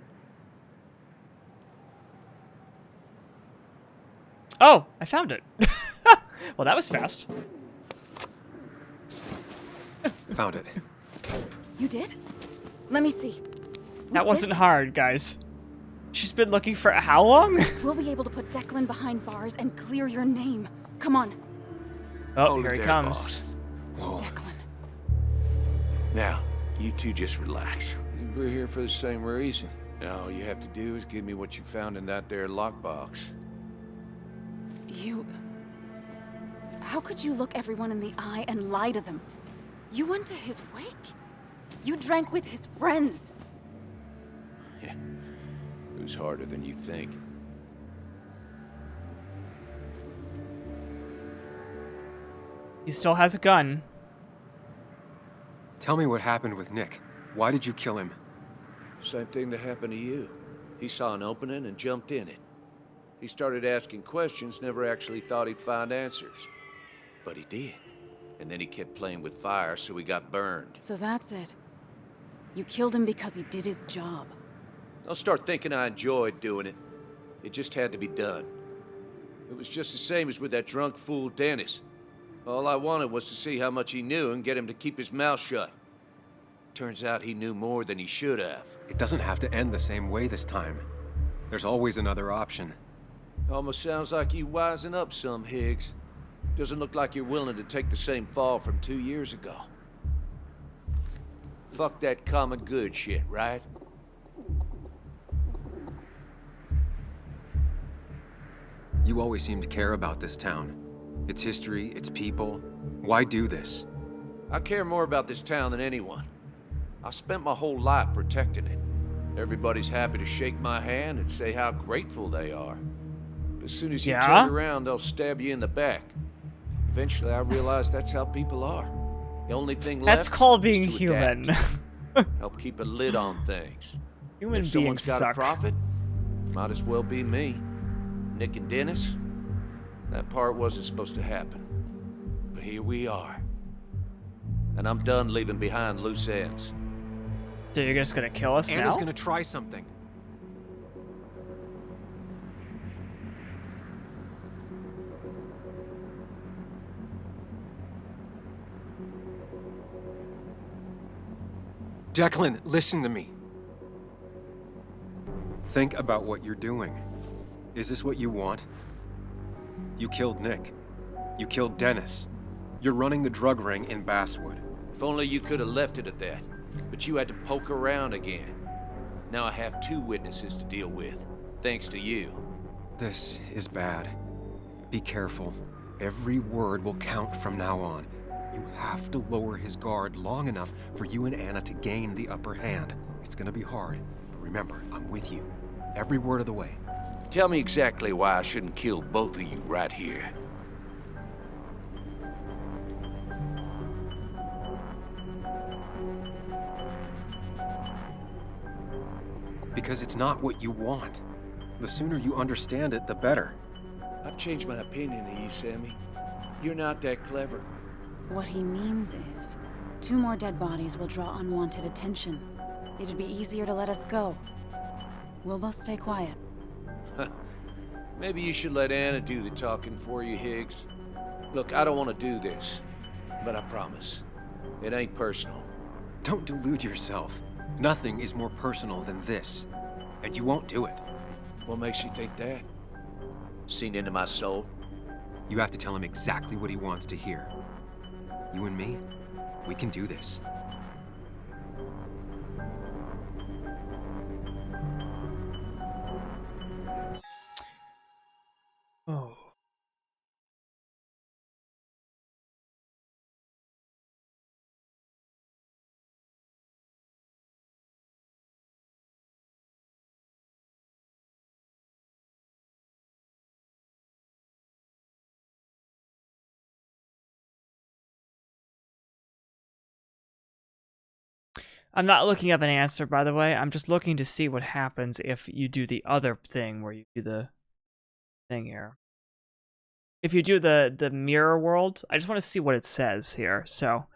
Oh, I found it. Well, that was fast. Found it. You did? Let me see. That With wasn't this, hard, guys. She's been looking for how long? we'll be able to put Declan behind bars and clear your name. Come on. Oh, Hold here it he there, comes. boss. Declan. Now, you two just relax. We're here for the same reason. Now, all you have to do is give me what you found in that there lockbox. You... How could you look everyone in the eye and lie to them? You went to his wake? You drank with his friends. It was harder than you think. He still has a gun. Tell me what happened with Nick. Why did you kill him? Same thing that happened to you. He saw an opening and jumped in it. He started asking questions, never actually thought he'd find answers. But he did. And then he kept playing with fire, so he got burned. So that's it. You killed him because he did his job. Don't start thinking I enjoyed doing it. It just had to be done. It was just the same as with that drunk fool Dennis. All I wanted was to see how much he knew and get him to keep his mouth shut. Turns out he knew more than he should have. It doesn't have to end the same way this time. There's always another option. Almost sounds like you wising up some, Higgs. Doesn't look like you're willing to take the same fall from 2 years ago. Fuck that common good shit, right? You always seem to care about this town. Its history, its people. Why do this? I care more about this town than anyone. I've spent my whole life protecting it. Everybody's happy to shake my hand and say how grateful they are. But as soon as you turn around, they'll stab you in the back. Eventually, I realized that's how people are. The only thing left That's called is being to human. help keep a lid on things. Human And if someone's beings got suck. a profit, might as well be me. Nick and Dennis, that part wasn't supposed to happen. But here we are. And I'm done leaving behind loose ends. So you're just gonna kill us Anna's now? gonna try something. Declan, listen to me. Think about what you're doing. Is this what you want? You killed Nick. You killed Dennis. You're running the drug ring in Basswood. If only you could have left it at that. But you had to poke around again. Now I have 2 witnesses to deal with, thanks to you. This is bad. Be careful. Every word will count from now on. You have to lower his guard long enough for you and Anna to gain the upper hand. It's gonna be hard, but remember, I'm with you. Every word of the way. Tell me exactly why I shouldn't kill both of you right here. Because it's not what you want. The sooner you understand it, the better. I've changed my opinion of you, Sammy. You're not that clever. What he means is, 2 more dead bodies will draw unwanted attention. It'd be easier to let us go. We'll both stay quiet. Maybe you should let Anna do the talking for you, Higgs. Look, I don't want to do this, but I promise. It ain't personal. Don't delude yourself. Nothing is more personal than this. And you won't do it. What makes you think that? Seen into my soul? You have to tell him exactly what he wants to hear. You and me, we can do this. Oh. I'm not looking up an answer, by the way. I'm just looking to see what happens if you do the other thing where you do the thing here. If you do the mirror world, I just want to see what it says here. So,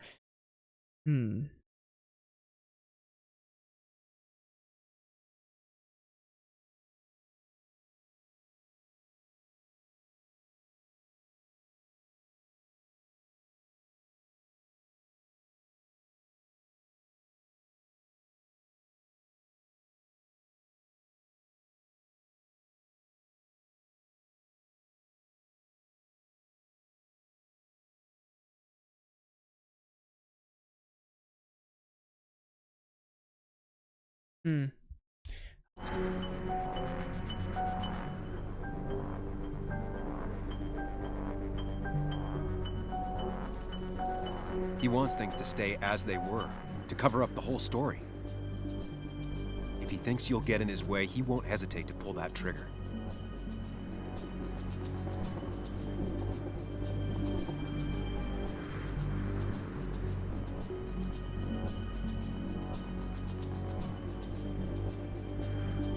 He wants things to stay as they were, to cover up the whole story. If he thinks you'll get in his way, he won't hesitate to pull that trigger.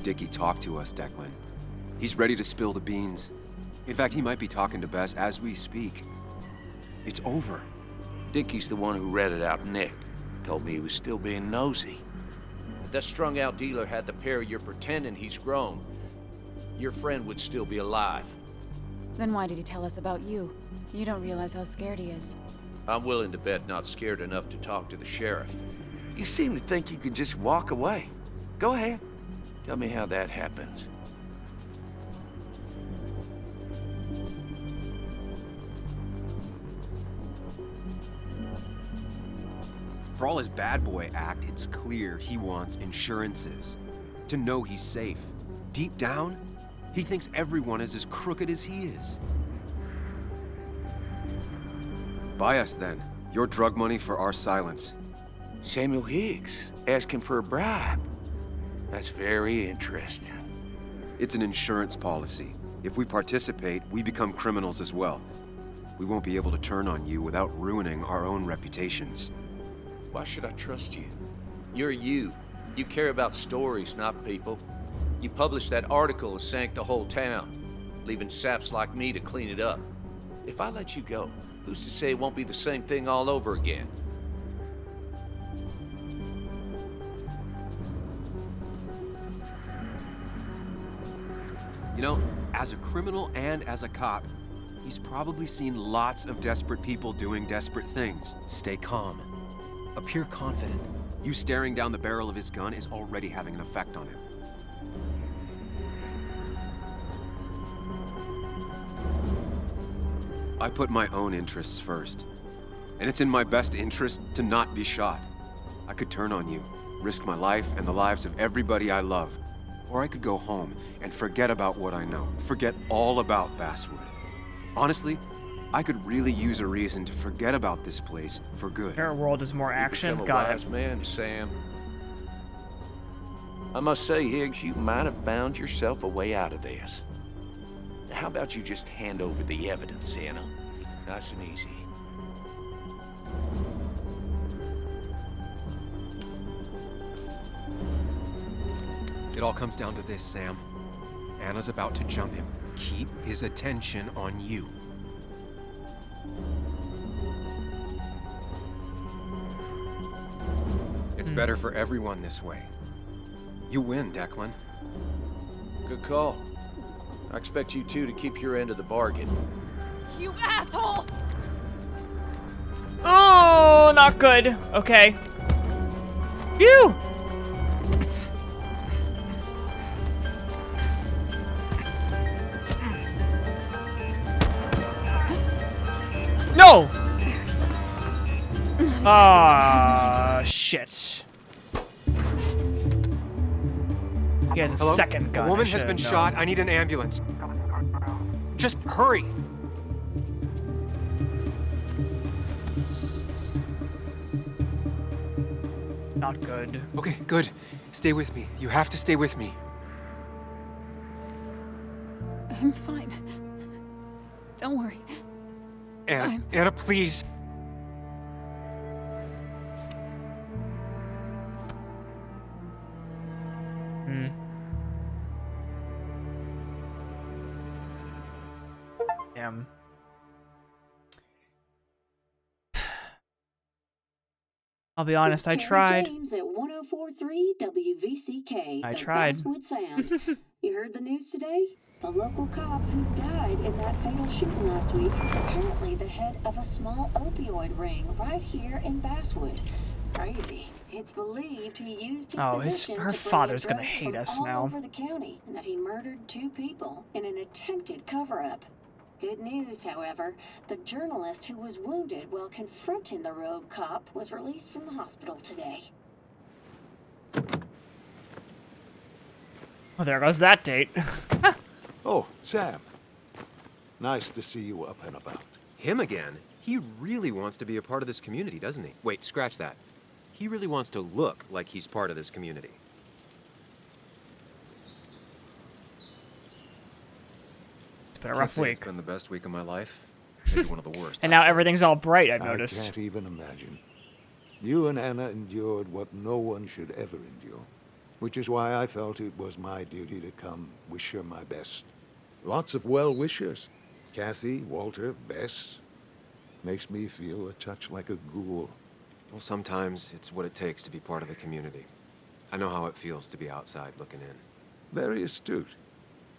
Dickie talked to us, Declan. He's ready to spill the beans. In fact, he might be talking to Bess as we speak. It's over. Dickie's the one who ratted out Nick. Told me he was still being nosy. If that strung-out dealer had the pair you're pretending he's grown, your friend would still be alive. Then why did he tell us about you? You don't realize how scared he is. I'm willing to bet not scared enough to talk to the sheriff. You seem to think you can just walk away. Go ahead. Tell me how that happens. For all his bad boy act, it's clear he wants insurances. To know he's safe. Deep down, he thinks everyone is as crooked as he is. Buy us then. Your drug money for our silence. Samuel Higgs, asking for a bribe. That's very interesting. It's an insurance policy. If we participate, we become criminals as well. We won't be able to turn on you without ruining our own reputations. Why should I trust you? You're you. You care about stories, not people. You published that article and sank the whole town, leaving saps like me to clean it up. If I let you go, who's to say it won't be the same thing all over again? You know, as a criminal and as a cop, he's probably seen lots of desperate people doing desperate things. Stay calm. Appear confident. You staring down the barrel of his gun is already having an effect on him. I put my own interests first. And it's in my best interest to not be shot. I could turn on you, risk my life and the lives of everybody I love. Or I could go home and forget about what I know. Forget all about Basswood. Honestly, I could really use a reason to forget about this place for good. Our world is more action. Become a Got wise it. man, Sam. I must say, Higgs, you might have found yourself a way out of this. How about you just hand over the evidence, Anna? Nice and easy. It all comes down to this, Sam. Anna's about to jump him. Keep his attention on you. It's better for everyone this way. You win, Declan. Good call. I expect you two to keep your end of the bargain. You asshole! Oh, not good. Okay. Phew! No! Ah, shit. He has a Hello? second gun. A woman I has should been have shot. known. I need an ambulance. Just hurry. Not good. Okay, good. Stay with me. You have to stay with me. I'm fine. Don't worry. Anna, Anna, please. Damn. I'll be honest, I tried. James at 104.3 WVCK. I the tried. Basswood Sound. You heard the news today? The local cop who died in that fatal shooting last week is apparently the head of a small opioid ring right here in Basswood. Crazy. It's believed he used his position her to father's bring gonna drugs hate from us all now. over the county, and that he murdered 2 people in an attempted cover-up. Good news, however, the journalist who was wounded while confronting the rogue cop was released from the hospital today. Well, there goes that date. Oh, Sam. Nice to see you up and about. Him again? He really wants to be a part of this community, doesn't he? Wait, scratch that. He really wants to look like he's part of this community. It's been a rough week. It's been the best week of my life. Maybe one of the worst. And now everything's all bright, I've noticed. I can't even imagine. You and Anna endured what no one should ever endure, which is why I felt it was my duty to come wish her my best. Lots of well-wishers. Kathy, Walter, Bess. Makes me feel a touch like a ghoul. Well, sometimes it's what it takes to be part of the community. I know how it feels to be outside looking in. Very astute.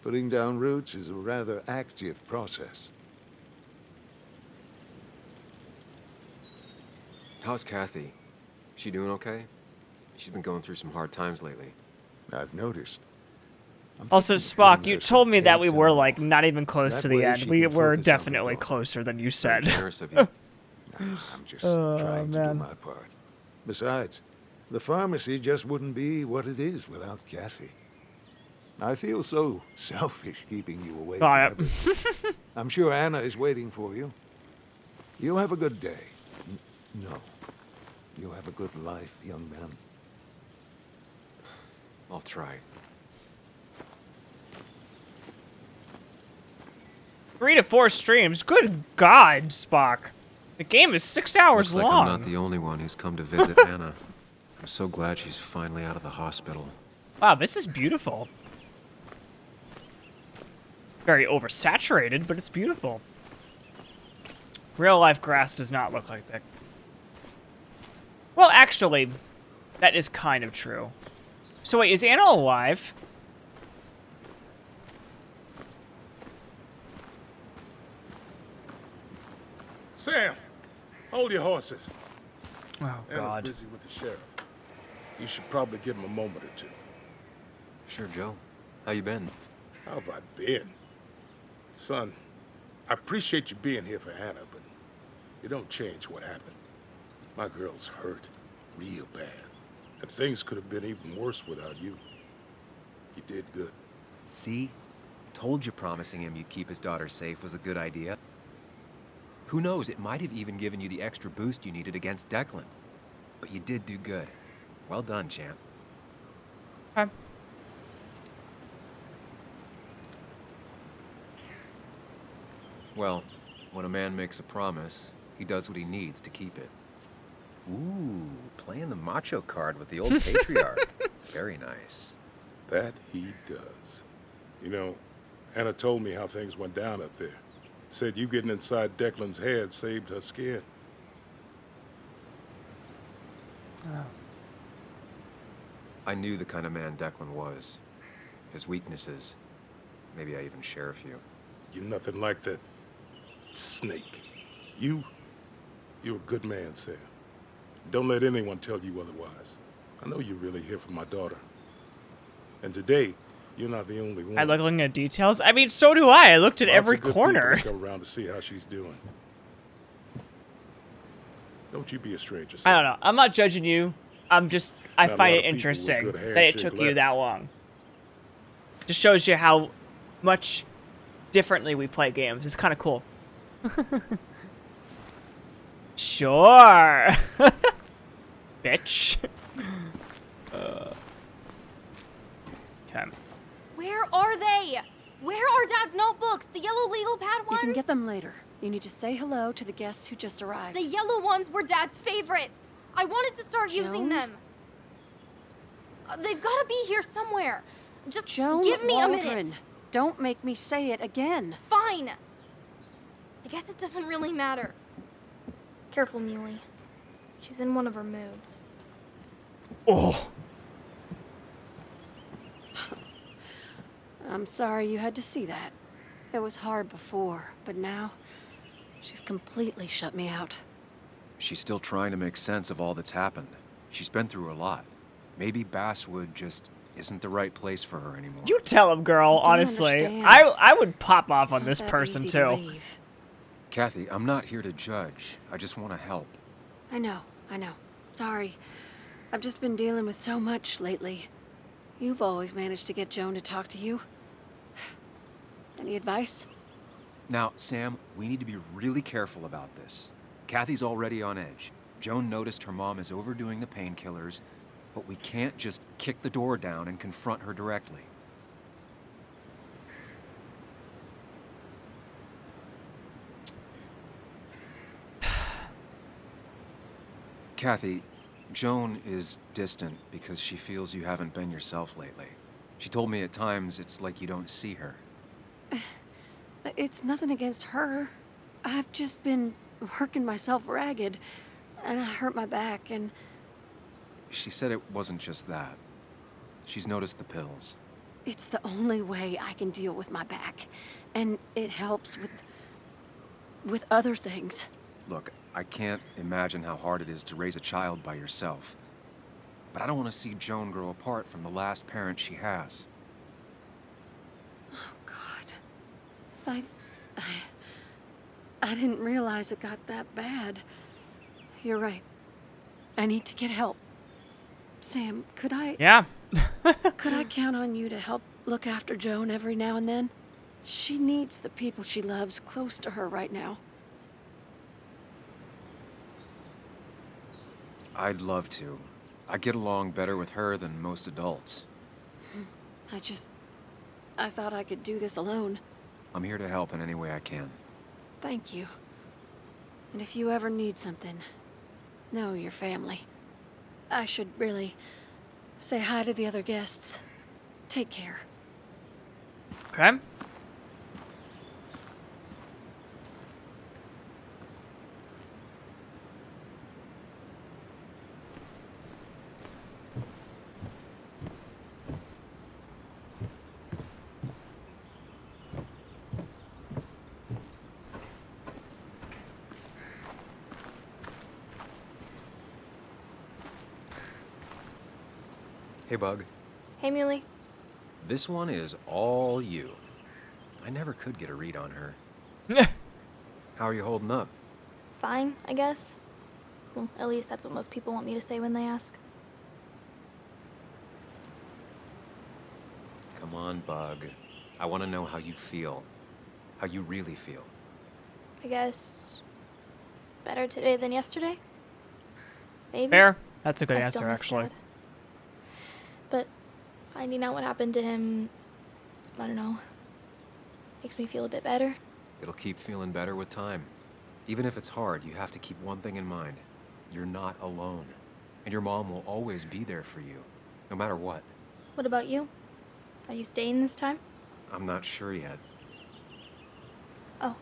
Putting down roots is a rather active process. How's Kathy? She doing okay? She's been going through some hard times lately. I've noticed. Also, Spock, you told me that we were, like, not even close to the end. We were definitely closer than you said. I'm just trying to do my part. Besides, the pharmacy just wouldn't be what it is without Kathy. I feel so selfish keeping you away from everything. I'm sure Anna is waiting for you. You have a good day. No. You have a good life, young man. I'll try. 3 to 4 streams? Good God, Spock. The game is 6 hours Looks like long. I'm not the only one who's come to visit Anna. I'm so glad she's finally out of the hospital. Wow, this is beautiful. Very oversaturated, but it's beautiful. Real life grass does not look like that. Well, actually, that is kind of true. So wait, is Anna alive? Sam, hold your horses. Oh, Anna's God. busy with the sheriff. You should probably give him a moment or two. Sure, Joe. How you been? How have I been? Son, I appreciate you being here for Anna, but it don't change what happened. My girl's hurt real bad, and things could have been even worse without you. You did good. See? Told you promising him you'd keep his daughter safe was a good idea. Who knows, it might have even given you the extra boost you needed against Declan. But you did do good. Well done, champ. Okay. Well, when a man makes a promise, he does what he needs to keep it. Ooh, playing the macho card with the old patriarch. Very nice. That he does. You know, Anna told me how things went down up there. Said you getting inside Declan's head saved her skin. Oh. I knew the kind of man Declan was. His weaknesses. Maybe I even share a few. You're nothing like that snake. You're a good man, Sam. Don't let anyone tell you otherwise. I know you're really here for my daughter. And today, you're not the only one. I like looking at details. I mean, so do I. I looked at Lots every of good corner. people come around to see how she's doing. Don't you be a stranger, I Sam. don't know. I'm not judging you. I Not a find lot it of people with interesting good that it handshake took you left. that long. Just shows you how much differently we play games. It's kind of cool. Sure. Bitch. Okay. Where are they? Where are Dad's notebooks? The yellow legal pad ones? You can get them later. You need to say hello to the guests who just arrived. The yellow ones were Dad's favorites. I wanted to start using Joan? them. They've got to be here somewhere. Just Joan give me Waldron. a minute. Don't make me say it again. Fine. I guess it doesn't really matter. Careful, Muley. She's in one of her moods. Oh. I'm sorry you had to see that. It was hard before, but now she's completely shut me out. She's still trying to make sense of all that's happened. She's been through a lot. Maybe Basswood just isn't the right place for her anymore. You tell him, girl, I don't honestly. understand. I would pop off It's on not this that person, easy to too. leave. Kathy, I'm not here to judge. I just want to help. I know. Sorry. I've just been dealing with so much lately. You've always managed to get Joan to talk to you. Any advice? Now, Sam, we need to be really careful about this. Kathy's already on edge. Joan noticed her mom is overdoing the painkillers, but we can't just kick the door down and confront her directly. Kathy, Joan is distant because she feels you haven't been yourself lately. She told me at times it's like you don't see her. It's nothing against her. I've just been working myself ragged, and I hurt my back, and... She said it wasn't just that. She's noticed the pills. It's the only way I can deal with my back, and it helps with other things. Look, I can't imagine how hard it is to raise a child by yourself. But I don't want to see Joan grow apart from the last parent she has. Oh, God. I didn't realize it got that bad. You're right. I need to get help. Sam, could I... Yeah. Could I count on you to help look after Joan every now and then? She needs the people she loves close to her right now. I'd love to. I get along better with her than most adults. I thought I could do this alone. I'm here to help in any way I can. Thank you. And if you ever need something, know your family. I should really say hi to the other guests. Take care. Okay. Hey, Bug. Hey, Muley. This one is all you. I never could get a read on her. How are you holding up? Fine, I guess. Well, at least that's what most people want me to say when they ask. Come on, Bug. I want to know how you feel. How you really feel. I guess... better today than yesterday? Maybe? Fair. That's a good I answer, still miss actually. Dad. But finding out what happened to him, I don't know, makes me feel a bit better. It'll keep feeling better with time. Even if it's hard, you have to keep one thing in mind. You're not alone. And your mom will always be there for you, no matter what. What about you? Are you staying this time? I'm not sure yet. Oh.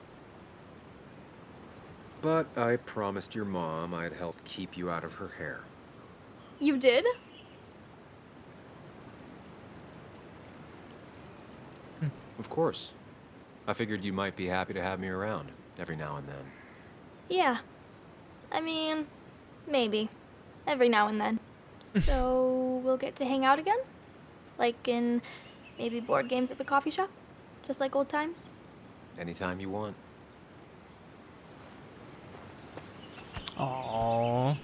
But I promised your mom I'd help keep you out of her hair. You did? Of course. I figured you might be happy to have me around every now and then. Yeah. I mean, maybe. Every now and then. So we'll get to hang out again? Like in maybe board games at the coffee shop? Just like old times? Anytime you want. Aww.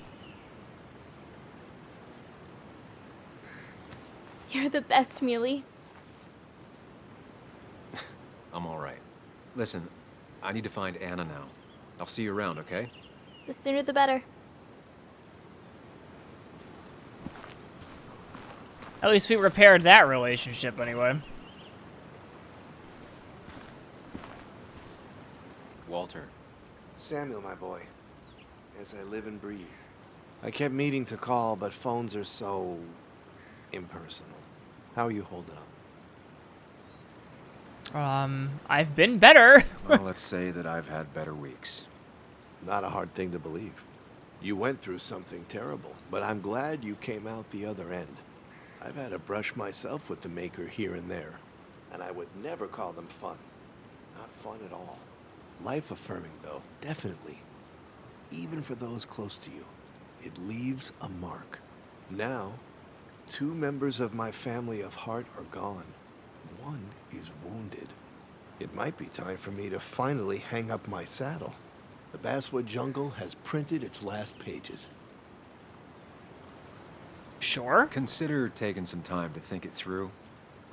You're the best, Muley. I'm all right. Listen, I need to find Anna now. I'll see you around, okay? The sooner the better. At least we repaired that relationship anyway. Walter. Samuel, my boy. As I live and breathe. I kept meaning to call, but phones are so... impersonal. How are you holding up? I've been better. Well, let's say that I've had better weeks. Not a hard thing to believe. You went through something terrible, but I'm glad you came out the other end. I've had a brush myself with the Maker here and there, and I would never call them fun. Not fun at all. Life-affirming, though, definitely. Even for those close to you, it leaves a mark. Now, 2 members of my family of heart are gone. One is wounded. It might be time for me to finally hang up my saddle. The Basswood jungle has printed its last pages. Sure. Consider taking some time to think it through.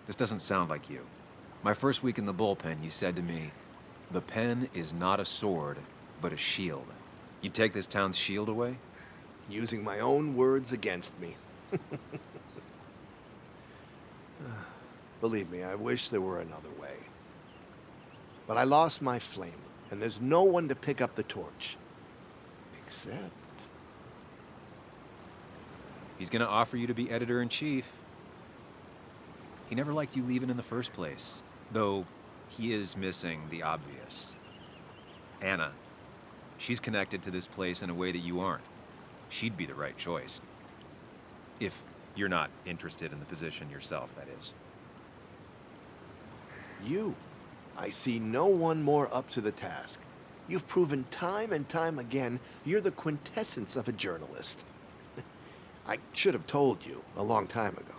This doesn't sound like you. My first week in the bullpen, you said to me, the pen is not a sword, but a shield. You'd take this town's shield away? Using my own words against me. Believe me, I wish there were another way. But I lost my flame, and there's no one to pick up the torch. Except... He's gonna offer you to be editor-in-chief. He never liked you leaving in the first place, though he is missing the obvious. Anna. She's connected to this place in a way that you aren't. She'd be the right choice. If you're not interested in the position yourself, that is. You. I see no one more up to the task. You've proven time and time again you're the quintessence of a journalist. I should have told you a long time ago.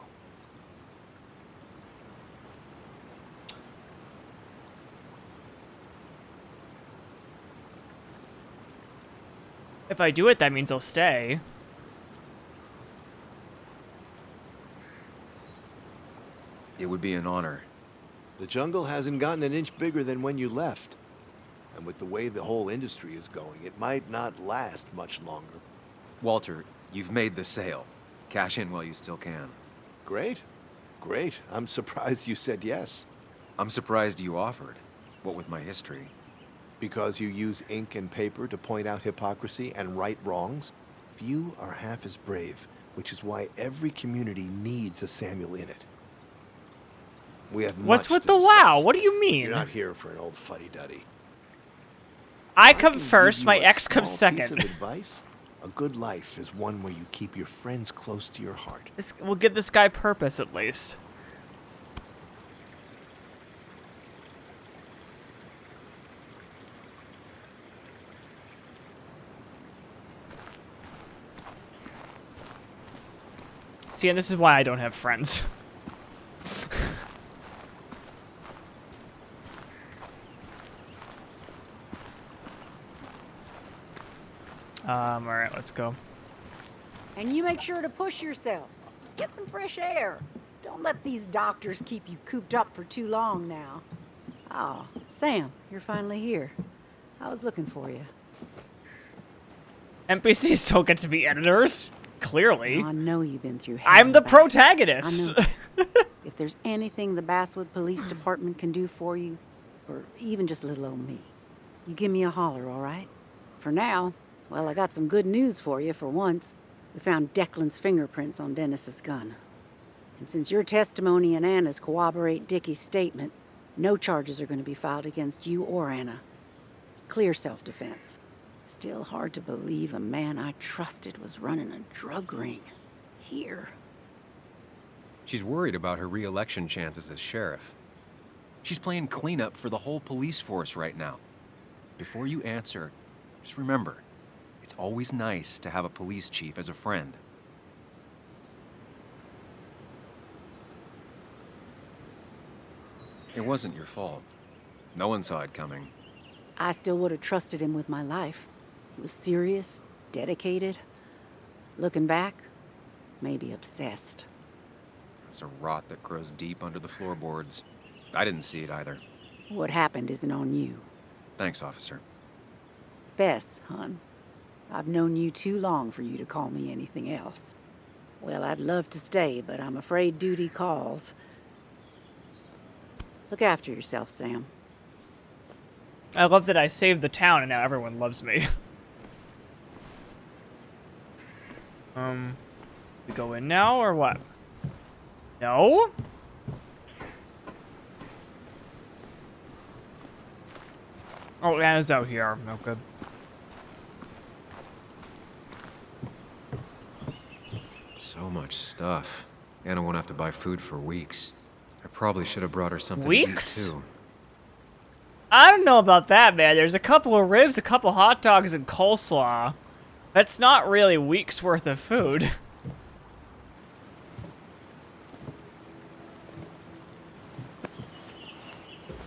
If I do it, that means I'll stay. It would be an honor. The jungle hasn't gotten an inch bigger than when you left. And with the way the whole industry is going, it might not last much longer. Walter, you've made the sale. Cash in while you still can. Great. Great. I'm surprised you said yes. I'm surprised you offered. What with my history? Because you use ink and paper to point out hypocrisy and right wrongs? Few are half as brave, which is why every community needs a Samuel in it. We have What's much with to the discuss. wow? What do you mean? You're not here for an old fuddy-duddy. I come can first, give my you a ex comes small piece second. of advice. A good life is one where you keep your friends close to your heart. We'll give this guy purpose at least. See, and this is why I don't have friends. Alright, let's go. And you make sure to push yourself. Get some fresh air. Don't let these doctors keep you cooped up for too long now. Oh, Sam, you're finally here. I was looking for you. NPCs don't get to be editors. Clearly. Oh, I know you've been through hell I'm and the back. protagonist. I know. If there's anything the Basswood Police Department can do for you, or even just little old me, you give me a holler, all right? For now, well, I got some good news for you for once. We found Declan's fingerprints on Dennis's gun. And since your testimony and Anna's corroborate Dickie's statement, no charges are going to be filed against you or Anna. It's clear self-defense. Still hard to believe a man I trusted was running a drug ring. Here. She's worried about her re-election chances as sheriff. She's playing cleanup for the whole police force right now. Before you answer, just remember, it's always nice to have a police chief as a friend. It wasn't your fault. No one saw it coming. I still would have trusted him with my life. He was serious, dedicated. Looking back, maybe obsessed. It's a rot that grows deep under the floorboards. I didn't see it either. What happened isn't on you. Thanks, officer. Bess, hon. I've known you too long for you to call me anything else. Well, I'd love to stay, but I'm afraid duty calls. Look after yourself, Sam. I love that I saved the town and now everyone loves me. We go in now or what? No? Oh, Anna's out here. No good. So much stuff. Anna won't have to buy food for weeks. I probably should have brought her something Weeks? to eat, too. I don't know about that, man. There's a couple of ribs, a couple hot dogs, and coleslaw. That's not really weeks worth of food.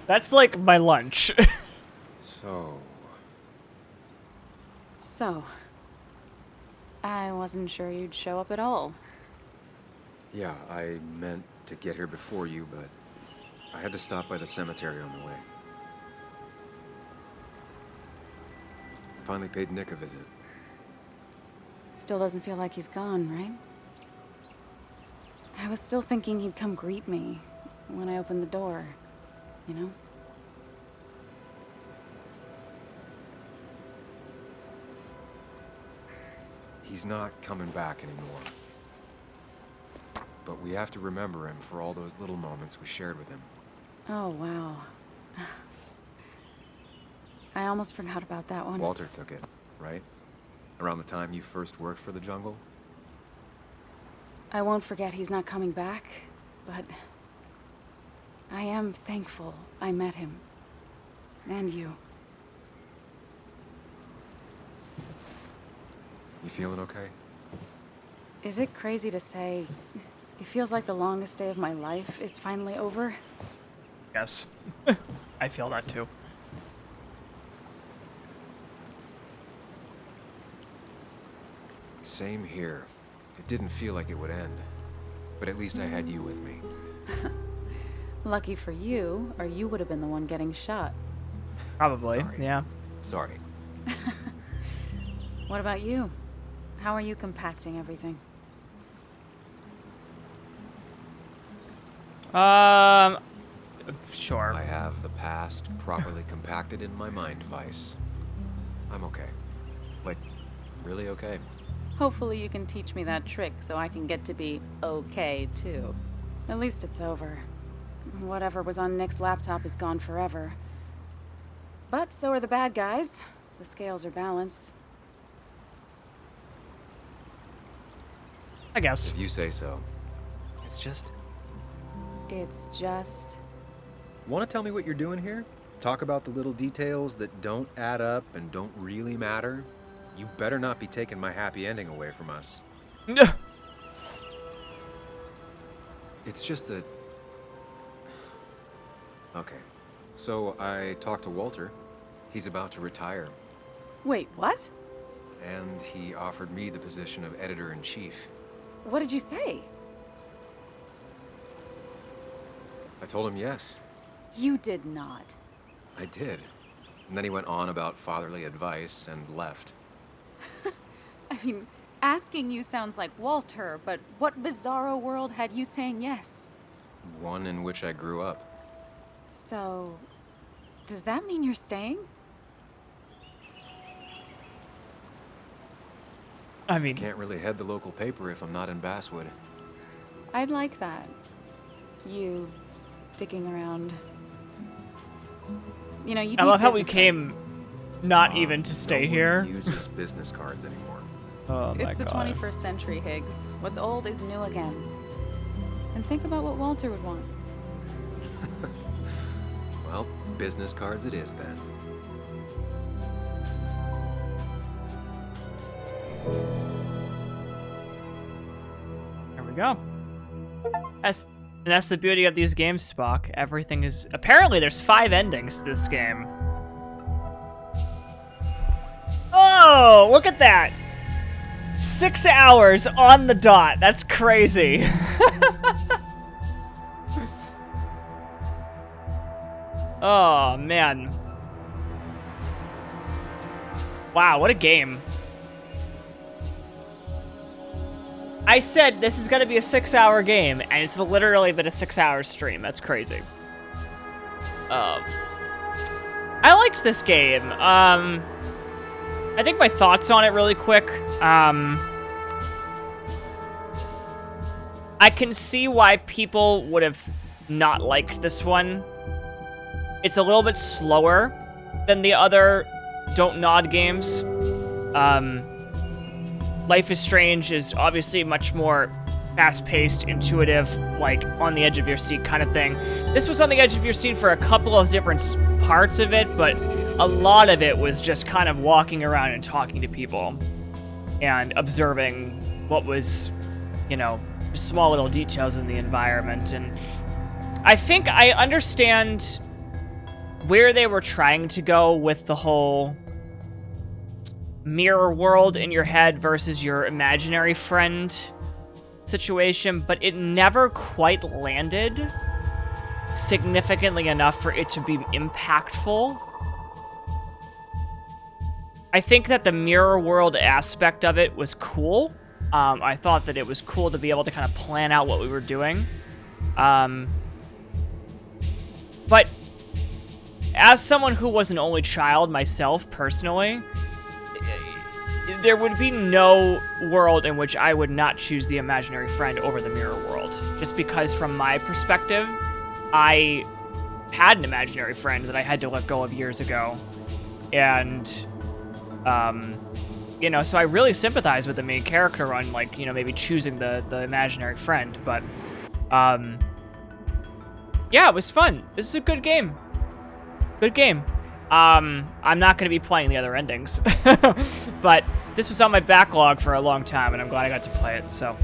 That's like my lunch. So, I wasn't sure you'd show up at all. Yeah, I meant to get here before you, but I had to stop by the cemetery on the way. Finally paid Nick a visit. Still doesn't feel like he's gone, right? I was still thinking he'd come greet me when I opened the door, you know? He's not coming back anymore. But we have to remember him for all those little moments we shared with him. Oh, wow. I almost forgot about that one. Walter took it, right? Around the time you first worked for the jungle? I won't forget he's not coming back, but I am thankful I met him. And you. You feeling okay? Is it crazy to say it feels like the longest day of my life is finally over? Yes. I feel that too. Same here. It didn't feel like it would end. But at least I had you with me. Lucky for you, or you would have been the one getting shot. Probably, Sorry. yeah. Sorry. What about you? How are you compacting everything? Sure. I have the past properly compacted in my mind device. I'm okay. Like, really okay. Hopefully you can teach me that trick so I can get to be okay, too. At least it's over. Whatever was on Nick's laptop is gone forever. But so are the bad guys. The scales are balanced. I guess. If you say so. It's just... Want to tell me what you're doing here? Talk about the little details that don't add up and don't really matter? You better not be taking my happy ending away from us. It's just that... Okay. So I talked to Walter. He's about to retire. Wait, what? And he offered me the position of editor-in-chief. What did you say? I told him yes. You did not. I did. And then he went on about fatherly advice and left. I mean, asking you sounds like Walter, but what bizarro world had you saying yes? One in which I grew up. So, does that mean you're staying? I mean... Can't really head the local paper if I'm not in Basswood. I'd like that. You sticking around. You know, you. I love how we business came cards. not even to stay no here. one uses business cards anymore. Oh my It's the God. 21st century, Higgs. What's old is new again. And think about what Walter would want. Well, business cards it is then. There we go. And that's the beauty of these games, Spock. Everything is... Apparently there's 5 endings to this game. Oh, look at that! 6 hours on the dot. That's crazy. Oh, man. Wow, what a game. I said this is gonna be a 6-hour game, and it's literally been a 6-hour stream. That's crazy. I liked this game. I think my thoughts on it really quick. I can see why people would have not liked this one. It's a little bit slower than the other Don't Nod games. Life is Strange is obviously much more fast-paced, intuitive, like on the edge of your seat kind of thing. This was on the edge of your seat for a couple of different parts of it, but a lot of it was just kind of walking around and talking to people and observing what was, you know, just small little details in the environment. And I think I understand where they were trying to go with the whole mirror world in your head versus your imaginary friend situation, but it never quite landed significantly enough for it to be impactful. I think that the mirror world aspect of it was cool. I thought that it was cool to be able to kind of plan out what we were doing. But as someone who was an only child myself, personally, there would be no world in which I would not choose the imaginary friend over the mirror world. Just because from my perspective, I had an imaginary friend that I had to let go of years ago. And, you know, so I really sympathize with the main character on, like, you know, maybe choosing the imaginary friend. But, yeah, it was fun. This is a good game. Good game. I'm not going to be playing the other endings. But this was on my backlog for a long time, and I'm glad I got to play it, so.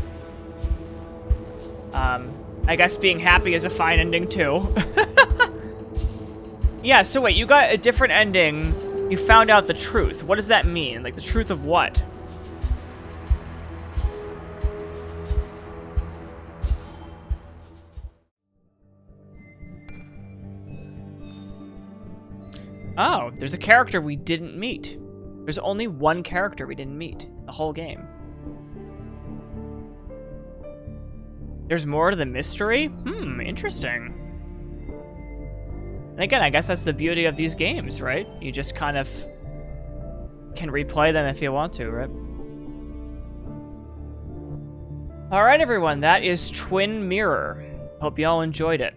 I guess being happy is a fine ending, too. Yeah, so wait, you got a different ending. You found out the truth. What does that mean? Like, the truth of what? Oh, there's a character we didn't meet. There's only one character we didn't meet the whole game. There's more to the mystery? Interesting. And again, I guess that's the beauty of these games, right? You just kind of can replay them if you want to, right? All right, everyone, that is Twin Mirror. Hope you all enjoyed it.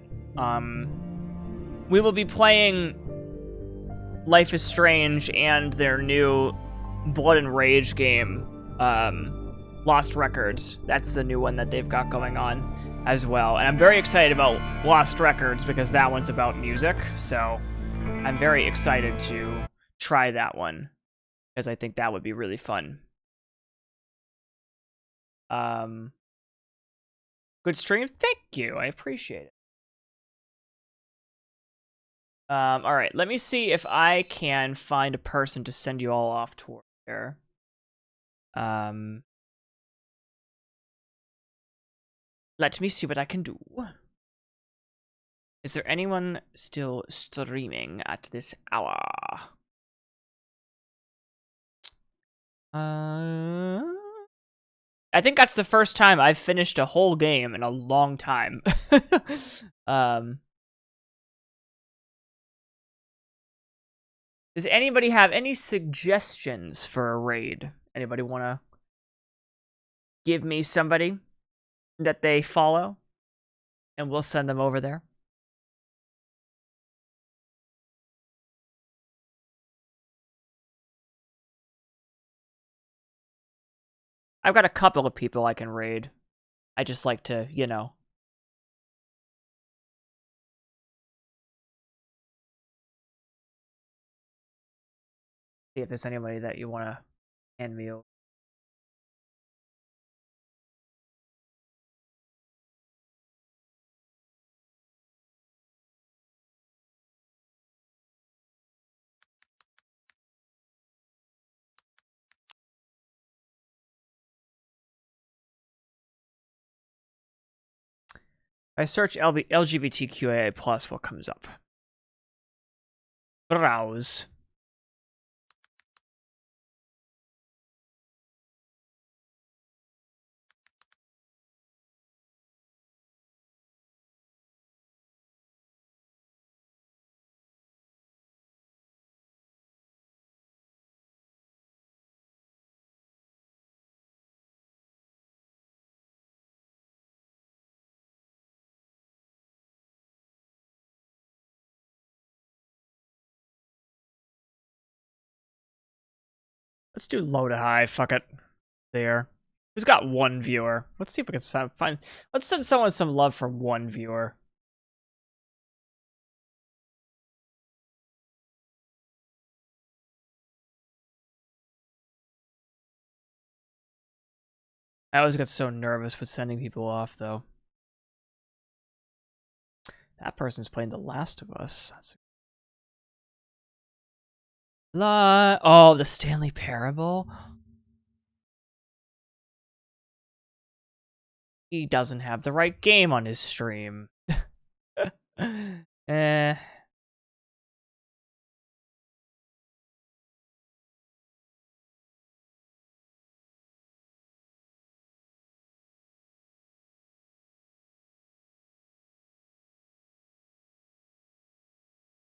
We will be playing Life is Strange and their new Blood and Rage game, Lost Records. That's the new one that they've got going on as well. And I'm very excited about Lost Records because that one's about music. So I'm very excited to try that one because I think that would be really fun. Good stream. Thank you. I appreciate it. All right, let me see if I can find a person to send you all off toward there. Let me see what I can do. Is there anyone still streaming at this hour? I think that's the first time I've finished a whole game in a long time. Does anybody have any suggestions for a raid? Anybody want to give me somebody that they follow? And we'll send them over there. I've got a couple of people I can raid. I just like to, you know. See if there's anybody that you want to hand me over. I search LGBTQIA+, what comes up? Browse. Let's do low to high. Fuck it. There. Who's got one viewer? Let's see if we can find. Let's send someone some love for one viewer. I always get so nervous with sending people off, though. That person's playing The Last of Us. That's oh, the Stanley Parable. He doesn't have the right game on his stream. Eh.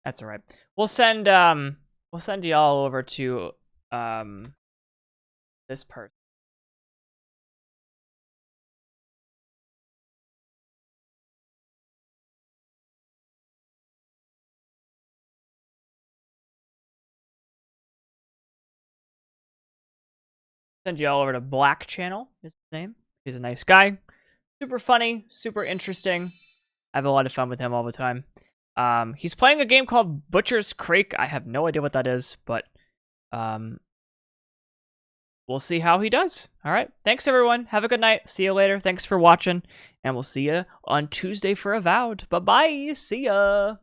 That's all right. We'll send y'all over to this person. Send y'all over to Black Channel is his name. He's a nice guy. Super funny, super interesting. I have a lot of fun with him all the time. He's playing a game called Butcher's Creek. I have no idea what that is, but we'll see how he does. All right. Thanks, everyone. Have a good night. See you later. Thanks for watching, and we'll see you on Tuesday for Avowed. Bye-bye. See ya.